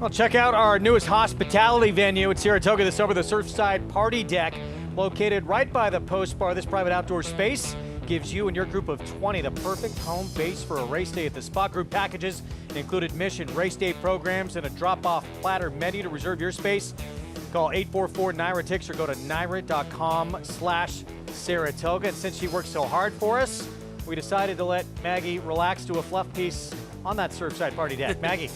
Well, check out our newest hospitality venue at Saratoga this summer, the Surfside Party Deck. Located right by the Post Bar, this private outdoor space gives you and your group of 20 the perfect home base for a race day at the spot. Group packages include admission, race day programs, and a drop-off platter menu. To reserve your space, call 844-NYRA-TIX or go to NYRA.com/Saratoga. And since she worked so hard for us, we decided to let Maggie relax to a fluff piece on that Surfside Party Deck. Maggie.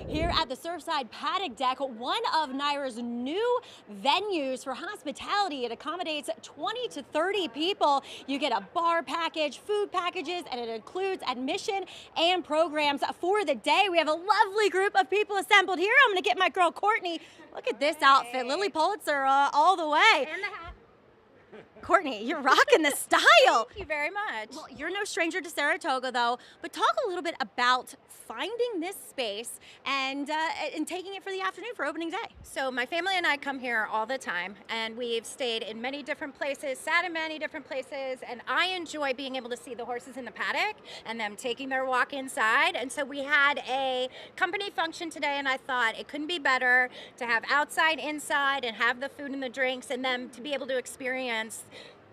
Here at the Surfside Paddock Deck, one of Naira's new venues for hospitality. It accommodates 20 to 30 people. You get a bar package, food packages, and it includes admission and programs for the day. We have a lovely group of people assembled here. I'm gonna get my girl Courtney. Look at this outfit, Lily Pulitzer all the way. And the hat. Courtney, you're rocking the style. Thank you very much. Well, you're no stranger to Saratoga, though, but talk a little bit about finding this space and taking it for the afternoon for opening day. So my family and I come here all the time, and we've stayed in many different places, sat in many different places, and I enjoy being able to see the horses in the paddock and them taking their walk inside. And so we had a company function today, and I thought it couldn't be better to have outside, inside, and have the food and the drinks, and them to be able to experience,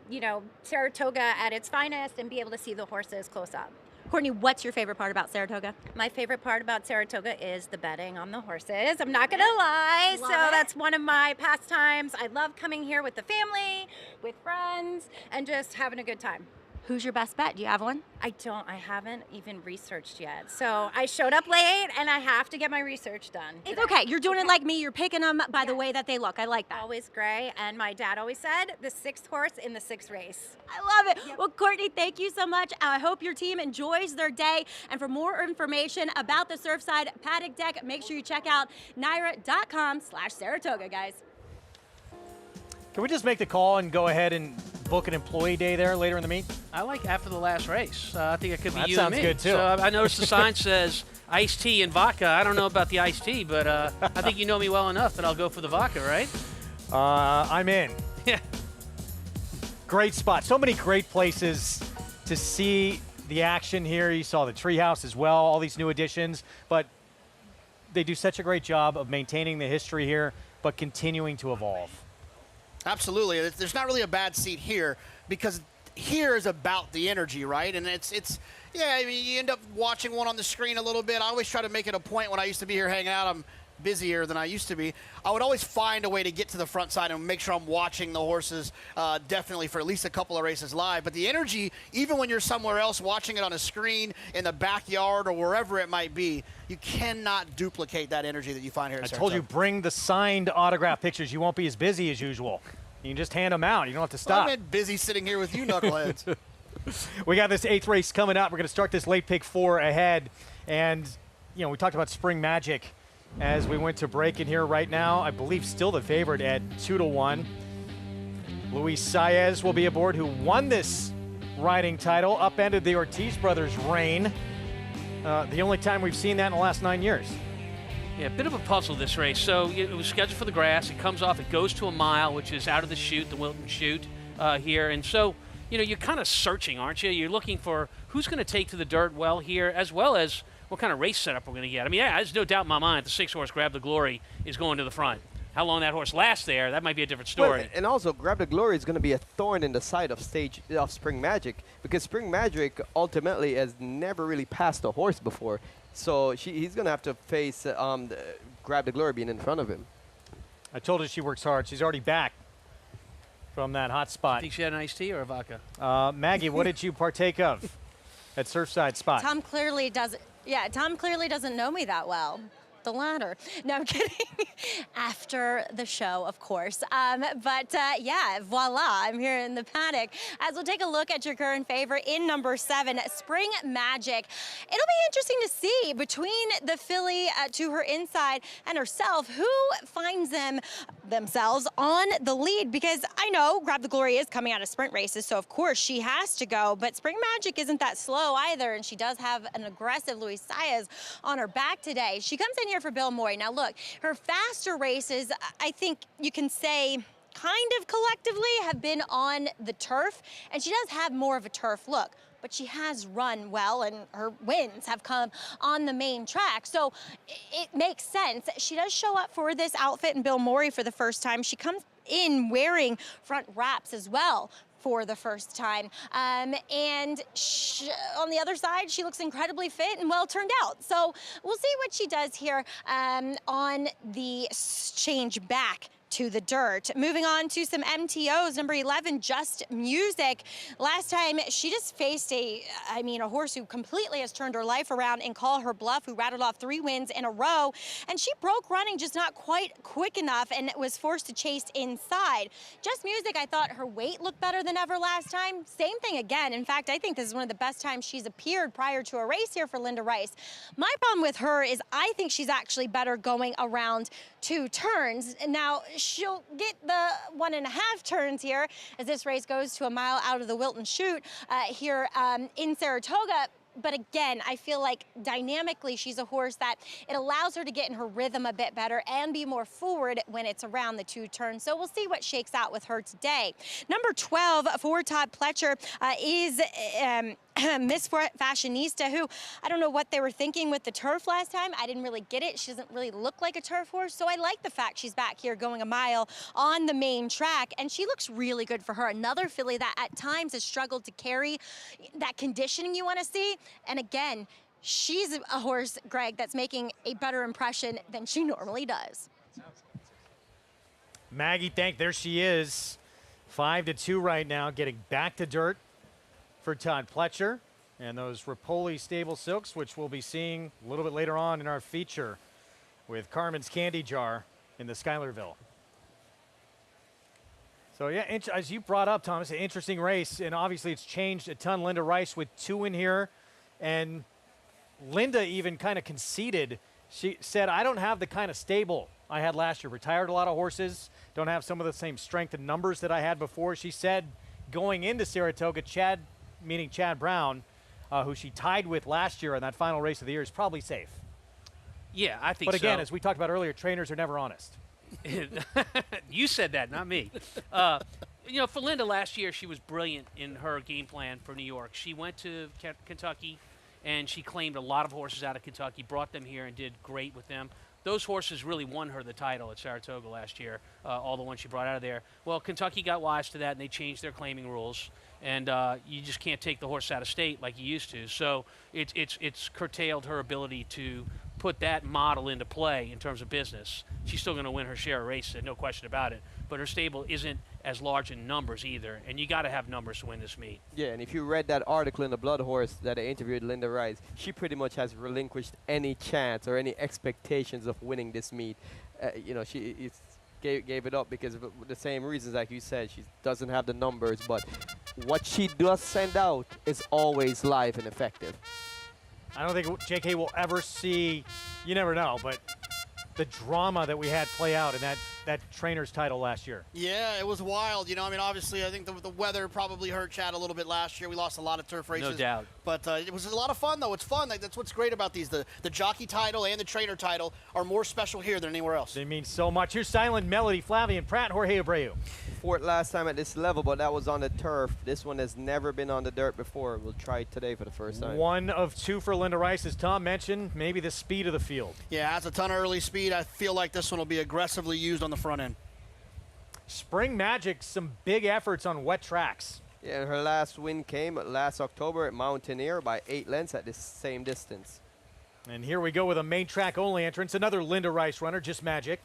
you know, Saratoga at its finest and be able to see the horses close up. Courtney, what's your favorite part about Saratoga? My favorite part about Saratoga is the betting on the horses. I'm not gonna lie. Love so it. that's one of my pastimes. I love coming here with the family, with friends, and just having a good time. Who's your best bet? Do you have one? I don't. I haven't even researched yet. So I showed up late, and I have to get my research done. It's okay. You're doing it like me. You're picking them by the way that they look. I like that. Always gray. And my dad always said, the 6th horse in the 6th race. I love it. Well, Courtney, thank you so much. I hope your team enjoys their day. And for more information about the Surfside Paddock Deck, make sure you check out NYRA.com/Saratoga, guys. Can we just make the call and go ahead and book an employee day there later in the meet? I like after the last race. I think it could be you and me. That sounds good, too. So I noticed the sign says iced tea and vodka. I don't know about the iced tea, but I think you know me well enough that I'll go for the vodka, right? I'm in. Yeah. Great spot. So many great places to see the action here. You saw the treehouse as well, all these new additions. But they do such a great job of maintaining the history here, but continuing to evolve. Absolutely. There's not really a bad seat here because here is about the energy, right? And it's yeah, I mean, you end up watching one on the screen a little bit. I always try to make it a point when I used to be here hanging out. I'm busier than I used to be. I would always find a way to get to the front side and make sure I'm watching the horses definitely for at least a couple of races live. But the energy, even when you're somewhere else watching it on a screen in the backyard or wherever it might be, you cannot duplicate that energy that you find here at Saratoga. I told you, bring the signed autograph pictures. You won't be as busy as usual. You can just hand them out. You don't have to stop. I'm busy sitting here with you knuckleheads. We got this 8th race coming up. We're going to start this late pick 4 ahead. And, you know, we talked about Spring Magic as we went to break in here right now. I believe still the favorite at 2-1. Luis Saez will be aboard, who won this riding title, upended the Ortiz brothers' reign. The only time we've seen that in the last 9 years. Yeah, a bit of a puzzle this race. So it was scheduled for the grass. It comes off. It goes to a mile, which is out of the chute, the Wilton chute here. And so, you know, you're kind of searching, aren't you? You're looking for who's going to take to the dirt well here, as well as what kind of race setup we're going to get. I mean, yeah, there's no doubt in my mind the 6-horse Grab the Glory is going to the front. How long that horse lasts there, that might be a different story. Well, and also, Grab the Glory is going to be a thorn in the side of Spring Magic, because Spring Magic ultimately has never really passed a horse before. So he's going to have to face Grab the Glory being in front of him. I told her she works hard. She's already back from that hot spot. Think she had an iced tea or a vodka? Maggie, what did you partake of at Surfside Spot? Tom clearly doesn't know me that well. The latter. No, I'm kidding. After the show, of course. Yeah, voila, I'm here in the paddock. As we'll take a look at your current favorite in number 7, Spring Magic. It'll be interesting to see between the filly to her inside and herself, who finds themselves on the lead, because I know Grab the Glory is coming out of sprint races, so of course she has to go, but Spring Magic isn't that slow either, and she does have an aggressive Luis Saez on her back today. She comes in here for Bill Morey. Now look, her faster races, I think you can say kind of collectively have been on the turf, and she does have more of a turf look, but she has run well, and her wins have come on the main track. So it makes sense. She does show up for this outfit in Bill Morey for the first time. She comes in wearing front wraps as well for the first time. And on the other side, she looks incredibly fit and well turned out. So we'll see what she does here on the change back to the dirt. Moving on to some MTOs, number 11, Just Music. Last time she just faced a horse who completely has turned her life around and Call Her Bluff, who rattled off 3 wins in a row, and she broke running just not quite quick enough and was forced to chase inside. Just Music, I thought her weight looked better than ever last time. Same thing again. In fact, I think this is one of the best times she's appeared prior to a race here for Linda Rice. My problem with her is I think she's actually better going around 2 turns. Now, she'll get the 1.5 turns here as this race goes to a mile out of the Wilton chute here in Saratoga. But again, I feel like dynamically she's a horse that it allows her to get in her rhythm a bit better and be more forward when it's around the 2 turns. So we'll see what shakes out with her today. Number 12 for Todd Pletcher is Miss Fashionista, who I don't know what they were thinking with the turf last time. I didn't really get it. She doesn't really look like a turf horse, so I like the fact she's back here going a mile on the main track, and she looks really good for her. Another filly that at times has struggled to carry that conditioning you want to see, and again, she's a horse, Greg, that's making a better impression than she normally does. Maggie, there she is. 5-2 right now, getting back to dirt for Todd Pletcher. And those Rapoli Stable Silks, which we'll be seeing a little bit later on in our feature with Carmen's Candy Jar in the Schuylerville. So yeah, as you brought up, Thomas, an interesting race, and obviously it's changed a ton. Linda Rice with 2 in here, and Linda even kind of conceded. She said, I don't have the kind of stable I had last year. Retired a lot of horses, don't have some of the same strength and numbers that I had before. She said going into Saratoga, Chad Brown, who she tied with last year in that final race of the year, is probably safe. Yeah, I think so. But again, as we talked about earlier, trainers are never honest. You said that, not me. You know, for Linda last year, she was brilliant in her game plan for New York. She went to Kentucky, and she claimed a lot of horses out of Kentucky, brought them here, and did great with them. those horses really won her the title at Saratoga last year, all the ones she brought out of there. Well, Kentucky got wise to that, and they changed their claiming rules. And you just can't take the horse out of state like you used to. So it's curtailed her ability to put that model into play in terms of business. She's still going to win her share of races, no question about it. But her stable isn't as large in numbers either, and you got to have numbers to win this meet. Yeah, and if you read that article in the Blood Horse that I interviewed Linda Rice, she pretty much has relinquished any chance or any expectations of winning this meet. She gave it up because of the same reasons like you said. She doesn't have the numbers, but what she does send out is always live and effective. I don't think JK will ever see, you never know, but the drama that we had play out in that trainer's title last year. Yeah, it was wild. Obviously, I think the weather probably hurt Chad a little bit last year. We lost a lot of turf races. No doubt. But it was a lot of fun, though. It's fun. That's what's great about these. The jockey title and the trainer title are more special here than anywhere else. They mean so much. Here's Silent Melody, Flavian Pratt, Jorge Abreu. Fourth last time at this level, but that was on the turf. This one has never been on the dirt before. We'll try it today for the first time. 1 of 2 for Linda Rice, as Tom mentioned. Maybe the speed of the field. Yeah, has a ton of early speed. I feel like this one will be aggressively used on the front end. Spring Magic, some big efforts on wet tracks. Yeah, and her last win came last October at Mountaineer by 8 lengths at this same distance. And here we go with a main track only entrance. Another Linda Rice runner, Just Magic.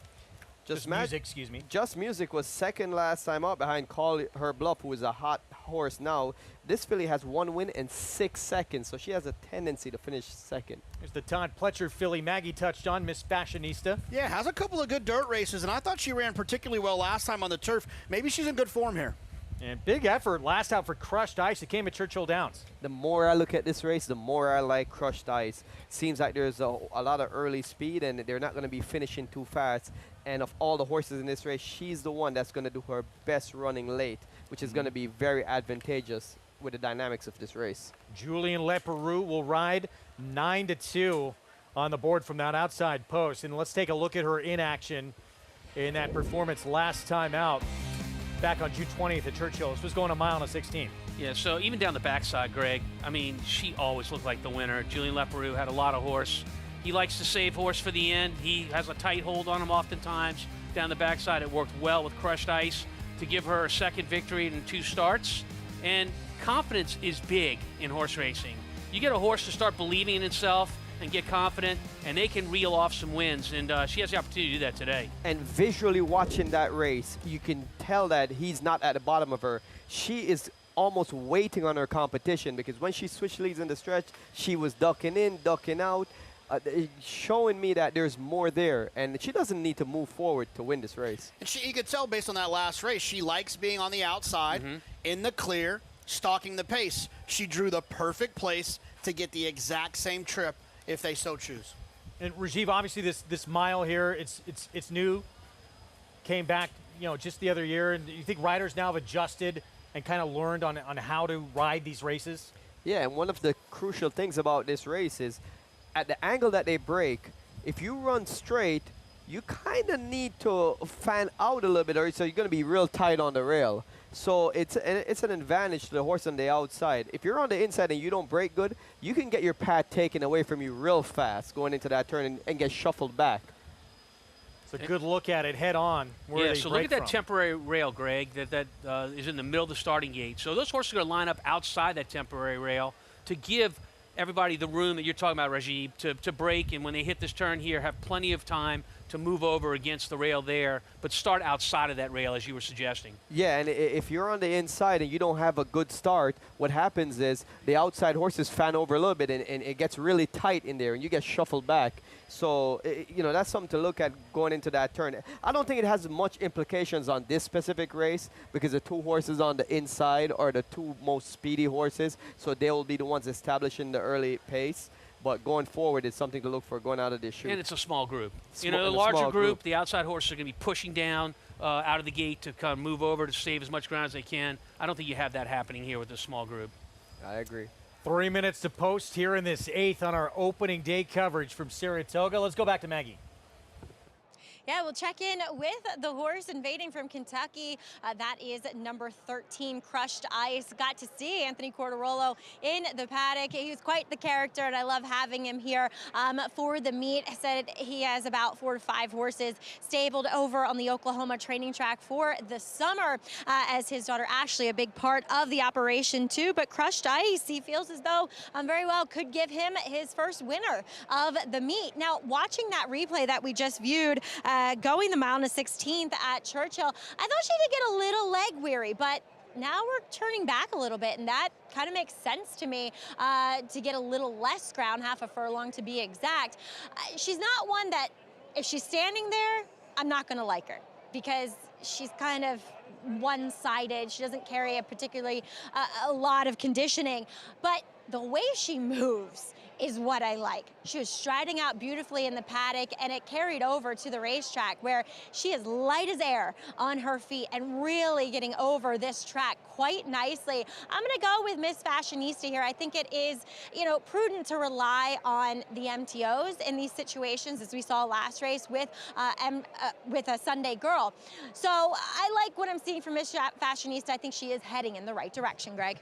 Just Music, excuse me. Just Music was second last time out behind Call Her Bluff, who is a hot horse now. This filly has 1 win in 6 seconds, so she has a tendency to finish second. Here's the Todd Pletcher filly Maggie touched on, Miss Fashionista. Yeah, has a couple of good dirt races, and I thought she ran particularly well last time on the turf. Maybe she's in good form here. And big effort last out for Crushed Ice. It came at Churchill Downs. The more I look at this race, the more I like Crushed Ice. Seems like there's a lot of early speed, and they're not going to be finishing too fast. And of all the horses in this race, she's the one that's going to do her best running late, which is going to be very advantageous with the dynamics of this race. Julian Leperoux will ride 9-2 on the board from that outside post. And let's take a look at her in action in that performance last time out back on June 20th at Churchill. This was going a mile and a 16. Yeah, so even down the backside, Greg, I mean, she always looked like the winner. Julian Leperoux had a lot of horse. He likes to save horse for the end. He has a tight hold on him oftentimes. Down the backside, it worked well with Crushed Ice to give her a second victory in 2 starts. And confidence is big in horse racing. You get a horse to start believing in itself and get confident, and they can reel off some wins, and she has the opportunity to do that today. And visually watching that race, you can tell that he's not at the bottom of her. She is almost waiting on her competition, because when she switched leads in the stretch, she was ducking in, ducking out, showing me that there's more there, and she doesn't need to move forward to win this race. And you could tell based on that last race, she likes being on the outside, in the clear, stalking the pace. She drew the perfect place to get the exact same trip if they so choose. And Rajiv, obviously this mile here, it's new. Came back, just the other year. And you think riders now have adjusted and kind of learned on how to ride these races? Yeah, and one of the crucial things about this race is at the angle that they break, if you run straight, you kind of need to fan out a little bit, or so you're going to be real tight on the rail. So it's an advantage to the horse on the outside. If you're on the inside and you don't break good, you can get your pad taken away from you real fast going into that turn and get shuffled back. It's a good look at it head on. Yeah, so look at that temporary rail, Greg, that is in the middle of the starting gate. So those horses are going to line up outside that temporary rail to give everybody the room that you're talking about, Rajiv, to break, and when they hit this turn here, have plenty of time to move over against the rail there, but start outside of that rail, as you were suggesting. Yeah, and if you're on the inside and you don't have a good start, what happens is the outside horses fan over a little bit, and it gets really tight in there, and you get shuffled back. So, that's something to look at going into that turn. I don't think it has much implications on this specific race, because the 2 horses on the inside are the 2 most speedy horses, so they will be the ones establishing the early pace. But going forward, it's something to look for going out of this chute. And it's a small group. The larger group, the outside horses are going to be pushing down out of the gate to kind of move over to save as much ground as they can. I don't think you have that happening here with this small group. I agree. 3 minutes to post here in this 8th on our opening day coverage from Saratoga. Let's go back to Maggie. Yeah, we'll check in with the horse invading from Kentucky. That is number 13, Crushed Ice. Got to see Anthony Cordarolo in the paddock. He was quite the character, and I love having him here for the meet. I said he has about 4 to 5 horses stabled over on the Oklahoma training track for the summer, as his daughter Ashley, a big part of the operation too. But Crushed Ice, he feels as though very well could give him his first winner of the meet. Now, watching that replay that we just viewed, going the mile and a 16th at Churchill, I thought she did get a little leg weary, but now we're turning back a little bit, and that kind of makes sense to me, to get a little less ground, half a furlong to be exact. She's not one that, if she's standing there, I'm not going to like her, because she's kind of one-sided. She doesn't carry a lot of conditioning, but the way she moves is what I like. She was striding out beautifully in the paddock, and it carried over to the racetrack, where she is light as air on her feet and really getting over this track quite nicely. I'm gonna go with Miss Fashionista here. I think it is, prudent to rely on the MTOs in these situations, as we saw last race with a Sunday Girl. So I like what I'm seeing from Miss Fashionista. I think she is heading in the right direction, Greg.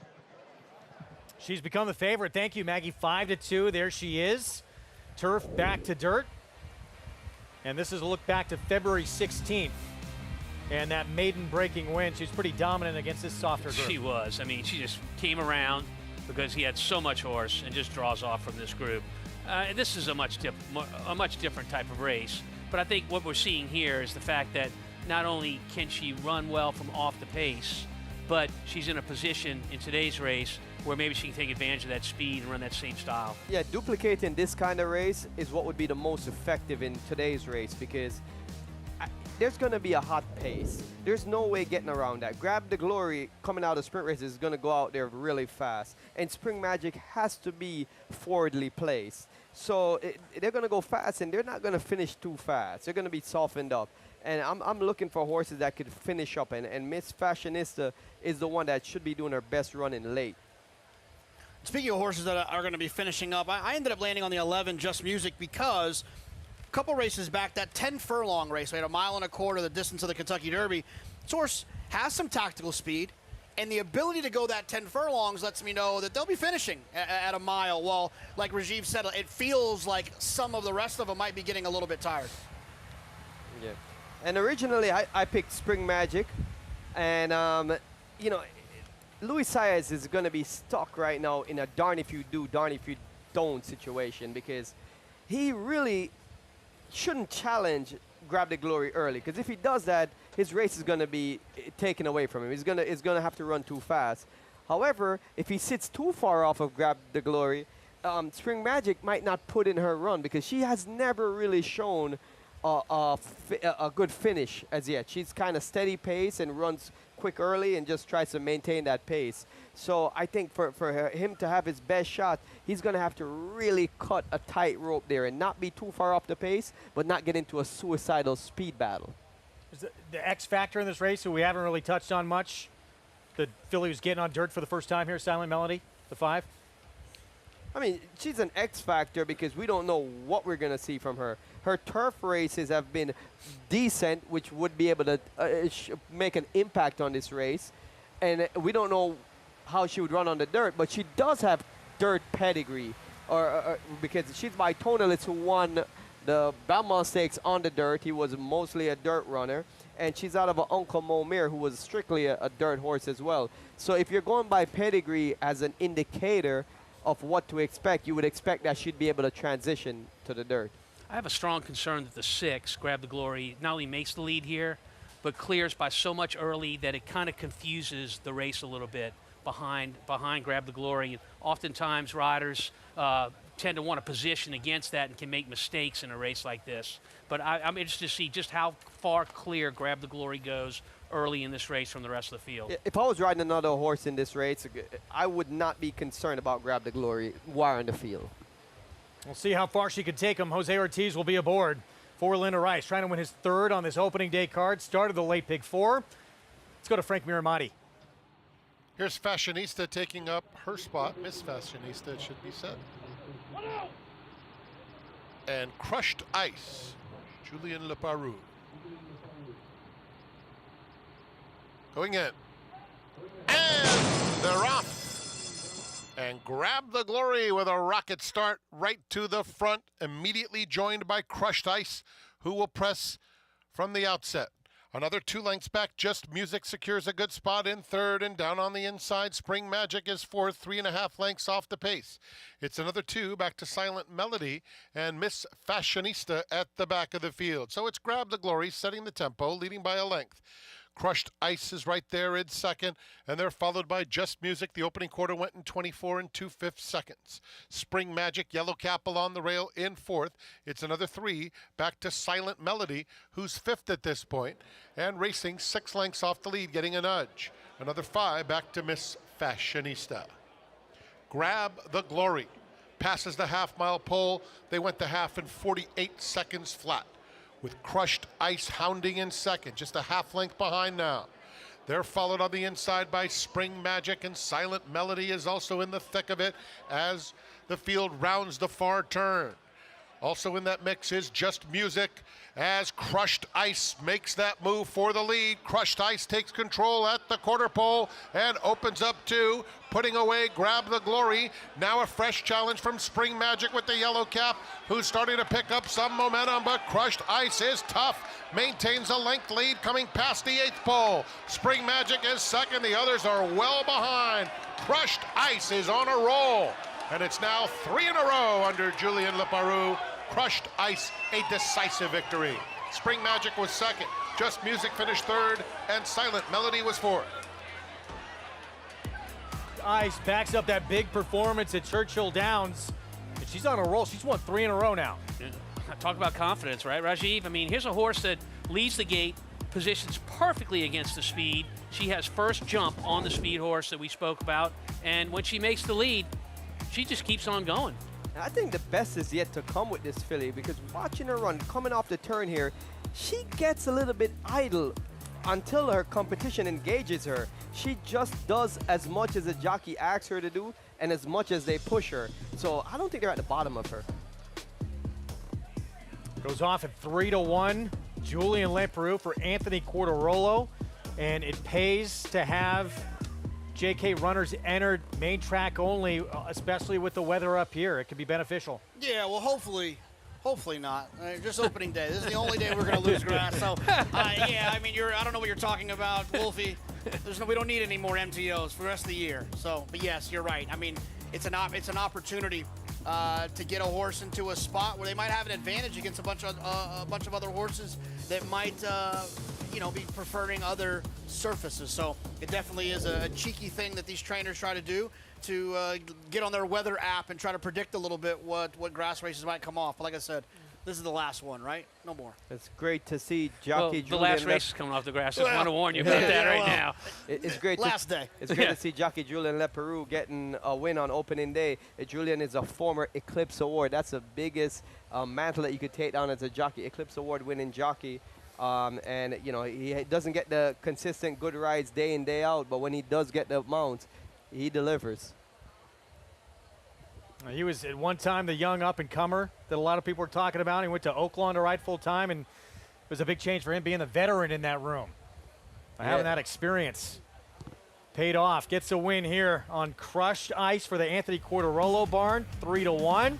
She's become the favorite. Thank you, Maggie. 5-2. There she is. Turf back to dirt. And this is a look back to February 16th. And that maiden breaking win. She was pretty dominant against this softer group. She was. I mean, she just came around because he had so much horse and just draws off from this group. This is a much different type of race. But I think what we're seeing here is the fact that not only can she run well from off the pace, but she's in a position in today's race where maybe she can take advantage of that speed and run that same style. Yeah, duplicating this kind of race is what would be the most effective in today's race, because there's going to be a hot pace. There's no way getting around that. Grab the Glory coming out of sprint races is going to go out there really fast. And Spring Magic has to be forwardly placed. So they're going to go fast, and they're not going to finish too fast. They're going to be softened up. And I'm looking for horses that could finish up. And Miss Fashionista is the one that should be doing her best running late. Speaking of horses that are going to be finishing up, I ended up landing on the 11 Just Music because a couple races back, that 10 furlong race, we had 1.25 miles, the distance of the Kentucky Derby. This horse has some tactical speed, and the ability to go that 10 furlongs lets me know that they'll be finishing at a mile. While, like Rajiv said, it feels like some of the rest of them might be getting a little bit tired. Yeah. And originally, I picked Spring Magic, and, Luis Saez is going to be stuck right now in a darn if you do, darn if you don't situation, because he really shouldn't challenge Grab the Glory early, because if he does that, his race is going to be taken away from him. He's going to have to run too fast. However, if he sits too far off of Grab the Glory, Spring Magic might not put in her run, because she has never really shown a good finish as yet. She's kind of steady pace and runs quick early and just tries to maintain that pace. So I think for him to have his best shot, he's going to have to really cut a tight rope there and not be too far off the pace, but not get into a suicidal speed battle. Is the X factor in this race, who we haven't really touched on much, the filly who's getting on dirt for the first time here, Silent Melody, the 5? I mean, she's an X factor because we don't know what we're going to see from her. Her turf races have been decent, which would be able to make an impact on this race. And we don't know how she would run on the dirt, but she does have dirt pedigree, because she's by Tonalist, who won the Belmont Stakes on the dirt. He was mostly a dirt runner. And she's out of Uncle Momir, who was strictly a dirt horse as well. So if you're going by pedigree as an indicator of what to expect, you would expect that she'd be able to transition to the dirt. I have a strong concern that the 6, Grab the Glory, not only makes the lead here, but clears by so much early that it kind of confuses the race a little bit behind Grab the Glory. Oftentimes riders tend to want to position against that and can make mistakes in a race like this. But I'm interested to see just how far clear Grab the Glory goes early in this race from the rest of the field. If I was riding another horse in this race, I would not be concerned about Grab the Glory while on the field. We'll see how far she can take him. Jose Ortiz will be aboard for Linda Rice, trying to win his 3rd on this opening day card. Started the late pick 4. Let's go to Frank Miramati. Here's Fashionista taking up her spot. Miss Fashionista, it should be said. And Crushed Ice, Julian Leparoux. Going in. And they're off. And Grab the Glory with a rocket start right to the front, immediately joined by Crushed Ice, who will press from the outset. Another 2 lengths back, Just Music secures a good spot in third, and down on the inside, Spring Magic is fourth, 3.5 lengths off the pace. It's another 2 back to Silent Melody and Miss Fashionista at the back of the field. So it's Grab the Glory setting the tempo, leading by a length. Crushed Ice is right there in second, and they're followed by Just Music. The opening quarter went in 24 2/5 seconds. Spring Magic, Yellow Cap along the rail in fourth. It's another 3 back to Silent Melody, who's fifth at this point, and racing 6 lengths off the lead, getting a nudge. Another 5 back to Miss Fashionista. Grab the Glory passes the half-mile pole. They went the half in 48 seconds flat, with Crushed Ice hounding in second, just a half length behind now. They're followed on the inside by Spring Magic, and Silent Melody is also in the thick of it as the field rounds the far turn. Also in that mix is Just Music as Crushed Ice makes that move for the lead. Crushed Ice takes control at the quarter pole and opens up 2, putting away Grab the Glory. Now a fresh challenge from Spring Magic with the yellow cap, who's starting to pick up some momentum, but Crushed Ice is tough. Maintains a length lead coming past the 8th pole. Spring Magic is second. The others are well behind. Crushed Ice is on a roll. And it's now 3 in a row under Julien Leparoux. Crushed Ice, a decisive victory. Spring Magic was second. Just Music finished third, and Silent Melody was fourth. Ice backs up that big performance at Churchill Downs, and she's on a roll. She's won 3 in a row now. Yeah. Talk about confidence, right, Rajiv? I mean, here's a horse that leads the gate, positions perfectly against the speed. She has first jump on the speed horse that we spoke about, and when she makes the lead, she just keeps on going. I think the best is yet to come with this filly, because watching her run, coming off the turn here, she gets a little bit idle until her competition engages her. She just does as much as the jockey asks her to do and as much as they push her. So I don't think they're at the bottom of her. Goes off at 3-1. Julien Leparoux for Anthony Quartarolo, and it pays to have JK runners entered main track only, especially with the weather up here. It could be beneficial. Yeah, well, hopefully not. Just opening day. This is the only day we're going to lose grass. So, yeah, I mean, I don't know what you're talking about, Wolfie. We don't need any more MTOs for the rest of the year. So, but yes, you're right. I mean, it's an opportunity to get a horse into a spot where they might have an advantage against a bunch of other horses that might be preferring other surfaces. So it definitely is a cheeky thing that these trainers try to do to get on their weather app and try to predict a little bit what grass races might come off. But like I said, this is the last one, right? No more. It's great to see jockey the last race is coming off the grass. I just want to warn you about that right now. It's great. Last day. It's great to see jockey Julien Leparoux getting a win on opening day. Julien is a former Eclipse Award. That's the biggest mantle that you could take down as a jockey. Eclipse Award winning jockey. And he doesn't get the consistent good rides day in, day out, but when he does get the mounts, he delivers. He was at one time the young up-and-comer that a lot of people were talking about. He went to Oaklawn to ride full-time, and it was a big change for him being the veteran in that room. Having that experience paid off. Gets a win here on Crushed Ice for the Anthony Quartarolo barn, 3-1.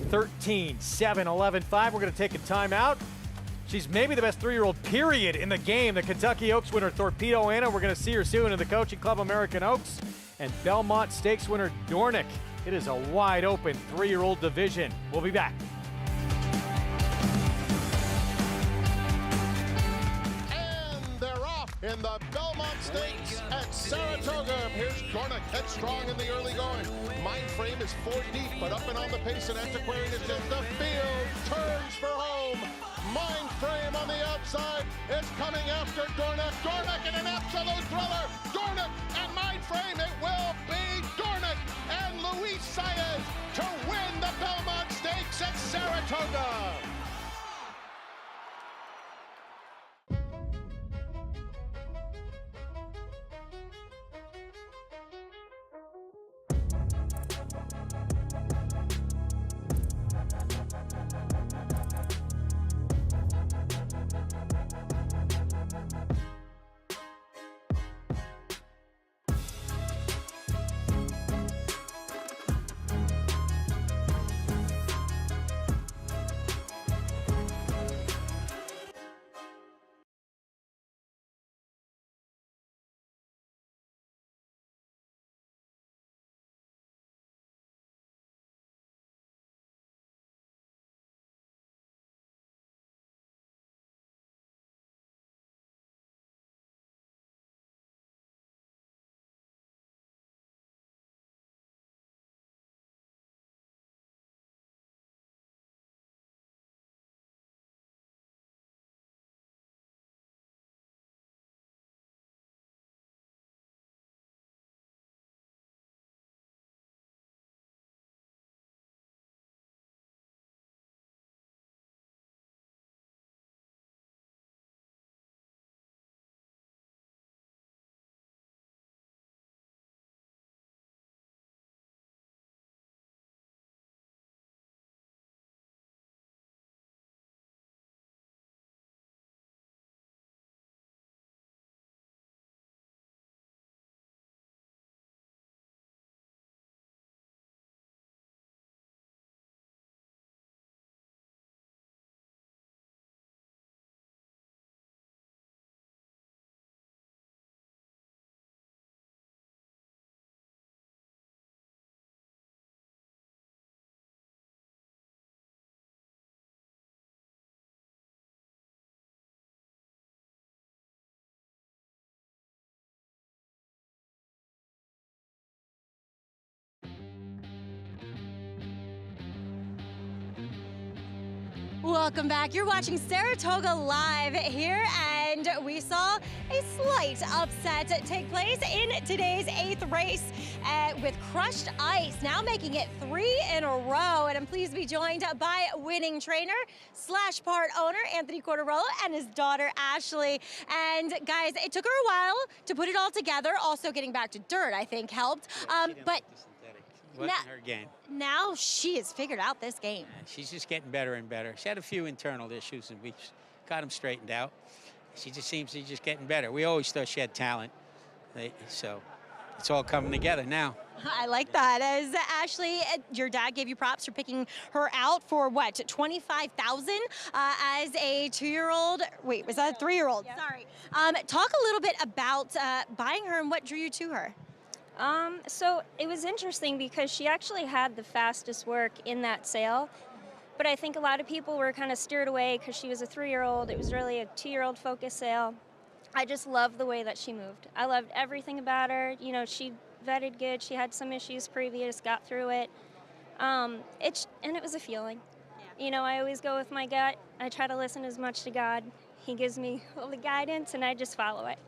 13, 7, 11, 5. We're going to take a timeout. She's maybe the best 3-year-old period in the game. The Kentucky Oaks winner, Torpedo Anna. We're going to see her soon in the Coaching Club American Oaks. And Belmont Stakes winner, Dornick. It is a wide open 3-year-old division. We'll be back. And they're off in the Belmont Stakes at Saratoga. Here's Dornick, headstrong in the early going. Mind frame is 4 deep, but up and on the pace, and antiquarian is in the field. Turns for home. Mind frame on the outside is coming after Dornick. Dornick in an absolute thriller. Dornick and Mind frame. It will be Dornick and Luis Saez to win the Belmont Stakes at Saratoga. Welcome back. You're watching Saratoga Live here, and we saw a slight upset take place in today's 8th race with Crushed Ice, now making it 3 in a row. And I'm pleased to be joined by winning trainer / part owner Anthony Cordarolo and his daughter Ashley. And guys, it took her a while to put it all together. Also getting back to dirt, I think, helped. But wasn't her game. Now she has figured out this game. She's just getting better and better. She had a few internal issues, and we got them straightened out. She just seems to be just getting better. We always thought she had talent, so it's all coming together now. I like that. As Ashley, your dad gave you props for picking her out for what, $25,000 as a 2-year-old. Wait, was that a 3-year-old? Yeah. Sorry. Talk a little bit about buying her and what drew you to her. So it was interesting because she actually had the fastest work in that sale, but I think a lot of people were kind of steered away because she was a 3-year-old. It was really a 2-year-old focus sale. I just loved the way that she moved. I loved everything about her. You know, she vetted good. She had some issues previous, got through it. And it was a feeling. Yeah. You know, I always go with my gut. I try to listen as much to God. He gives me all the guidance, and I just follow it.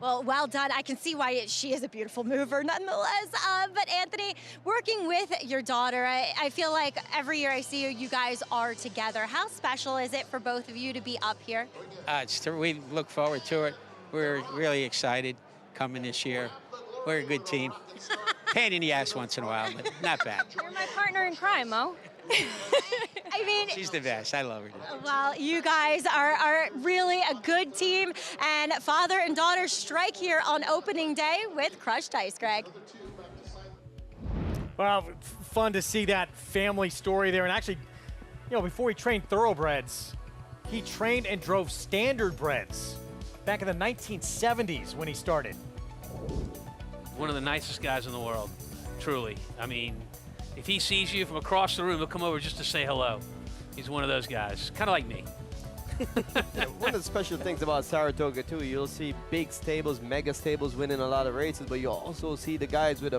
Well, well done. I can see why she is a beautiful mover nonetheless. But Anthony, working with your daughter, I feel like every year I see you guys are together. How special is it for both of you to be up here? We look forward to it. We're really excited coming this year. We're a good team. Pain in the ass once in a while, but not bad. You're my partner in crime, Mo. I mean, she's the best. I love her. Well, you guys are really a good team, and father and daughter strike here on opening day with Crushed Ice, Greg. Well, fun to see that family story there. And actually, you know, before he trained thoroughbreds, he trained and drove standard breds back in the 1970s when he started. One of the nicest guys in the world, truly. I mean, if he sees you from across the room, he'll come over just to say hello. He's one of those guys, kind of like me. One of the special things about Saratoga, too, you'll see big stables, mega stables winning a lot of races, but you'll also see the guys with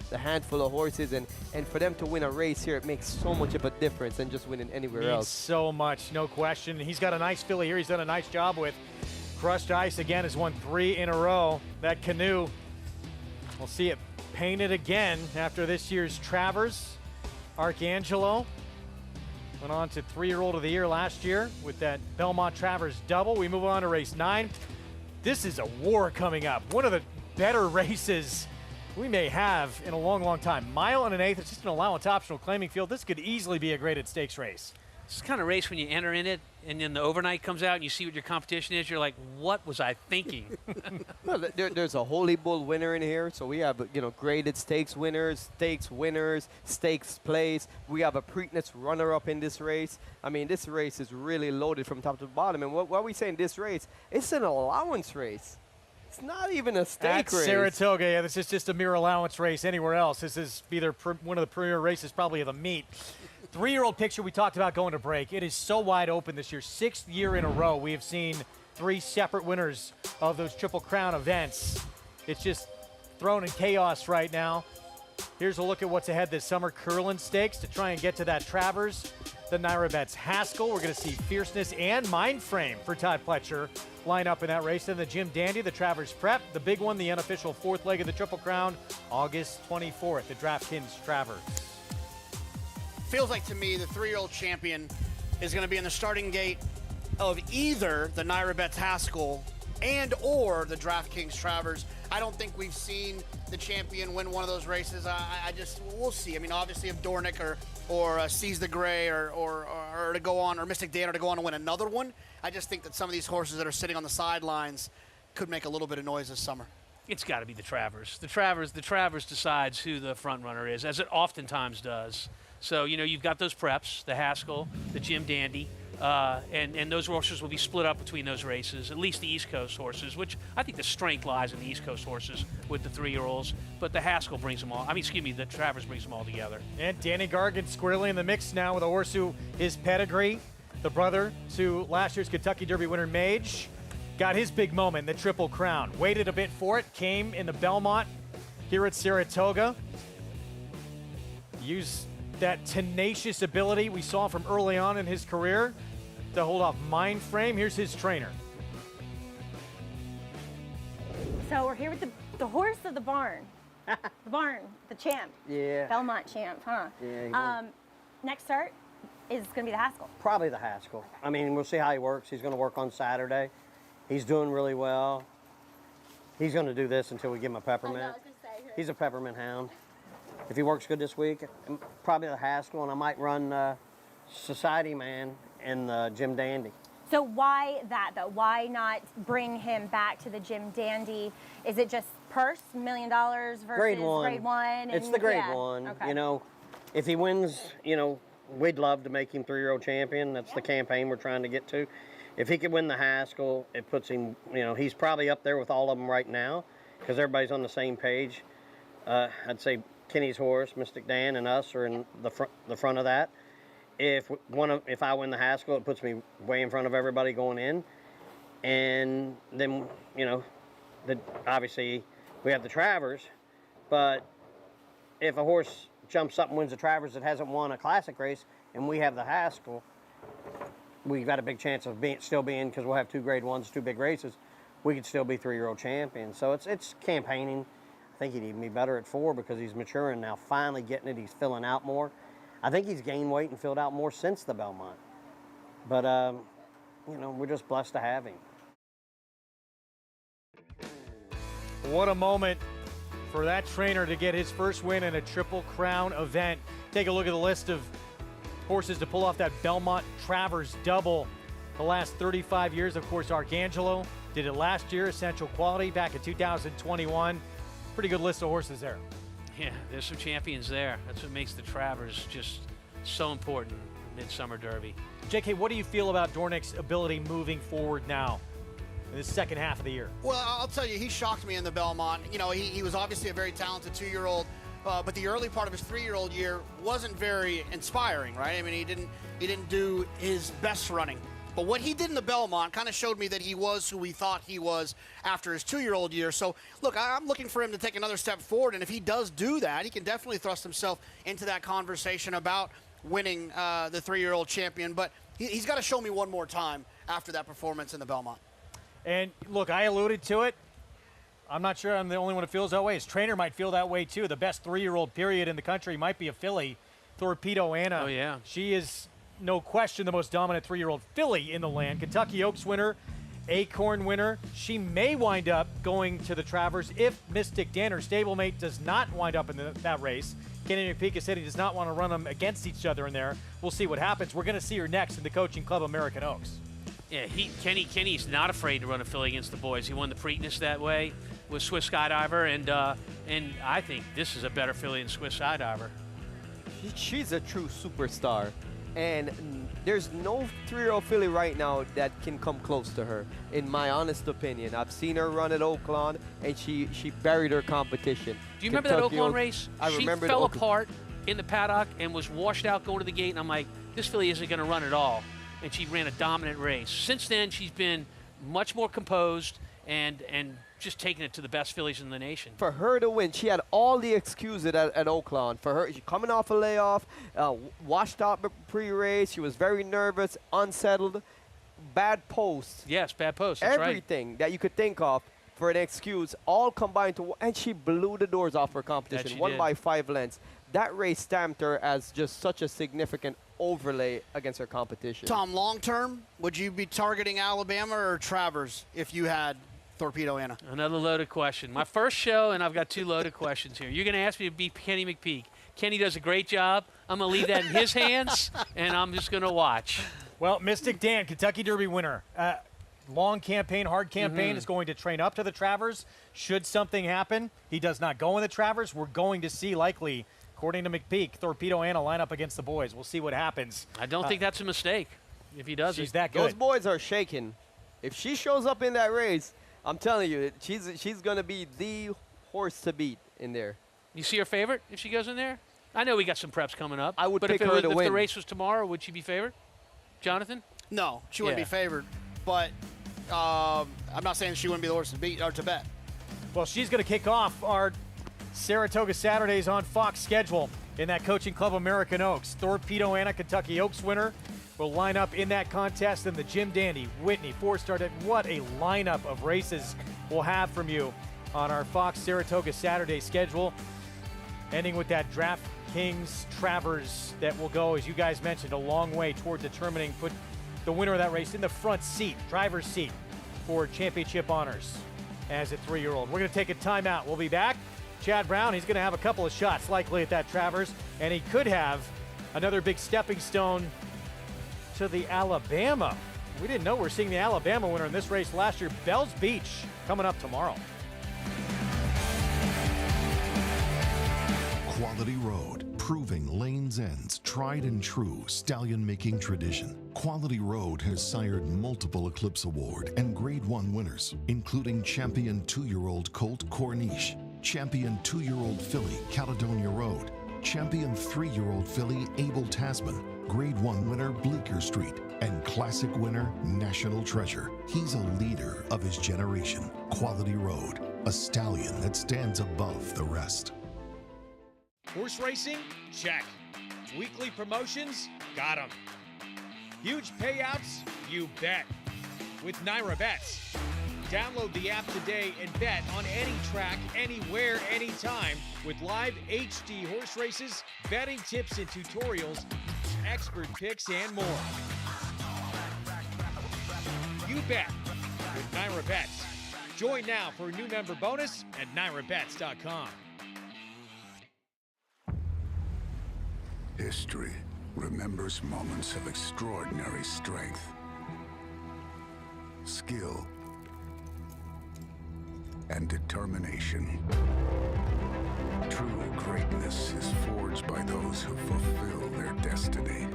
the handful of horses, and for them to win a race here, it makes so much of a difference than just winning anywhere else. So much, no question. He's got a nice filly here he's done a nice job with. Crushed Ice, again, has won 3 in a row. That canoe, we'll see it painted again after this year's Travers. Archangelo went on to 3-year-old of the year last year with that Belmont Travers double. We move on to race 9. This is a war coming up. One of the better races we may have in a long, long time. 1 1/8. It's just an allowance optional claiming field. This could easily be a graded stakes race. It's the kind of race when you enter in it and then the overnight comes out and you see what your competition is, you're like, what was I thinking? Well, there's a Holy Bull winner in here, so we have, you know, graded stakes winners, stakes plays. We have a Preakness runner-up in this race. I mean, this race is really loaded from top to bottom. And what we say in this race, it's an allowance race. It's not even a stake race. Saratoga, yeah, this is just a mere allowance race anywhere else. This is either one of the premier races probably of the meet. 3-year-old picture we talked about going to break. It is so wide open this year. 6th year in a row we have seen 3 separate winners of those Triple Crown events. It's just thrown in chaos right now. Here's a look at what's ahead this summer. Curlin Stakes to try and get to that Travers. The Naira Betts Haskell. We're going to see Fierceness and Mind Frame for Todd Pletcher line up in that race. Then the Jim Dandy, the Travers Prep. The big one, the unofficial 4th leg of the Triple Crown, August 24th, the DraftKings Travers. Feels like to me the 3-year-old champion is going to be in the starting gate of either the Naira Betts Haskell and or the DraftKings Travers. I don't think we've seen the champion win one of those races. We'll see. I mean, obviously if Dornick or Seize the Gray or to go on, or Mystic Danner to go on and win another one, I just think that some of these horses that are sitting on the sidelines could make a little bit of noise this summer. It's got to be the Travers. The Travers decides who the front runner is, as it oftentimes does. So, you know, you've got those preps, the Haskell, the Jim Dandy, and those horses will be split up between those races, at least the East Coast horses, which I think the strength lies in the East Coast horses with the 3-year-olds, but the Haskell brings them all. The Travers brings them all together. And Danny Gargan squarely in the mix now with a horse who is pedigree, the brother to last year's Kentucky Derby winner Mage. Got his big moment, the Triple Crown. Waited a bit for it, came in the Belmont here at Saratoga. Used that tenacious ability we saw from early on in his career to hold off Mind Frame. Here's his trainer. So we're here with the horse of the barn. The barn, the champ. Yeah. Belmont champ, huh? Yeah. Next start is going to be the Haskell. Probably the Haskell. I mean, we'll see how he works. He's going to work on Saturday. He's doing really well. He's going to do this until we give him a peppermint. I know, I was gonna say. He's a peppermint hound. If he works good this week, probably the Haskell, and I might run Society Man and Jim Dandy. So why that though? Why not bring him back to the Jim Dandy? Is it just purse, $1 million versus grade one? It's the grade one. Okay. You know, if he wins, you know, we'd love to make him 3-year-old champion. That's the campaign we're trying to get to. If he could win the Haskell, it puts him, you know, he's probably up there with all of them right now because everybody's on the same page. I'd say Kenny's horse, Mystic Dan, and us are in the front of that. If I win the Haskell, it puts me way in front of everybody going in. And then, you know, obviously we have the Travers, but if a horse jumps up and wins the Travers that hasn't won a classic race, and we have the Haskell, we've got a big chance of still being, because we'll have 2 grade ones, 2 big races, we could still be 3-year-old champions. So it's campaigning. I think he'd even be better at 4 because he's maturing now, finally getting it. He's filling out more. I think he's gained weight and filled out more since the Belmont. But, you know, we're just blessed to have him. What a moment for that trainer to get his first win in a Triple Crown event. Take a look at the list of horses to pull off that Belmont Travers double the last 35 years. Of course, Arcangelo did it last year, Essential Quality back in 2021. Pretty good list of horses there. Yeah, there's some champions there. That's what makes the Travers just so important in Midsummer Derby. JK, what do you feel about Dornick's ability moving forward now in the second half of the year? Well, I'll tell you, he shocked me in the Belmont. You know, he was obviously a very talented 2-year-old, but the early part of his 3-year-old year wasn't very inspiring, right? I mean, he didn't do his best running. But what he did in the Belmont kind of showed me that he was who we thought he was after his 2-year-old year. So, look, I'm looking for him to take another step forward, and if he does do that, he can definitely thrust himself into that conversation about winning the 3-year-old champion. But he's got to show me one more time after that performance in the Belmont. And, look, I alluded to it. I'm not sure I'm the only one who feels that way. His trainer might feel that way, too. The best 3-year-old period in the country might be a filly, Torpedo Anna. Oh, yeah. She is, no question, the most dominant 3-year-old filly in the land. Kentucky Oaks winner, Acorn winner. She may wind up going to the Travers if Mystic Dan, her stablemate, does not wind up in that race. Kenny McPeak said he does not want to run them against each other in there. We'll see what happens. We're going to see her next in the Coaching Club American Oaks. Yeah, Kenny's not afraid to run a filly against the boys. He won the Preakness that way with Swiss Skydiver, and I think this is a better filly than Swiss Skydiver. She's a true superstar, and there's no 3-year-old filly right now that can come close to her, in my honest opinion. I've seen her run at Oaklawn, and she buried her competition. Do you remember that Oaklawn race? I remember. She fell apart in the paddock and was washed out going to the gate, and I'm like, this filly isn't going to run at all. And she ran a dominant race. Since then, she's been much more composed and just taking it to the best fillies in the nation. For her to win, she had all the excuses at Oaklawn. For her, she coming off a layoff, washed out pre-race. She was very nervous, unsettled, bad post. Yes, bad post. That's everything that you could think of for an excuse, all combined to, and she blew the doors off her competition. Won by 5 lengths. That race stamped her as just such a significant overlay against her competition. Tom, long term, would you be targeting Alabama or Travers if you had Torpedo Anna? Another loaded question. My first show, and I've got 2 loaded questions here. You're going to ask me to beat Kenny McPeak. Kenny does a great job. I'm going to leave that in his hands, and I'm just going to watch. Well, Mystic Dan, Kentucky Derby winner. Long campaign, hard campaign, is going to train up to the Travers. Should something happen, he does not go in the Travers. We're going to see, likely, according to McPeak, Torpedo Anna line up against the boys. We'll see what happens. I don't think that's a mistake if he does. She's that good. Those boys are shaking. If she shows up in that race, I'm telling you, she's going to be the horse to beat in there. You see her favorite if she goes in there? I know we got some preps coming up. I would but pick if her to win. If the race was tomorrow, would she be favored? Jonathan? No, she wouldn't be favored. But I'm not saying she wouldn't be the horse to beat or to bet. Well, she's going to kick off our Saratoga Saturdays on Fox schedule in that Coaching Club American Oaks. Torpedo Anna, Kentucky Oaks winner. will line up in that contest. And the Jim Dandy, Whitney, 4-star. What a lineup of races we'll have from you on our Fox Saratoga Saturday schedule. Ending with that DraftKings Travers that will go, as you guys mentioned, a long way toward determining, put the winner of that race in the front seat, driver's seat, for championship honors as a 3-year-old. We're going to take a timeout. We'll be back. Chad Brown, he's going to have a couple of shots likely at that Travers, and he could have another big stepping stone to the Alabama. We didn't know we were seeing the Alabama winner in this race last year. Bells Beach coming up tomorrow. Quality Road, proving Lane's End's tried and true stallion-making tradition. Quality Road has sired multiple Eclipse Award and Grade 1 winners, including champion 2-year-old Colt Corniche, champion 2-year-old filly Caledonia Road, champion 3-year-old filly Abel Tasman, Grade 1 winner Bleecker Street, and classic winner National Treasure. He's a leader of his generation. Quality Road, a stallion that stands above the rest. Horse racing? Check. Weekly promotions? Got them. Huge payouts? You bet. With Naira Bets. Download the app today and bet on any track, anywhere, anytime with live HD horse races, betting tips and tutorials, expert picks, and more. You bet with Naira Bets. Join now for a new member bonus at NairaBets.com. History remembers moments of extraordinary strength, skill, and determination. True greatness is forged by those who fulfill their destiny.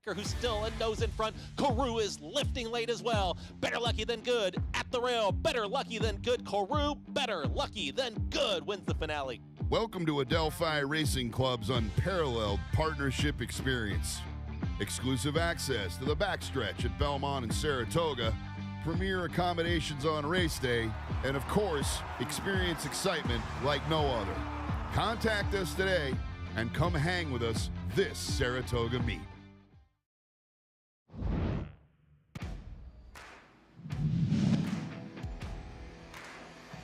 Who's still a nose in front. Kourou is lifting late as well. Better lucky than good at the rail. Better lucky than good. Kourou, better lucky than good, wins the finale. Welcome to Adelphi Racing Club's unparalleled partnership experience. Exclusive access to the backstretch at Belmont and Saratoga, premier accommodations on race day, and of course, experience excitement like no other. Contact us today and come hang with us this Saratoga meet.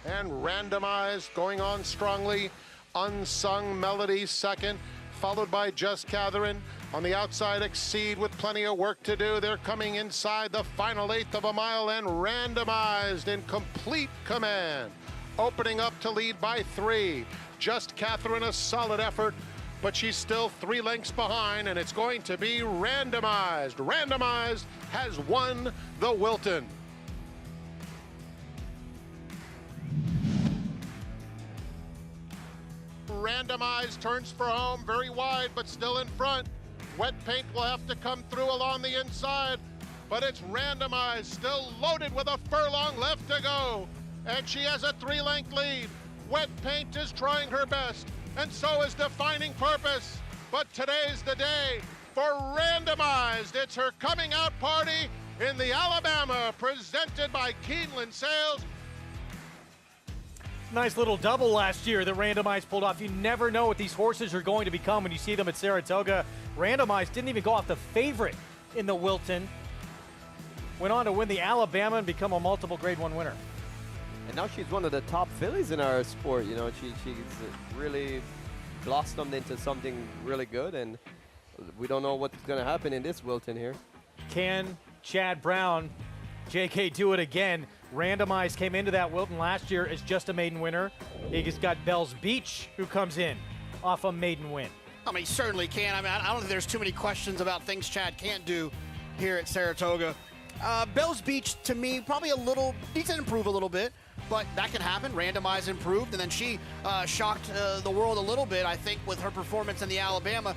And randomized, going on strongly. Unsung Melody second, followed by Just Catherine. On the outside, Exceed with plenty of work to do. They're coming inside the final 1/8 of a mile, and randomized in complete command. Opening up to lead by 3. Just Catherine, a solid effort, but she's still 3 lengths behind, and it's going to be randomized. Randomized has won the Wilton. Randomized turns for home, very wide, but still in front. Wet Paint will have to come through along the inside, but it's randomized, still loaded with a furlong left to go. And she has a 3-length lead. Wet Paint is trying her best, and so is Defining Purpose. But today's the day for Randomized. It's her coming out party in the Alabama, presented by Keeneland Sales. Nice little double last year that Randomized pulled off. You never know what these horses are going to become when you see them at Saratoga. Randomized didn't even go off the favorite in the Wilton. Went on to win the Alabama and become a multiple Grade 1 winner. And now she's one of the top fillies in our sport. You know, she's really blossomed into something really good, and we don't know what's going to happen in this Wilton here. Can Chad Brown, JK, do it again? Randomized came into that Wilton last year as just a maiden winner. He's got Bells Beach, who comes in off a maiden win. I mean, he certainly can. I mean, I don't think there's too many questions about things Chad can't do here at Saratoga. Bells Beach, to me, probably needs to improve a little bit, but that can happen. Randomized improved, and then she shocked the world a little bit, I think, with her performance in the Alabama.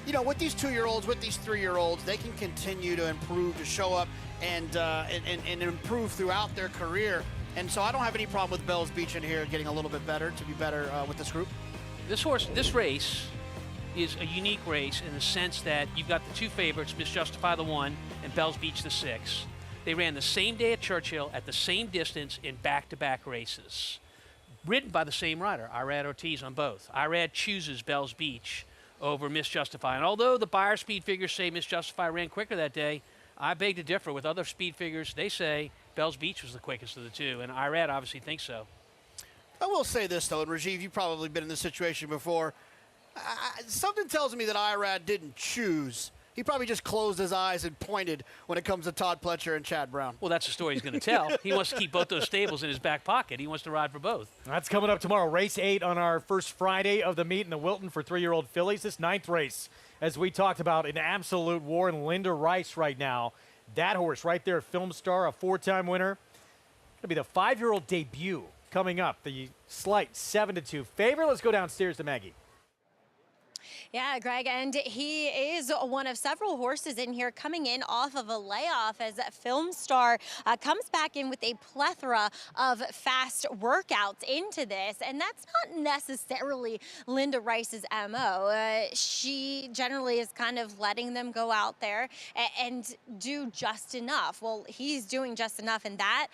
You know, with these 2-year-olds, with these 3-year-olds, they can continue to improve, to show up and improve throughout their career. And so I don't have any problem with Bells Beach in here getting a little bit better, to be better with this group. This race is a unique race in the sense that you've got the 2 favorites, Miss Justify the 1 and Bells Beach the 6. They ran the same day at Churchill at the same distance in back-to-back races. Ridden by the same rider, Irad Ortiz on both. Irad chooses Bell's Beach over Miss Justify. And although the Beyer speed figures say Miss Justify ran quicker that day, I beg to differ. With other speed figures, they say Bell's Beach was the quickest of the two, and Irad obviously thinks so. I will say this, though, and Rajiv, you've probably been in this situation before. Something tells me that Irad didn't choose. He probably just closed his eyes and pointed when it comes to Todd Pletcher and Chad Brown. Well, that's the story he's going to tell. He wants to keep both those stables in his back pocket. He wants to ride for both. That's coming up tomorrow. Race 8 on our first Friday of the meet in the Wilton for 3-year-old fillies. This 9th race, as we talked about, an absolute war in Linda Rice right now. That horse right there, Film Star, a 4-time winner. Going to be the 5-year-old debut coming up. The slight 7-2 favorite. Let's go downstairs to Maggie. Yeah, Greg, and he is one of several horses in here coming in off of a layoff as Film Star comes back in with a plethora of fast workouts into this, and that's not necessarily Linda Rice's MO. She generally is kind of letting them go out there and do just enough. Well, he's doing just enough, and that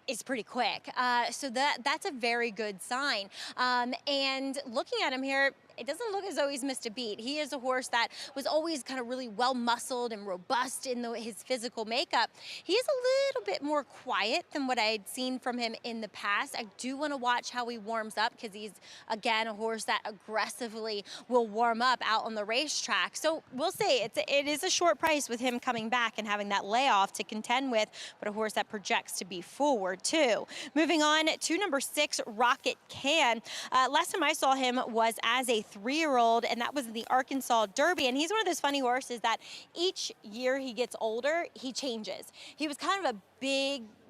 is pretty quick. So that's a very good sign. And looking at him here, it doesn't look as though he's missed a beat. He is a horse that was always kind of really well-muscled and robust in his physical makeup. He is a little bit more quiet than what I had seen from him in the past. I do want to watch how he warms up because he's, again, a horse that aggressively will warm up out on the racetrack. So we'll see. It is a short price with him coming back and having that layoff to contend with, but a horse that projects to be forward, too. Moving on to number 6, Rocket Can. Last time I saw him was as a 3-year-old, and that was in the Arkansas Derby. And he's one of those funny horses that each year he gets older, he changes. He was kind of a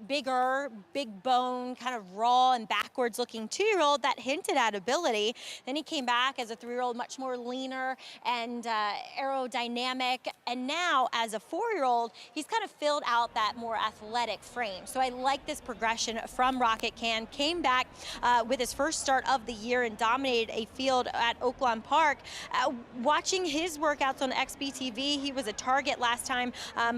bigger, big bone, kind of raw and backwards looking 2-year-old that hinted at ability. Then he came back as a 3-year-old, much more leaner and aerodynamic. And now as a 4-year-old, he's kind of filled out that more athletic frame. So I like this progression from Rocket Can. Came back with his first start of the year and dominated a field at Oaklawn Park. Watching his workouts on XBTV, he was a target last time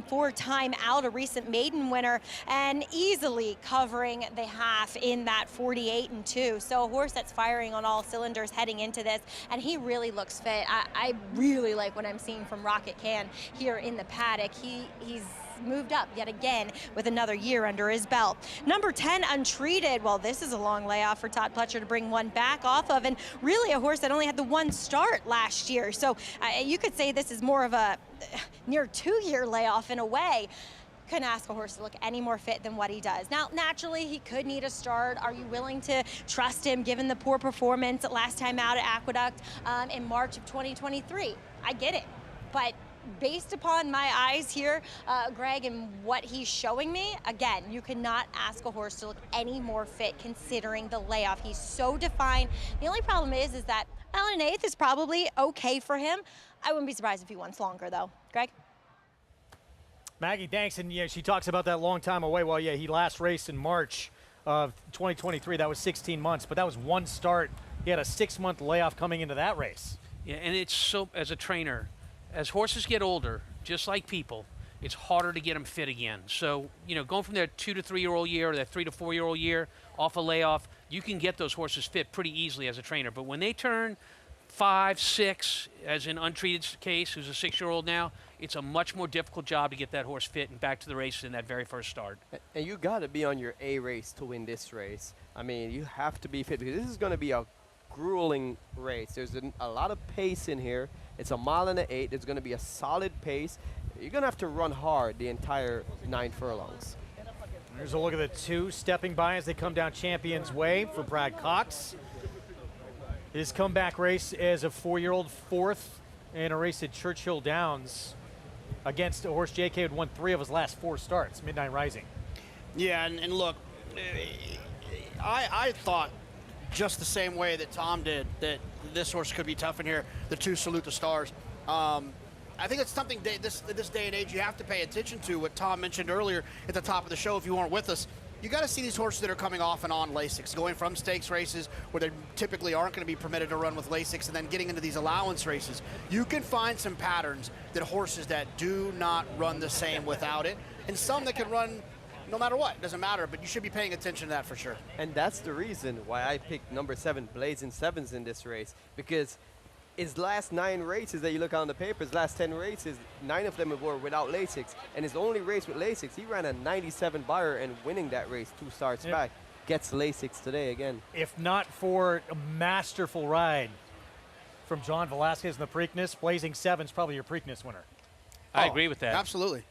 for Time Out, a recent maiden winner, and easily covering the half in that 48-2. So a horse that's firing on all cylinders heading into this, and he really looks fit. I really like what I'm seeing from Rocket Can here in the paddock. He's moved up yet again with another year under his belt. Number 10, Untreated. Well, this is a long layoff for Todd Pletcher to bring one back off of, and really a horse that only had the one start last year. So you could say this is more of a near 2-year layoff in a way. Couldn't ask a horse to look any more fit than what he does. Now, naturally, he could need a start. Are you willing to trust him given the poor performance last time out at Aqueduct in March of 2023? I get it. But based upon my eyes here, Greg, and what he's showing me, again, you cannot ask a horse to look any more fit considering the layoff. He's so defined. The only problem is that an 8th is probably okay for him. I wouldn't be surprised if he wants longer, though. Greg? Maggie, thanks. And yeah, she talks about that long time away. Well, yeah, he last raced in March of 2023. That was 16 months, but that was one start. He had a 6-month layoff coming into that race. Yeah, and it's so, as a trainer, as horses get older, just like people, it's harder to get them fit again. So, going from their 2 to 3-year-old year or their 3 to 4-year-old year off a layoff, you can get those horses fit pretty easily as a trainer. But when they turn 5, 6, as in Untreated's case, who's a 6-year-old now, it's a much more difficult job to get that horse fit and back to the race in that very first start. And you got to be on your A race to win this race. I mean, you have to be fit because this is going to be a grueling race. There's a lot of pace in here. It's a 1.8 miles. It's going to be a solid pace. You're going to have to run hard the entire 9 furlongs. Here's a look at the 2 stepping by as they come down Champion's Way for Brad Cox. His comeback race as a 4-year-old, 4th in a race at Churchill Downs against a horse JK had won 3 of his last 4 starts, Midnight Rising. Yeah, and look, I thought just the same way that Tom did that this horse could be tough in here, the 2 Salute the Stars. I think it's something this day and age you have to pay attention to, what Tom mentioned earlier at the top of the show if you weren't with us. You got to see these horses that are coming off and on Lasix, going from stakes races where they typically aren't going to be permitted to run with Lasix and then getting into these allowance races. You can find some patterns that horses that do not run the same without it, and some that can run no matter what. It doesn't matter, but you should be paying attention to that for sure. And that's the reason why I picked number 7, Blazing Sevens, in this race, because his last 9 races that you look on the papers, last 10 races, 9 of them were without Lasix, and his only race with Lasix, he ran a 97 Buyer and winning that race 2 starts back. Gets Lasix today again. If not for a masterful ride from John Velasquez in the Preakness, Blazing Sevens probably your Preakness winner. I agree with that. Absolutely.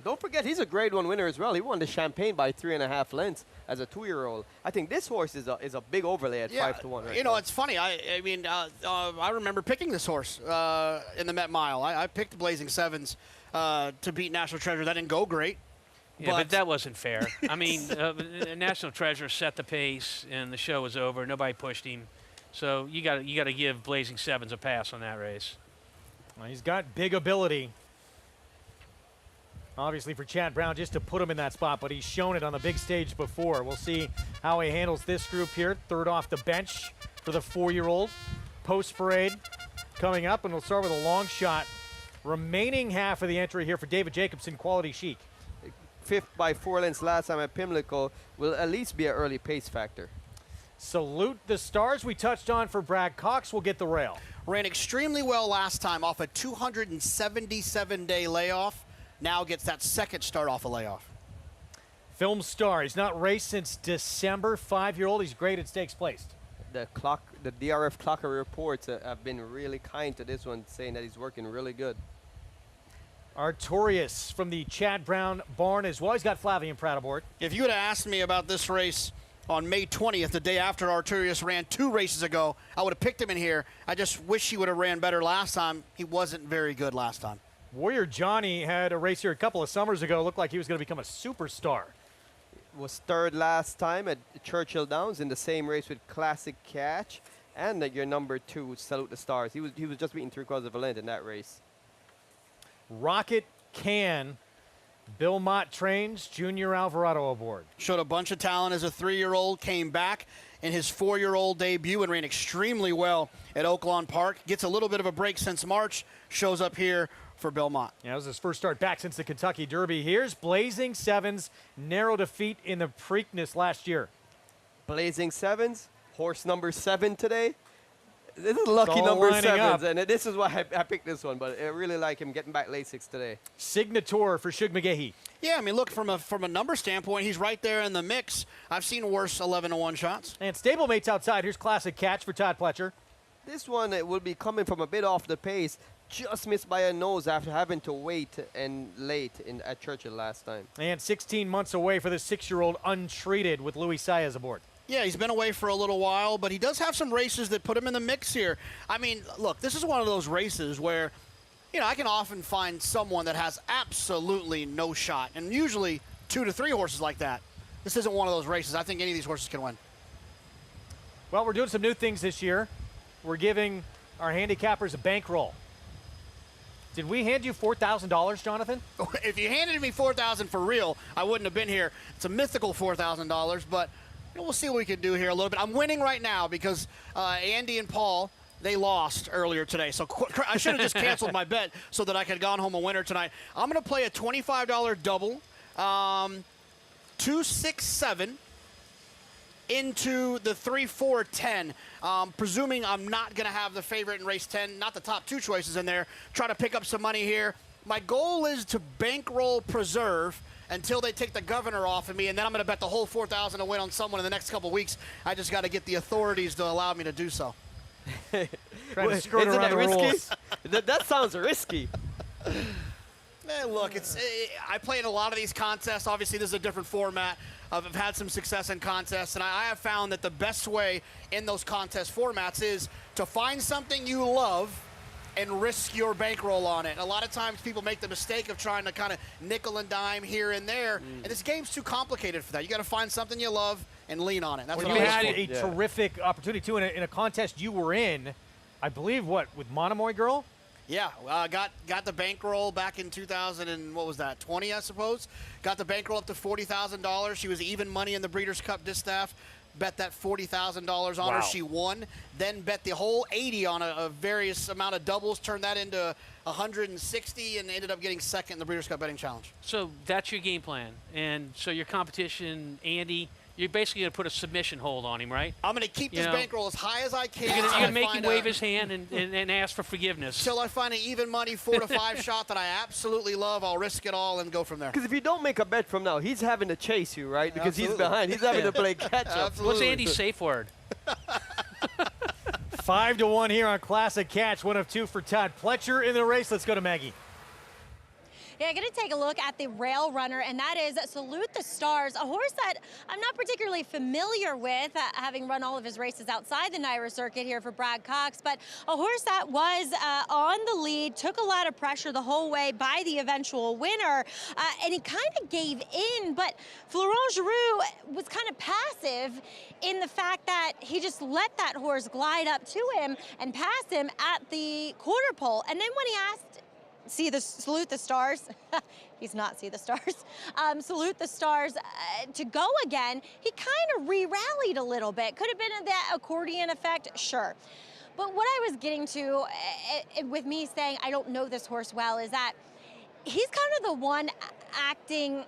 Don't forget, he's a Grade 1 winner as well. He won the Champagne by 3.5 lengths as a 2-year-old. I think this horse is a big overlay at 5-1. Right you know, now. it's funny. I remember picking this horse in the Met Mile. I picked Blazing Sevens to beat National Treasure. That didn't go great. Yeah, but that wasn't fair. I mean, National Treasure set the pace, and the show was over. Nobody pushed him. So you got to give Blazing Sevens a pass on that race. Well, he's got big ability. Obviously for Chad Brown just to put him in that spot, but he's shown it on the big stage before. We'll see how he handles this group here. Third off the bench for the 4-year-old. Post parade coming up, and we'll start with a long shot. Remaining half of the entry here for David Jacobson, Quality Chic. 5th by 4 lengths last time at Pimlico will at least be an early pace factor. Salute the Stars we touched on for Brad Cox. Will get the rail. Ran extremely well last time off a 277-day layoff. Now gets that second start off a layoff. Film Star. He's not raced since December. 5-year-old. He's graded stakes placed. The DRF Clocker reports have been really kind to this one, saying that he's working really good. Artorias from the Chad Brown barn as well. He's got Flavian Pratt aboard. If you would have asked me about this race on May 20th, the day after Artorias ran 2 races ago, I would have picked him in here. I just wish he would have ran better last time. He wasn't very good last time. Warrior Johnny had a race here a couple of summers ago. Looked like he was going to become a superstar. Was 3rd last time at Churchill Downs in the same race with Classic Catch, and your number 2, Salute the Stars. He was just beating 3/4 of a length in that race. Rocket Can. Bill Mott trains, Junior Alvarado aboard. Showed a bunch of talent as a 3-year-old, came back in his 4-year-old debut and ran extremely well at Oaklawn Park. Gets a little bit of a break since March, shows up here for Belmont. Yeah, it was his first start back since the Kentucky Derby. Here's Blazing Sevens, narrow defeat in the Preakness last year. Blazing Sevens, horse number 7 today. This is lucky number 7, and this is why I picked this one, but I really like him getting back Lasix today. Signator for Shug McGahee. Yeah, I mean, look, from a number standpoint, he's right there in the mix. I've seen worse 11-1 shots. And stablemates outside. Here's Classic Catch for Todd Pletcher. This one it will be coming from a bit off the pace. Just missed by a nose after having to wait and late at Churchill last time. And 16 months away for the 6-year-old Untreated with Louis Saez aboard. Yeah, he's been away for a little while, but he does have some races that put him in the mix here. I mean, look, this is one of those races where, you know, I can often find someone that has absolutely no shot, and usually 2 to 3 horses like that. This isn't one of those races. I think any of these horses can win. Well, we're doing some new things this year. We're giving our handicappers a bankroll. Did we hand you $4,000, Jonathan? If you handed me $4,000 for real, I wouldn't have been here. It's a mythical $4,000, but we'll see what we can do here a little bit. I'm winning right now because Andy and Paul, they lost earlier today. So I should have just canceled my bet so that I could have gone home a winner tonight. I'm going to play a $25 double, 2, 6, 7 into the 3, 4, 10. Presuming I'm not going to have the favorite in race 10, not the top 2 choices in there. Try to pick up some money here. My goal is to bankroll Preserve until they take the governor off of me, and then I'm going to bet the whole $4,000 to win on someone in the next couple weeks. I just got to get the authorities to allow me to do so. Trying to skirt around the rules. That sounds risky. Look, I play in a lot of these contests. Obviously, this is a different format. I've had some success in contests, and I have found that the best way in those contest formats is to find something you love and risk your bankroll on it. And a lot of times people make the mistake of trying to kind of nickel and dime here and there, and this game's too complicated for that. You got to find something you love and lean on it. That's well, what you I had a terrific opportunity, too, in a contest you were in, I believe, with Monomoy Girl? Yeah, got the bankroll back in 2000 and what was that, 20, I suppose. Got the bankroll up to $40,000. She was even money in the Breeders' Cup distaff. bet that $40,000 on Wow. her. She won, then bet the whole 80 on a various amount of doubles, turned that into 160, and ended up getting second in the Breeders' Cup Betting Challenge. So that's your game plan. And so your competition, Andy, you're basically going to put a submission hold on him, right? I'm going to keep this bankroll as high as I can. You're going to make him wave his hand and ask for forgiveness. Till I find an even money 4 to 5 shot that I absolutely love. I'll risk it all and go from there. Because if you don't make a bet from now, he's having to chase you, right? Because he's behind. He's having to play catch up. What's Andy's safe word? 5 to 1 here on Classic Catch. 1 of 2 for Todd Pletcher in the race. Let's go to Maggie. Yeah, I'm going to take a look at the rail runner, and that is Salute the Stars, a horse that I'm not particularly familiar with, having run all of his races outside the NYRA circuit here for Brad Cox, but a horse that was on the lead, took a lot of pressure the whole way by the eventual winner, and he kind of gave in, but Florent Giroux was kind of passive in the fact that he just let that horse glide up to him and pass him at the quarter pole, and then when he asked Salute the Stars. He's not See the Stars. Salute the Stars to go again. He kind of re-rallied a little bit. Could have been that accordion effect, sure. But what I was getting to with me saying I don't know this horse well is that he's kind of the one acting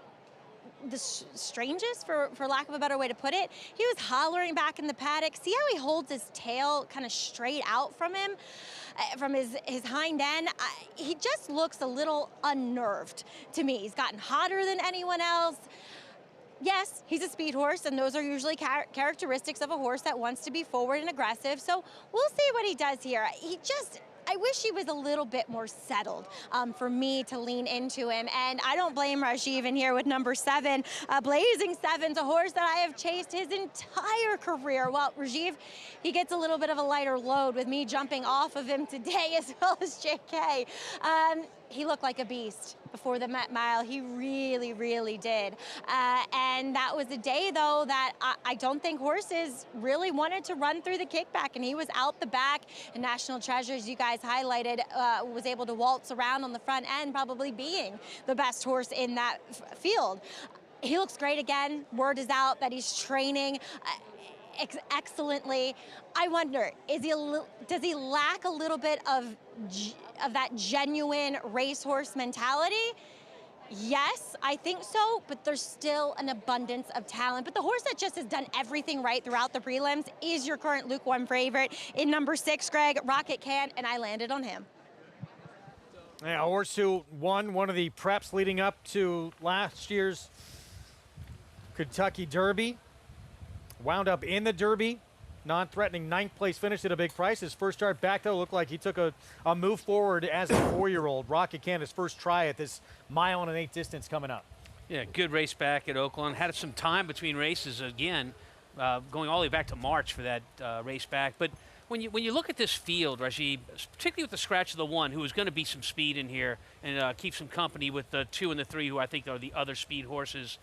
the strangest, for lack of a better way to put it. He was hollering back in the paddock. See how he holds his tail kind of straight out from him, from his hind end? He just looks a little unnerved to me. He's gotten hotter than anyone else. Yes, he's a speed horse, and those are usually characteristics of a horse that wants to be forward and aggressive. So we'll see what he does here. I wish he was a little bit more settled for me to lean into him. And I don't blame Rajiv in here with number 7. Blazing Seven's a horse that I have chased his entire career. Well, Rajiv, he gets a little bit of a lighter load with me jumping off of him today as well as JK. He looked like a beast before the Met Mile. He really, really did. And that was a day, though, that I don't think horses really wanted to run through the kickback, and he was out the back. And National Treasure, as you guys highlighted, was able to waltz around on the front end, probably being the best horse in that field. He looks great again. Word is out that he's training excellently. I wonder, does he lack a little bit of that genuine racehorse mentality? Yes, I think so, but there's still an abundance of talent. But the horse that just has done everything right throughout the prelims is your current Luke 1 favorite in number 6, Greg, Rocket Can, and I landed on him. Yeah, a horse who won one of the preps leading up to last year's Kentucky Derby. Wound up in the Derby, non-threatening 9th place finish at a big price. His first start back, though, looked like he took a move forward as a 4-year-old. Rocket Can, his first try at this 1 1/8 distance coming up. Yeah, good race back at Oakland. Had some time between races again, going all the way back to March for that race back. But when you look at this field, Rajiv, particularly with the scratch of the 1, who is going to be some speed in here and keep some company with the 2 and the 3, who I think are the other speed horses,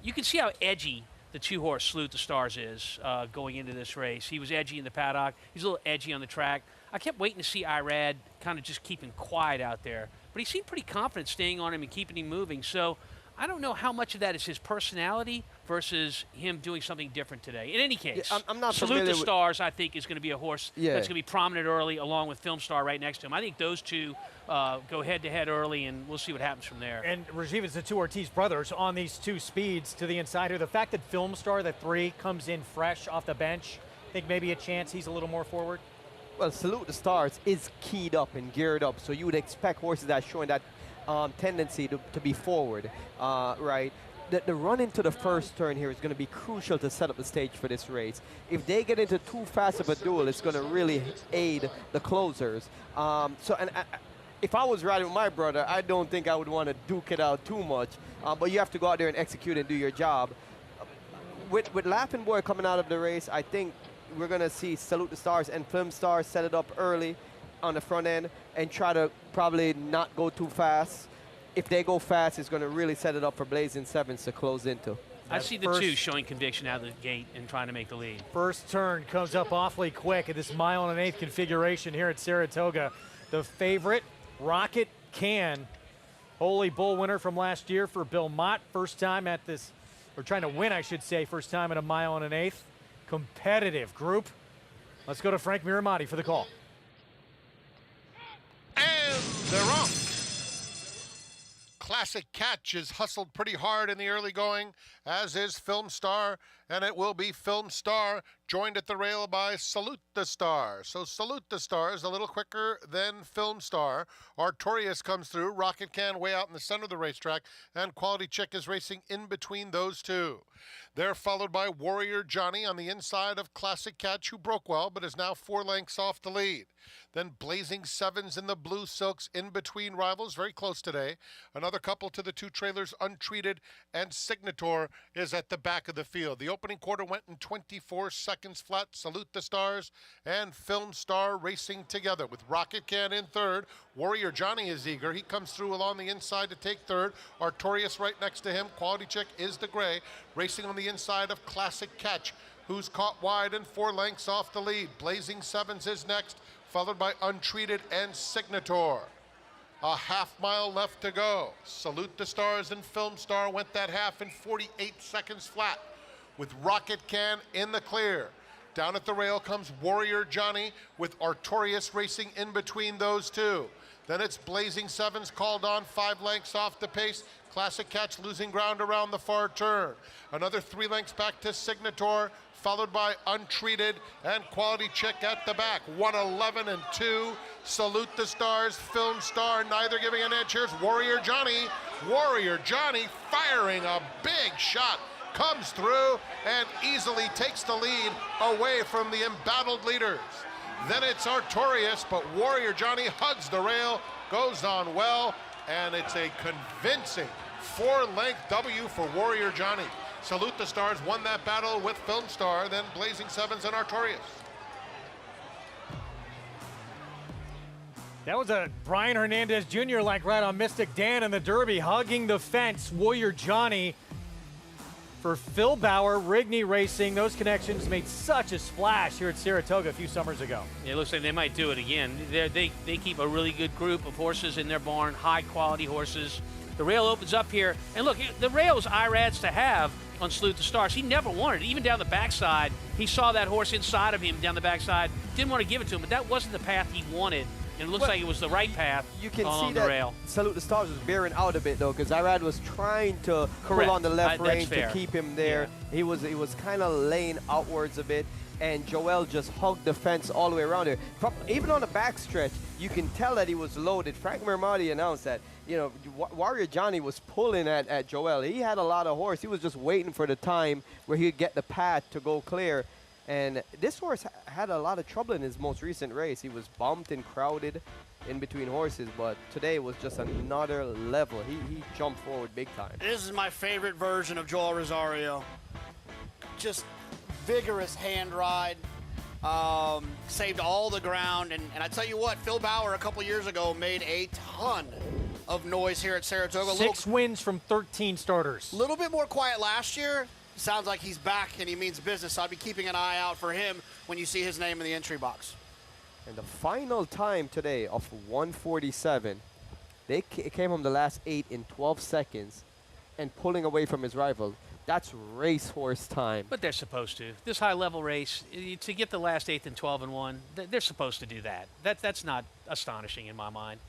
you can see how edgy the 2-horse Salute the Stars is going into this race. He was edgy in the paddock. He's a little edgy on the track. I kept waiting to see Irad kind of just keeping quiet out there. But he seemed pretty confident staying on him and keeping him moving. So I don't know how much of that is his personality versus him doing something different today. In any case, Yeah, I'm not Salute the familiar with- Stars, I think, is going to be a horse Yeah. that's going to be prominent early, along with Film Star right next to him. I think those two go head-to-head early, and we'll see what happens from there. And Rajiv, it's the 2 Ortiz brothers on these 2 speeds to the inside here. The fact that Film Star, the 3, comes in fresh off the bench, think maybe a chance he's a little more forward? Well, Salute the Stars is keyed up and geared up, so you would expect horses that are showing that tendency to be forward, right? The run into the first turn here is going to be crucial to set up the stage for this race. If they get into too fast of a duel, it's going to really aid the closers. If I was riding with my brother, I don't think I would want to duke it out too much. But you have to go out there and execute and do your job. With Laughing Boy coming out of the race, I think we're going to see Salute the Stars and Film Stars set it up early on the front end and try to probably not go too fast. If they go fast, it's going to really set it up for Blazing Sevens to close into. I see the 2 showing conviction out of the gate and trying to make the lead. First turn comes up awfully quick at this 1 1/8 configuration here at Saratoga. The favorite, Rocket Can, Holy Bull winner from last year for Belmont. First time at this, or trying to win, I should say, first time in a mile and an eighth. Competitive group. Let's go to Frank Miramati for the call. And they're off. Classic Catch is hustled pretty hard in the early going, as is Film Star, and it will be Film Star joined at the rail by Salute the Star. So Salute the Star is a little quicker than Film Star. Artorias comes through, Rocket Can way out in the center of the racetrack, and Quality Chick is racing in between those two. They're followed by Warrior Johnny on the inside of Classic Catch, who broke well, but is now 4 lengths off the lead. Then Blazing Sevens in the blue silks in between rivals, very close today. Another couple to the 2 trailers, Untreated and Signator, is at the back of the field. The opening quarter went in 24 seconds flat. Salute the Stars and Film Star racing together with Rocket Can in third. Warrior Johnny is eager. He comes through along the inside to take third. Artorias right next to him. Quality Chick is the gray, racing on the inside of Classic Catch, who's caught wide and 4 lengths off the lead. Blazing Sevens is next, followed by Untreated and Signator. A half-mile left to go. Salute the Stars and Film Star went that half in 48 seconds flat, with Rocket Can in the clear. Down at the rail comes Warrior Johnny, with Artorias racing in between those two. Then it's Blazing Sevens called on 5 lengths off the pace. Classic Catch losing ground around the far turn. Another 3 lengths back to Signator, followed by Untreated and Quality Chick at the back. 1:11 and 2. Salute the Stars, Film Star, neither giving an edge. Here's Warrior Johnny. Warrior Johnny firing a big shot. Comes through and easily takes the lead away from the embattled leaders. Then it's Artorias, but Warrior Johnny hugs the rail, goes on well, and it's a convincing 4-length W for Warrior Johnny. Salute the Stars won that battle with Film Star, then Blazing Sevens and Artorias. That was a Brian Hernandez Jr. like right on Mystic Dan in the Derby, hugging the fence. Warrior Johnny for Phil Bauer, Rigney Racing. Those connections made such a splash here at Saratoga a few summers ago. Yeah, it looks like they might do it again. They keep a really good group of horses in their barn, high-quality horses. The rail opens up here, and look, the rail is Irad's to have on Salute the Stars. He never wanted it, even down the backside. He saw that horse inside of him down the backside, didn't want to give it to him, but that wasn't the path he wanted, and it looks like it was the right path you can on see the that rail. Salute the Stars was bearing out a bit, though, because Irad was trying to Correct. pull on the left That's rein fair. to keep him there. Yeah. He was kind of laying outwards a bit, and Joel just hugged the fence all the way around there. Even on the backstretch, you can tell that he was loaded. Frank Miramati announced that, you know, Warrior Johnny was pulling at Joel. He had a lot of horse. He was just waiting for the time where he'd get the path to go clear. And this horse had a lot of trouble in his most recent race. He was bumped and crowded in between horses, but today was just another level. He jumped forward big time. This is my favorite version of Joel Rosario. Just vigorous hand ride, saved all the ground, and I tell you what, Phil Bauer a couple years ago made a ton of noise here at Saratoga. 6 wins from 13 starters. A little bit more quiet last year. Sounds like he's back and he means business, so I'd be keeping an eye out for him when you see his name in the entry box. And the final time today of 147, they came from the last 8 in 12 seconds and pulling away from his rival. That's racehorse time. But they're supposed to. This high-level race, to get the last 8th and 12 and 1, they're supposed to do that. That's not astonishing in my mind.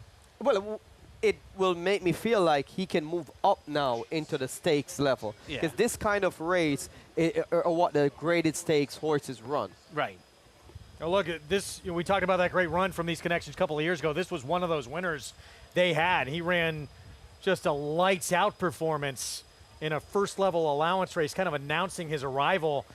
Well, it will make me feel like he can move up now into the stakes level. Yeah. Because this kind of race are what the graded stakes horses run. Right. Now look at this. We talked about that great run from these connections a couple of years ago. This was one of those winners they had. He ran just a lights-out performance in a first-level allowance race, kind of announcing his arrival.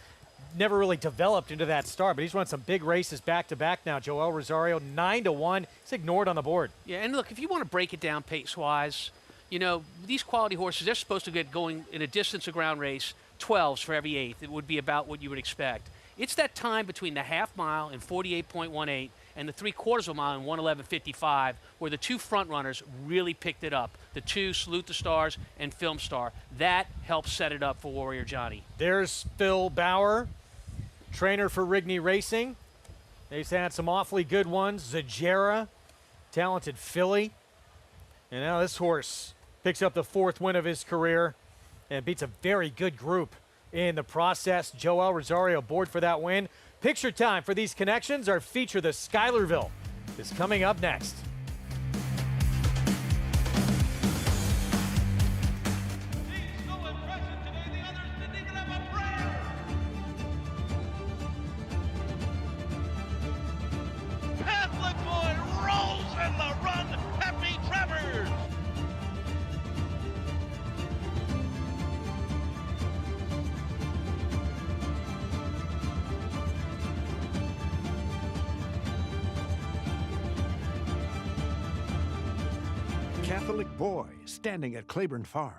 Never really developed into that star, but he's run some big races back-to-back now. Joel Rosario, 9-1. He's ignored on the board. Yeah, and look, if you want to break it down pace-wise, you know, these quality horses, they're supposed to get going in a distance of ground race, 12s for every 8th. It would be about what you would expect. It's that time between the half mile in 48.18 and the 3/4 of a mile in 111.55 where the 2 front runners really picked it up. The 2, Salute the Stars and Film Star. That helped set it up for Warrior Johnny. There's Phil Bauer, trainer for Rigney Racing. They've had some awfully good ones. Zajera, talented filly. And now this horse picks up the 4th win of his career and beats a very good group in the process. Joel Rosario aboard for that win. Picture time for these connections. Our feature, the Schuylerville, is coming up next. Catholic boy rolls in the run. Happy Travers. Catholic boy standing at Claiborne Farm.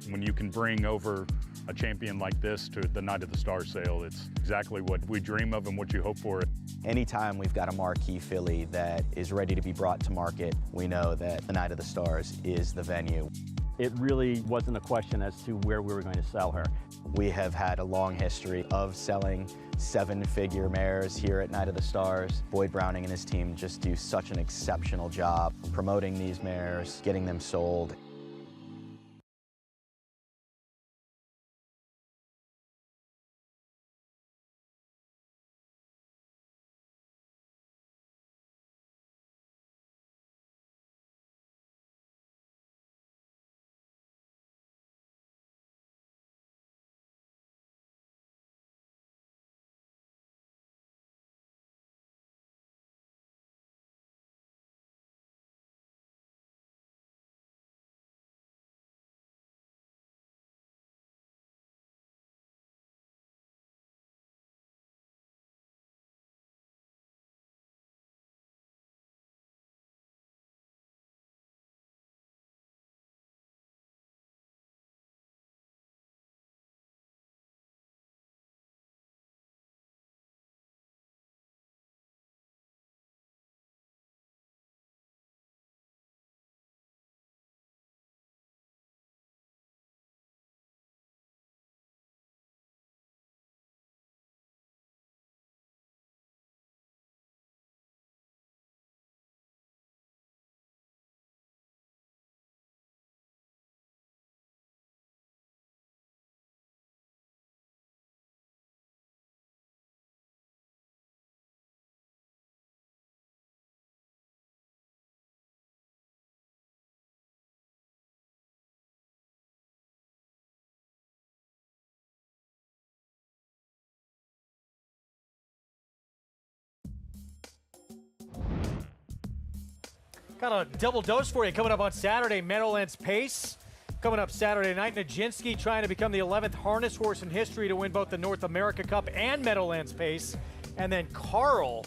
When you can bring over a champion like this to the Night of the Stars sale, it's exactly what we dream of and what you hope for. Anytime we've got a marquee filly that is ready to be brought to market, we know that the Night of the Stars is the venue. It really wasn't a question as to where we were going to sell her. We have had a long history of selling seven-figure mares here at Night of the Stars. Boyd Browning and his team just do such an exceptional job promoting these mares, getting them sold. Got a double dose for you coming up on Saturday. Metlands Pace coming up Saturday night. Nijinsky trying to become the 11th harness horse in history to win both the North America Cup and Meadowlands Pace. And then Carl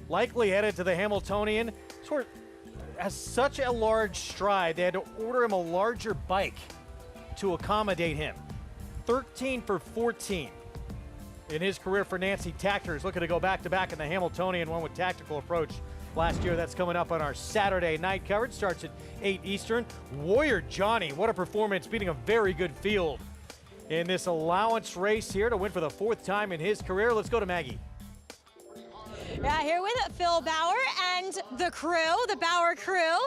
likely headed to the Hamiltonian. This horse has such a large stride, they had to order him a larger bike to accommodate him. 13 for 14 in his career for Nancy Tactor. He's looking to go back-to-back in the Hamiltonian, one with tactical approach last year. That's coming up on our Saturday night coverage. Starts at 8 Eastern. Warrior Johnny, what a performance, beating a very good field in this allowance race here to win for the 4th time in his career. Let's go to Maggie. Yeah, here with Phil Bauer and the crew, the Bauer crew.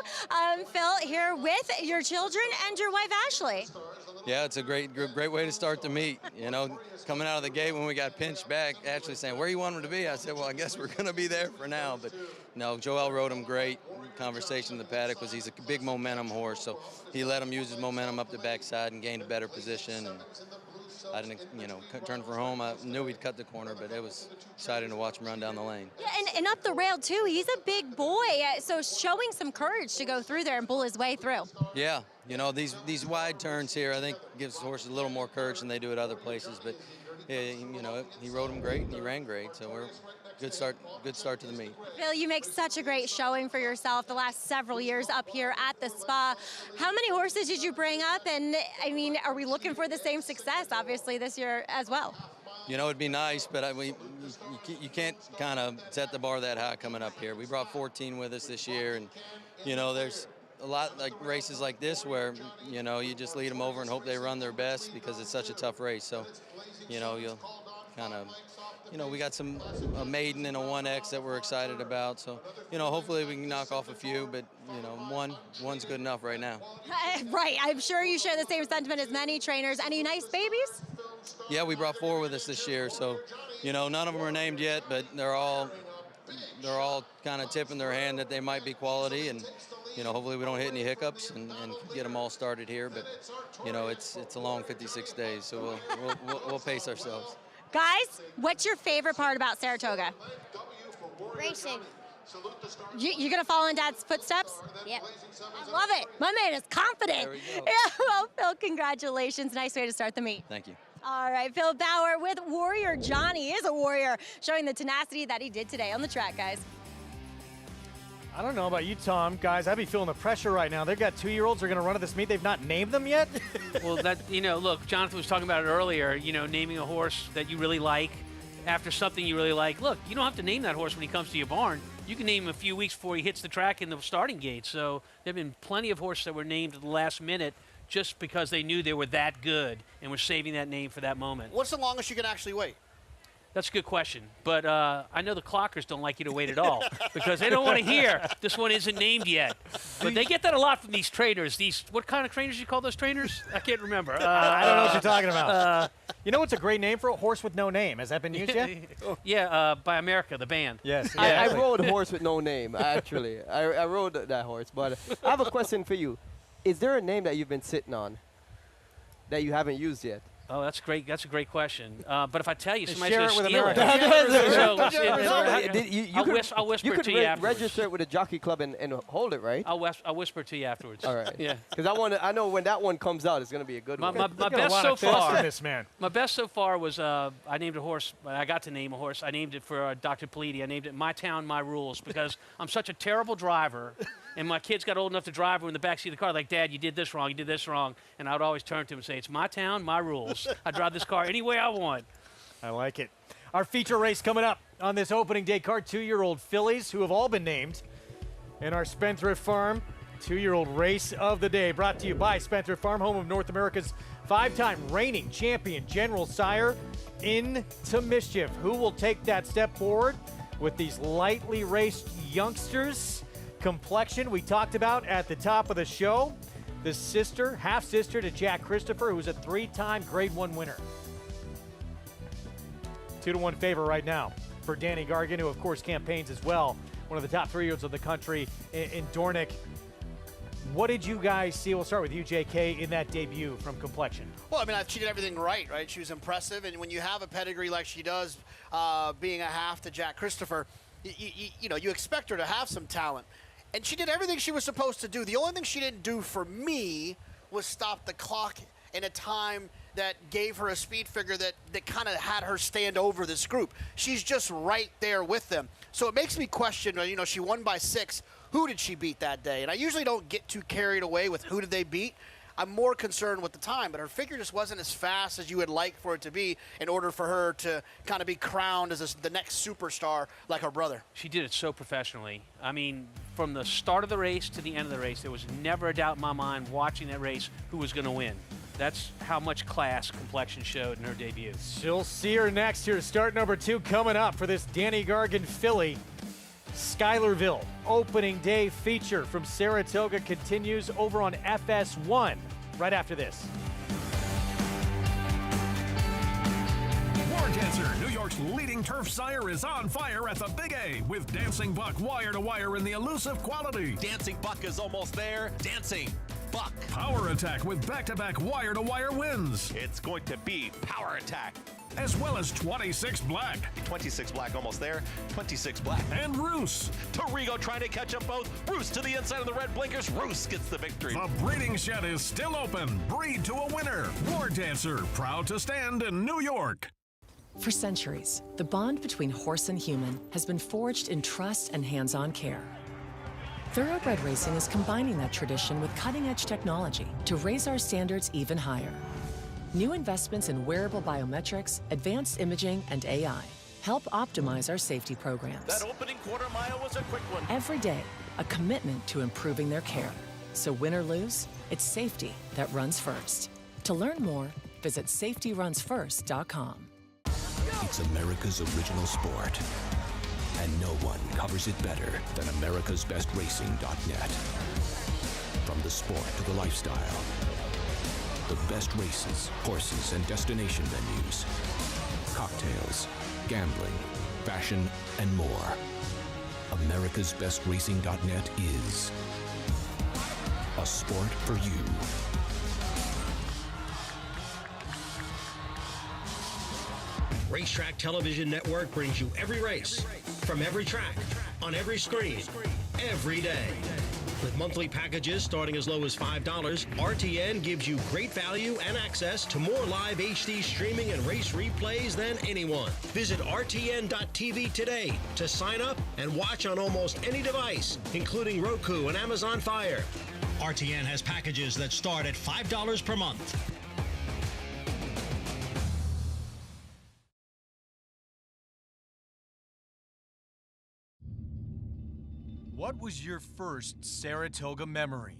Phil, here with your children and your wife, Ashley. Yeah, it's a great way to start the meet. You know, coming out of the gate when we got pinched back, Ashley saying, where you want them to be? I said, well, I guess we're going to be there for now. But no, Joel rode him great. Conversation in the paddock was he's a big momentum horse, so he let him use his momentum up the backside and gained a better position. And I didn't, turn for home. I knew he'd cut the corner, but it was exciting to watch him run down the lane. Yeah, and up the rail, too. He's a big boy, so showing some courage to go through there and pull his way through. Yeah, these wide turns here, I think, gives horses a little more courage than they do at other places. But, he rode him great and he ran great, so we're good start to the meet. Phil, you make such a great showing for yourself the last several years up here at the spa. How many horses did you bring up? And, are we looking for the same success, obviously, this year as well? It'd be nice, but you can't kind of set the bar that high coming up here. We brought 14 with us this year, and, there's a lot like races like this where, you just lead them over and hope they run their best because it's such a tough race. So, you'll kind of we got a maiden and a 1X that we're excited about. So, hopefully we can knock off a few, but, one's good enough right now. Right. I'm sure you share the same sentiment as many trainers. Any nice babies? Yeah, we brought 4 with us this year. So, none of them are named yet, but they're all kind of tipping their hand that they might be quality. And, hopefully we don't hit any hiccups and get them all started here. But, it's a long 56 days, so we'll pace ourselves. Guys, what's your favorite part about Saratoga? Racing. You gonna follow in Dad's footsteps? Yep. I love it. My man is confident. There we go. Yeah, well, Phil, congratulations. Nice way to start the meet. Thank you. All right, Phil Bauer with Warrior Johnny. He is a warrior, showing the tenacity that he did today on the track, guys. I don't know about you, Tom. Guys, I'd be feeling the pressure right now. They've got 2-year-olds who are going to run at this meet. They've not named them yet. Well, look, Jonathan was talking about it earlier, naming a horse that you really like after something you really like. Look, you don't have to name that horse when he comes to your barn. You can name him a few weeks before he hits the track in the starting gate. So there have been plenty of horses that were named at the last minute just because they knew they were that good and were saving that name for that moment. What's the longest you can actually wait? That's a good question, but I know the clockers don't like you to wait at all because they don't want to hear this one isn't named yet. But they get that a lot from these trainers. What kind of trainers do you call those trainers? I can't remember. I don't know what you're talking about. You know what's a great name for a horse with no name? Has that been used yet? Yeah, by America, the band. Yes. I rode a horse with no name, actually. I rode that horse, but I have a question for you. Is there a name that you've been sitting on that you haven't used yet? Oh, that's great. That's a great question. But if I tell you, somebody's share going to it with steal America. it. I'll whisper it to you afterwards. Register it with a jockey club and hold it, right? I'll whisper it to you afterwards. All right. Yeah. Because I know when that one comes out, it's going to be a good one. My best so far. This man. My best so far was I named a horse. I got to name a horse. I named it for Dr. Politi. I named it My Town, My Rules because I'm such a terrible driver. And my kids got old enough to drive in the backseat of the car, like, Dad, you did this wrong, you did this wrong. And I would always turn to him and say, it's my town, my rules. I drive this car any way I want. I like it. Our feature race coming up on this opening day card, 2-year-old fillies who have all been named in our Spendthrift Farm 2-year-old race of the day, brought to you by Spendthrift Farm, home of North America's 5-time reigning champion General Sire, Into Mischief. Who will take that step forward with these lightly raced youngsters? Complexion, we talked about at the top of the show. The sister, half-sister to Jack Christopher, who's a 3-time Grade 1 winner. 2-1 favor right now for Danny Gargan, who of course campaigns as well. One of the top 3-year-olds of the country in Dornick. What did you guys see? We'll start with you, JK, in that debut from Complexion. Well, I mean, she did everything right? She was impressive, and when you have a pedigree like she does, being a half to Jack Christopher, you expect her to have some talent. And she did everything she was supposed to do. The only thing she didn't do for me was stop the clock in a time that gave her a speed figure that kind of had her stand over this group. She's just right there with them. So it makes me question, she won by 6. Who did she beat that day? And I usually don't get too carried away with who did they beat. I'm more concerned with the time, but her figure just wasn't as fast as you would like for it to be in order for her to kind of be crowned as the next superstar like her brother. She did it so professionally. I mean, from the start of the race to the end of the race, there was never a doubt in my mind watching that race who was going to win. That's how much class Complexion showed in her debut. You'll see her next here. Start number 2 coming up for this Danny Gargan filly. Schuylerville opening day feature from Saratoga continues over on FS1 right after this. War Dancer, New York's leading turf sire, is on fire at the Big A with Dancing Buck wire to wire in the elusive quality. Dancing Buck is almost there. Dancing Buck. Power Attack with back-to-back wire to wire wins. It's going to be Power Attack. As well as 26 Black. 26 Black almost there. 26 Black. And Roos. Torrigo trying to catch up both. Roos to the inside of the red blinkers. Roos gets the victory. The breeding shed is still open. Breed to a winner. War Dancer, proud to stand in New York. For centuries, the bond between horse and human has been forged in trust and hands-on care. Thoroughbred racing is combining that tradition with cutting-edge technology to raise our standards even higher. New investments in wearable biometrics, advanced imaging, and AI help optimize our safety programs. That opening quarter mile was a quick one. Every day, a commitment to improving their care. So win or lose, it's safety that runs first. To learn more, visit safetyrunsfirst.com. It's America's original sport. And no one covers it better than americasbestracing.net. From the sport to the lifestyle, the best races, horses, and destination venues, cocktails, gambling, fashion, and more. americasbestracing.net is a sport for you. Racetrack Television Network brings you every race, from every track, on every screen, every day. With monthly packages starting as low as $5, RTN gives you great value and access to more live HD streaming and race replays than anyone. Visit RTN.tv today to sign up and watch on almost any device, including Roku and Amazon Fire. RTN has packages that start at $5 per month. What was your first Saratoga memory?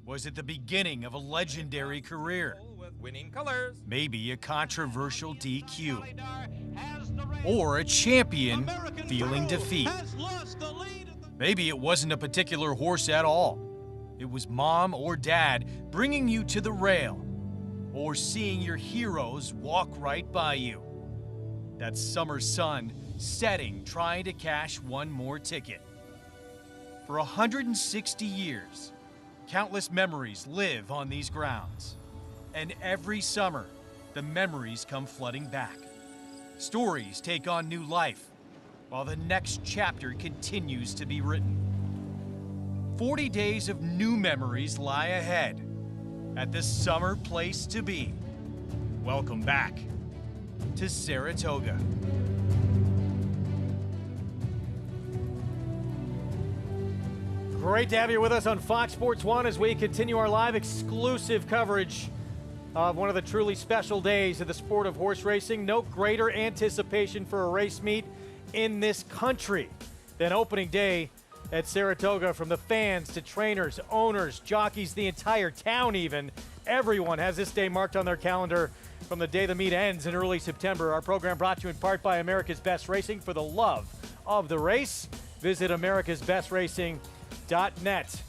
Was it the beginning of a legendary career? Winning colors. Maybe a controversial DQ. Or a champion feeling defeat. Maybe it wasn't a particular horse at all. It was mom or dad bringing you to the rail. Or seeing your heroes walk right by you. That summer sun setting trying to cash one more ticket. For 160 years, countless memories live on these grounds. And every summer, the memories come flooding back. Stories take on new life, while the next chapter continues to be written. 40 days of new memories lie ahead at the summer place to be. Welcome back to Saratoga. Great to have you with us on Fox Sports 1 as we continue our live exclusive coverage of one of the truly special days of the sport of horse racing. No greater anticipation for a race meet in this country than opening day at Saratoga. From the fans to trainers, owners, jockeys, the entire town even. Everyone has this day marked on their calendar from the day the meet ends in early September. Our program brought to you in part by America's Best Racing. For the love of the race, visit americasbestracing.net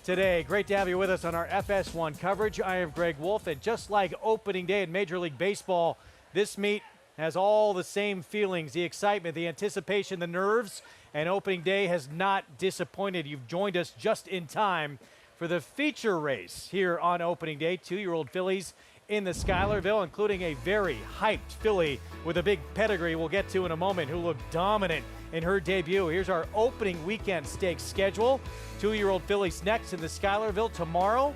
today. Great to have you with us on our FS1 coverage. I am Greg Wolf, and just like opening day in Major League Baseball, this meet has all the same feelings, the excitement, the anticipation, the nerves, and opening day has not disappointed. You've joined us just in time for the feature race here on opening day. 2-year-old fillies in the Schuylerville, including a very hyped filly with a big pedigree we'll get to in a moment, who looked dominant in her debut. Here's our opening weekend stakes schedule. 2-year-old fillies next in the Schuylerville tomorrow.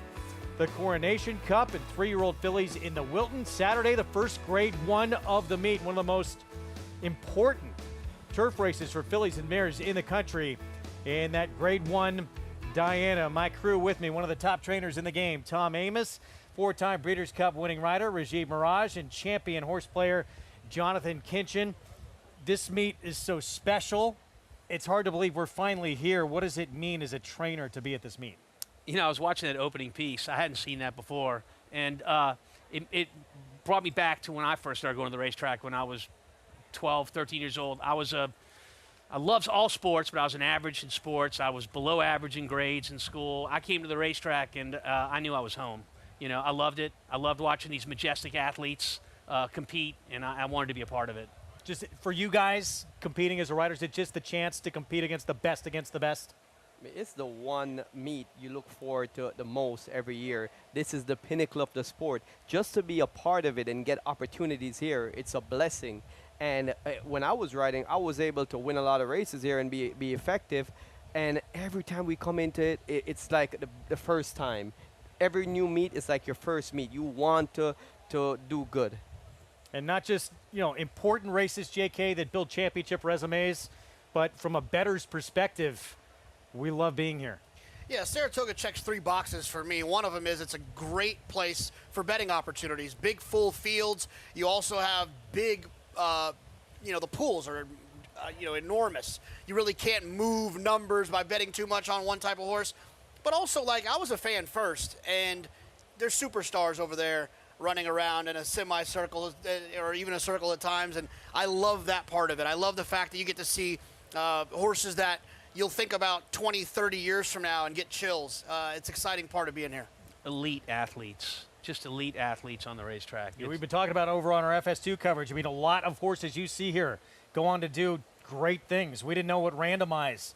The Coronation Cup and 3-year-old fillies in the Wilton. Saturday, the first Grade 1 of the meet. One of the most important turf races for fillies and mares in the country. In that Grade 1, Diana, my crew with me, one of the top trainers in the game, Tom Amos, 4-time Breeders' Cup winning rider Rajiv Mirage, and champion horse player Jonathan Kinchin. This meet is so special. It's hard to believe we're finally here. What does it mean as a trainer to be at this meet? You know, I was watching that opening piece. I hadn't seen that before. And it brought me back to when I first started going to the racetrack when I was 12, 13 years old. I loved all sports, but I was an average in sports. I was below average in grades in school. I came to the racetrack, and I knew I was home. You know, I loved it. I loved watching these majestic athletes compete, and I wanted to be a part of it. Just for you guys, competing as a rider, is it just the chance to compete against the best? I mean, it's the one meet you look forward to the most every year. This is the pinnacle of the sport. Just to be a part of it and get opportunities here, it's a blessing. And when I was riding, I was able to win a lot of races here and be effective. And every time we come into it, it's like the first time. Every new meet is like your first meet. You want to do good. And not just, you know, important races, JK, that build championship resumes, but from a bettor's perspective, we love being here. Yeah, Saratoga checks 3 boxes for me. One of them is it's a great place for betting opportunities. Big, full fields. You also have big, the pools are, enormous. You really can't move numbers by betting too much on one type of horse. But also, I was a fan first, and there's superstars over there. running around in a semicircle or even a circle at times, and I love that part of it. I love the fact that you get to see horses that you'll think about 20, 30 years from now and get chills. It's an exciting part of being here. Elite athletes. Just elite athletes on the racetrack. Yeah, we've been talking about over on our FS2 coverage. I mean, a lot of horses you see here go on to do great things. We didn't know what Randomize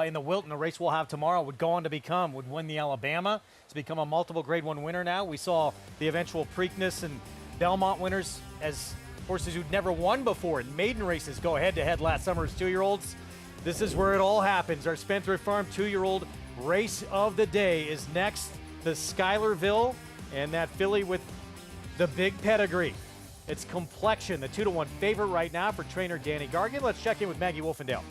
in the Wilton, the race we'll have tomorrow, would go on to become, would win the Alabama. It's become a multiple Grade 1 winner now. We saw the eventual Preakness and Belmont winners as horses who'd never won before in maiden races go head-to-head last summer as 2-year-olds. This is where it all happens. Our Spendthrift Farm 2-year-old race of the day is next. The Schuylerville and that filly with the big pedigree. It's Complexion, the 2-1 favorite right now for trainer Danny Gargan. Let's check in with Maggie Wolfendale.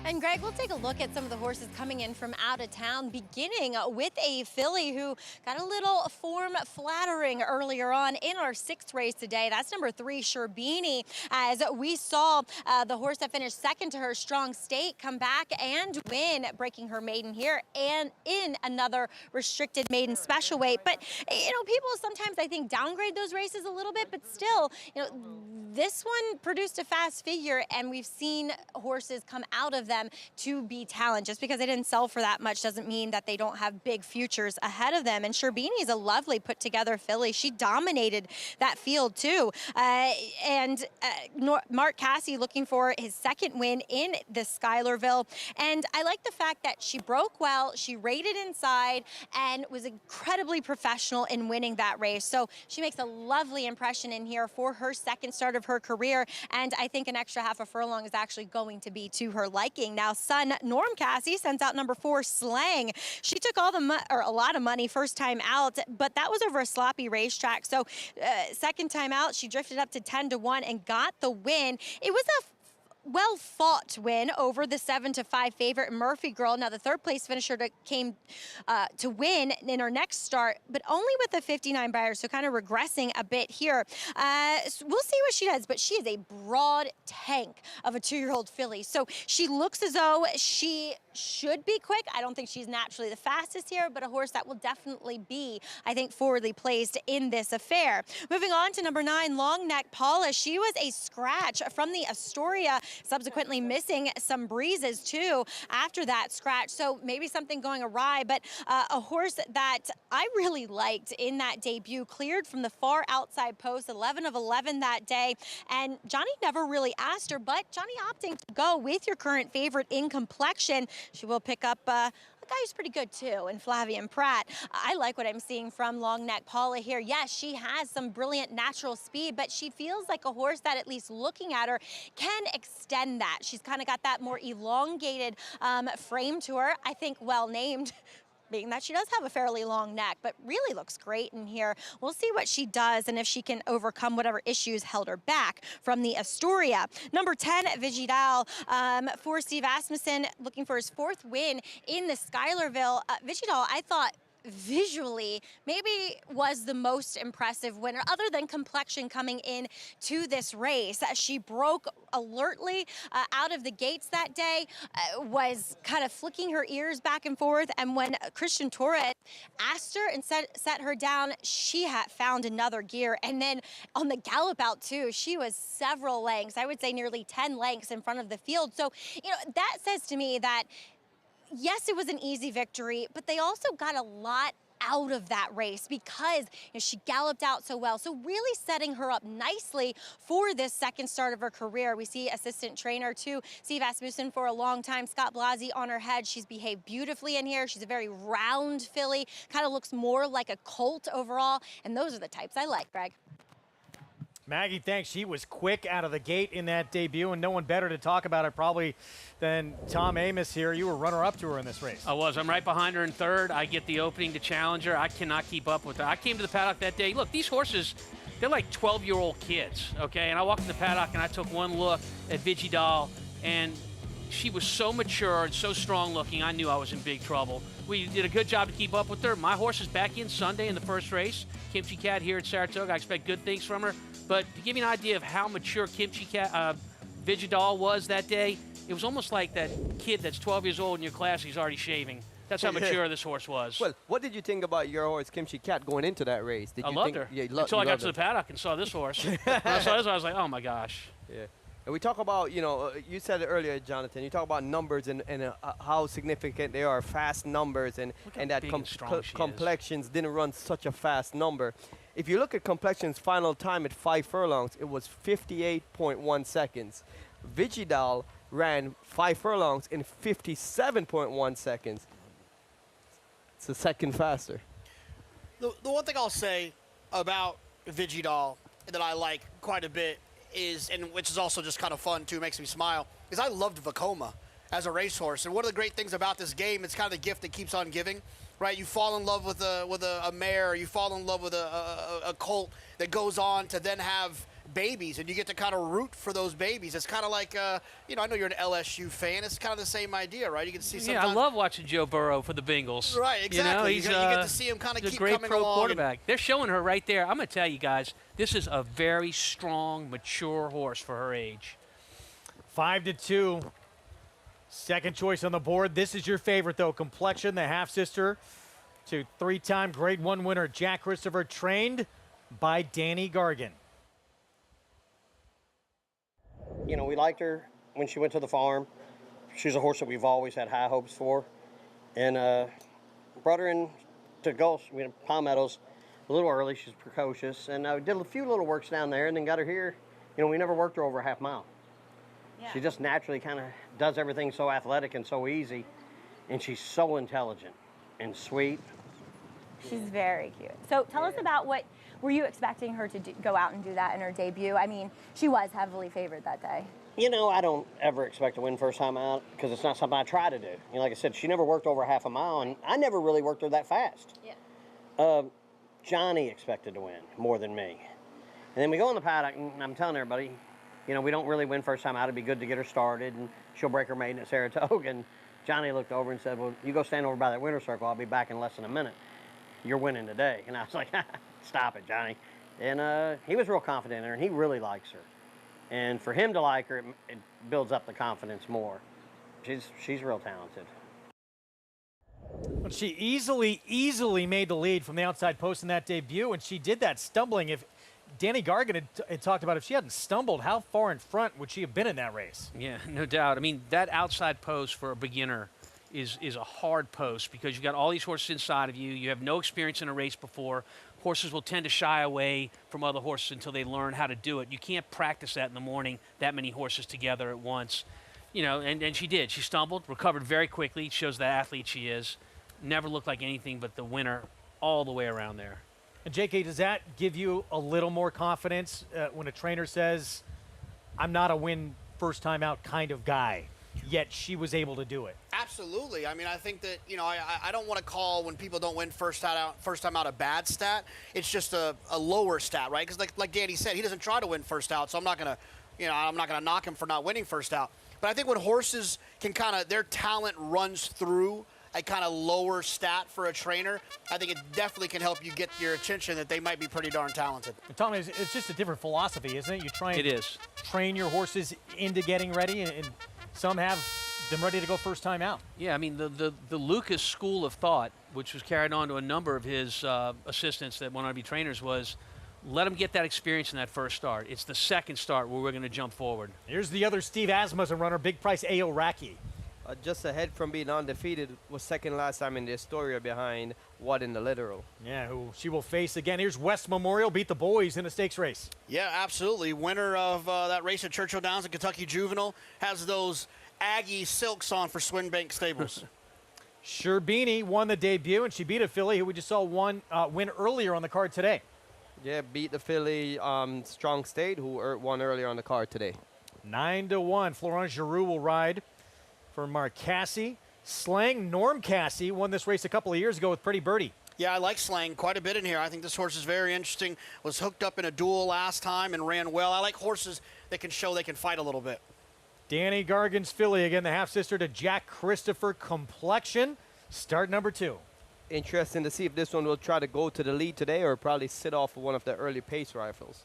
And Greg, we'll take a look at some of the horses coming in from out of town, beginning with a filly who got a little form flattering earlier on in our 6th race today. That's number 3, Sherbini, as we saw the horse that finished second to her Strong State come back and win, breaking her maiden here and in another restricted maiden special weight. But, you know, people sometimes, I think, downgrade those races a little bit, but still, you know, this one produced a fast figure, and we've seen horses come out of them to be talent. Just because they didn't sell for that much doesn't mean that they don't have big futures ahead of them. And Sherbini is a lovely put together filly. She dominated that field too. Mark Casse looking for his 2nd win in the Schuylerville. And I like the fact that she broke well, she rated inside, and was incredibly professional in winning that race. So she makes a lovely impression in here for her 2nd start of her career. And I think an extra half a furlong is actually going to be to her liking. Now, son Norm Casse sends out number 4, Slang. She took all the a lot of money first time out, but that was over a sloppy racetrack. So second time out, she drifted up to 10-1 and got the win. It was a well-fought win over the 7-5 favorite Murphy Girl. Now, the 3rd place finisher came to win in her next start, but only with a 59 buyer, so kind of regressing a bit here. So we'll see what she does, but she is a broad tank of a 2-year-old filly. So she looks as though she should be quick. I don't think she's naturally the fastest here, but a horse that will definitely be, I think, forwardly placed in this affair. Moving on to number 9, Long Neck Paula. She was a scratch from the Astoria, subsequently missing some breezes too after that scratch. So maybe something going awry, but a horse that I really liked in that debut, cleared from the far outside post, 11 of 11 that day. And Johnny never really asked her, but Johnny opting to go with your current favorite in Complexion. She will pick up a guy who's pretty good too, in Flavian Pratt. I like what I'm seeing from Long Neck Paula here. Yes, she has some brilliant natural speed, but she feels like a horse that, at least looking at her, can extend that. She's kind of got that more elongated frame to her. I think well named, being that she does have a fairly long neck, but really looks great in here. We'll see what she does and if she can overcome whatever issues held her back from the Astoria. Number 10, Vigidal, for Steve Asmussen, looking for his 4th win in the Schuylerville. Vigidal, I thought, visually maybe was the most impressive winner, other than Complexion coming in to this race. She broke alertly out of the gates that day, was kind of flicking her ears back and forth, and when Christian Torres asked her and set her down, she had found another gear. And then on the gallop out too, she was several lengths, I would say nearly 10 lengths in front of the field. So, you know, that says to me that yes, it was an easy victory, but they also got a lot out of that race because, you know, she galloped out so well. So really setting her up nicely for this 2nd start of her career. We see assistant trainer to Steve Asmussen for a long time, Scott Blasi, on her head. She's behaved beautifully in here. She's a very round filly, kind of looks more like a colt overall, and those are the types I like, Greg. Maggie, thanks. She was quick out of the gate in that debut, and no one better to talk about it probably than Tom Amos here. You were runner-up to her in this race. I was. I'm right behind her in 3rd. I get the opening to challenge her. I cannot keep up with her. I came to the paddock that day. Look, these horses, they're like 12-year-old kids, okay? And I walked in the paddock, and I took one look at Vigidal, and she was so mature and so strong-looking, I knew I was in big trouble. We did a good job to keep up with her. My horse is back in Sunday in the 1st race. Kimchi Cat here at Saratoga. I expect good things from her. But to give you an idea of how mature Kimchi Cat, Vigidal was that day, it was almost like that kid that's 12 years old in your class, he's already shaving. That's how mature this horse was. Well, what did you think about your horse, Kimchi Cat, going into that race? Did I you loved think, her. Yeah, Until I got to the paddock and saw this horse. When I saw this, I was like, oh my gosh. Yeah. And we talk about, you said it earlier, Jonathan, you talk about numbers and how significant they are, fast numbers, and that Complexions didn't run such a fast number. If you look at Complexion's final time at 5 furlongs, it was 58.1 seconds. Vigidal ran 5 furlongs in 57.1 seconds. It's a second faster. The one thing I'll say about Vigidal that I like quite a bit is, and which is also just kind of fun too, makes me smile, is I loved Vekoma as a racehorse. And one of the great things about this game, it's kind of the gift that keeps on giving, right? You fall in love with a mare, or you fall in love with a colt that goes on to then have babies, and you get to kind of root for those babies. It's kind of like, I know you're an LSU fan. It's kind of the same idea, right? You can see sometimes. Yeah, I love watching Joe Burrow for the Bengals. Right, exactly. You get to see him kind of keep coming along. He's a great pro quarterback. They're showing her right there. I'm going to tell you guys, this is a very strong, mature horse for her age. 5-2. Second choice on the board. This is your favorite, though. Complexion, the half-sister to 3-time Grade 1 winner Jack Christopher, trained by Danny Gargan. We liked her when she went to the farm. She's a horse that we've always had high hopes for. And brought her in to Gulch, Palm Meadows, a little early. She's precocious. And I did a few little works down there and then got her here. We never worked her over a half mile. Yeah. She just naturally kind of does everything so athletic and so easy. And she's so intelligent and sweet. She's very cute. So tell us about what were you expecting her to go out and do that in her debut? I mean, she was heavily favored that day. I don't ever expect to win first time out because it's not something I try to do. Like I said, she never worked over half a mile, and I never really worked her that fast. Yeah. Johnny expected to win more than me. And then we go in the paddock, and I'm telling everybody, we don't really win first time out. It'd be good to get her started, and she'll break her maiden at Saratoga. And Johnny looked over and said, well, you go stand over by that winner's circle. I'll be back in less than a minute. You're winning today. And I was like, stop it, Johnny. And he was real confident in her, and he really likes her. And for him to like her, it builds up the confidence more. She's real talented. But she easily made the lead from the outside post in that debut, and she did that stumbling. If Danny Gargan had talked about if she hadn't stumbled, how far in front would she have been in that race? Yeah, no doubt. I mean, that outside post for a beginner is a hard post because you've got all these horses inside of you. You have no experience in a race before. Horses will tend to shy away from other horses until they learn how to do it. You can't practice that in the morning, that many horses together at once. And she did. She stumbled, recovered very quickly. It shows the athlete she is. Never looked like anything but the winner all the way around there. And JK, does that give you a little more confidence when a trainer says, I'm not a win first time out kind of guy, yet she was able to do it? Absolutely. I mean, I think that, I don't want to call when people don't win first time out a bad stat. It's just a lower stat, right? Because like Danny said, he doesn't try to win first out, so I'm not going to knock him for not winning first out. But I think when horses can their talent runs through a kind of lower stat for a trainer, I think it definitely can help you get your attention that they might be pretty darn talented. And Tom, it's just a different philosophy, isn't it? You try and it is. Train your horses into getting ready, and some have them ready to go first time out. Yeah, I mean, the Lucas school of thought, which was carried on to a number of his assistants that went on to be trainers, was let them get that experience in that first start. It's the second start where we're going to jump forward. Here's the other Steve Asmussen runner, big price A.O. Racky. Just ahead from being undefeated, was second last time in the Astoria behind What in the Literal. Yeah, who she will face again. Here's West Memorial, beat the boys in a stakes race. Yeah, absolutely. Winner of that race at Churchill Downs in Kentucky Juvenile, has those Aggie silks on for Swinbank Stables. Sherbini won the debut, and she beat a filly who we just saw win earlier on the card today. Yeah, beat the filly Strong State, who won earlier on the card today. 9-1. Florent Giroux will ride for Marcassi. Slang Norm Cassie won this race a couple of years ago with Pretty Birdie. Yeah, I like Slang quite a bit in here. I think this horse is very interesting. Was hooked up in a duel last time and ran well. I like horses that can show they can fight a little bit. Danny Gargan's filly, again, the half-sister to Jack Christopher, Complexion. Start number 2. Interesting to see if this one will try to go to the lead today or probably sit off one of the early pace rifles.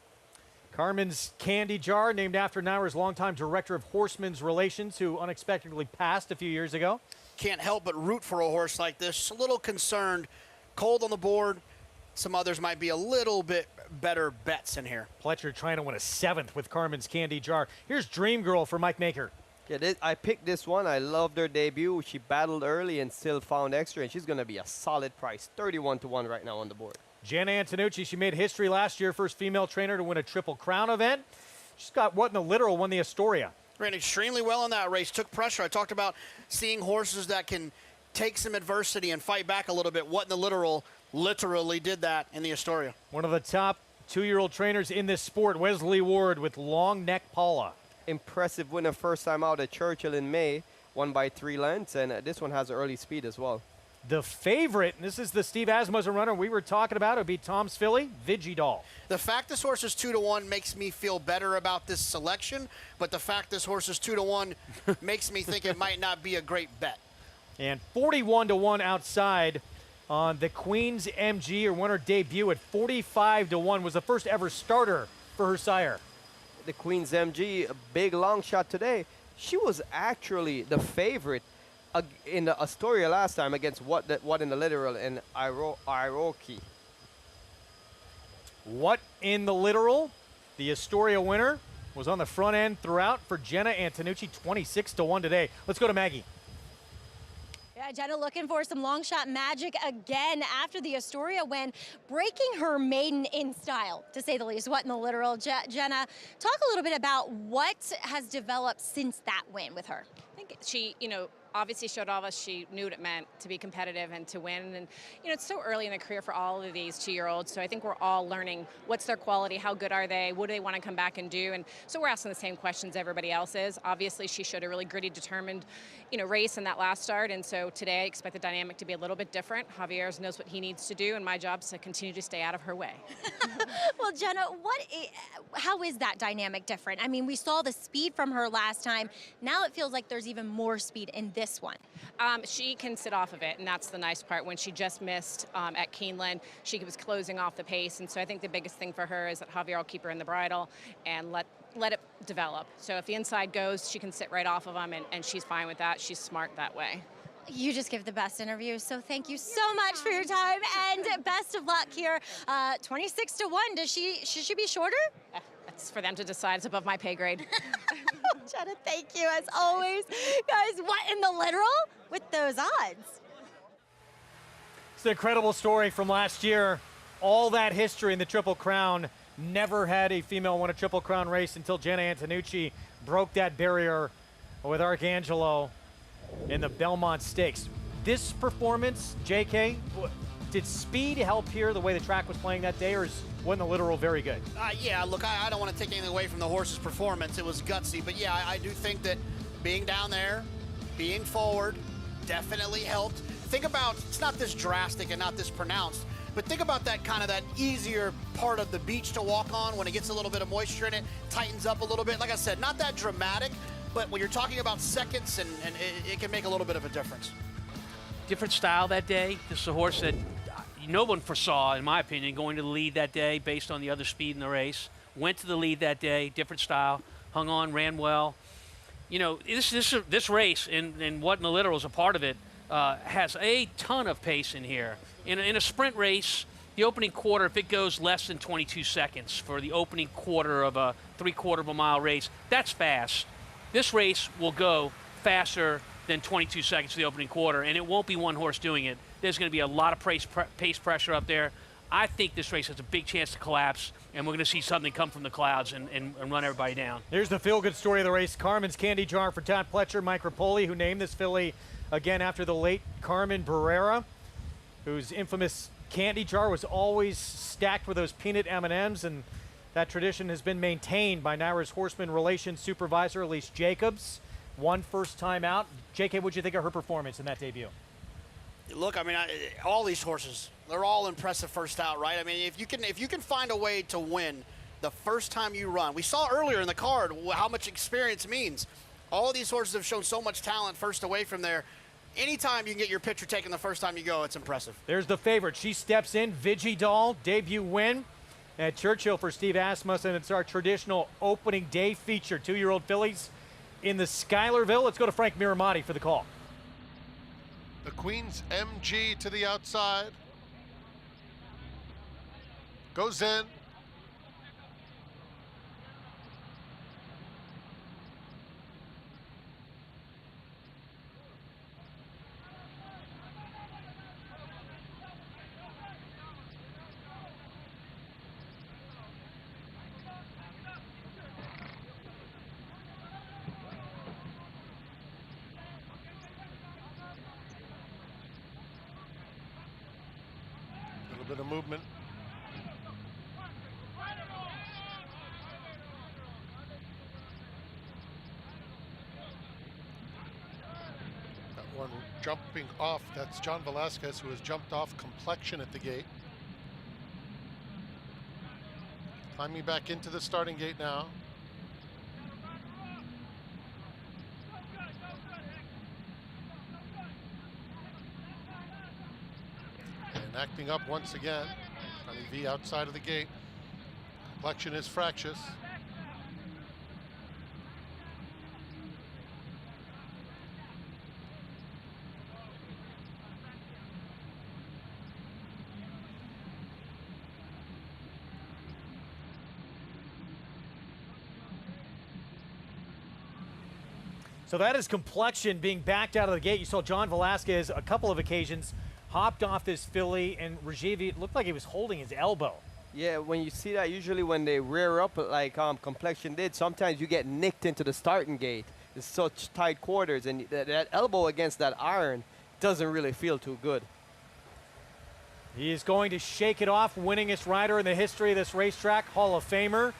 Carmen's Candy Jar, named after Naira's longtime director of Horsemen's Relations, who unexpectedly passed a few years ago. can't help but root for a horse like this. Just a little concerned. Cold on the board. Some others might be a little bit better bets in here. Pletcher trying to win a 7th with Carmen's Candy Jar. Here's Dream Girl for Mike Maker. Yeah, I picked this one. I loved her debut. She battled early and still found extra, and she's going to be a solid price. 31-1 right now on the board. Jenna Antonucci, she made history last year, first female trainer to win a Triple Crown event. She's got what in the literal, won the Astoria. Ran extremely well in that race, took pressure. I talked about seeing horses that can take some adversity and fight back a little bit. What in the literal literally did that in the Astoria. One of the top 2-year-old trainers in this sport, Wesley Ward with Long Neck Paula. Impressive winner first time out at Churchill in May, won by 3 lengths, and this one has early speed as well. The favorite, and this is the Steve Asmussen runner we were talking about, it would be Tom's filly, Vigidol. The fact this horse is 2-1 makes me feel better about this selection, but the fact this horse is 2-1 makes me think it might not be a great bet. And 41-1 outside on the Queen's MG, or won her debut at 45-1, was the first ever starter for her sire. The Queen's MG, a big long shot today. She was actually the favorite in the Astoria last time against what in the literal and Iroquois. What in the literal? The Astoria winner was on the front end throughout for Jenna Antonucci, 26-1 today. Let's go to Maggie. Yeah, Jenna looking for some long shot magic again after the Astoria win, breaking her maiden in style, to say the least. What in the literal? Jenna, talk a little bit about what has developed since that win with her. I think she, obviously showed all of us she knew what it meant to be competitive and to win. And, it's so early in the career for all of these 2-year-olds. So I think we're all learning what's their quality, how good are they, what do they want to come back and do. And so we're asking the same questions everybody else is. Obviously, she showed a really gritty, determined, race in that last start. And so today I expect the dynamic to be a little bit different. Javier knows what he needs to do, and my job is to continue to stay out of her way. Well, Jenna, how is that dynamic different? I mean, we saw the speed from her last time. Now it feels like there's even more speed in this one. She can sit off of it, and that's the nice part. When she just missed at Keeneland, she was closing off the pace, and so I think the biggest thing for her is that Javier will keep her in the bridle and let it develop. So if the inside goes, she can sit right off of him, and she's fine with that. She's smart that way. You just give the best interview, so thank you so much for your time, and best of luck here. 26-1, should she be shorter? That's for them to decide. It's above my pay grade. Jenna, thank you as always. Guys, what in the literal with those odds? It's an incredible story from last year. All that history in the Triple Crown. Never had a female win a Triple Crown race until Jenna Antonucci broke that barrier with Arcangelo in the Belmont Stakes. This performance, JK, did speed help here the way the track was playing that day, or wasn't the literal very good? Yeah, look, I don't want to take anything away from the horse's performance. It was gutsy, but yeah, I do think that being down there, being forward, definitely helped. Think about, it's not this drastic and not this pronounced, but think about that easier part of the beach to walk on when it gets a little bit of moisture in it, tightens up a little bit. Like I said, not that dramatic, but when you're talking about seconds, and it can make a little bit of a difference. Different style that day. This is a horse that no one foresaw, in my opinion, going to the lead that day based on the other speed in the race. Went to the lead that day, different style, hung on, ran well. This race, and what in the literal is a part of it, has a ton of pace in here. In a sprint race, the opening quarter, if it goes less than 22 seconds for the opening quarter of a 3/4 of a mile race, that's fast. This race will go faster than 22 seconds for the opening quarter, and it won't be one horse doing it. There's going to be a lot of pace pressure up there. I think this race has a big chance to collapse, and we're going to see something come from the clouds and run everybody down. Here's the feel-good story of the race. Carmen's Candy Jar for Todd Pletcher, Mike Rapoli, who named this filly again after the late Carmen Barrera, whose infamous Candy Jar was always stacked with those peanut M&Ms, and that tradition has been maintained by Naira's horseman relations supervisor, Elise Jacobs. One first time out. JK, what'd you think of her performance in that debut? Look, I mean, all these horses, they're all impressive first out, right? I mean, if you can find a way to win the first time you run. We saw earlier in the card how much experience means. All of these horses have shown so much talent first away from there. Anytime you can get your picture taken the first time you go, it's impressive. There's the favorite. She steps in. Vigidol, debut win at Churchill for Steve Asmussen. It's our traditional opening day feature. 2-year-old fillies in the Schuylerville. Let's go to Frank Miramati for the call. The Queen's MG to the outside. Goes in. Bit of movement. That one jumping off, that's John Velasquez, who has jumped off Complexion at the gate. Climbing back into the starting gate now. And acting up once again. Johnny V outside of the gate. Complexion is fractious. So that is Complexion being backed out of the gate. You saw John Velasquez a couple of occasions hopped off this filly, and Rajiv, it looked like he was holding his elbow. Yeah, when you see that, usually when they rear up like Complexion did, sometimes you get nicked into the starting gate. It's such tight quarters, and that elbow against that iron doesn't really feel too good. He is going to shake it off, winningest rider in the history of this racetrack, Hall of Famer.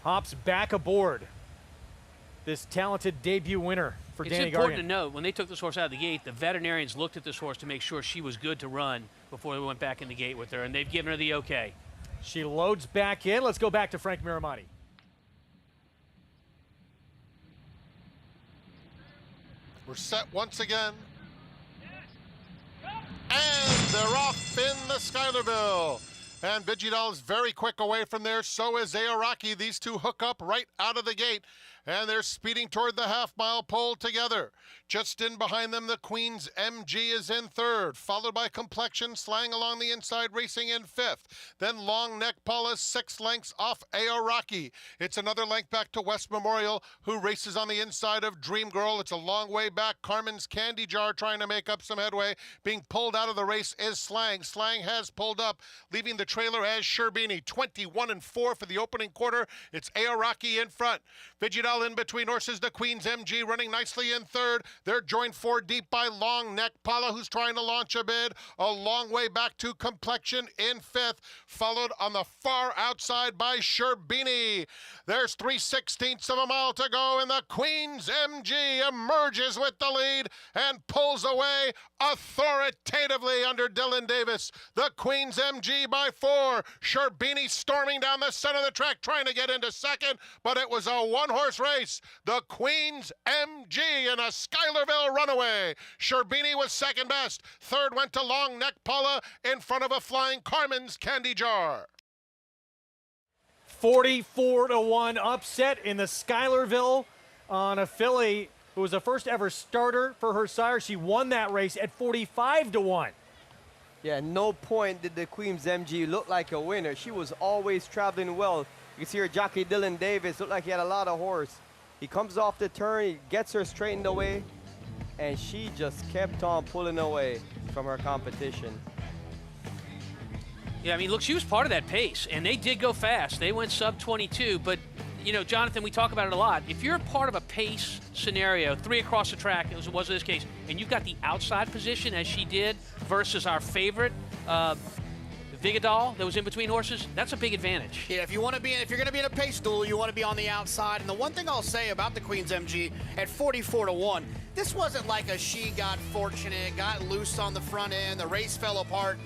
Hops back aboard this talented debut winner for Danny Gargan. It's important to note, when they took this horse out of the gate, the veterinarians looked at this horse to make sure she was good to run before they went back in the gate with her, and they've given her the okay. She loads back in. Let's go back to Frank Miramati. We're set once again. And they're off in the Schuylerville. And Vigidal is very quick away from there. So is Aoraki. These two hook up right out of the gate. And they're speeding toward the half-mile pole together. Just in behind them, the Queen's MG is in third, followed by Complexion, Slang along the inside, racing in fifth. Then Long Neck Paula, 6 lengths off Aoraki. It's another length back to West Memorial, who races on the inside of Dream Girl. It's a long way back. Carmen's Candy Jar trying to make up some headway. Being pulled out of the race is Slang. Slang has pulled up, leaving the trailer as Sherbini. 21-4 for the opening quarter. It's Aoraki in front. Vigidal in between horses. The Queen's MG running nicely in third. They're joined 4 deep by Long Neck Paula, who's trying to launch a bid. A long way back to Complexion in fifth, followed on the far outside by Sherbini. There's 3/16 of a mile to go, and the Queen's MG emerges with the lead and pulls away authoritatively under Dylan Davis. The Queen's MG by 4. Sherbini storming down the center of the track, trying to get into second, but it was a one-horse race. The Queen's MG in a Schuylerville runaway. Sherbini was second best. Third went to Long Neck Paula in front of a flying Carmen's Candy Jar. 44-1 upset in the Schuylerville on a filly who was the first ever starter for her sire. She won that race at 45-1. Yeah, at no point did the Queen's MG look like a winner. She was always traveling well. You can see her jockey Dylan Davis looked like he had a lot of horse. He comes off the turn, he gets her straightened away, and she just kept on pulling away from her competition. Yeah, I mean, look, she was part of that pace, and they did go fast. They went sub-22, but, you know, Jonathan, we talk about it a lot. If you're a part of a pace scenario, 3 across the track, as it was in this case, and you've got the outside position, as she did, versus our favorite, Vigidal, that was in between horses, that's a big advantage. Yeah, if you're going to be in a pace duel, you want to be on the outside. And the one thing I'll say about the Queen's MG at 44-1, this wasn't like a she got fortunate, got loose on the front end, the race fell apart.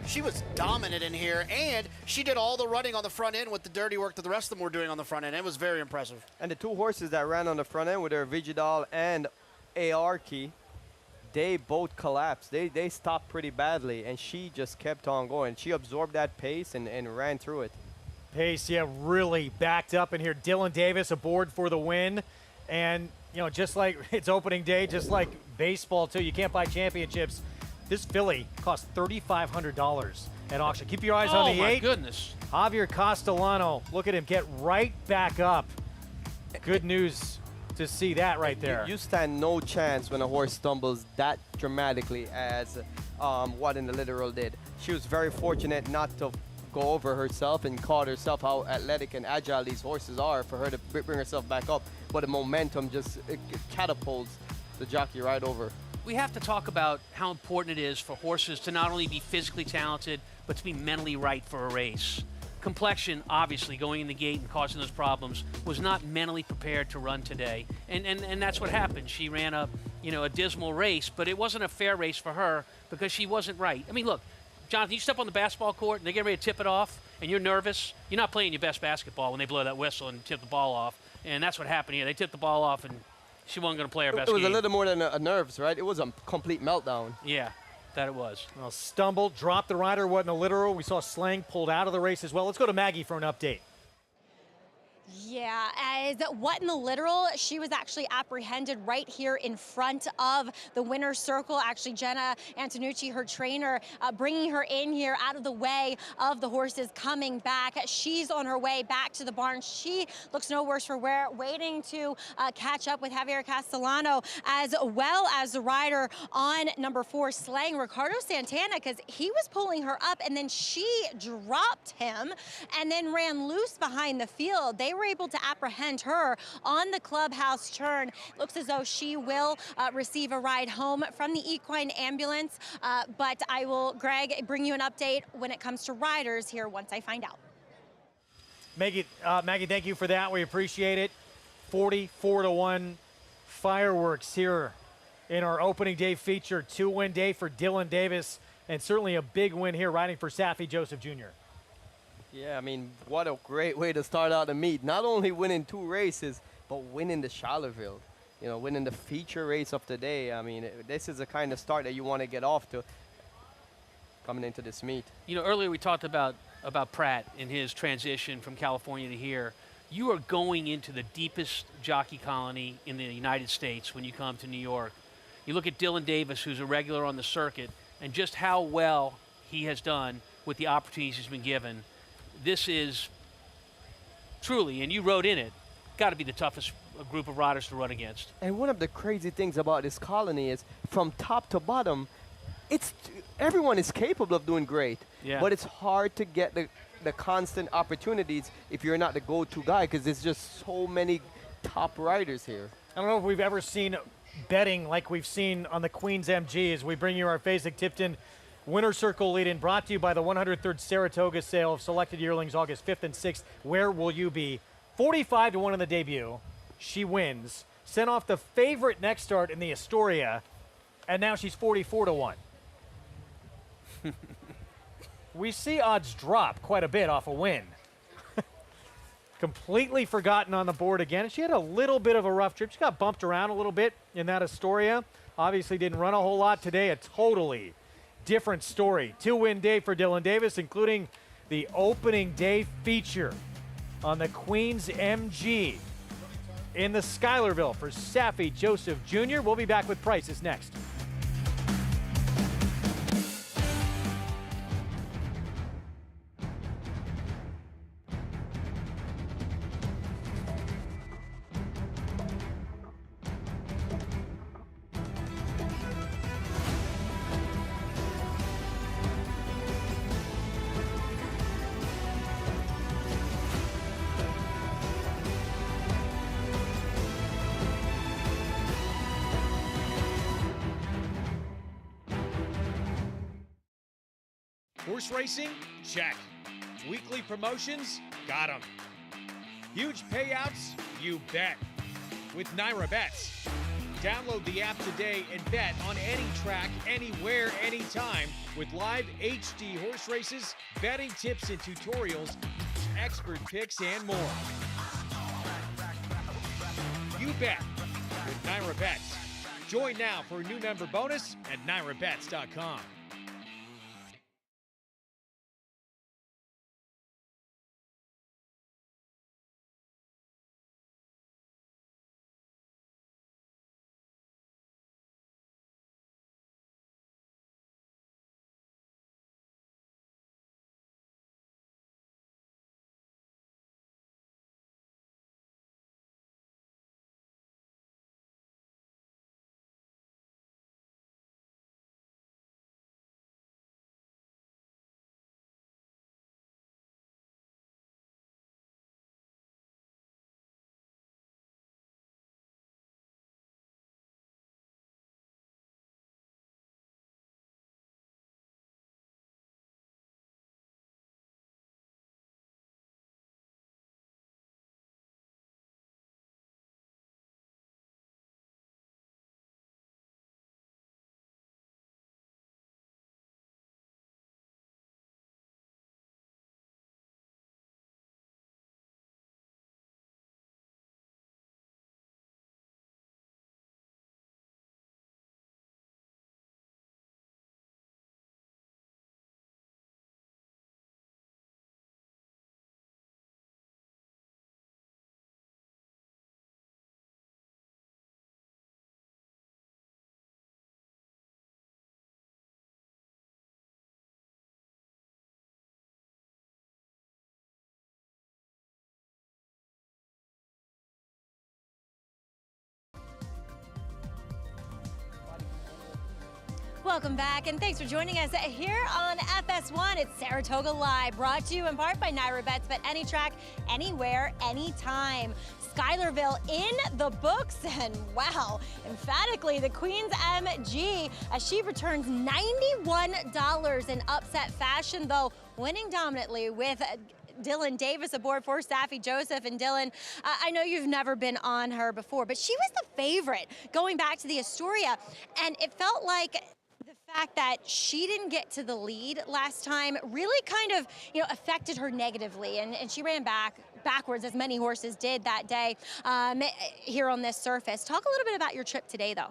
She was dominant in here, and she did all the running on the front end with the dirty work that the rest of them were doing on the front end. It was very impressive. And the 2 horses that ran on the front end with her Vigidal and Aoraki, they both collapsed. They stopped pretty badly, and she just kept on going. She absorbed that pace and ran through it. Pace, yeah, really backed up in here. Dylan Davis aboard for the win. And you know, just like it's opening day, just like baseball too, you can't buy championships. This filly cost $3,500 at auction. Keep your eyes on the 8. Oh, my goodness. Javier Castellano, look at him get right back up. Good news to see that right there. You stand no chance when a horse stumbles that dramatically as what in the literal did. She was very fortunate not to go over herself and caught herself how athletic and agile these horses are for her to bring herself back up. But the momentum just it catapults the jockey right over. We have to talk about how important it is for horses to not only be physically talented, but to be mentally right for a race. Complexion, obviously, going in the gate and causing those problems, was not mentally prepared to run today. And that's what happened. She ran a dismal race, but it wasn't a fair race for her because she wasn't right. I mean, look, Jonathan, you step on the basketball court and they get ready to tip it off and you're nervous, you're not playing your best basketball when they blow that whistle and tip the ball off. And that's what happened here. They tipped the ball off and she wasn't going to play her best game. It was a little more than a nerves, right? It was a complete meltdown. Yeah, that it was. Well, stumbled, dropped the rider, wasn't a literal. We saw Slang pulled out of the race as well. Let's go to Maggie for an update. Yeah, as what in the literal, she was actually apprehended right here in front of the winner's circle. Actually, Jenna Antonucci, her trainer, bringing her in here out of the way of the horses coming back. She's on her way back to the barn. She looks no worse for wear, waiting to catch up with Javier Castellano, as well as the rider on number 4, Slang, Ricardo Santana, because he was pulling her up and then she dropped him and then ran loose behind the field. They were able to apprehend her on the clubhouse turn. Looks as though she will receive a ride home from the equine ambulance, but I will, Greg, bring you an update when it comes to riders here once I find out. Maggie, thank you for that. We appreciate it. 44-1 fireworks here in our opening day feature. 2-win day for Dylan Davis, and certainly a big win here riding for Saffie Joseph Jr. Yeah, I mean, what a great way to start out the meet. Not only winning 2 races, but winning the Schuylerville. You know, winning the feature race of the day. I mean, this is the kind of start that you want to get off to coming into this meet. You know, earlier we talked about Pratt in his transition from California to here. You are going into the deepest jockey colony in the United States when you come to New York. You look at Dylan Davis, who's a regular on the circuit, and just how well he has done with the opportunities he's been given. This is truly, and you wrote in it, got to be the toughest group of riders to run against. And one of the crazy things about this colony is from top to bottom, everyone is capable of doing great, but it's hard to get the constant opportunities if you're not the go-to guy because there's just so many top riders here. I don't know if we've ever seen betting like we've seen on the Queen's MG as we bring you our Fasig-Tipton Winner Circle lead-in, brought to you by the 103rd Saratoga sale of selected yearlings August 5th and 6th. Where will you be? 45-1 in the debut. She wins. Sent off the favorite next start in the Astoria, and now she's 44-1. We see odds drop quite a bit off a win. Completely forgotten on the board again. She had a little bit of a rough trip. She got bumped around a little bit in that Astoria. Obviously didn't run a whole lot today. A totally different story. 2-win day for Dylan Davis, including the opening day feature on the Queen's MG in the Schuylerville for Saffie Joseph Jr. We'll be back with prices next. Horse racing? Check. Weekly promotions? Got 'em. Huge payouts? You bet. With Naira Bets. Download the app today and bet on any track, anywhere, anytime with live HD horse races, betting tips and tutorials, expert picks, and more. You bet with Naira Bets. Join now for a new member bonus at NairaBets.com. Welcome back, and thanks for joining us here on FS1. It's Saratoga Live, brought to you in part by Naira Bets. Bet any track, anywhere, anytime. Schuylerville in the books, and wow, emphatically, the Queen's MG, as she returns $91 in upset fashion, though winning dominantly with Dylan Davis aboard for Saffie Joseph. And Dylan, I know you've never been on her before, but she was the favorite going back to the Astoria, and it felt like the fact that she didn't get to the lead last time really kind of, affected her negatively, and she ran backwards, as many horses did that day here on this surface. Talk a little bit about your trip today, though.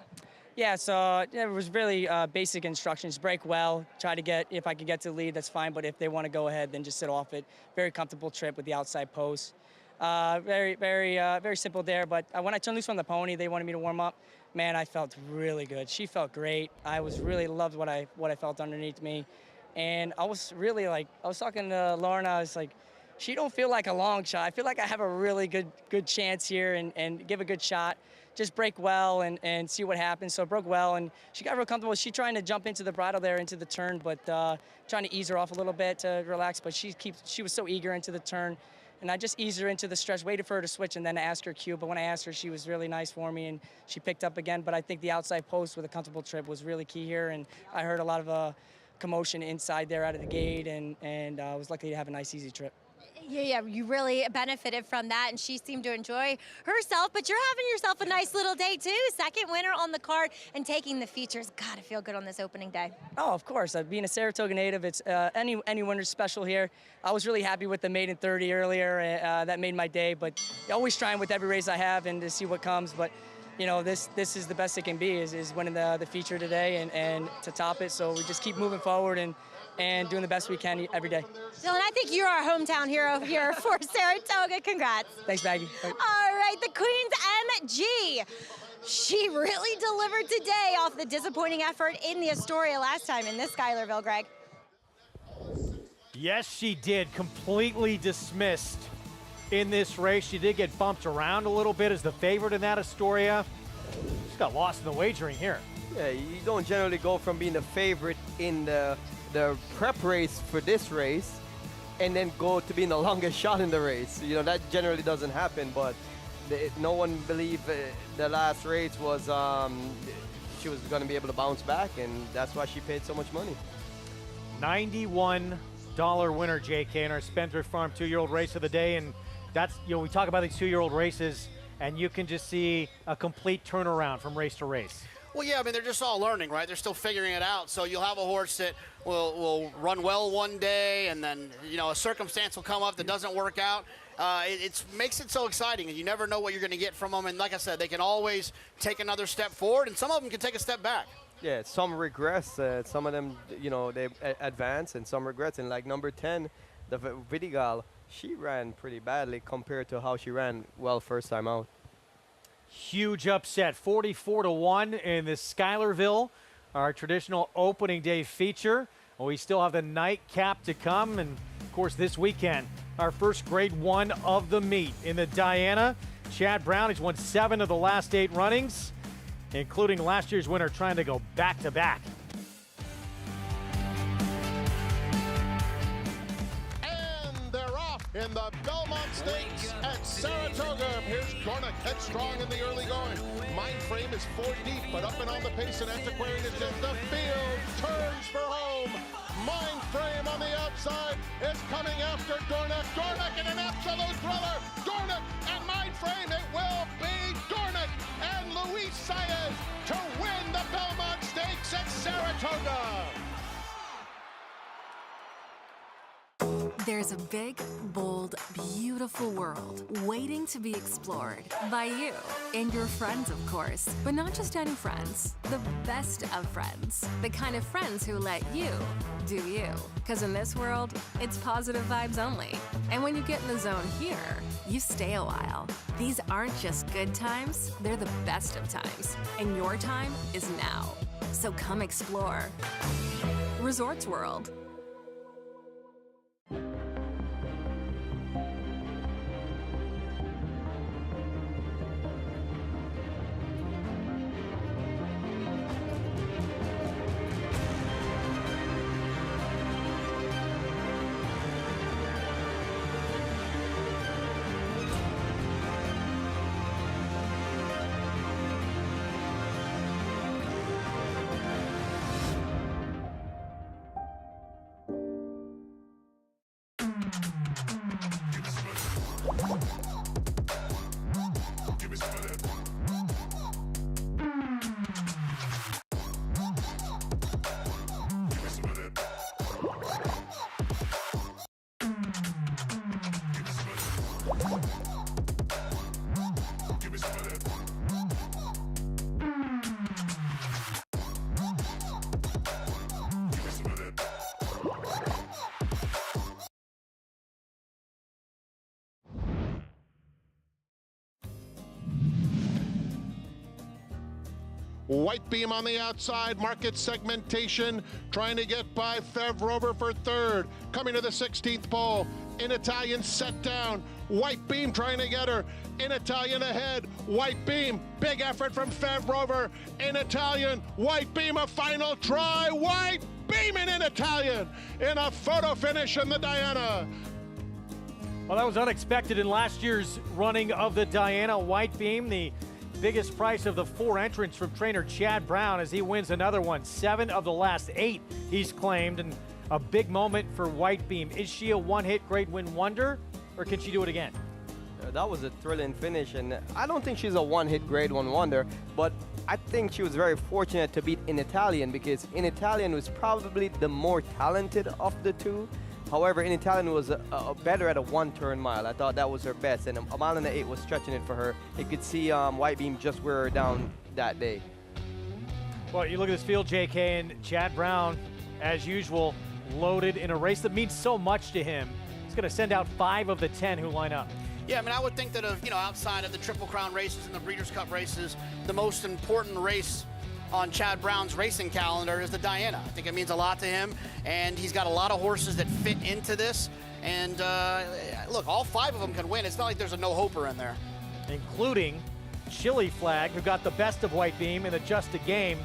Yeah, so it was really basic instructions. Break well, try to get, if I can get to the lead, that's fine, but if they want to go ahead, then just sit off it. Very comfortable trip with the outside post. Very simple there, but when I turned loose from the pony, they wanted me to warm up. Man, I felt really good. She felt great. I was really loved what I felt underneath me. And I was really I was talking to Lauren, I was like, she don't feel like a long shot. I feel like I have a really good chance here and give a good shot. Just break well and see what happens. So broke well, and she got real comfortable. She trying to jump into the bridle there into the turn, but trying to ease her off a little bit to relax. But she was so eager into the turn, and I just eased her into the stretch, waited for her to switch, and then ask her cue. But when I asked her, she was really nice for me, and she picked up again. But I think the outside post with a comfortable trip was really key here, and I heard a lot of commotion inside there out of the gate, and I was lucky to have a nice, easy trip. Yeah, you really benefited from that, and she seemed to enjoy herself. But you're having yourself a nice little day, too. Second winner on the card and taking the features. Gotta feel good on this opening day. Oh, of course. Being a Saratoga native, it's any winner's special here. I was really happy with the maiden 30 earlier. That made my day, but always trying with every race I have and to see what comes. But this is the best it can be, is winning the feature today and to top it. So we just keep moving forward and doing the best we can every day. Dylan, I think you're our hometown hero here for Saratoga. Congrats. Thanks, Maggie. All right, the Queen's MG. She really delivered today off the disappointing effort in the Astoria last time in this Schuylerville, Greg. Yes, she did. Completely dismissed in this race. She did get bumped around a little bit as the favorite in that Astoria. She got lost in the wagering here. Yeah, you don't generally go from being the favorite in the prep race for this race and then go to being the longest shot in the race. That generally doesn't happen, but no one believed the last race was she was going to be able to bounce back, and that's why she paid so much money. $91 winner, JK, in our Spencer Farm 2-year-old race of the day, and that's, we talk about these 2-year-old races, and you can just see a complete turnaround from race to race. Well, yeah, I mean, they're just all learning, right? They're still figuring it out. So you'll have a horse that will run well one day, and then, a circumstance will come up that doesn't work out. It makes it so exciting, and you never know what you're going to get from them. And like I said, they can always take another step forward, and some of them can take a step back. Yeah, some regress. Some of them, they advance, and some regrets. And like number 10, the Vidigal, she ran pretty badly compared to how she ran well first time out. Huge upset, 44-1 in the Schuylerville, our traditional opening day feature. We still have the nightcap to come, and of course this weekend, our first grade 1 of the meet in the Diana. Chad Brown has won 7 of the last 8 runnings, including last year's winner trying to go back-to-back. In the Belmont Stakes at Saratoga. Here's Dornick headstrong in the early going. Mind Frame is 4 deep, but up and on the pace, and Antiquarian is in the field. Turns for home. Mind Frame on the outside is coming after Dornick. Dornick in an absolute thriller. Dornick and Mind Frame. It will be Dornick and Luis Saez to win the Belmont Stakes at Saratoga. There's a big, bold, beautiful world waiting to be explored by you and your friends, of course. But not just any friends, the best of friends. The kind of friends who let you do you. Because in this world, it's positive vibes only. And when you get in the zone here, you stay a while. These aren't just good times, they're the best of times. And your time is now. So come explore. Resorts World. White Beam on the outside, market segmentation, trying to get by Rover for third. Coming to the 16th pole, In Italian set down. White Beam trying to get her. In Italian ahead. White Beam, big effort from Rover. In Italian, White Beam, a final try. White Beam in Italian in a photo finish in the Diana. Well, that was unexpected in last year's running of the Diana. White Beam, the biggest price of the 4 entrants from trainer Chad Brown as he wins another one. 7 of the last 8 he's claimed, and a big moment for White Beam. Is she a one-hit grade win wonder, or can she do it again? That was a thrilling finish, and I don't think she's a one-hit grade 1 wonder, but I think she was very fortunate to beat In Italian, because In Italian was probably the more talented of the two. However, In Italian was better at a 1-turn mile. I thought that was her best, and a mile and 8 was stretching it for her. You could see White Beam just wear her down that day. Well, you look at this field, JK, and Chad Brown, as usual, loaded in a race that means so much to him. He's going to send out 5 of the 10 who line up. Yeah, I mean, I would think that, outside of the Triple Crown races and the Breeders' Cup races, the most important race on Chad Brown's racing calendar is the Diana. I think it means a lot to him, and he's got a lot of horses that fit into this. And look, all 5 of them can win. It's not like there's a no-hoper in there. Including Chili Flag, who got the best of White Beam in a Just a Game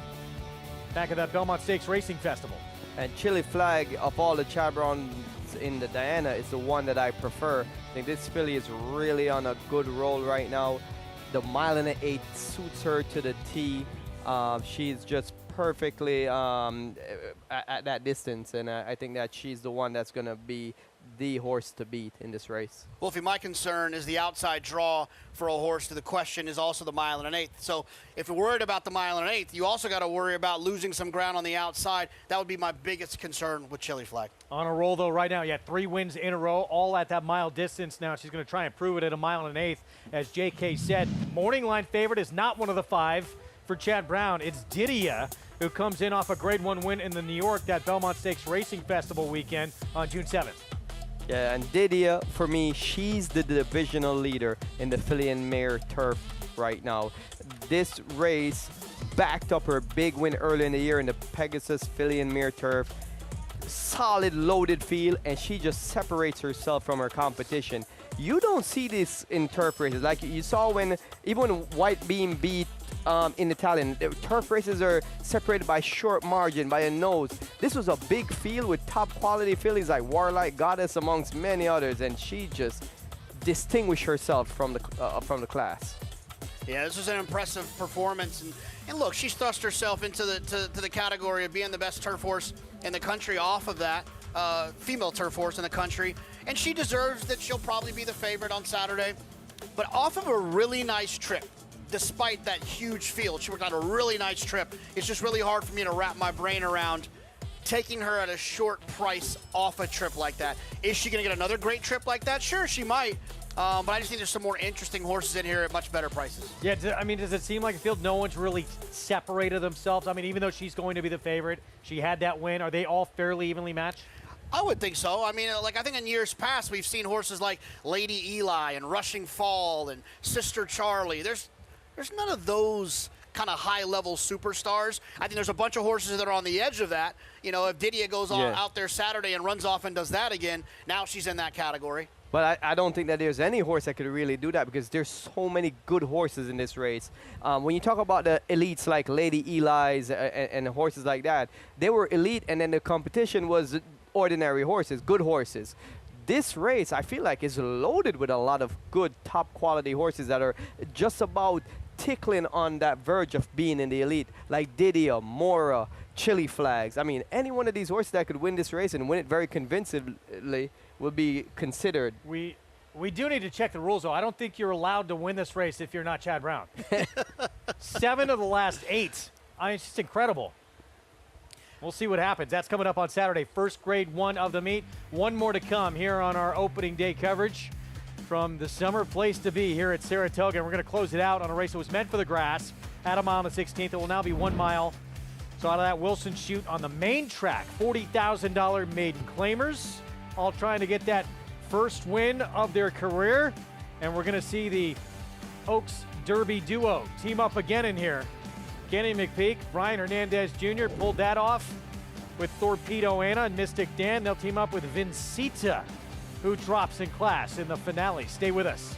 back at that Belmont Stakes Racing Festival. And Chili Flag, of all the Chad Browns in the Diana, is the one that I prefer. I think this filly is really on a good roll right now. The mile and 8 suits her to the T. She's just perfectly at that distance, and I think that she's the one that's going to be the horse to beat in this race. Wolfie, my concern is the outside draw for a horse. The question is also the mile and an 8th. So if you're worried about the mile and an 8th, you also got to worry about losing some ground on the outside. That would be my biggest concern with Chili Flag. On a roll, though, right now. Yeah, 3 wins in a row, all at that mile distance now. She's going to try and prove it at a mile and an 8th. As JK said, morning line favorite is not one of the 5 for Chad Brown. It's Didia, who comes in off a grade 1 win in the New York, that Belmont Stakes Racing Festival weekend on June 7th. Yeah, and Didia, for me, she's the divisional leader in the filly and mare turf right now. This race backed up her big win early in the year in the Pegasus filly and mare turf. Solid, loaded field, and she just separates herself from her competition. You don't see this in turf races. Like you saw even when White Beam beat in Italian, the turf races are separated by short margin, by a nose. This was a big field with top quality fillies like Warlike Goddess amongst many others, and she just distinguished herself from the class. Yeah, this was an impressive performance, and look, she's thrust herself into the category of being the best turf horse in the country off of that, female turf horse in the country, and she deserves that. She'll probably be the favorite on Saturday, but off of a really nice trip. Despite that huge field, she worked out a really nice trip. It's just really hard for me to wrap my brain around taking her at a short price off a trip like that. Is she going to get another great trip like that? Sure, she might. But I just think there's some more interesting horses in here at much better prices. Yeah, I mean, does it seem like a field no one's really separated themselves? I mean, even though she's going to be the favorite, she had that win. Are they all fairly evenly matched? I would think so. I mean, I think in years past, we've seen horses like Lady Eli and Rushing Fall and Sister Charlie. There's none of those kind of high-level superstars. I think there's a bunch of horses that are on the edge of that. If Didia goes out there Saturday and runs off and does that again, now she's in that category. But I don't think that there's any horse that could really do that, because there's so many good horses in this race. When you talk about the elites like Lady Eli's and horses like that, they were elite, and then the competition was ordinary horses, good horses. This race, I feel like, is loaded with a lot of good, top-quality horses that are just about tickling on that verge of being in the elite, like Didia, Mora, Chili Flags. I mean, any one of these horses that could win this race and win it very convincingly will be considered. We do need to check the rules, though. I don't think you're allowed to win this race if you're not Chad Brown. 7 of the last 8. I mean, it's just incredible. We'll see what happens. That's coming up on Saturday, first grade 1 of the meet. One more to come here on our opening day coverage from the summer place to be here at Saratoga. And we're going to close it out on a race that was meant for the grass at a mile and the 16th. It will now be 1 mile. So out of that, Wilson Chute on the main track, $40,000 maiden claimers, all trying to get that first win of their career. And we're going to see the Oaks Derby duo team up again in here Kenny McPeak, Brian Hernandez Jr. pulled that off with Torpedo Anna and Mystic Dan. They'll team up with Vincita, who drops in class in the finale. Stay with us.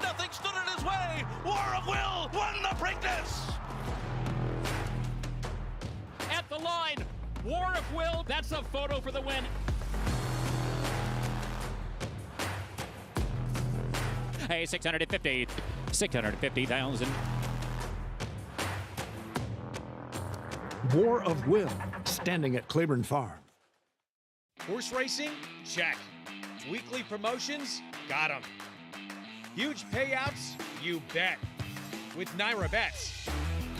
Nothing stood in his way. War of Will won the Preakness. At the line, War of Will, that's a photo for the win. Hey, 650,000. War of Will, standing at Claiborne Farm. Horse racing? Check. Weekly promotions? Got 'em. Huge payouts? You bet. With Naira Bets.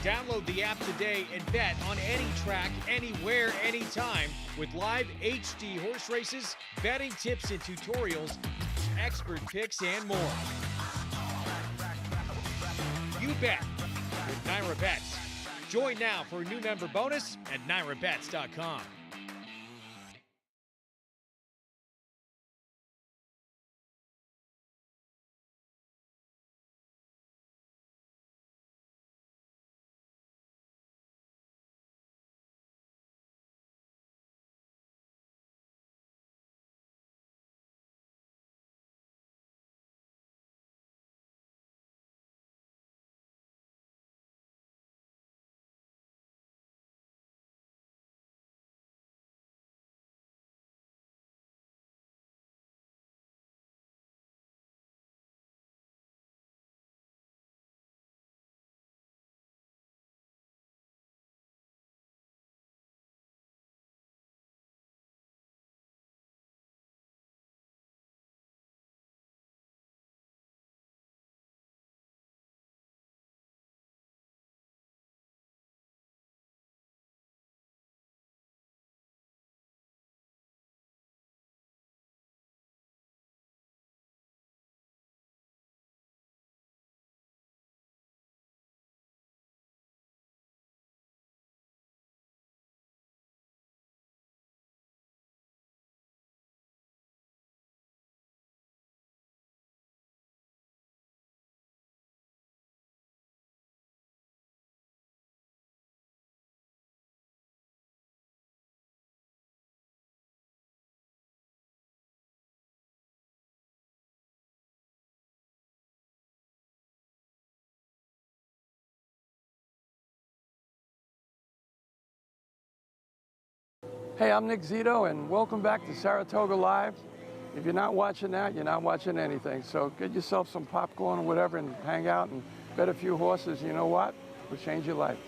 Download the app today and bet on any track, anywhere, anytime with live HD horse races, betting tips and tutorials, expert picks, and more. You bet with Naira Bets. Join now for a new member bonus at NairaBets.com. Hey, I'm Nick Zito, and welcome back to Saratoga Live. If you're not watching that, you're not watching anything. So get yourself some popcorn or whatever and hang out and bet a few horses. You know what? It'll change your life.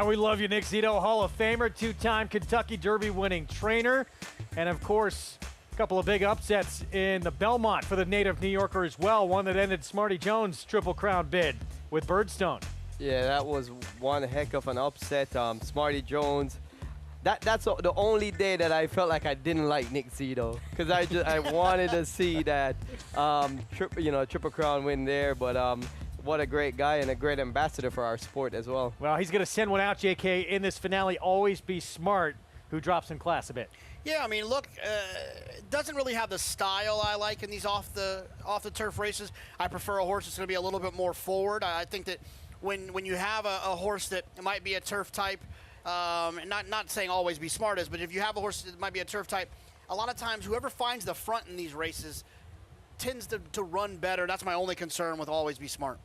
We love you, Nick Zito, Hall of Famer, two-time Kentucky Derby winning trainer, and of course, a couple of big upsets in the Belmont for the native New Yorker as well, one that ended Smarty Jones' Triple Crown bid with Birdstone. Yeah, that was one heck of an upset. Smarty Jones. That's the only day that I felt like I didn't like Nick Zito, because I wanted to see that Triple Crown win there. But what a great guy and a great ambassador for our sport as well. Well, he's going to send one out, JK, in this finale. Always Be Smart, who drops in class a bit. Yeah, I mean, look, doesn't really have the style I like in these off the turf races. I prefer a horse that's going to be a little bit more forward. I think that when you have a horse that might be a turf type, not saying Always Be Smart is, but if you have a horse that might be a turf type, a lot of times whoever finds the front in these races tends to run better. That's my only concern with Always Be Smart.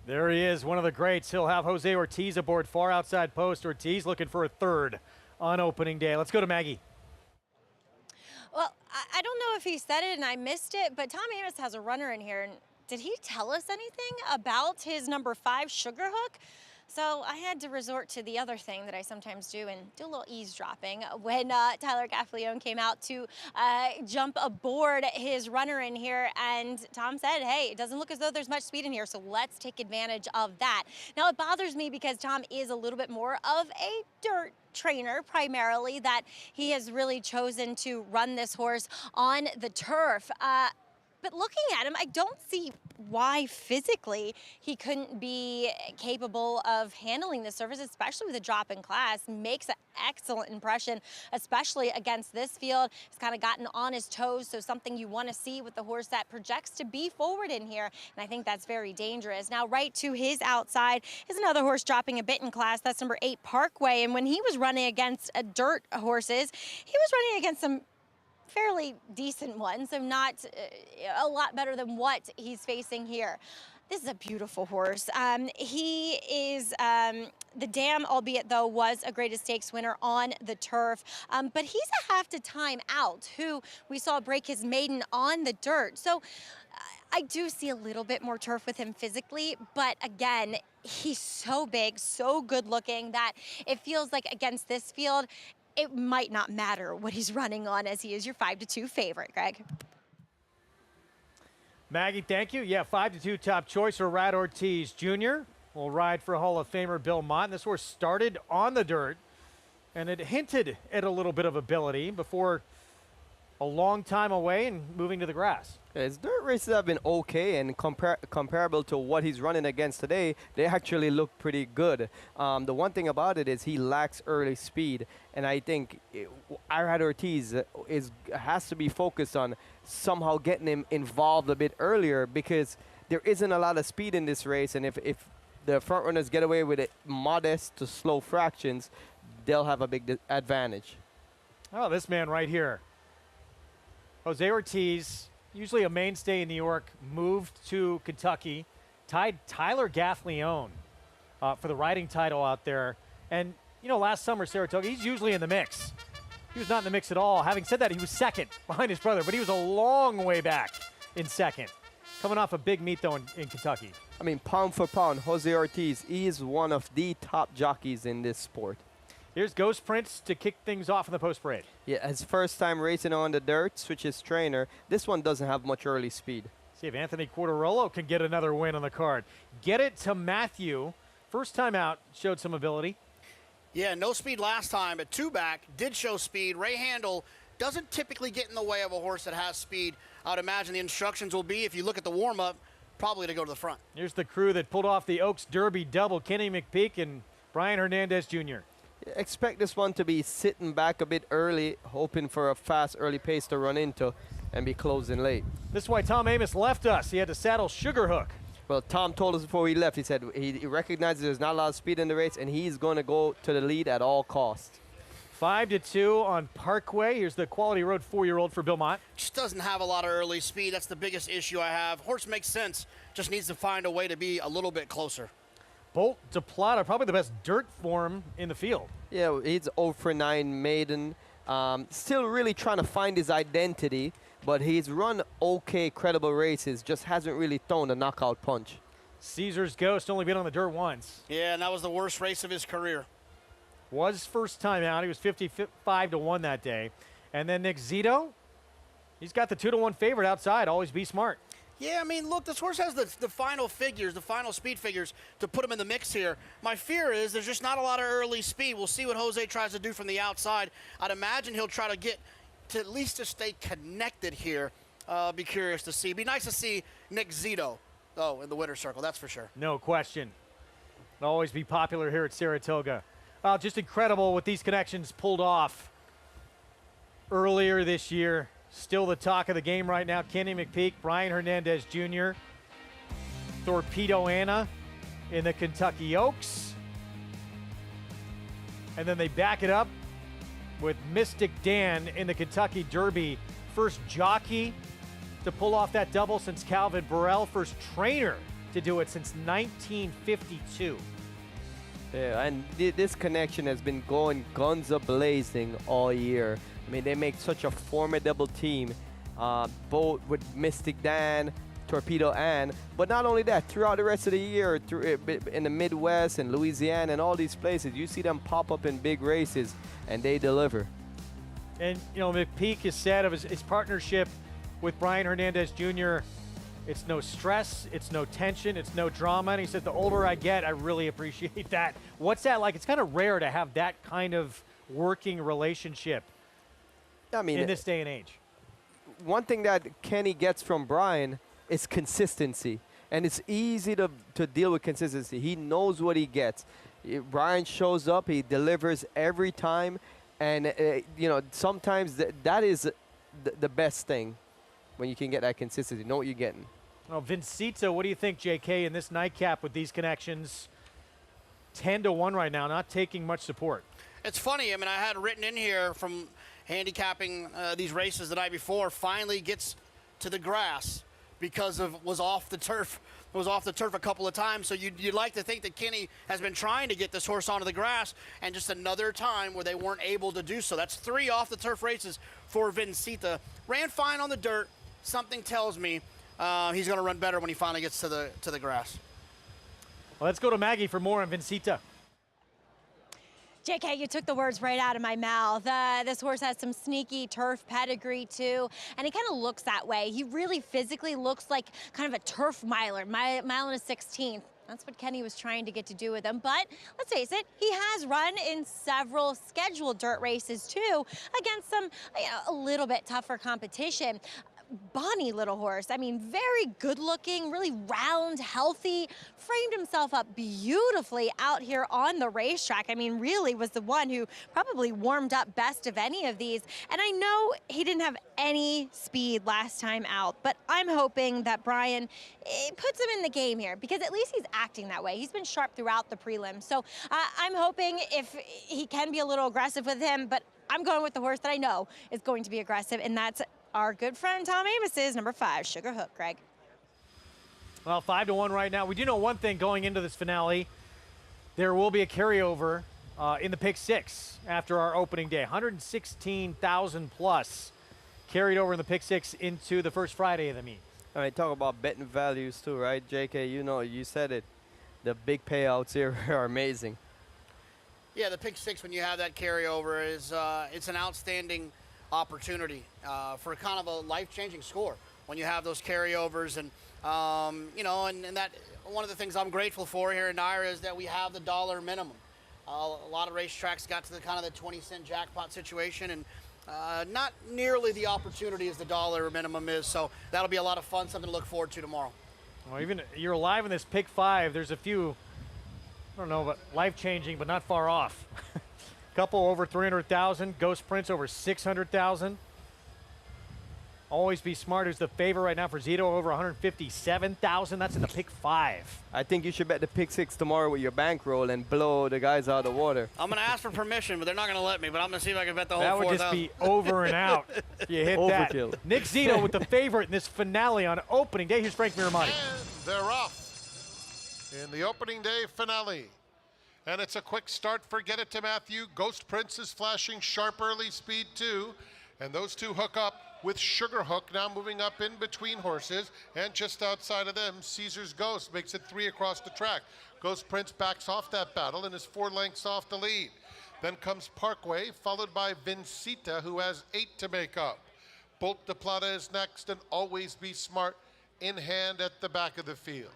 There he is, one of the greats. He'll have Jose Ortiz aboard far outside post. Ortiz looking for a third on opening day. Let's go to Maggie. Well, I don't know if he said it and I missed it, but Tom Amis has a runner in here. And did he tell us anything about his number 5 Sugar Hook? So I had to resort to the other thing that I sometimes do and do a little eavesdropping when Tyler Gaffalione came out to jump aboard his runner in here. And Tom said, hey, it doesn't look as though there's much speed in here, so let's take advantage of that. Now, it bothers me because Tom is a little bit more of a dirt trainer primarily, that he has really chosen to run this horse on the turf. But looking at him, I don't see why physically he couldn't be capable of handling the surface, especially with a drop in class. Makes an excellent impression, especially against this field. He's kind of gotten on his toes, so something you want to see with the horse that projects to be forward in here, and I think that's very dangerous. Now, right to his outside is another horse dropping a bit in class. That's number 8, Parkway, and when he was running against dirt horses, he was running against some fairly decent one, so not a lot better than what he's facing here. This is a beautiful horse. He is the dam, albeit though was a Greatest Stakes winner on the turf, but he's a half to time out who we saw break his maiden on the dirt. So I do see a little bit more turf with him physically, but again, he's so big, so good looking that it feels like against this field, it might not matter what he's running on, as he is your 5-2 favorite, Greg. Maggie, thank you. Yeah, 5-2 top choice for Rad Ortiz Jr. will ride for Hall of Famer Belmont. This horse started on the dirt, and it hinted at a little bit of ability before a long time away and moving to the grass. His dirt races have been okay, and comparable to what he's running against today, they actually look pretty good. The one thing about it is he lacks early speed, and I think Irad Ortiz has to be focused on somehow getting him involved a bit earlier, because there isn't a lot of speed in this race, and if the front runners get away with it modest to slow fractions, they'll have a big advantage. Oh, this man right here. Jose Ortiz, usually a mainstay in New York, moved to Kentucky, tied Tyler Gaffleone for the riding title out there. And, you know, last summer, Saratoga, he's usually in the mix. He was not in the mix at all. Having said that, he was second behind his brother, but he was a long way back in second. Coming off a big meet, though, in Kentucky. I mean, pound for pound, Jose Ortiz is one of the top jockeys in this sport. Here's Ghost Prince to kick things off in the post parade. Yeah, his first time racing on the dirt, switches trainer. This one doesn't have much early speed. See if Anthony Quartarolo can get another win on the card. Get it to Matthew. First time out, showed some ability. Yeah, no speed last time, but 2 back, did show speed. Ray Handel doesn't typically get in the way of a horse that has speed. I would imagine the instructions will be, if you look at the warm-up, probably to go to the front. Here's the crew that pulled off the Oaks Derby double, Kenny McPeak and Brian Hernandez Jr. Expect this one to be sitting back a bit early, hoping for a fast early pace to run into and be closing late. This is why Tom Amos left us. He had to saddle Sugarhook. Well, Tom told us before he left, he said he recognizes there's not a lot of speed in the race, and he's going to go to the lead at all costs. 5-2 on Parkway. Here's the Quality Road 4-year-old for Belmont. Just doesn't have a lot of early speed. That's the biggest issue I have. Horse makes sense, just needs to find a way to be a little bit closer. Bolt de Plata, probably the best dirt form in the field. Yeah, he's 0 for 9 maiden. Still really trying to find his identity, but he's run okay, credible races, just hasn't really thrown a knockout punch. Caesar's Ghost only been on the dirt once. Yeah, and that was the worst race of his career. Was first time out. He was 55-1 that day. And then Nick Zito, he's got the 2-1 favorite outside. Always be smart. Yeah, I mean, look, this horse has the final figures, the final speed figures to put him in the mix here. My fear is there's just not a lot of early speed. We'll see what Jose tries to do from the outside. I'd imagine he'll try to get to at least to stay connected here. Be curious to see. Be nice to see Nick Zito, in the winner's circle, that's for sure. No question. It'll always be popular here at Saratoga. Just incredible what these connections pulled off earlier this year. Still the talk of the game right now. Kenny McPeak, Brian Hernandez Jr., Torpedo Anna in the Kentucky Oaks. And then they back it up with Mystic Dan in the Kentucky Derby. First jockey to pull off that double since Calvin Burrell. First trainer to do it since 1952. Yeah, and this connection has been going guns a-blazing all year. I mean, they make such a formidable team, both with Mystic Dan, Torpedo Anna, but not only that, throughout the rest of the year, in the Midwest and Louisiana and all these places, you see them pop up in big races, and they deliver. And, you know, McPeak has said of his partnership with Brian Hernandez Jr., it's no stress, it's no tension, it's no drama. And he said, the older I get, I really appreciate that. What's that like? It's kind of rare to have that kind of working relationship. I mean, in this day and age. one thing that Kenny gets from Brian is consistency. And it's easy to deal with consistency. He knows what he gets. Brian shows up, he delivers every time. And, you know, sometimes that is the best thing when you can get that consistency, know what you're getting. Well, Vincita, what do you think, JK, in this nightcap with these connections? 10-1 right now, not taking much support. It's funny. I mean, I had written in here from handicapping these races the night before, finally gets to the grass because was off the turf a couple of times. So you'd like to think that Kenny has been trying to get this horse onto the grass, and just another time where they weren't able to do so. That's 3 off the turf races for Vincita. Ran fine on the dirt. Something tells me he's going to run better when he finally gets to the grass. Well, let's go to Maggie for more on Vincita. JK, you took the words right out of my mouth. This horse has some sneaky turf pedigree, too, and he kind of looks that way. He really physically looks like kind of a turf miler, mile and a 16th. That's what Kenny was trying to get to do with him. But let's face it, he has run in several scheduled dirt races, too, against some a little bit tougher competition. Bonny little horse. I mean, very good looking, really round, healthy, framed himself up beautifully out here on the racetrack. I mean, really was the one who probably warmed up best of any of these. And I know he didn't have any speed last time out, but I'm hoping that Brian puts him in the game here, because at least he's acting that way. He's been sharp throughout the prelim. So I'm hoping if he can be a little aggressive with him, but I'm going with the horse that I know is going to be aggressive, and that's our good friend Tom Amos's number 5, Sugar Hook, Greg. Well, 5-1 right now. We do know one thing going into this finale. There will be a carryover in the pick 6 after our opening day. 116,000 plus carried over in the pick 6 into the first Friday of the meet. All right, talk about betting values too, right, JK? You know, you said it. The big payouts here are amazing. Yeah, the pick 6, when you have that carryover, is it's an outstanding opportunity for kind of a life-changing score when you have those carryovers. And you know, and that one of the things I'm grateful for here in Naira is that we have the dollar minimum. A lot of racetracks got to the kind of the 20-cent jackpot situation, and not nearly the opportunity as the dollar minimum is. So that'll be a lot of fun, something to look forward to tomorrow. Well, even you're alive in this pick 5. There's a few, I don't know, but life-changing, but not far off. Couple over 300,000. Ghost Prince over 600,000. Always Be Smart is the favorite right now for Zito, over 157,000. That's in the pick 5. I think you should bet the pick 6 tomorrow with your bankroll and blow the guys out of the water. I'm going to ask for permission, but they're not going to let me. But I'm going to see if I can bet the whole 4,000. That would just be over and out if you hit Overkill. that. Nick Zito with the favorite in this finale on opening day. Here's Frank Miramati. And they're off in the opening day finale. And it's a quick start for Get It to Matthew. Ghost Prince is flashing sharp early speed too. And those two hook up with Sugar Hook now moving up in between horses. And just outside of them, Caesar's Ghost makes it 3 across the track. Ghost Prince backs off that battle and is 4 lengths off the lead. Then comes Parkway, followed by Vincita, who has 8 to make up. Bolt de Plata is next, and Always Be Smart in hand at the back of the field.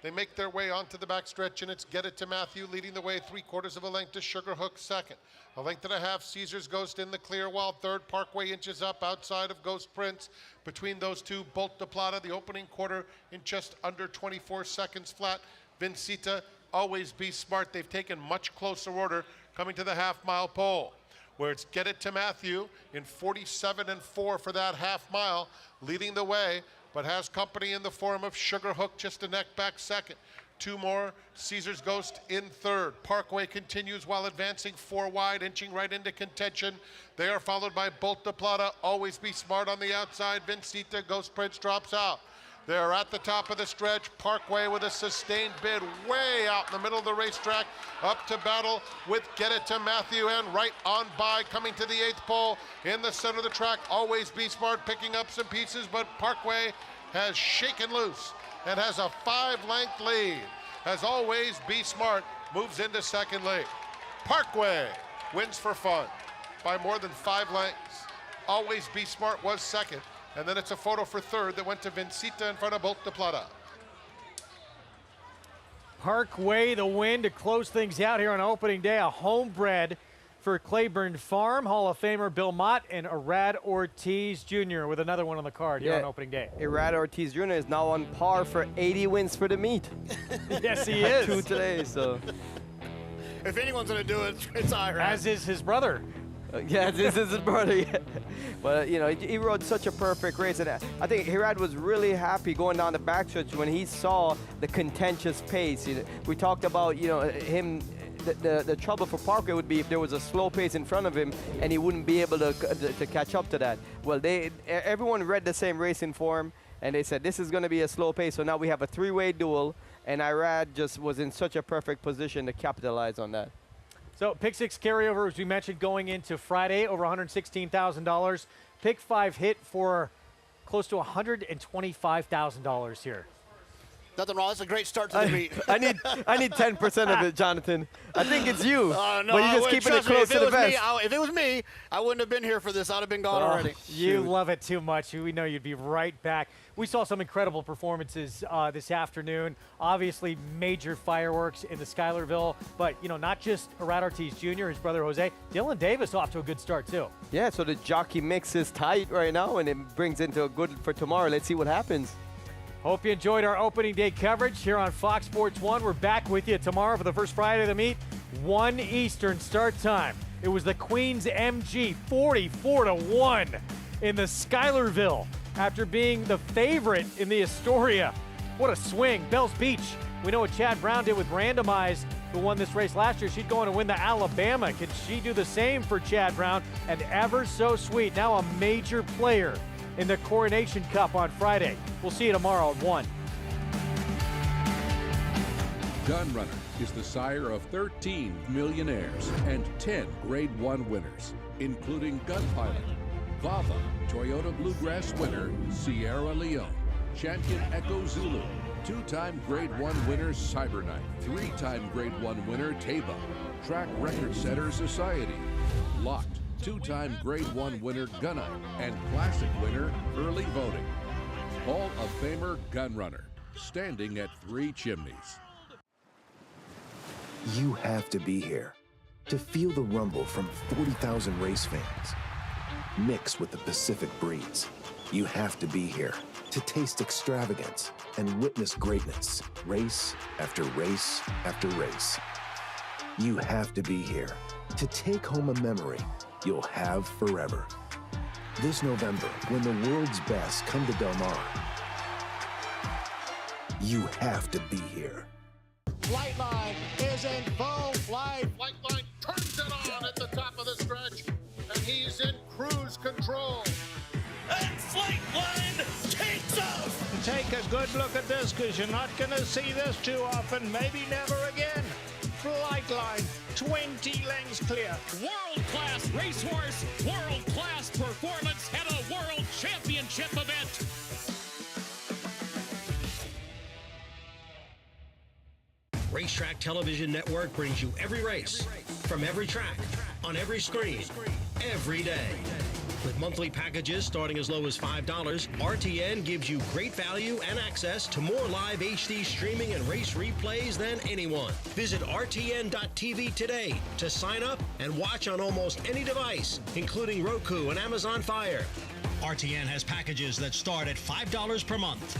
They make their way onto the backstretch, and it's Get It to Matthew leading the way 3/4 of a length to Sugar Hook second. 1.5 lengths, Caesar's Ghost in the clear, while third, Parkway inches up outside of Ghost Prince. Between those two, Bolt de Plata, the opening quarter in just under 24 seconds flat. Vincita, Always Be Smart. They've taken much closer order coming to the half-mile pole, where it's Get It to Matthew in 47-4 for that half mile, leading the way, but has company in the form of Sugar Hook just a neck back second. 2 more, Caesar's Ghost in third. Parkway continues while advancing 4 wide, inching right into contention. They are followed by Bolt de Plata, Always Be Smart on the outside. Vincita, Ghost Prince drops out. They're at the top of the stretch. Parkway with a sustained bid way out in the middle of the racetrack, up to battle with Get It to Matthew, and right on by, coming to the 8th pole in the center of the track. Always Be Smart picking up some pieces, but Parkway has shaken loose and has a 5-length lead. As Always Be Smart moves into second lead. Parkway wins for fun by more than 5 lengths. Always Be Smart was second. And then it's a photo for third that went to Vincita in front of Bolt de Plata. Parkway the win to close things out here on opening day. A homebred for Claiborne Farm, Hall of Famer Belmont, and Arad Ortiz Jr. with another one on the card here on opening day. Arad Ortiz Jr. is now on par for 80 wins for the meet. Yes, he is. 2 today, so. If anyone's going to do it, it's Irad. As is his brother. Yeah, this is his brother. Yeah. But, you know, he rode such a perfect race. And I think Hirad was really happy going down the backstretch when he saw the contentious pace. You know, we talked about, you know, him, the trouble for Parker would be if there was a slow pace in front of him and he wouldn't be able to catch up to that. Well, everyone read the same racing form, and they said this is going to be a slow pace. So now we have a 3-way duel, and Irad just was in such a perfect position to capitalize on that. So pick 6 carryover, as we mentioned, going into Friday, over $116,000. Pick 5 hit for close to $125,000 here. Nothing wrong. That's a great start to the meet. I need 10% of it, Jonathan. I think it's you. No, but you're just keeping it close to the vest. If it was me, I wouldn't have been here for this. I'd have been gone already. You love it too much. We know you'd be right back. We saw some incredible performances this afternoon. Obviously, major fireworks in the Schuylerville, but you know, not just Arad Ortiz Jr., his brother Jose, Dylan Davis off to a good start too. Yeah, so the jockey mix is tight right now, and it brings into a good for tomorrow. Let's see what happens. Hope you enjoyed our opening day coverage here on Fox Sports 1. We're back with you tomorrow for the first Friday of the meet, 1 Eastern start time. It was the Queen's MG 44-1 in the Schuylerville after being the favorite in the Astoria. What a swing. Bells Beach. We know what Chad Brown did with Randomized, who won this race last year. She'd go on to win the Alabama. Can she do the same for Chad Brown? And ever so sweet, now a major player in the Coronation Cup on Friday. We'll see you tomorrow at 1. Gunrunner is the sire of 13 millionaires and 10 Grade 1 winners, including Gunpilot, Vava, Toyota Bluegrass winner Sierra Leone, Champion Echo Zulu, 2-time Grade 1 winner Cyberknight, 3-time Grade 1 winner Taba, Track Record Setter Society, Locked, 2-time Grade 1 winner Gunite, and Classic winner Early Voting. Hall of Famer Gunrunner, standing at 3 chimneys. You have to be here to feel the rumble from 40,000 race fans. Mixed with the Pacific breeze, you have to be here to taste extravagance and witness greatness, race after race after race. You have to be here to take home a memory you'll have forever. This November, when the world's best come to Belmont, you have to be here. Flightline is in full flight. Flightline turns it on at the top of the stretch, and he's in cruise control. And Flightline takes off! Take a good look at this, because you're not going to see this too often, maybe never again. Flightline, 20 lengths clear. World-class racehorse, world-class performance at a world championship event. Racetrack Television Network brings you every race, from every track, on every screen, every day. With monthly packages starting as low as $5, RTN gives you great value and access to more live HD streaming and race replays than anyone. Visit RTN.tv today to sign up and watch on almost any device, including Roku and Amazon Fire. RTN has packages that start at $5 per month.